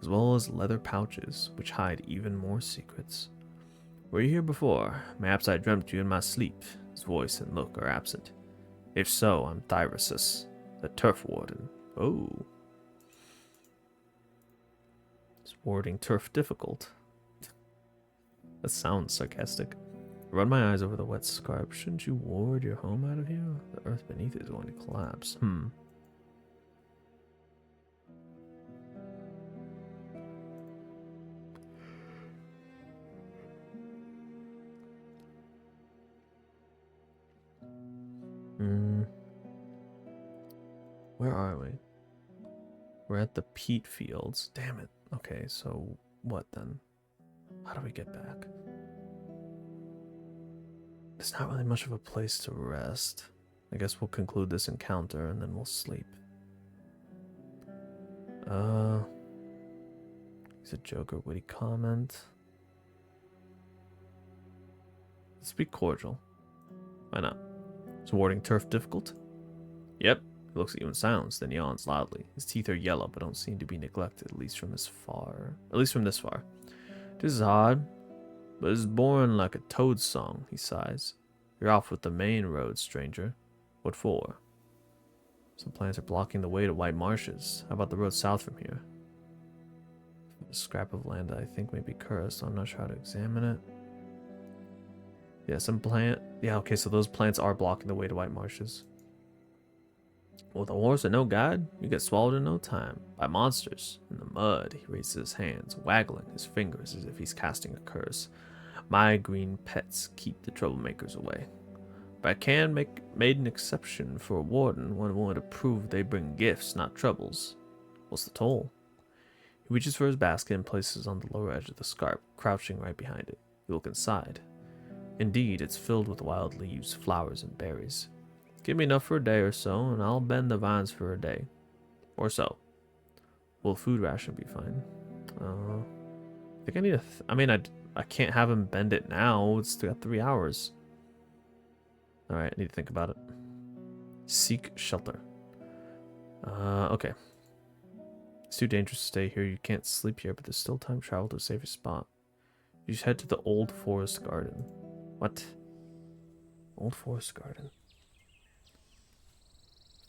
as well as leather pouches, which hide even more secrets. Were you here before? Perhaps I dreamt you in my sleep. His voice and look are absent. If so, I'm Thyrosus, the turf warden. Oh. Is warding turf difficult? That sounds sarcastic. I run my eyes over the wet scarp. Shouldn't you ward your home out of here? The earth beneath it is going to collapse. Where are we? We're at the peat fields. Damn it. Okay, so what then? How do we get back? There's not really much of a place to rest. I guess we'll conclude this encounter and then we'll sleep. He's a joke or witty comment. Let's be cordial. Why not? Is warding turf difficult? Yep. He looks at you in silence, then yawns loudly. His teeth are yellow, but don't seem to be neglected, at least from this far. This is hard, but it's boring like a toad's song, he sighs. You're off with the main road, stranger. What for? Some plants are blocking the way to White Marshes. How about the road south from here? A scrap of land that I think may be cursed, so I'm not sure how to examine it. Yeah, okay, so those plants are blocking the way to White Marshes. With a horse and no guide, you get swallowed in no time by monsters in the mud. He raises his hands, waggling his fingers as if he's casting a curse. My green pets keep the troublemakers away. But I can made an exception for a warden when willing to prove they bring gifts, not troubles. What's the toll? He reaches for his basket and places it on the lower edge of the scarp, crouching right behind it. You look inside. Indeed, it's filled with wild leaves, flowers, and berries. Give me enough for a day or so, and I'll bend the vines for a day. Or so. Will food ration be fine? I think I need I can't have him bend it now. It's got 3 hours. Alright, I need to think about it. Seek shelter. Okay. It's too dangerous to stay here. You can't sleep here, but there's still time to travel to a safer spot. You should head to the Old Forest Garden. What? Old Forest Garden.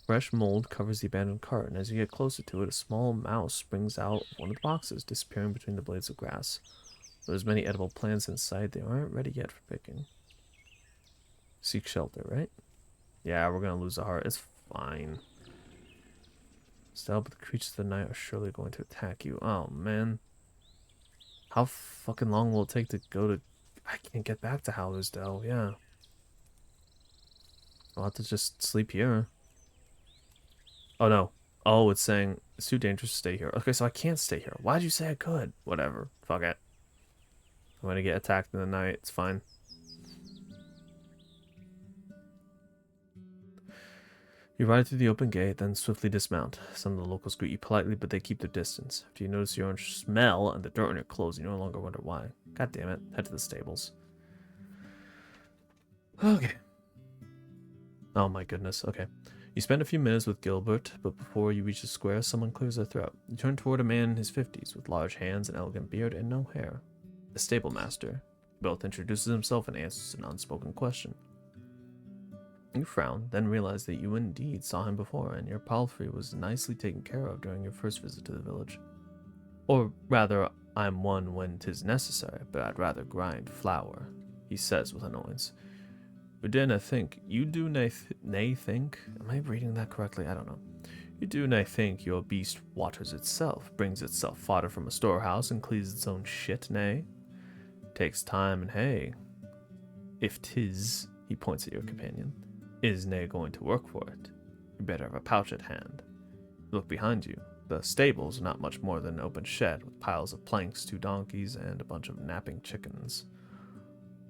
Fresh mold covers the abandoned cart, and as you get closer to it, a small mouse springs out of one of the boxes, disappearing between the blades of grass. There's many edible plants inside. They aren't ready yet for picking. Seek shelter, right? Yeah, we're gonna lose a heart. It's fine. Still, but the creatures of the night are surely going to attack you. Oh, man. How fucking long will it take to go to... I can't get back to Hallorsdale, yeah. I'll have to just sleep here. Oh, no. Oh, it's saying it's too dangerous to stay here. Okay, so I can't stay here. Why'd you say I could? Whatever. Fuck it. I'm gonna get attacked in the night. It's fine. You ride through the open gate, then swiftly dismount. Some of the locals greet you politely, but they keep their distance. After you notice your own smell and the dirt on your clothes, you no longer wonder why. God damn it. Head to the stables. Okay. Oh my goodness. Okay. You spend a few minutes with Gilbert, but before you reach the square, someone clears their throat. You turn toward a man in his 50s with large hands, an elegant beard, and no hair. The stable master. Both introduces himself and answers an unspoken question. You frown, then realize that you indeed saw him before, and your palfrey was nicely taken care of during your first visit to the village. Or rather, I'm one when 'tis necessary, but I'd rather grind flour, he says with annoyance. Udin, I think, you do nay think? Am I reading that correctly? I don't know. You do nay think your beast waters itself, brings itself fodder from a storehouse, and cleans its own shit, nay? Takes time and hay. If 'tis, he points at your companion, is nay going to work for it, you better have a pouch at hand. Look behind you. The stables are not much more than an open shed with piles of planks, 2 donkeys, and a bunch of napping chickens.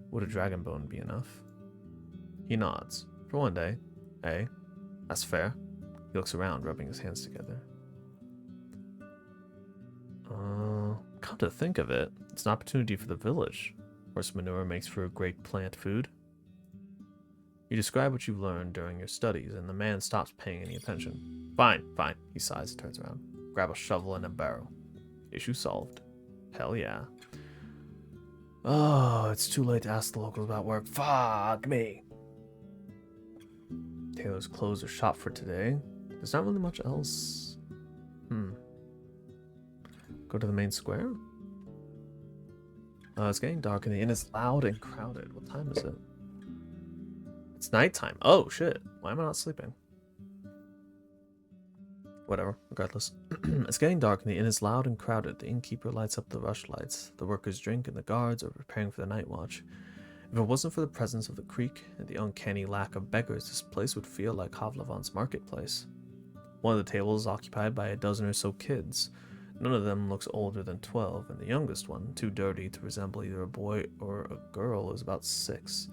Would a dragon bone be enough? He nods. For one day. Eh? That's fair. He looks around, rubbing his hands together. Come to think of it, it's an opportunity for the village. Horse manure makes for a great plant food. You describe what you've learned during your studies, and the man stops paying any attention. Fine, fine, he sighs and turns around. Grab a shovel and a barrow. Issue solved. Hell yeah. Oh, it's too late to ask the locals about work. Fuck me. Taylor's clothes are shop for today. There's not really much else. Go to the main square? It's getting dark and the inn is loud and crowded. What time is it? It's nighttime. Oh, shit. Why am I not sleeping? Whatever. Regardless. It's getting dark and the inn is loud and crowded. The innkeeper lights up the rush lights. The workers drink and the guards are preparing for the night watch. If it wasn't for the presence of the creek and the uncanny lack of beggars, this place would feel like Havlavant's marketplace. One of the tables is occupied by a dozen or so kids. None of them looks older than 12, and the youngest one, too dirty to resemble either a boy or a girl, is about 6.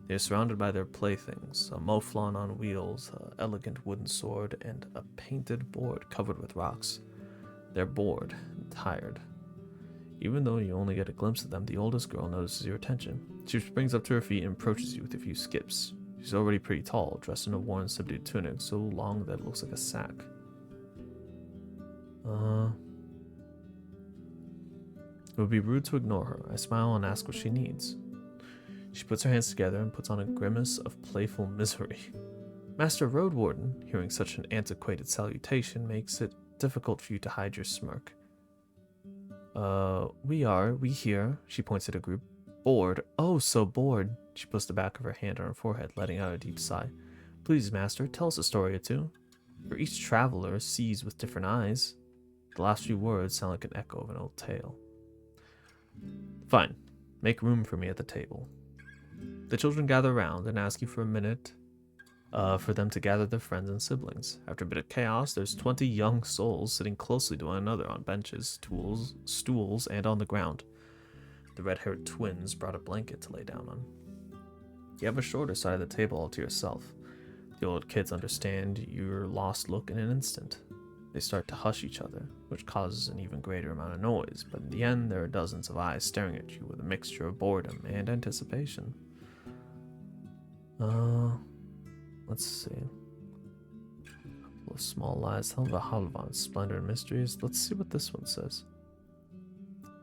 They are surrounded by their playthings, a mouflon on wheels, an elegant wooden sword, and a painted board covered with rocks. They're bored and tired. Even though you only get a glimpse of them, the oldest girl notices your attention. She springs up to her feet and approaches you with a few skips. She's already pretty tall, dressed in a worn, subdued tunic so long that it looks like a sack. It would be rude to ignore her. I smile and ask what she needs. She puts her hands together and puts on a grimace of playful misery. Master Roadwarden, hearing such an antiquated salutation, makes it difficult for you to hide your smirk. We here, she points at a group. Bored. Oh, so bored. She puts the back of her hand on her forehead, letting out a deep sigh. Please, master, tell us a story or two. For each traveler sees with different eyes. The last few words sound like an echo of an old tale. Fine. Make room for me at the table. The children gather around and ask you for a minute for them to gather their friends and siblings. After a bit of chaos, there's 20 young souls sitting closely to one another on benches, stools, and on the ground. The red-haired twins brought a blanket to lay down on. You have a shorter side of the table all to yourself. The old kids understand your lost look in an instant. They start to hush each other, which causes an even greater amount of noise, but in the end there are dozens of eyes staring at you with a mixture of boredom and anticipation. Let's see. A couple of small lies tell about Halvan's splendor and mysteries. Let's see what this one says.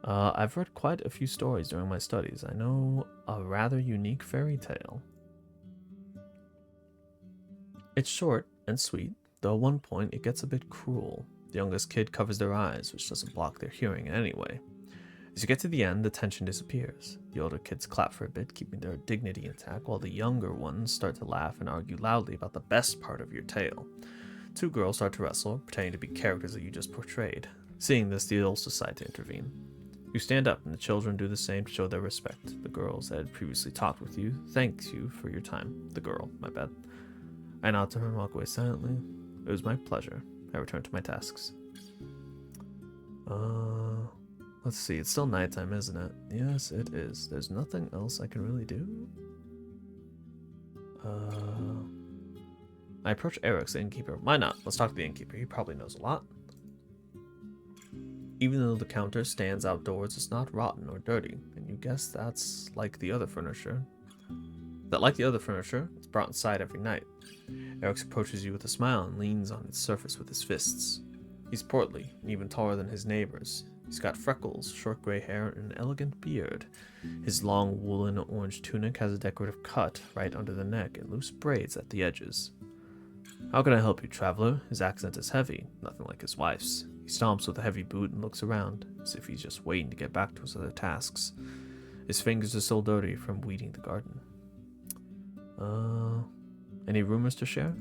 I've read quite a few stories during my studies. I know a rather unique fairy tale. It's short and sweet, though at one point it gets a bit cruel. The youngest kid covers their eyes, which doesn't block their hearing in any way. As you get to the end, the tension disappears. The older kids clap for a bit, keeping their dignity intact, while the younger ones start to laugh and argue loudly about the best part of your tale. Two girls start to wrestle, pretending to be characters that you just portrayed. Seeing this, they also decide to intervene. You stand up, and the children do the same to show their respect. The girls that had previously talked with you thanks you for your time. The girl, my bad. I nod to her and walk away silently. It was my pleasure. I return to my tasks. Let's see. It's still nighttime, isn't it? Yes, it is. There's nothing else I can really do. I approach Eric's, the innkeeper. Why not? Let's talk to the innkeeper. He probably knows a lot. Even though the counter stands outdoors, it's not rotten or dirty, and you guess that's like the other furniture. It's brought inside every night. Eric approaches you with a smile and leans on its surface with his fists. He's portly and even taller than his neighbors. He's got freckles, short gray hair, and an elegant beard. His long woolen orange tunic has a decorative cut right under the neck and loose braids at the edges. How can I help you, traveler? His accent is heavy, nothing like his wife's. He stomps with a heavy boot and looks around, as if he's just waiting to get back to his other tasks. His fingers are still dirty from weeding the garden. Any rumors to share?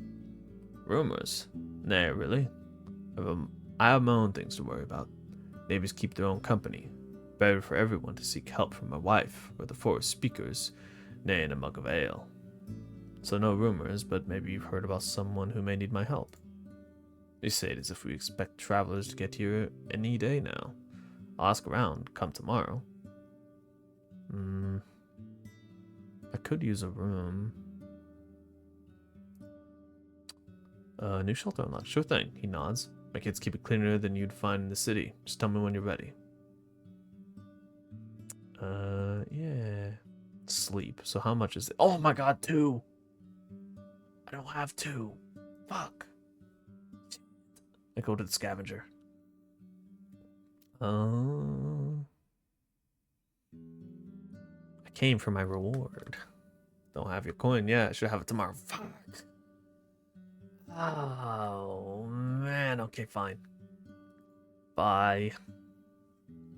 Rumors? Nah, really. I have my own things to worry about. Neighbors keep their own company. Better for everyone to seek help from my wife, or the forest speakers, nay, in a mug of ale. So no rumors, but maybe you've heard about someone who may need my help. You say it as if we expect travelers to get here any day now. I'll ask around, come tomorrow. I could use a room. New shelter unlocked. Sure thing, he nods. My kids keep it cleaner than you'd find in the city. Just tell me when you're ready. Yeah. Sleep. So how much is it? Oh my god, 2! I don't have 2. Fuck. I go to the scavenger. I came for my reward. Don't have your coin yet. I should have it tomorrow. Fuck. Oh, man. Okay, fine. Bye.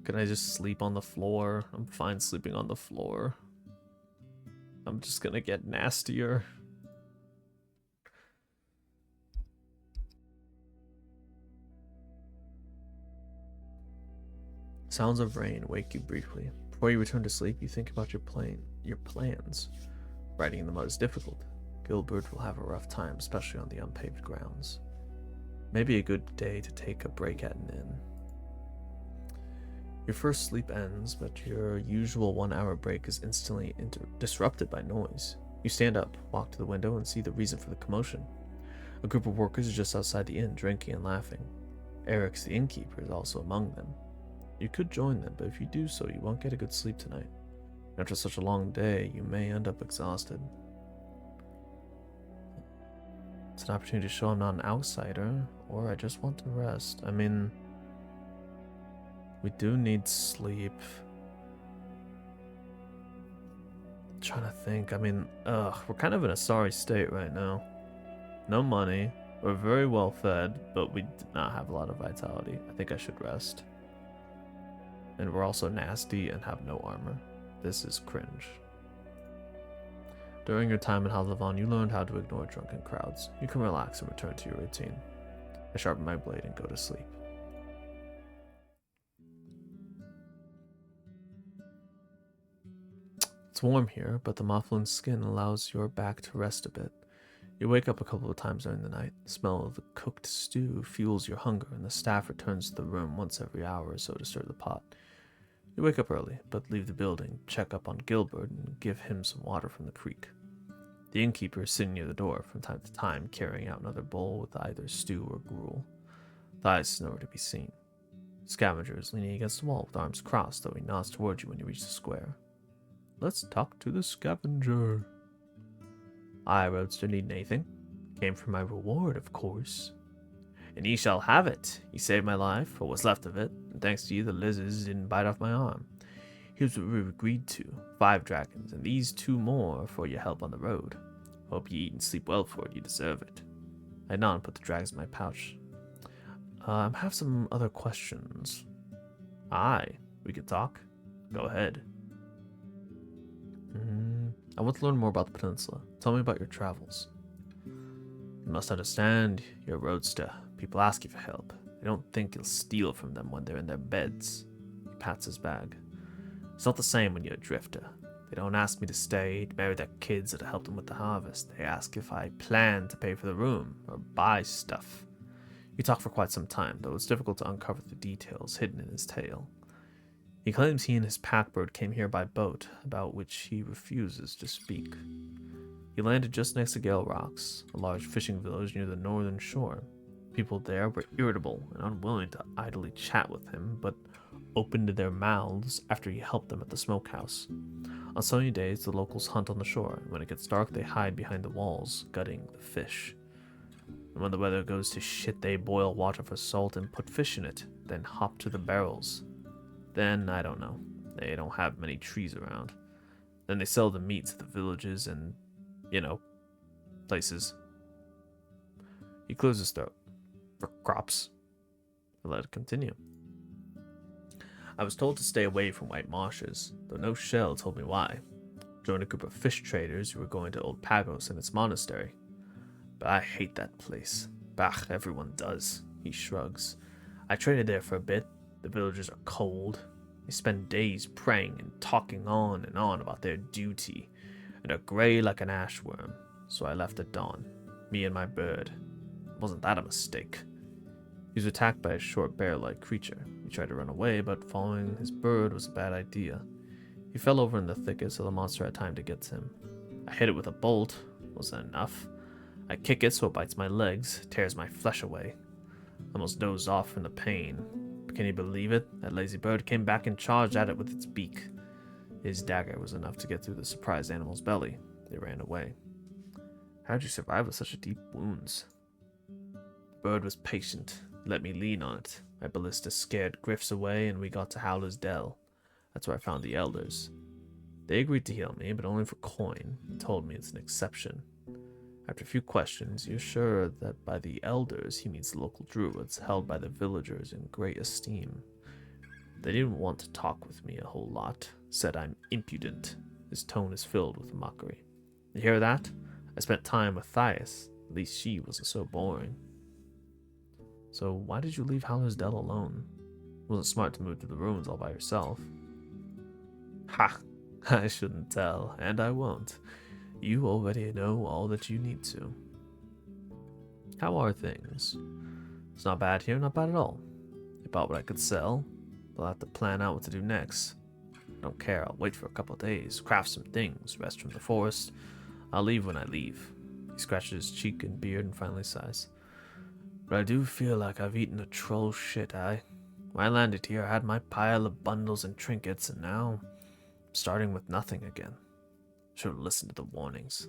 Can I just sleep on the floor? I'm fine sleeping on the floor. I'm just gonna get nastier. Sounds of rain wake you briefly. Before you return to sleep, you think about your plans. Riding in the mud is difficult. Gilbert will have a rough time, especially on the unpaved grounds. Maybe a good day to take a break at an inn. Your first sleep ends, but your usual 1-hour break is instantly disrupted by noise. You stand up, walk to the window, and see the reason for the commotion. A group of workers is just outside the inn, drinking and laughing. Eric's, the innkeeper, is also among them. You could join them, but if you do so, you won't get a good sleep tonight. After such a long day, you may end up exhausted. It's an opportunity to show I'm not an outsider, or I just want to rest. I mean, we do need sleep. I'm trying to think. I mean, we're kind of in a sorry state right now. No money. We're very well fed, but we did not have a lot of vitality. I think I should rest. And we're also nasty and have no armor. This is cringe. During your time in Halvan, you learned how to ignore drunken crowds. You can relax and return to your routine. I sharpen my blade and go to sleep. It's warm here, but the mufflin's skin allows your back to rest a bit. You wake up a couple of times during the night. The smell of the cooked stew fuels your hunger, and the staff returns to the room once every hour or so to stir the pot. You wake up early, but leave the building, check up on Gilbert, and give him some water from the creek. The innkeeper is sitting near the door from time to time, carrying out another bowl with either stew or gruel. Thias is nowhere to be seen. Scavenger is leaning against the wall with arms crossed, though he nods towards you when you reach the square. Let's talk to the scavenger. I, Roadster, need anything. Came for my reward, of course. And ye shall have it. You saved my life, or what's left of it, and thanks to you the lizards didn't bite off my arm. Here's what we've agreed to. 5 dragons, and these 2 more for your help on the road. Hope you eat and sleep well for it, you deserve it. I nod and put the dragons in my pouch. I have some other questions. Aye, we could talk. Go ahead. I want to learn more about the peninsula. Tell me about your travels. You must understand, you're a roadster. People ask you for help. They don't think you'll steal from them when they're in their beds. He pats his bag. It's not the same when you're a drifter. They don't ask me to stay, to marry their kids, or to help them with the harvest. They ask if I plan to pay for the room, or buy stuff. We talk for quite some time, though it's difficult to uncover the details hidden in his tale. He claims he and his packbird came here by boat, about which he refuses to speak. He landed just next to Gale Rocks, a large fishing village near the northern shore. People there were irritable and unwilling to idly chat with him, but opened their mouths after he helped them at the smokehouse. On sunny days, the locals hunt on the shore, and when it gets dark, they hide behind the walls, gutting the fish. And when the weather goes to shit, they boil water for salt and put fish in it, then hop to the barrels. Then, I don't know. They don't have many trees around. Then they sell the meat to the villages and, places. He clears his throat. For crops. I let it continue. I was told to stay away from white marshes, though no shell told me why. Joined a group of fish traders who were going to Old Pagos and its monastery. But I hate that place. Bah, everyone does. He shrugs. I traded there for a bit. The villagers are cold. They spend days praying and talking on and on about their duty, and are grey like an ashworm. So I left at dawn. Me and my bird. Wasn't that a mistake? He was attacked by a short bear-like creature. He tried to run away, but following his bird was a bad idea. He fell over in the thicket, so the monster had time to get to him. I hit it with a bolt. Wasn't enough. I kick it so it bites my legs, tears my flesh away. I almost dozed off from the pain. But can you believe it? That lazy bird came back and charged at it with its beak. His dagger was enough to get through the surprised animal's belly. They ran away. How did you survive with such deep wounds? The bird was patient. Let me lean on it. My ballista scared Griffs away, and we got to Howler's Dell. That's where I found the elders. They agreed to heal me, but only for coin, and told me it's an exception. After a few questions, you're sure that by the elders he means the local druids, held by the villagers in great esteem. They didn't want to talk with me a whole lot, said I'm impudent. His tone is filled with mockery. You hear that? I spent time with Thias. At least she wasn't so boring. So why did you leave Howler's Dell alone? It wasn't smart to move to the ruins all by yourself. Ha! I shouldn't tell, and I won't. You already know all that you need to. How are things? It's not bad here, not bad at all. I bought what I could sell, but I'll have to plan out what to do next. I don't care, I'll wait for a couple of days, craft some things, rest from the forest. I'll leave when I leave. He scratches his cheek and beard and finally sighs. But I do feel like I've eaten a troll shit, When I landed here, I had my pile of bundles and trinkets, and now I'm starting with nothing again. Should have listened to the warnings.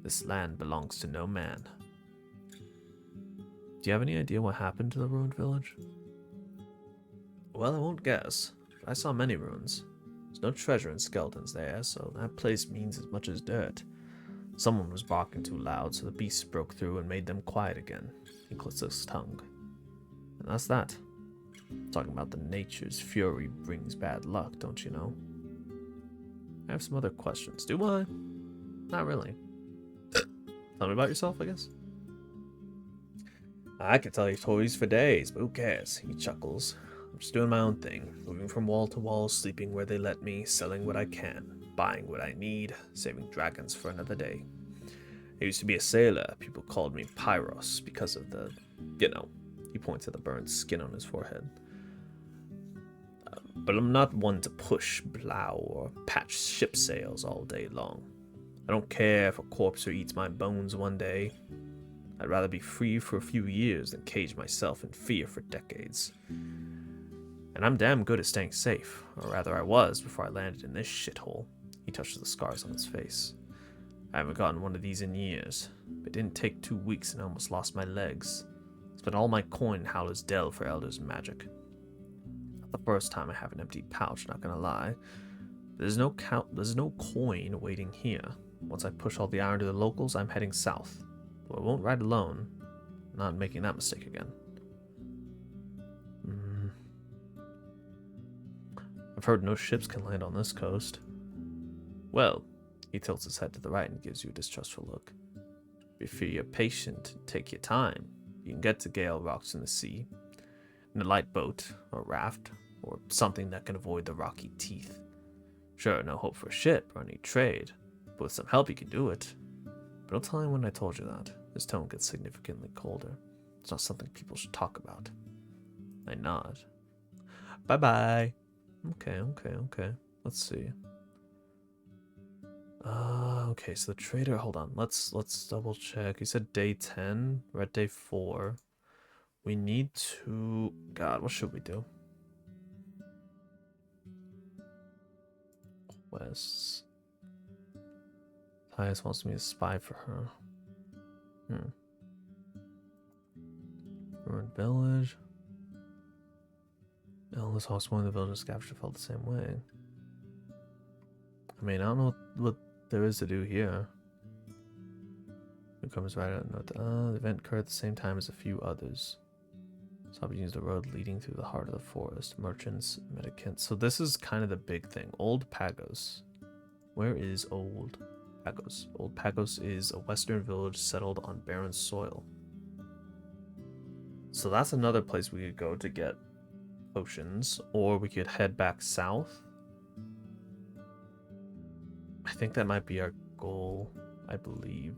This land belongs to no man. Do you have any idea what happened to the ruined village? Well, I won't guess. I saw many ruins. There's no treasure and skeletons there, so that place means as much as dirt. Someone was barking too loud, so the beasts broke through and made them quiet again. He clicks his tongue. And that's that. Talking about the nature's fury brings bad luck, don't you know? I have some other questions. Do I? Not really. Tell me about yourself, I guess. I could tell you stories for days, but who cares? He chuckles. I'm just doing my own thing, moving from wall to wall, sleeping where they let me, selling what I can, buying what I need, saving dragons for another day. I used to be a sailor. People called me Pyros because of the, he points at the burned skin on his forehead. But I'm not one to push, plow, or patch ship sails all day long. I don't care if a corpse eats my bones one day. I'd rather be free for a few years than cage myself in fear for decades. And I'm damn good at staying safe, or rather I was before I landed in this shithole. He touches the scars on his face. I haven't gotten one of these in years. It didn't take 2 weeks and I almost lost my legs. Spent all my coin in Howler's Dell for Elder's magic. Not the first time I have an empty pouch, not gonna lie. There's no coin waiting here. Once I push all the iron to the locals, I'm heading south. Though I won't ride alone. I'm not making that mistake again. I've heard no ships can land on this coast. Well, he tilts his head to the right and gives you a distrustful look. If you're patient, take your time. You can get to Gale Rocks in the sea. In a light boat, or raft, or something that can avoid the rocky teeth. Sure, no hope for a ship or any trade, but with some help you can do it. But don't tell anyone I told you that. His tone gets significantly colder. It's not something people should talk about. I nod. Bye-bye. Okay. Let's see. Okay, so the trader, hold on. Let's double check. He said day 10. We're at day 4. We need to... God, what should we do? Quests. Tyus wants me to spy for her. Ruined village. Ellis Hawks, one of the villagers scavenger felt the same way. I mean, I don't know what there is to do here. It comes right out north. The event occurred at the same time as a few others. So I'll use the road leading through the heart of the forest. Merchants, medicants. So this is kind of the big thing. Old Pagos. Where is Old Pagos? Old Pagos is a western village settled on barren soil. So that's another place we could go to get potions, or we could head back south. I think that might be our goal, I believe.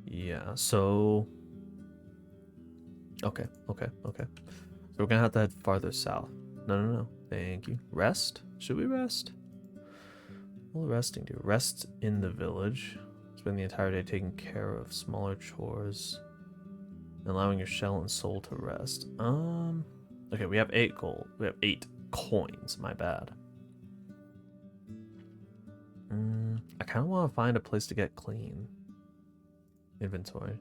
Yeah, so... Okay. So we're gonna have to head farther south. No. Thank you. Rest? Should we rest? What will resting do? Rest in the village. Spend the entire day taking care of smaller chores. Allowing your shell and soul to rest. Okay, we have 8 gold. We have 8 coins, my bad. I kind of want to find a place to get clean. Inventory.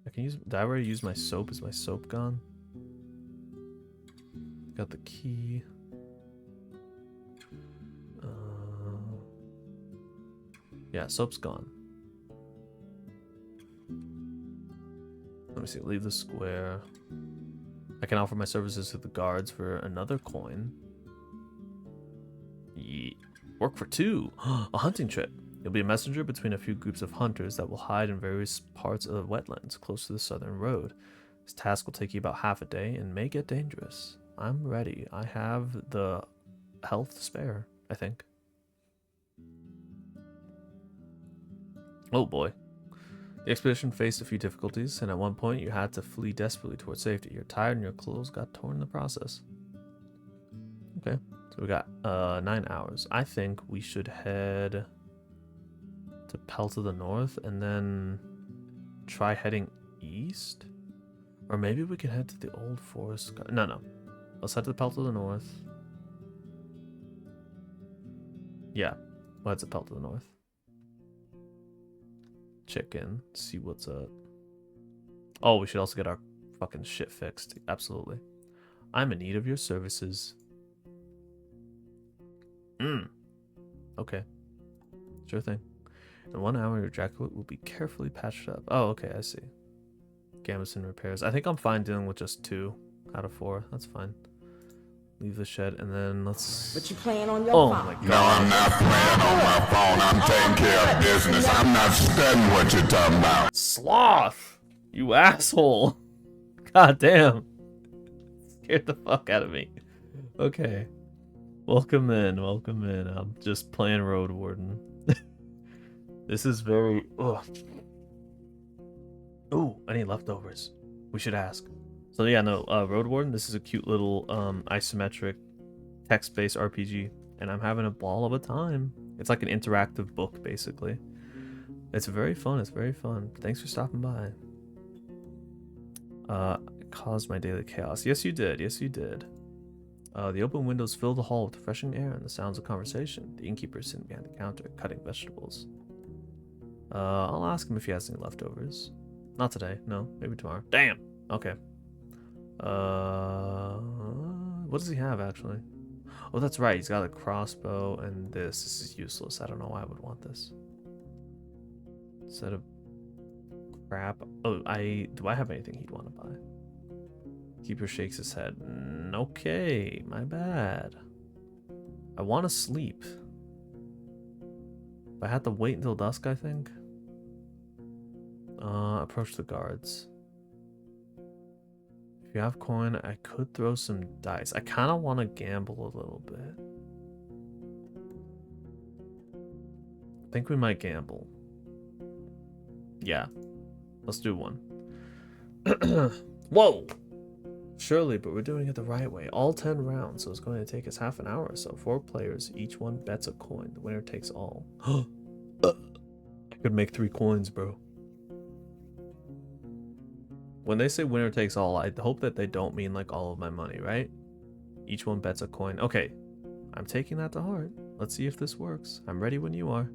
I can use... Did I already use my soap? Is my soap gone? Got the key. Yeah, soap's gone. Let me see. Leave the square. I can offer my services to the guards for another coin. Yeah. Work for 2. A hunting trip. You'll be a messenger between a few groups of hunters that will hide in various parts of the wetlands close to the southern road. This task will take you about half a day and may get dangerous. I'm ready. I have the health to spare, I think. Oh boy. The expedition faced a few difficulties, and at one point you had to flee desperately towards safety. You're tired and your clothes got torn in the process. Okay, so we got 9 hours. I think we should head to Pell to the north and then try heading east? Or maybe we can head to the old forest. No. Let's head to the Pell to the north. Yeah, we'll head to Pell to the north. Check in, see what's up. Oh, we should also get our fucking shit fixed. Absolutely. I'm in need of your services. Okay. Sure thing. In 1 hour, your jacket will be carefully patched up. Oh, okay, I see. Gambeson repairs. I think I'm fine dealing with just 2 out of 4. That's fine. leave the shed, and then let's... But you playing on your Oh phone. my No, god. I'm not playing on my phone. I'm taking care of business. I'm not studying what you're talking about. Sloth! You asshole! God damn. Scared the fuck out of me. Okay. Welcome in. I'm just playing Roadwarden. This is very... Ugh. Ooh, I need leftovers. We should ask. So yeah, no, Roadwarden, this is a cute little isometric text-based RPG, and I'm having a ball of a time. It's like an interactive book, basically. It's very fun, Thanks for stopping by. It caused my daily chaos. Yes, you did. The open windows fill the hall with refreshing air and the sounds of conversation. The innkeeper is sitting behind the counter, cutting vegetables. I'll ask him if he has any leftovers. Not today, no. Maybe tomorrow. Damn! Okay. What does he have, actually? Oh, that's right. He's got a crossbow and this. This is useless. I don't know why I would want this. Set of crap. Oh, do I have anything he'd want to buy? Keeper shakes his head. Okay, my bad. I want to sleep. If I had to wait until dusk, I think. Approach the guards. If you have coin, I could throw some dice. I kind of want to gamble a little bit. I think we might gamble. Yeah. Let's do one. Whoa! Surely, but we're doing it the right way. All 10 rounds, so it's going to take us half an hour or so. 4 players, each one bets a coin. The winner takes all. I could make 3 coins, bro. When they say winner takes all, I hope that they don't mean like all of my money, right? Each one bets a coin. Okay, I'm taking that to heart. Let's see if this works. I'm ready when you are.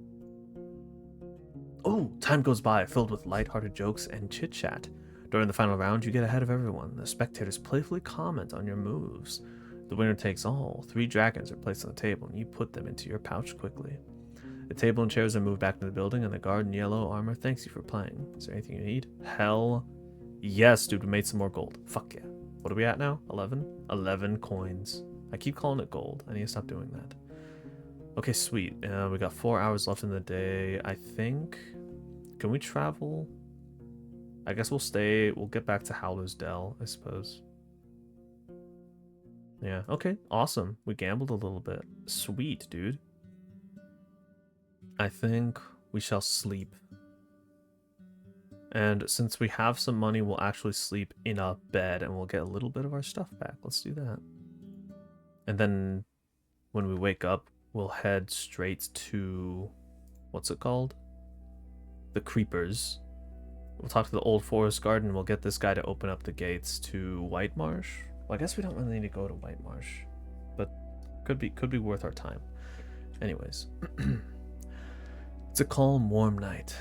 Oh, time goes by, filled with lighthearted jokes and chit-chat. During the final round, you get ahead of everyone. The spectators playfully comment on your moves. The winner takes all. 3 dragons are placed on the table, and you put them into your pouch quickly. The table and chairs are moved back to the building, and the guard in yellow armor thanks you for playing. Is there anything you need? Hell yes, dude, we made some more gold. Fuck yeah. What are we at now? 11? 11 coins. I keep calling it gold. I need to stop doing that. Okay, sweet. We got 4 hours left in the day. I think... Can we travel? I guess we'll stay. We'll get back to Howler's Dell, I suppose. Yeah, okay. Awesome. We gambled a little bit. Sweet, dude. I think we shall sleep. And since we have some money, we'll actually sleep in a bed and we'll get a little bit of our stuff back. Let's do that. And then when we wake up, we'll head straight to... What's it called? The Creepers. We'll talk to the old forest guard and we'll get this guy to open up the gates to White Marsh. Well, I guess we don't really need to go to White Marsh, but could be worth our time. Anyways, it's a calm, warm night.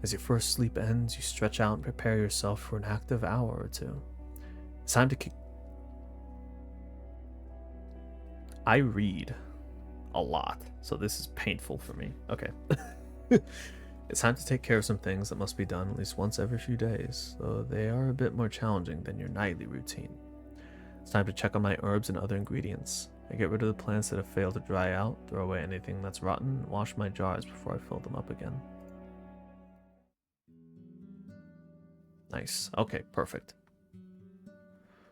As your first sleep ends, you stretch out and prepare yourself for an active hour or two. It's time to kick. I read a lot, so this is painful for me. Okay. It's time to take care of some things that must be done at least once every few days, though they are a bit more challenging than your nightly routine. It's time to check on my herbs and other ingredients. I get rid of the plants that have failed to dry out, throw away anything that's rotten, and wash my jars before I fill them up again. Nice. Okay, perfect. You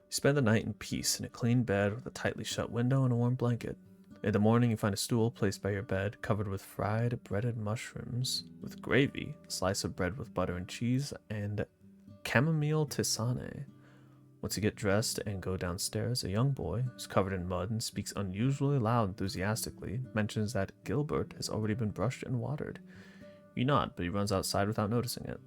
spend the night in peace in a clean bed with a tightly shut window and a warm blanket. In the morning, you find a stool placed by your bed, covered with fried breaded mushrooms, with gravy, a slice of bread with butter and cheese, and chamomile tisane. Once you get dressed and go downstairs, a young boy, who's covered in mud and speaks unusually loud enthusiastically, mentions that Gilbert has already been brushed and watered. You nod, but he runs outside without noticing it.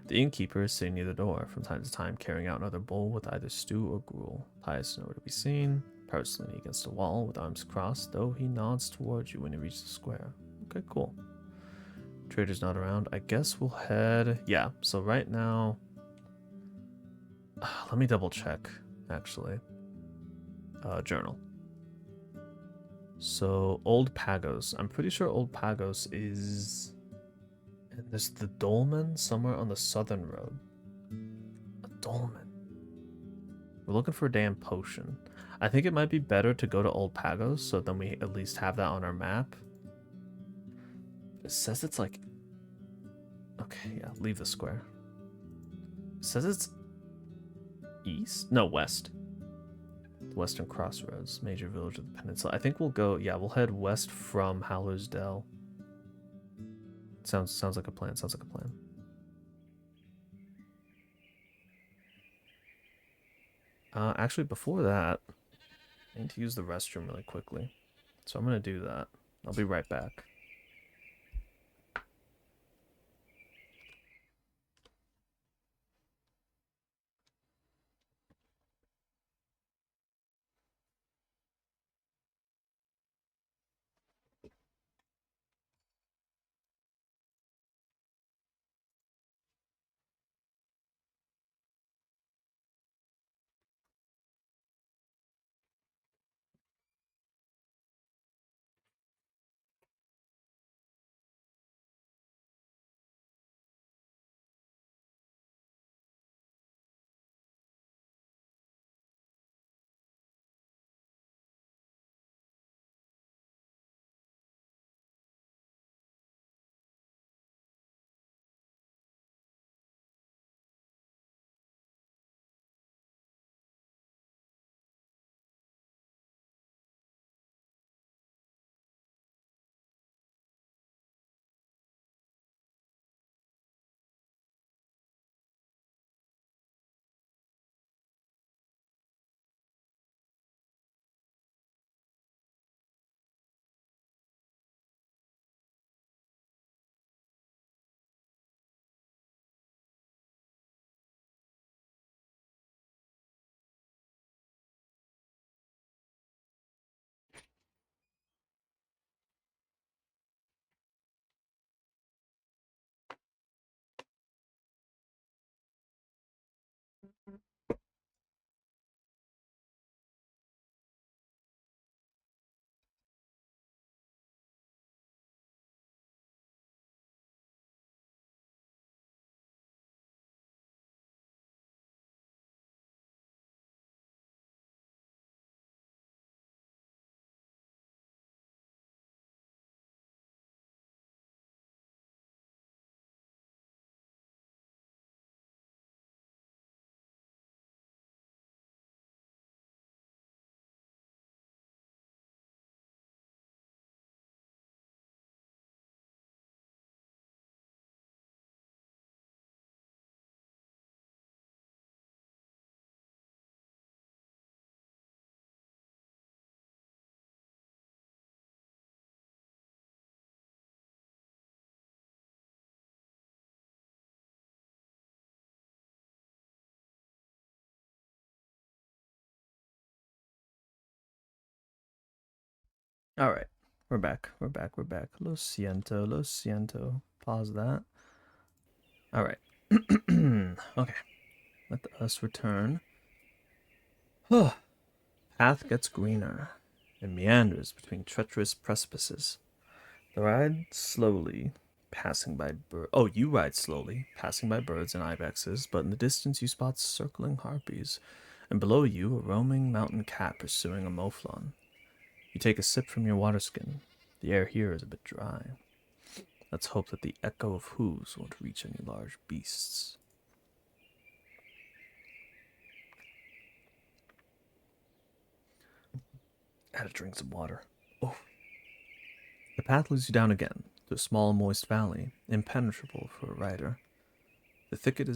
The innkeeper is sitting near the door, from time to time carrying out another bowl with either stew or gruel. Ty is nowhere to be seen. Parrot's leaning against a wall with arms crossed, though he nods towards you when he reaches the square. Okay, cool. Trader's not around. I guess we'll head... Yeah, so right now... let me double check, actually. Journal. So, Old Pagos. I'm pretty sure Old Pagos is... And there's the Dolmen somewhere on the southern road. A Dolmen. We're looking for a damn potion. I think it might be better to go to Old Pagos, so then we at least have that on our map. It says it's like... Okay, yeah, leave the square. It says it's east? No, west. The Western Crossroads, major village of the peninsula. I think we'll go, yeah, we'll head west from Howler's Dell. Sounds like a plan, sounds like a plan. Actually, before that, I need to use the restroom really quickly. So I'm going to do that. I'll be right back. All right, we're back. We're back. We're back. Lo siento. Lo siento. Pause that. All right. Okay. Let us return. Path gets greener and meanders between treacherous precipices. The ride slowly, passing by birds. Oh, you ride slowly, passing by birds and ibexes, but in the distance you spot circling harpies, and below you a roaming mountain cat pursuing a mouflon. You take a sip from your water skin. The air here is a bit dry. Let's hope that the echo of hooves won't reach any large beasts. I had to drink some water. Oh. The path leads you down again to a small, moist valley, impenetrable for a rider. The thicket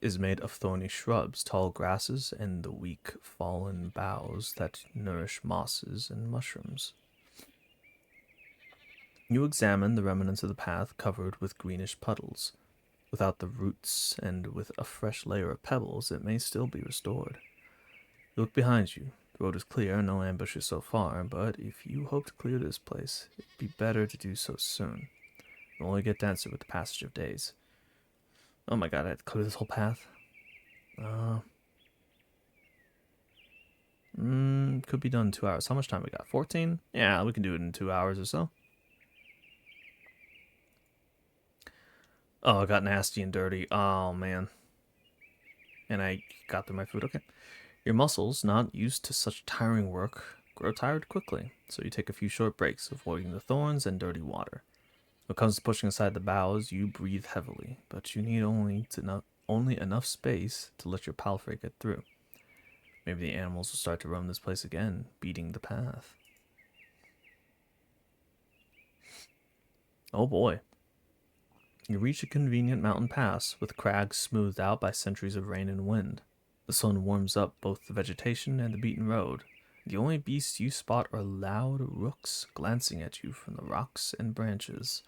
is made of thorny shrubs, tall grasses, and the weak, fallen boughs that nourish mosses and mushrooms. You examine the remnants of the path covered with greenish puddles. Without the roots and with a fresh layer of pebbles, it may still be restored. You look behind you. The road is clear, no ambushes so far, but if you hope to clear this place, it'd be better to do so soon. It'll only get denser with the passage of days. Oh my god, I had to clear this whole path. Could be done in 2 hours. How much time we got? 14? Yeah, we can do it in 2 hours or so. Oh, it got nasty and dirty. Oh, man. And I got through my food. Okay. Your muscles, not used to such tiring work, grow tired quickly, so you take a few short breaks, avoiding the thorns and dirty water. When it comes to pushing aside the boughs, you breathe heavily, but you need only enough space to let your palfrey get through. Maybe the animals will start to roam this place again, beating the path. Oh boy. You reach a convenient mountain pass, with crags smoothed out by centuries of rain and wind. The sun warms up both the vegetation and the beaten road. The only beasts you spot are loud rooks glancing at you from the rocks and branches.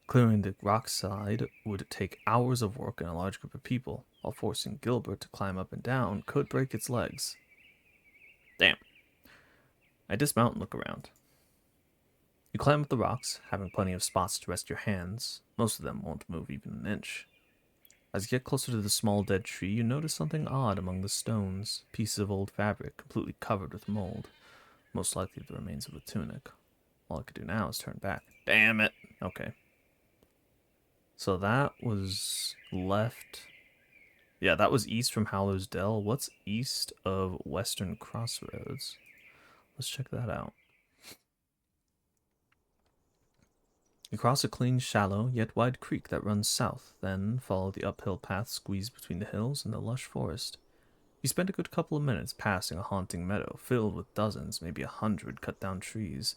Clearing the rock side would take hours of work and a large group of people, while forcing Gilbert to climb up and down could break its legs. Damn. I dismount and look around. You climb up the rocks, having plenty of spots to rest your hands. Most of them won't move even an inch. As you get closer to the small dead tree, you notice something odd among the stones, pieces of old fabric completely covered with mold, most likely the remains of a tunic. All I could do now is turn back. Damn it! Okay. So that was left. Yeah, that was east from Howler's Dell. What's east of Western Crossroads? Let's check that out. You cross a clean, shallow, yet wide creek that runs south, then follow the uphill path squeezed between the hills and the lush forest. You spend a good couple of minutes passing a haunting meadow filled with dozens, maybe 100 cut-down trees,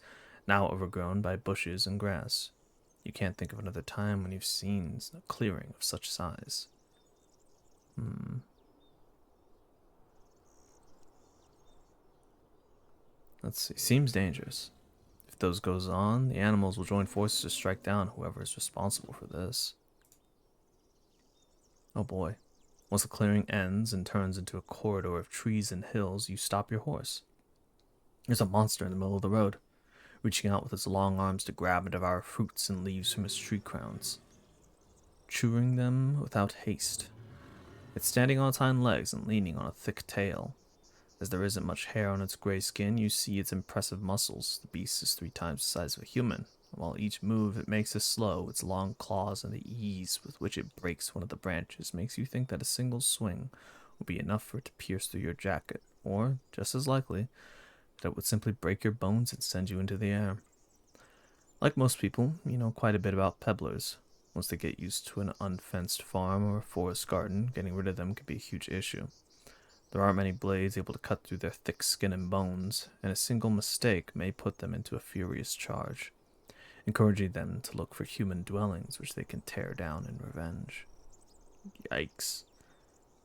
now overgrown by bushes and grass. You can't think of another time when you've seen a clearing of such size. Let's see. Seems dangerous. If those goes on, the animals will join forces to strike down whoever is responsible for this. Oh boy. Once the clearing ends and turns into a corridor of trees and hills, you stop your horse. There's a monster in the middle of the road, reaching out with its long arms to grab and devour fruits and leaves from its tree crowns, chewing them without haste. It's standing on its hind legs and leaning on a thick tail. As there isn't much hair on its gray skin, you see its impressive muscles. The beast is 3 times the size of a human. While each move it makes is slow, its long claws and the ease with which it breaks one of the branches makes you think that a single swing will be enough for it to pierce through your jacket, or, just as likely, that it would simply break your bones and send you into the air. Like most people, you know quite a bit about pebblers. Once they get used to an unfenced farm or a forest garden, getting rid of them could be a huge issue. There aren't many blades able to cut through their thick skin and bones, and a single mistake may put them into a furious charge, encouraging them to look for human dwellings which they can tear down in revenge. Yikes.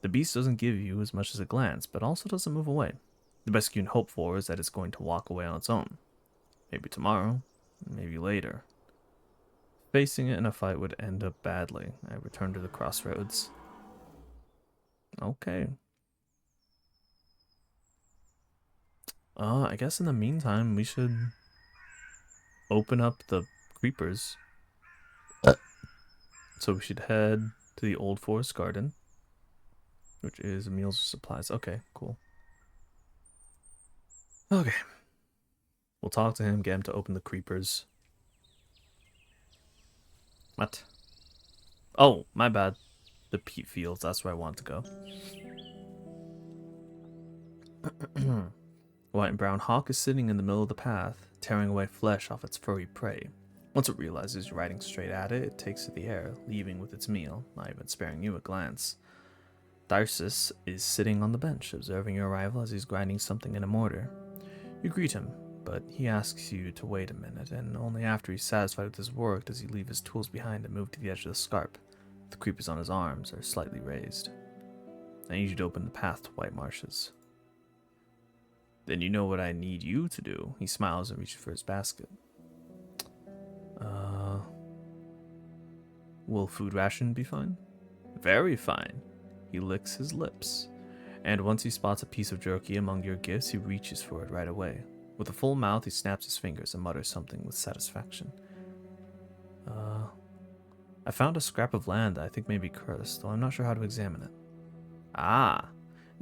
The beast doesn't give you as much as a glance, but also doesn't move away. The best you can hope for is that it's going to walk away on its own. Maybe tomorrow, maybe later. Facing it in a fight would end up badly. I return to the crossroads. Okay. I guess in the meantime, we should open up the creepers. So we should head to the Old Forest Garden, which is meals or supplies. Okay, cool. Okay. We'll talk to him, get him to open the creepers. What? Oh, my bad. The peat fields, that's where I want to go. White and brown hawk is sitting in the middle of the path, tearing away flesh off its furry prey. Once it realizes you're riding straight at it, it takes to the air, leaving with its meal, not even sparing you a glance. Tharsis is sitting on the bench, observing your arrival as he's grinding something in a mortar. You greet him, but he asks you to wait a minute, and only after he's satisfied with his work does he leave his tools behind and move to the edge of the scarp. The creepers on his arms are slightly raised. I need you to open the path to White Marshes. Then you know what I need you to do. He smiles and reaches for his basket. Will food ration be fine? Very fine. He licks his lips. And once he spots a piece of jerky among your gifts, he reaches for it right away. With a full mouth, he snaps his fingers and mutters something with satisfaction. I found a scrap of land that I think may be cursed, though I'm not sure how to examine it. Ah,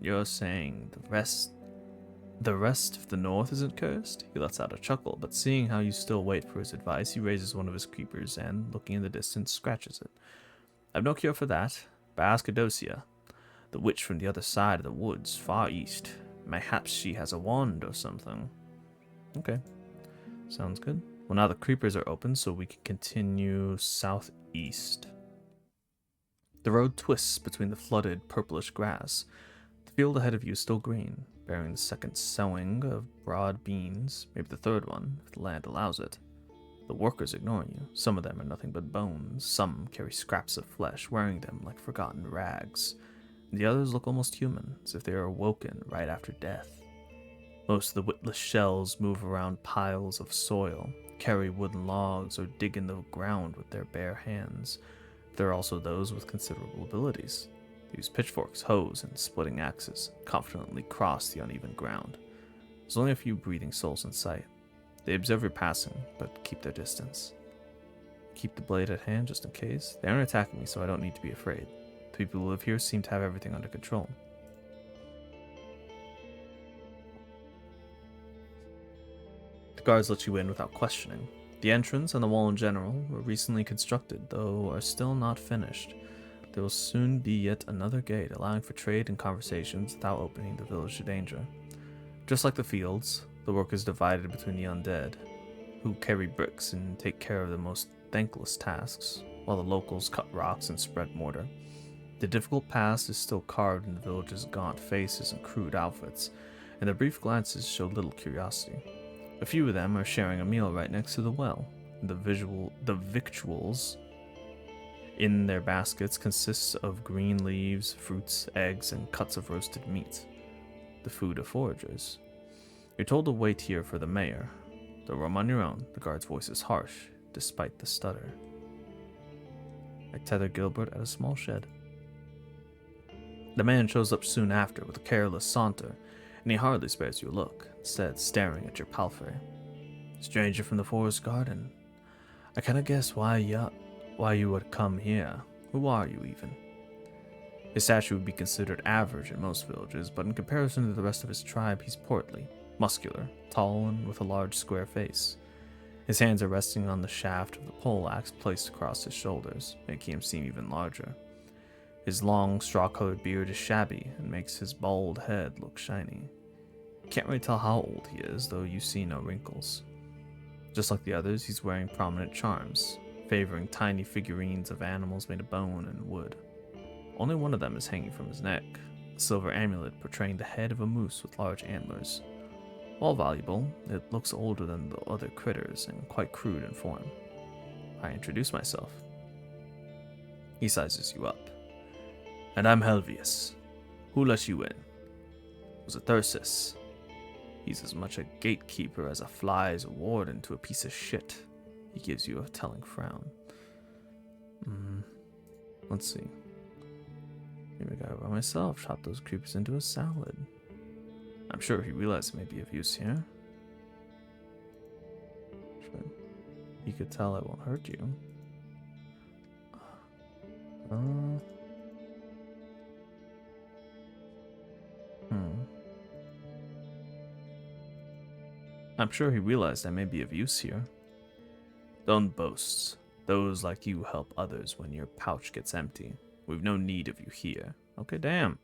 you're saying the rest of the north isn't cursed? He lets out a chuckle, but seeing how you still wait for his advice, he raises one of his creepers and, looking in the distance, scratches it. I've no cure for that, but ask Adosia. The witch from the other side of the woods, far east. Mayhaps she has a wand or something. Okay. Sounds good. Well, now the creepers are open, so we can continue southeast. The road twists between the flooded, purplish grass. The field ahead of you is still green, bearing the second sowing of broad beans, maybe the third one, if the land allows it. The workers ignore you. Some of them are nothing but bones. Some carry scraps of flesh, wearing them like forgotten rags. The others look almost human, as if they are awoken right after death. Most of the witless shells move around piles of soil, carry wooden logs, or dig in the ground with their bare hands. There are also those with considerable abilities. They use pitchforks, hoes, and splitting axes, confidently cross the uneven ground. There's only a few breathing souls in sight. They observe your passing, but keep their distance. Keep the blade at hand just in case. They aren't attacking me, so I don't need to be afraid. The people who live here seem to have everything under control. The guards let you in without questioning. The entrance and the wall in general were recently constructed, though are still not finished. There will soon be yet another gate, allowing for trade and conversations without opening the village to danger. Just like the fields, the work is divided between the undead, who carry bricks and take care of the most thankless tasks, while the locals cut rocks and spread mortar. The difficult past is still carved in the village's gaunt faces and crude outfits, and their brief glances show little curiosity. A few of them are sharing a meal right next to the well. The victuals in their baskets consists of green leaves, fruits, eggs, and cuts of roasted meat, the food of foragers. You're told to wait here for the mayor. Though roam on your own, the guard's voice is harsh, despite the stutter. I tether Gilbert at a small shed. The man shows up soon after with a careless saunter, and he hardly spares you a look, instead staring at your palfrey. Stranger from the forest garden. I kinda guess why you would come here. Who are you, even? His stature would be considered average in most villages, but in comparison to the rest of his tribe, he's portly, muscular, tall, and with a large square face. His hands are resting on the shaft of the poleaxe placed across his shoulders, making him seem even larger. His long, straw-colored beard is shabby and makes his bald head look shiny. You can't really tell how old he is, though you see no wrinkles. Just like the others, he's wearing prominent charms, favoring tiny figurines of animals made of bone and wood. Only one of them is hanging from his neck, a silver amulet portraying the head of a moose with large antlers. While valuable, it looks older than the other critters and quite crude in form. I introduce myself. He sizes you up. And I'm Helvius. Who let you in? It was a Thyrsis. He's as much a gatekeeper as a fly is a warden to a piece of shit. He gives you a telling frown. Let's see. Maybe I got it by myself. Chop those creepers into a salad. I'm sure he realized it may be of use here. He could tell it won't hurt you. I'm sure he realized I may be of use here. Don't boast. Those like you help others when your pouch gets empty. We've no need of you here. Okay, damn.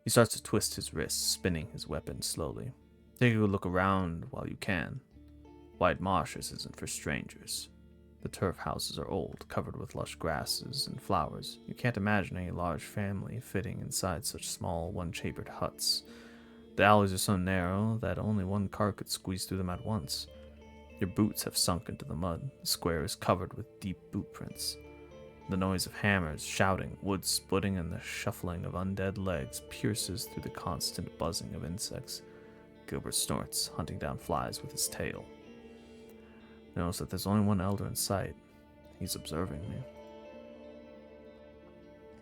He starts to twist his wrists, spinning his weapon slowly. Take a good look around while you can. White marshes isn't for strangers. The turf houses are old, covered with lush grasses and flowers. You can't imagine any large family fitting inside such small, one-chambered huts. The alleys are so narrow that only one car could squeeze through them at once. Your boots have sunk into the mud. The square is covered with deep boot prints. The noise of hammers, shouting, wood splitting, and the shuffling of undead legs pierces through the constant buzzing of insects. Gilbert snorts, hunting down flies with his tail. Notice that there's only one elder in sight. He's observing me.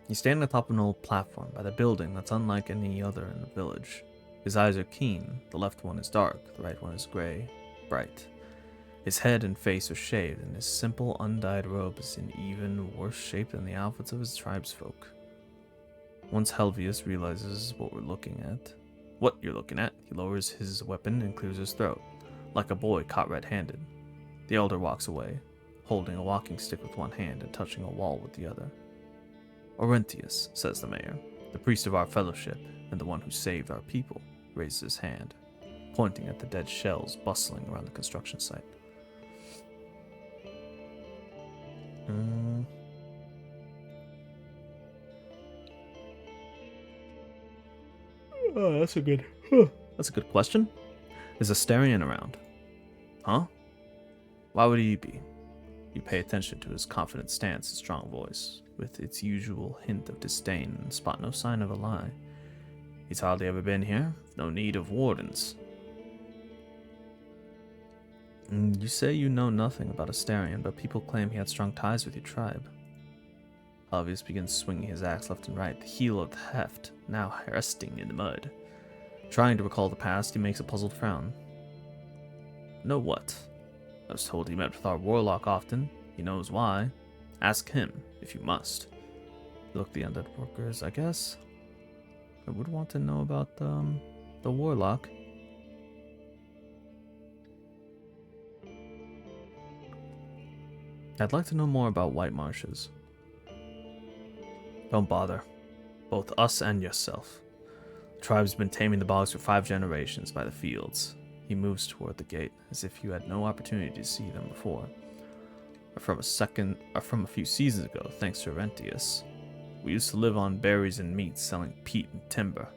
He's standing atop an old platform by the building that's unlike any other in the village. His eyes are keen. The left one is dark, the right one is gray, bright. His head and face are shaved, and his simple, undyed robe is in even worse shape than the outfits of his tribesfolk. Once Helvius realizes what you're looking at, he lowers his weapon and clears his throat, like a boy caught red-handed. The elder walks away, holding a walking stick with one hand and touching a wall with the other. Orentius, says the mayor. The priest of our fellowship, and the one who saved our people, raises his hand, pointing at the dead shells bustling around the construction site. Oh, that's a good question. Is Asterion around? Huh? Why would he be? You pay attention to his confident stance and strong voice, with its usual hint of disdain, and spot no sign of a lie. He's hardly ever been here. No need of wardens. You say you know nothing about Asterion, but people claim he had strong ties with your tribe. Obvious begins swinging his axe left and right, the heel of the heft now resting in the mud. Trying to recall the past, he makes a puzzled frown. Know what? I was told he met with our warlock often. He knows why. Ask him, if you must. Look, the undead workers, I guess. I would want to know about the warlock. I'd like to know more about White Marshes. Don't bother. Both us and yourself. The tribe's been taming the bogs for 5 generations by the fields. He moves toward the gate, as if you had no opportunity to see them before. Or from a few seasons ago, thanks to Rentius. We used to live on berries and meat, selling peat and timber.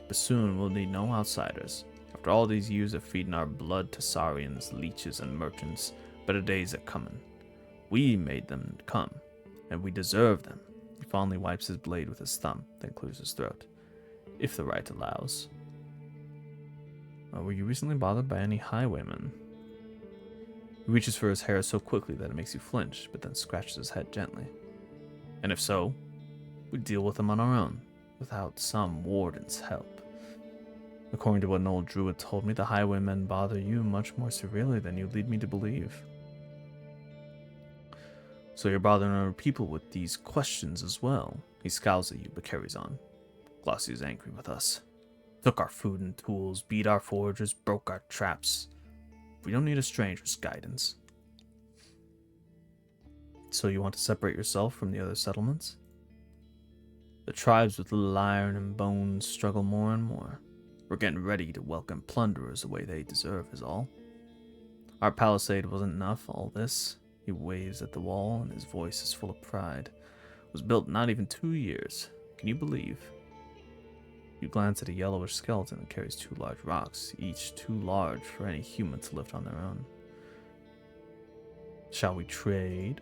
But soon we'll need no outsiders. After all these years of feeding our blood to Saurians, leeches, and merchants, better days are coming. We made them come, and we deserve them. He fondly wipes his blade with his thumb, then clears his throat. If the right allows. Were you recently bothered by any highwaymen? He reaches for his hair so quickly that it makes you flinch, but then scratches his head gently. And if so, we deal with them on our own, without some warden's help. According to what an old druid told me, the highwaymen bother you much more severely than you lead me to believe. So you're bothering other people with these questions as well. He scowls at you, but carries on. Glossy is angry with us. Took our food and tools, beat our foragers, broke our traps. We don't need a stranger's guidance. So you want to separate yourself from the other settlements? The tribes with little iron and bones struggle more and more. We're getting ready to welcome plunderers the way they deserve is all. Our palisade wasn't enough, all this. He waves at the wall, and his voice is full of pride. It was built not even 2 years. Can you believe? You glance at a yellowish skeleton that carries 2 large rocks, each too large for any human to lift on their own. Shall we trade?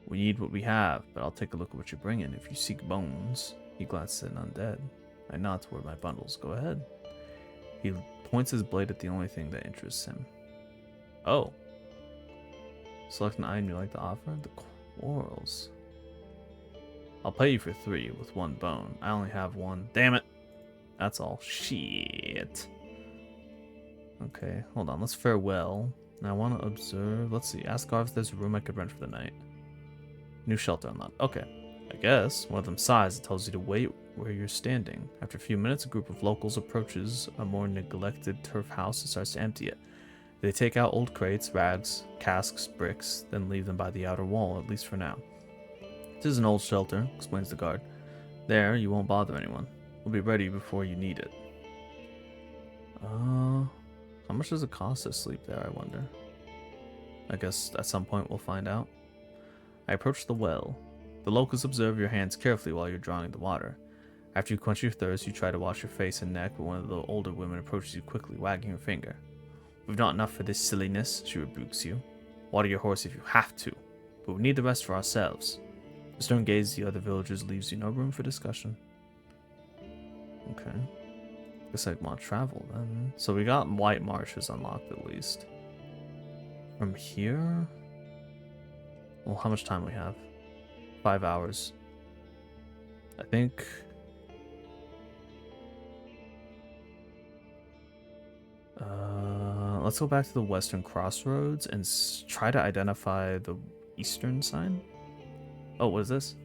We need what we have, but I'll take a look at what you're bringing. If you seek bones, he glances at an undead. I nod toward my bundles. Go ahead. He points his blade at the only thing that interests him. Oh. Select an item you like to offer. The quarrels. I'll pay you for 3 with 1 bone. I only have 1. Damn it. That's all. Shit. Okay, hold on. Let's farewell. Now I want to observe. Let's see. Ask Garth if there's a room I could rent for the night. New shelter unlocked. Okay. I guess one of them sighs and tells you to wait where you're standing. After a few minutes, a group of locals approaches a more neglected turf house and starts to empty it. They take out old crates, rags, casks, bricks, then leave them by the outer wall, at least for now. This is an old shelter, explains the guard. There, you won't bother anyone. We'll be ready before you need it. How much does it cost to sleep there, I wonder? I guess at some point we'll find out. I approach the well. The locals observe your hands carefully while you're drawing the water. After you quench your thirst, you try to wash your face and neck, but one of the older women approaches you quickly, wagging her finger. We've not enough for this silliness, she rebukes you. Water your horse if you have to, but we need the rest for ourselves. The stern gaze of the other villagers leaves you no room for discussion. Okay. Guess I'd want to travel then. So we got White Marshes unlocked at least. From here? Well, how much time we have? 5 hours. I think... let's go back to the western crossroads and try to identify the eastern sign. Oh, what is this?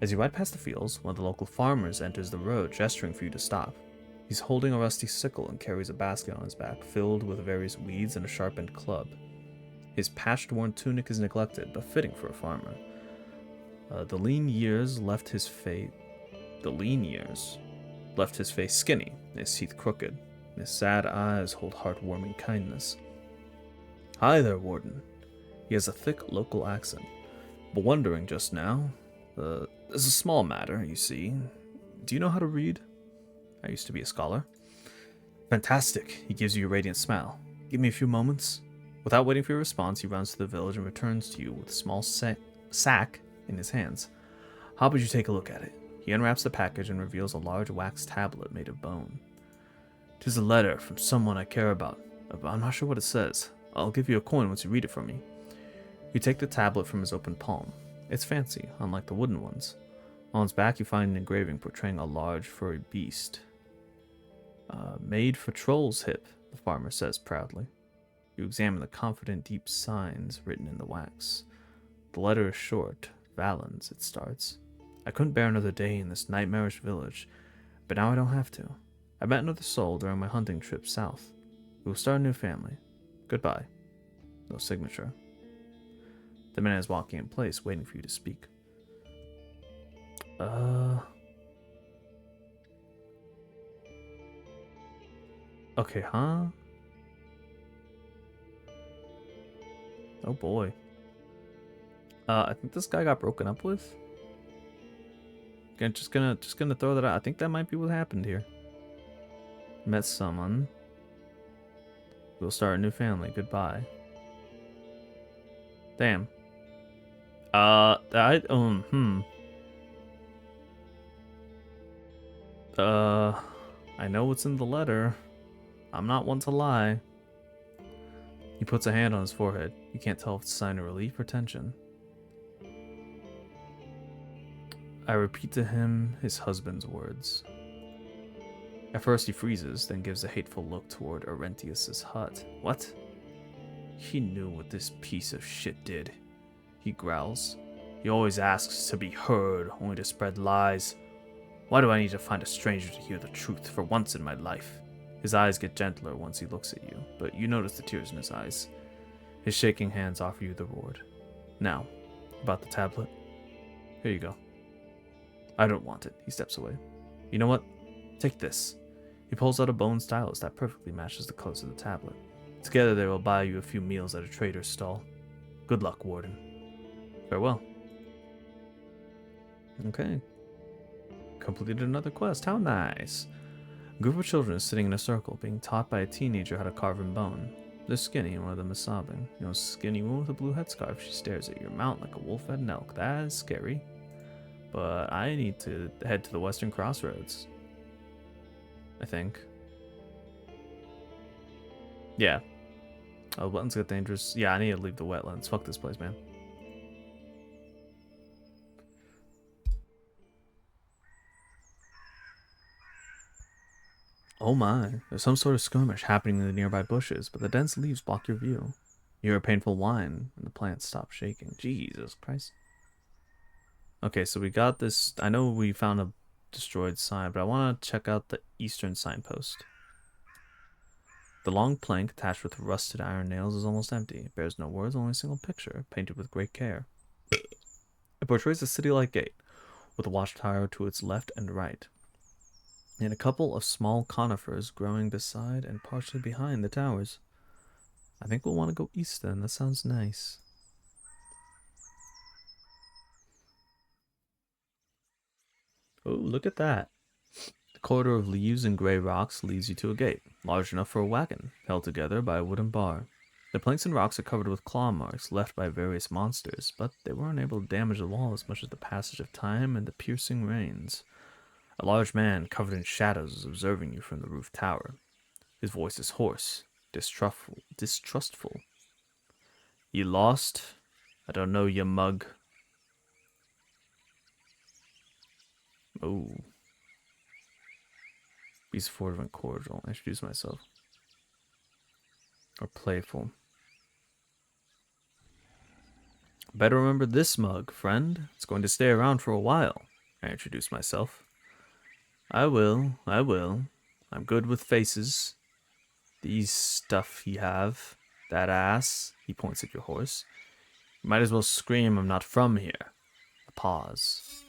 As you ride past the fields, one of the local farmers enters the road, gesturing for you to stop. He's holding a rusty sickle and carries a basket on his back, filled with various weeds and a sharpened club. His patched-worn tunic is neglected, but fitting for a farmer. The lean years left his The lean years left his face skinny, his teeth crooked, and his sad eyes hold heartwarming kindness. Hi there, Warden. He has a thick local accent. But wondering just now, it's a small matter, you see. Do you know how to read? I used to be a scholar. Fantastic. He gives you a radiant smile. Give me a few moments. Without waiting for your response, he runs to the village and returns to you with a small sack in his hands. How about you take a look at it? He unwraps the package and reveals a large wax tablet made of bone. 'Tis a letter from someone I care about, but I'm not sure what it says. I'll give you a coin once you read it for me. You take the tablet from his open palm. It's fancy, unlike the wooden ones. On its back you find an engraving portraying a large furry beast. Made for Troll's hip, the farmer says proudly. You examine the confident deep signs written in the wax. The letter is short. Valens, it starts. I couldn't bear another day in this nightmarish village, but now I don't have to. I met another soul during my hunting trip south. We will start a new family. Goodbye. No signature. The man is walking in place, waiting for you to speak. Okay, huh? Oh boy. I think this guy got broken up with. Just gonna throw that out. I think that might be what happened here. Met someone. We'll start a new family. Goodbye. Damn. I know what's in the letter. I'm not one to lie. He puts a hand on his forehead. You can't tell if it's a sign of relief or tension. I repeat to him his husband's words. At first he freezes, then gives a hateful look toward Arentius's hut. What? He knew what this piece of shit did. He growls. He always asks to be heard, only to spread lies. Why do I need to find a stranger to hear the truth for once in my life? His eyes get gentler once he looks at you, but you notice the tears in his eyes. His shaking hands offer you the reward. Now, about the tablet. Here you go. I don't want it. He steps away. You know what? Take this. He pulls out a bone stylus that perfectly matches the colors of the tablet. Together they will buy you a few meals at a trader's stall. Good luck, Warden. Farewell. Okay. Completed another quest. How nice. A group of children is sitting in a circle, being taught by a teenager how to carve in bone. They're skinny, and one of them is sobbing. You know, a skinny woman with a blue headscarf. She stares at your mount like a wolf at an elk. That is scary. But I need to head to the Western Crossroads. I think. Yeah. Oh, wetlands get dangerous. Yeah, I need to leave the wetlands. Fuck this place, man. Oh my, there's some sort of skirmish happening in the nearby bushes, but the dense leaves block your view. You hear a painful whine, and the plants stop shaking. Jesus Christ. Okay, so we got this. I know we found a destroyed sign, but I want to check out the eastern signpost. The long plank attached with rusted iron nails is almost empty. It bears no words, only a single picture, painted with great care. It portrays a city-like gate, with a watchtower to its left and right, and a couple of small conifers growing beside and partially behind the towers. I think we'll want to go east then. That sounds nice. Oh, look at that. The corridor of leaves and gray rocks leads you to a gate, large enough for a wagon, held together by a wooden bar. The planks and rocks are covered with claw marks left by various monsters, but they weren't able to damage the wall as much as the passage of time and the piercing rains. A large man covered in shadows is observing you from the roof tower. His voice is hoarse, distrustful. You lost? I don't know, you mug. Oh. Be supportive and cordial. I introduce myself. Or playful. Better remember this mug, friend. It's going to stay around for a while. I introduce myself. I will. I'm good with faces. These stuff you have. That ass. He points at your horse. You might as well scream I'm not from here. A pause.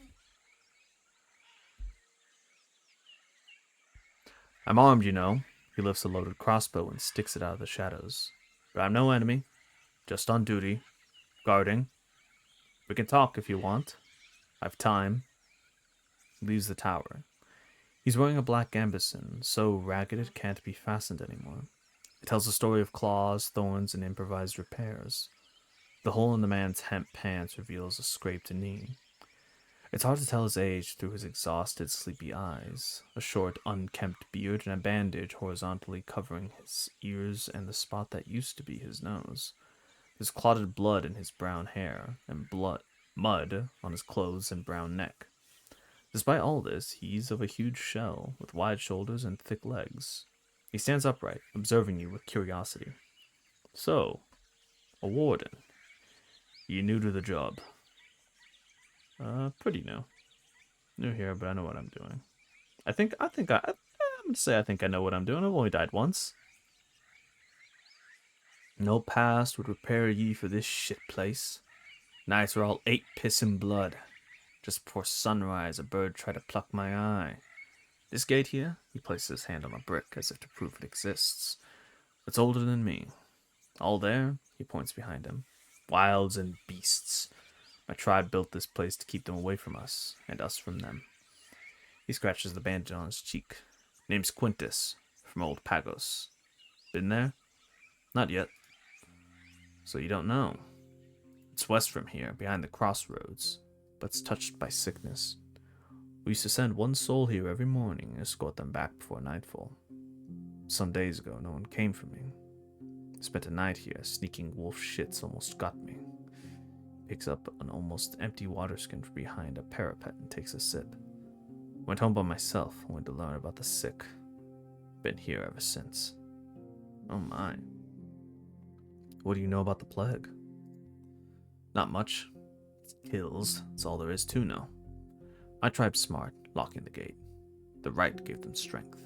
I'm armed, you know. He lifts a loaded crossbow and sticks it out of the shadows. But I'm no enemy, just on duty, guarding. We can talk if you want. I've time. He leaves the tower. He's wearing a black gambeson, so ragged it can't be fastened anymore. It tells a story of claws, thorns, and improvised repairs. The hole in the man's hemp pants reveals a scraped knee. It's hard to tell his age through his exhausted, sleepy eyes, a short, unkempt beard, and a bandage horizontally covering his ears and the spot that used to be his nose. There's clotted blood in his brown hair, and mud on his clothes and brown neck. Despite all this, he's of a huge shell, with wide shoulders and thick legs. He stands upright, observing you with curiosity. So, a warden. You new to the job? Pretty new. New here, but I know what I'm doing. I'm gonna say I think I know what I'm doing. I've only died once. No past would prepare ye for this shit place. Nights were all ate piss and blood. Just before sunrise, a bird tried to pluck my eye. This gate here, he places his hand on a brick as if to prove it exists. It's older than me. All there, he points behind him. Wilds and beasts. My tribe built this place to keep them away from us, and us from them. He scratches the bandage on his cheek. Name's Quintus, from old Pagos. Been there? Not yet. So you don't know. It's west from here, behind the crossroads, but it's touched by sickness. We used to send one soul here every morning and escort them back before nightfall. Some days ago, no one came for me. I spent a night here, sneaking wolf shits almost got me. Picks up an almost empty water skin from behind a parapet and takes a sip. Went home by myself, only to learn about the sick. Been here ever since. Oh my. What do you know about the plague? Not much. It kills, that's all there is to know. My tribe's smart, locking the gate. The right gave them strength.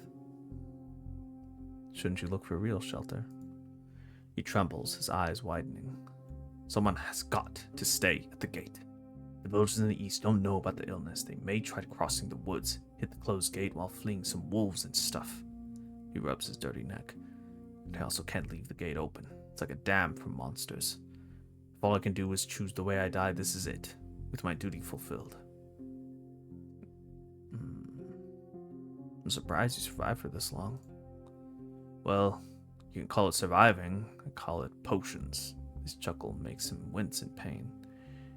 Shouldn't you look for real shelter? He trembles, his eyes widening. Someone has got to stay at the gate. The villagers in the east don't know about the illness. They may try crossing the woods, hit the closed gate while fleeing some wolves and stuff. He rubs his dirty neck. But I also can't leave the gate open. It's like a dam for monsters. If all I can do is choose the way I die, this is it, with my duty fulfilled. I'm surprised you survived for this long. Well, you can call it surviving. I call it potions. His chuckle makes him wince in pain.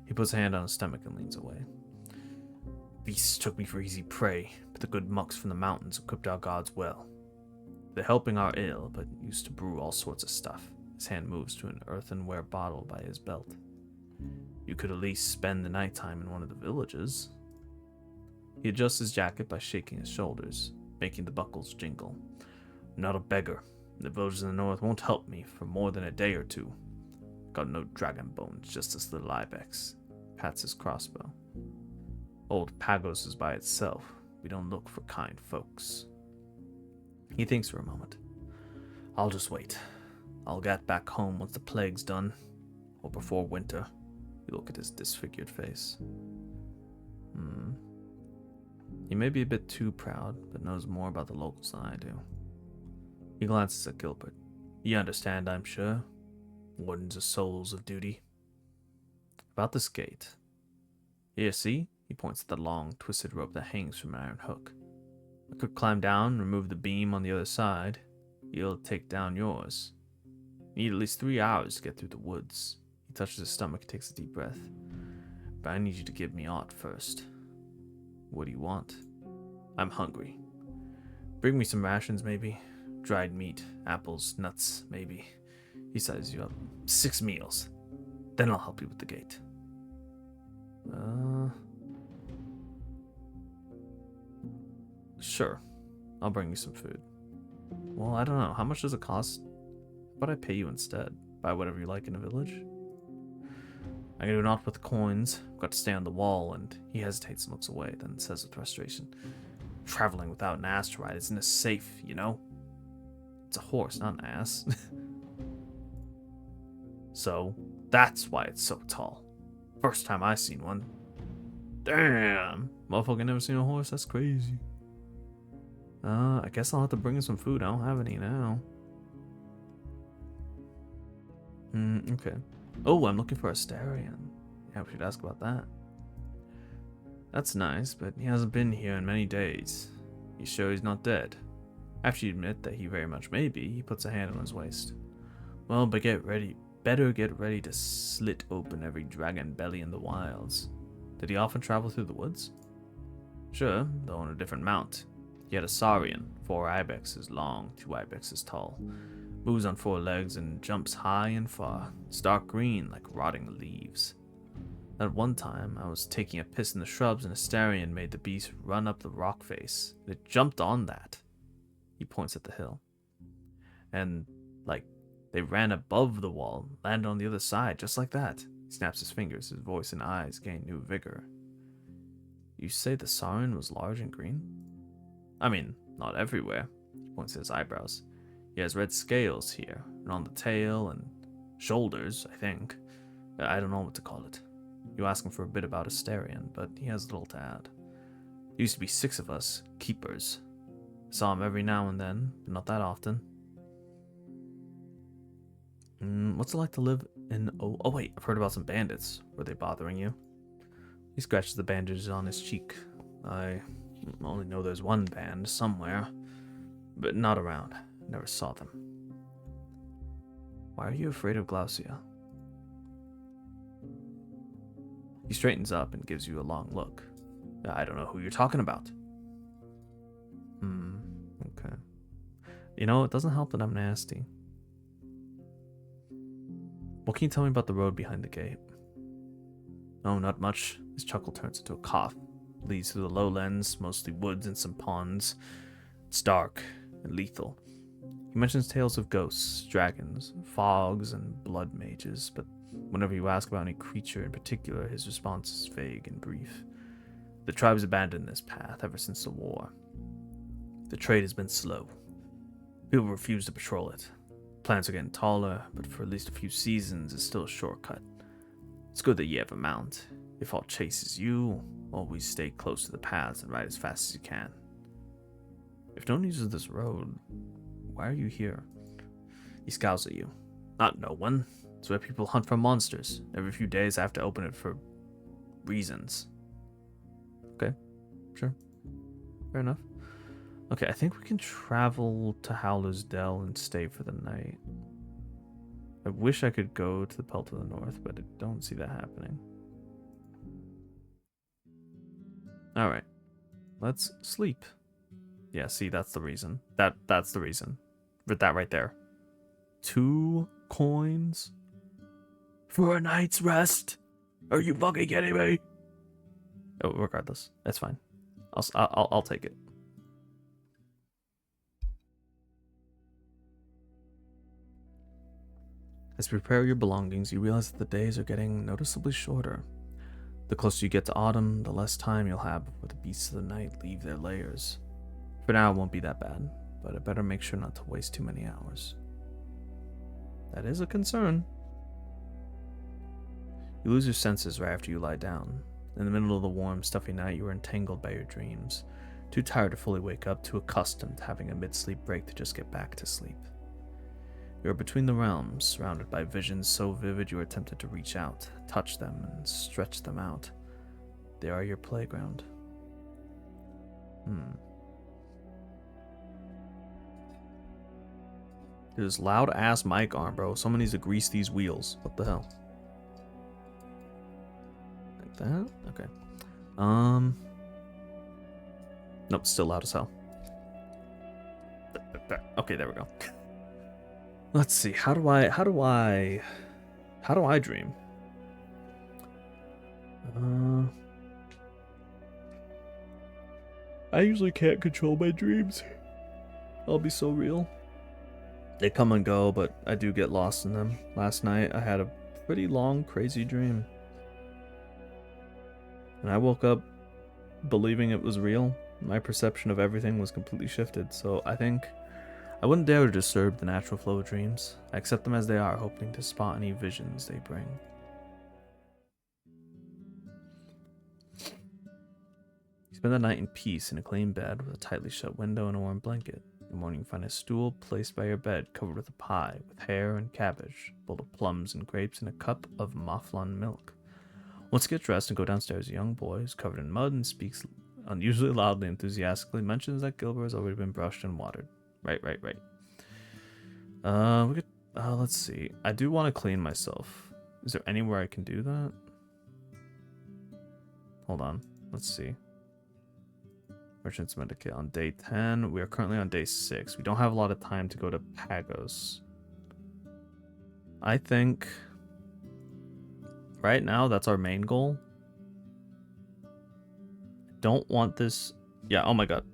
He puts a hand on his stomach and leans away. Beasts took me for easy prey, but the good mucks from the mountains equipped our gods well. They're helping our ale, but used to brew all sorts of stuff. His hand moves to an earthenware bottle by his belt. You could at least spend the nighttime in one of the villages. He adjusts his jacket by shaking his shoulders, making the buckles jingle. I'm not a beggar. The villagers in the north won't help me for more than a day or two. Got no dragon bones, just this little ibex. Pats his crossbow. Old Pagos is by itself. We don't look for kind folks. He thinks for a moment. I'll just wait. I'll get back home once the plague's done. Or before winter. You look at his disfigured face. He may be a bit too proud, but knows more about the locals than I do. He glances at Gilbert. You understand, I'm sure. Wardens are souls of duty. About this gate. Here, see? He points at the long, twisted rope that hangs from an iron hook. I could climb down, remove the beam on the other side. You'll take down yours. You need at least 3 hours to get through the woods. He touches his stomach and takes a deep breath. But I need you to give me aught first. What do you want? I'm hungry. Bring me some rations, maybe. Dried meat, apples, nuts, maybe. He sizes you up. 6 meals. Then I'll help you with the gate. Sure. I'll bring you some food. Well, I don't know. How much does it cost? But I pay you instead. Buy whatever you like in a village. I can do naught with coins. I've got to stay on the wall, and he hesitates and looks away, then says with frustration, traveling without an ass to ride isn't as safe, you know? It's a horse, not an ass. So, that's why it's so tall. First time I seen one. Damn! Motherfucker never seen a horse? That's crazy. I guess I'll have to bring in some food. I don't have any now. Okay. Oh, I'm looking for a Astarion. Yeah, we should ask about that. That's nice, but he hasn't been here in many days. You sure he's not dead? After you admit that he very much may be, he puts a hand on his waist. Well, but better get ready to slit open every dragon belly in the wilds. Did he often travel through the woods? Sure, though on a different mount. He had a saurian, 4 ibexes long, 2 ibexes tall. Moves on 4 legs and jumps high and far. It's dark green like rotting leaves. At one time, I was taking a piss in the shrubs and Astarion made the beast run up the rock face. It jumped on that. He points at the hill. And, like, they ran above the wall, landed on the other side, just like that. He snaps his fingers, his voice and eyes gain new vigor. You say the saurian was large and green? I mean, not everywhere. He points at his eyebrows. He has red scales here, and on the tail and shoulders, I think. I don't know what to call it. You ask him for a bit about Astarion, but he has little to add. There used to be 6 of us, keepers. I saw him every now and then, but not that often. What's it like to live in... Oh wait, I've heard about some bandits. Were they bothering you? He scratches the bandages on his cheek. I only know there's one band somewhere, but not around. Never saw them. Why are you afraid of Glaucia? He straightens up and gives you a long look. I don't know who you're talking about. Okay. You know, it doesn't help that I'm nasty. What can you tell me about the road behind the gate? Oh, not much. His chuckle turns into a cough. It leads through the lowlands, mostly woods and some ponds. It's dark and lethal. He mentions tales of ghosts, dragons, fogs, and blood mages, but whenever you ask about any creature in particular, his response is vague and brief. The tribe's abandoned this path ever since the war. The trade has been slow. People refuse to patrol it. Plants are getting taller, but for at least a few seasons, it's still a shortcut. It's good that you have a mount. If all chases you, always stay close to the paths and ride as fast as you can. If no one uses this road, why are you here? He scowls at you. Not no one. It's where people hunt for monsters. Every few days I have to open it for reasons. Okay, sure. Fair enough. Okay, I think we can travel to Howler's Dell and stay for the night. I wish I could go to the Pelt of the North, but I don't see that happening. Alright. Let's sleep. Yeah, see, that's the reason. That's the reason. For that right there. 2 coins for a night's rest? Are you fucking kidding me? Oh, regardless, that's fine. I'll take it. As you prepare your belongings, you realize that the days are getting noticeably shorter. The closer you get to autumn, the less time you'll have before the beasts of the night leave their lairs. For now, it won't be that bad, but I better make sure not to waste too many hours. That is a concern. You lose your senses right after you lie down. In the middle of the warm, stuffy night, you are entangled by your dreams. Too tired to fully wake up, too accustomed to having a mid-sleep break to just get back to sleep. You are between the realms, surrounded by visions so vivid you are tempted to reach out, touch them, and stretch them out. They are your playground. There's loud-ass mic arm, bro. Someone needs to grease these wheels. What the hell? Like that? Okay. Nope, still loud as hell. Okay, there we go. Let's see. How do I dream? I usually can't control my dreams. I'll be so real. They come and go, but I do get lost in them. Last night, I had a pretty long, crazy dream. And I woke up believing it was real. My perception of everything was completely shifted, so I think I wouldn't dare to disturb the natural flow of dreams. I accept them as they are, hoping to spot any visions they bring. These Spend the night in peace in a clean bed with a tightly shut window and a warm blanket. In the morning, find a stool placed by your bed covered with a pie with hair and cabbage, a bowl of plums and grapes, and a cup of Mouflon milk. Once you get dressed and go downstairs, a young boy who's covered in mud and speaks unusually loudly and enthusiastically mentions that Gilbert has already been brushed and watered. Right. We could. Let's see. I do want to clean myself. Is there anywhere I can do that? Hold on. Let's see. Merchant's Medicate on day 10. We are currently on day 6. We don't have a lot of time to go to Pagos. I think right now that's our main goal. Don't want this. Yeah, oh my god.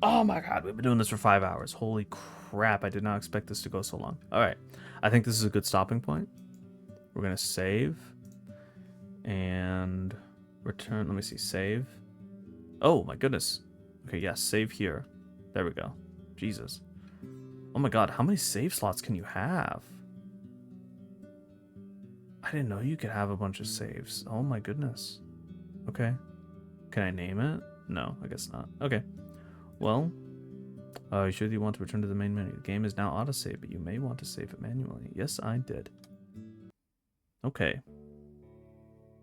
Oh my god, we've been doing this for 5 hours. Holy crap, I did not expect this to go so long. Alright, I think this is a good stopping point. We're going to save. And return. Let me see, save. Oh my goodness. Okay, yes, save here. There we go. Jesus. Oh my god, how many save slots can you have? I didn't know you could have a bunch of saves. Oh my goodness. Okay. Can I name it? No, I guess not. Okay. Well, you sure you want to return to the main menu? The game is now autosave, but you may want to save it manually. Yes, I did. Okay.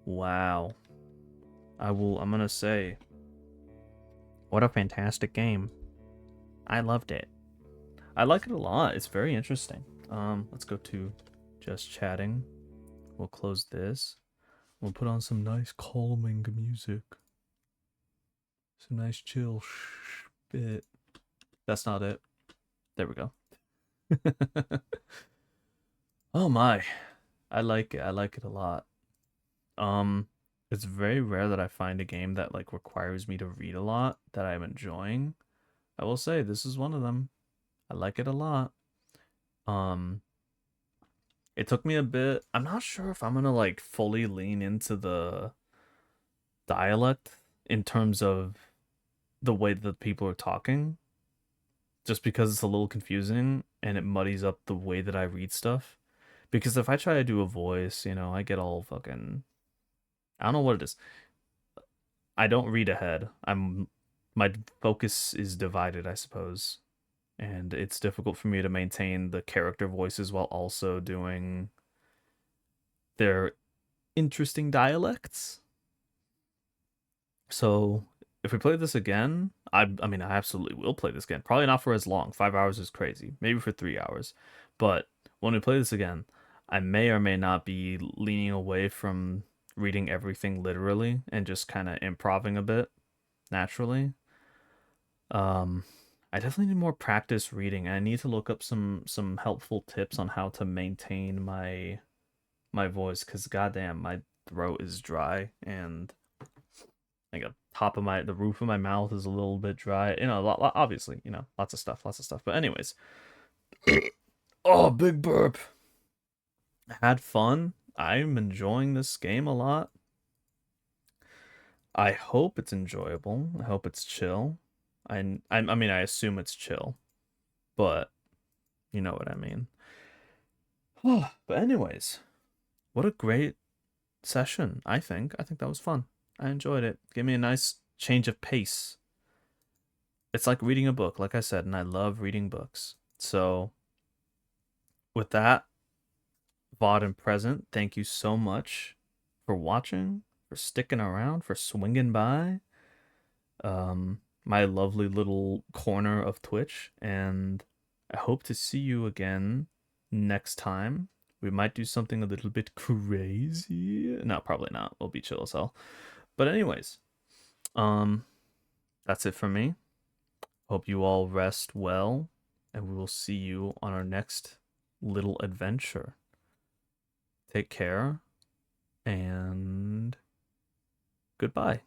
Wow. I'm gonna say, what a fantastic game. I loved it. I like it a lot. It's very interesting. Let's go to just chatting. We'll close this. We'll put on some nice calming music. Some nice chill bit. That's not it. There we go. Oh my. I like it. I like it a lot. It's very rare that I find a game that like requires me to read a lot that I'm enjoying. I will say this is one of them. I like it a lot. It took me a bit. I'm not sure if I'm gonna like fully lean into the dialect in terms of the way that people are talking, just because it's a little confusing and it muddies up the way that I read stuff. Because if I try to do a voice, you know, I get all fucking, I don't know what it is. I don't read ahead. My focus is divided, I suppose. And it's difficult for me to maintain the character voices while also doing their interesting dialects. So if we play this again, I mean, I absolutely will play this again. Probably not for as long. 5 hours is crazy. Maybe for 3 hours. But when we play this again, I may or may not be leaning away from reading everything literally and just kind of improving a bit naturally. I definitely need more practice reading. I need to look up some helpful tips on how to maintain my voice, because goddamn, my throat is dry and like the roof of my mouth is a little bit dry. You know, obviously, you know, lots of stuff. But anyways, oh, big burp. Had fun. I'm enjoying this game a lot. I hope it's enjoyable. I hope it's chill. I mean, I assume it's chill, but you know what I mean. But anyways, what a great session, I think. I think that was fun. I enjoyed it. Gave me a nice change of pace. It's like reading a book, like I said, and I love reading books. So with that, VOD and present, thank you so much for watching, for sticking around, for swinging by my lovely little corner of Twitch, and I hope to see you again next time. We might do something a little bit crazy. No, probably not. We'll be chill as hell. But anyways, that's it from me. Hope you all rest well, and we will see you on our next little adventure. Take care, and goodbye.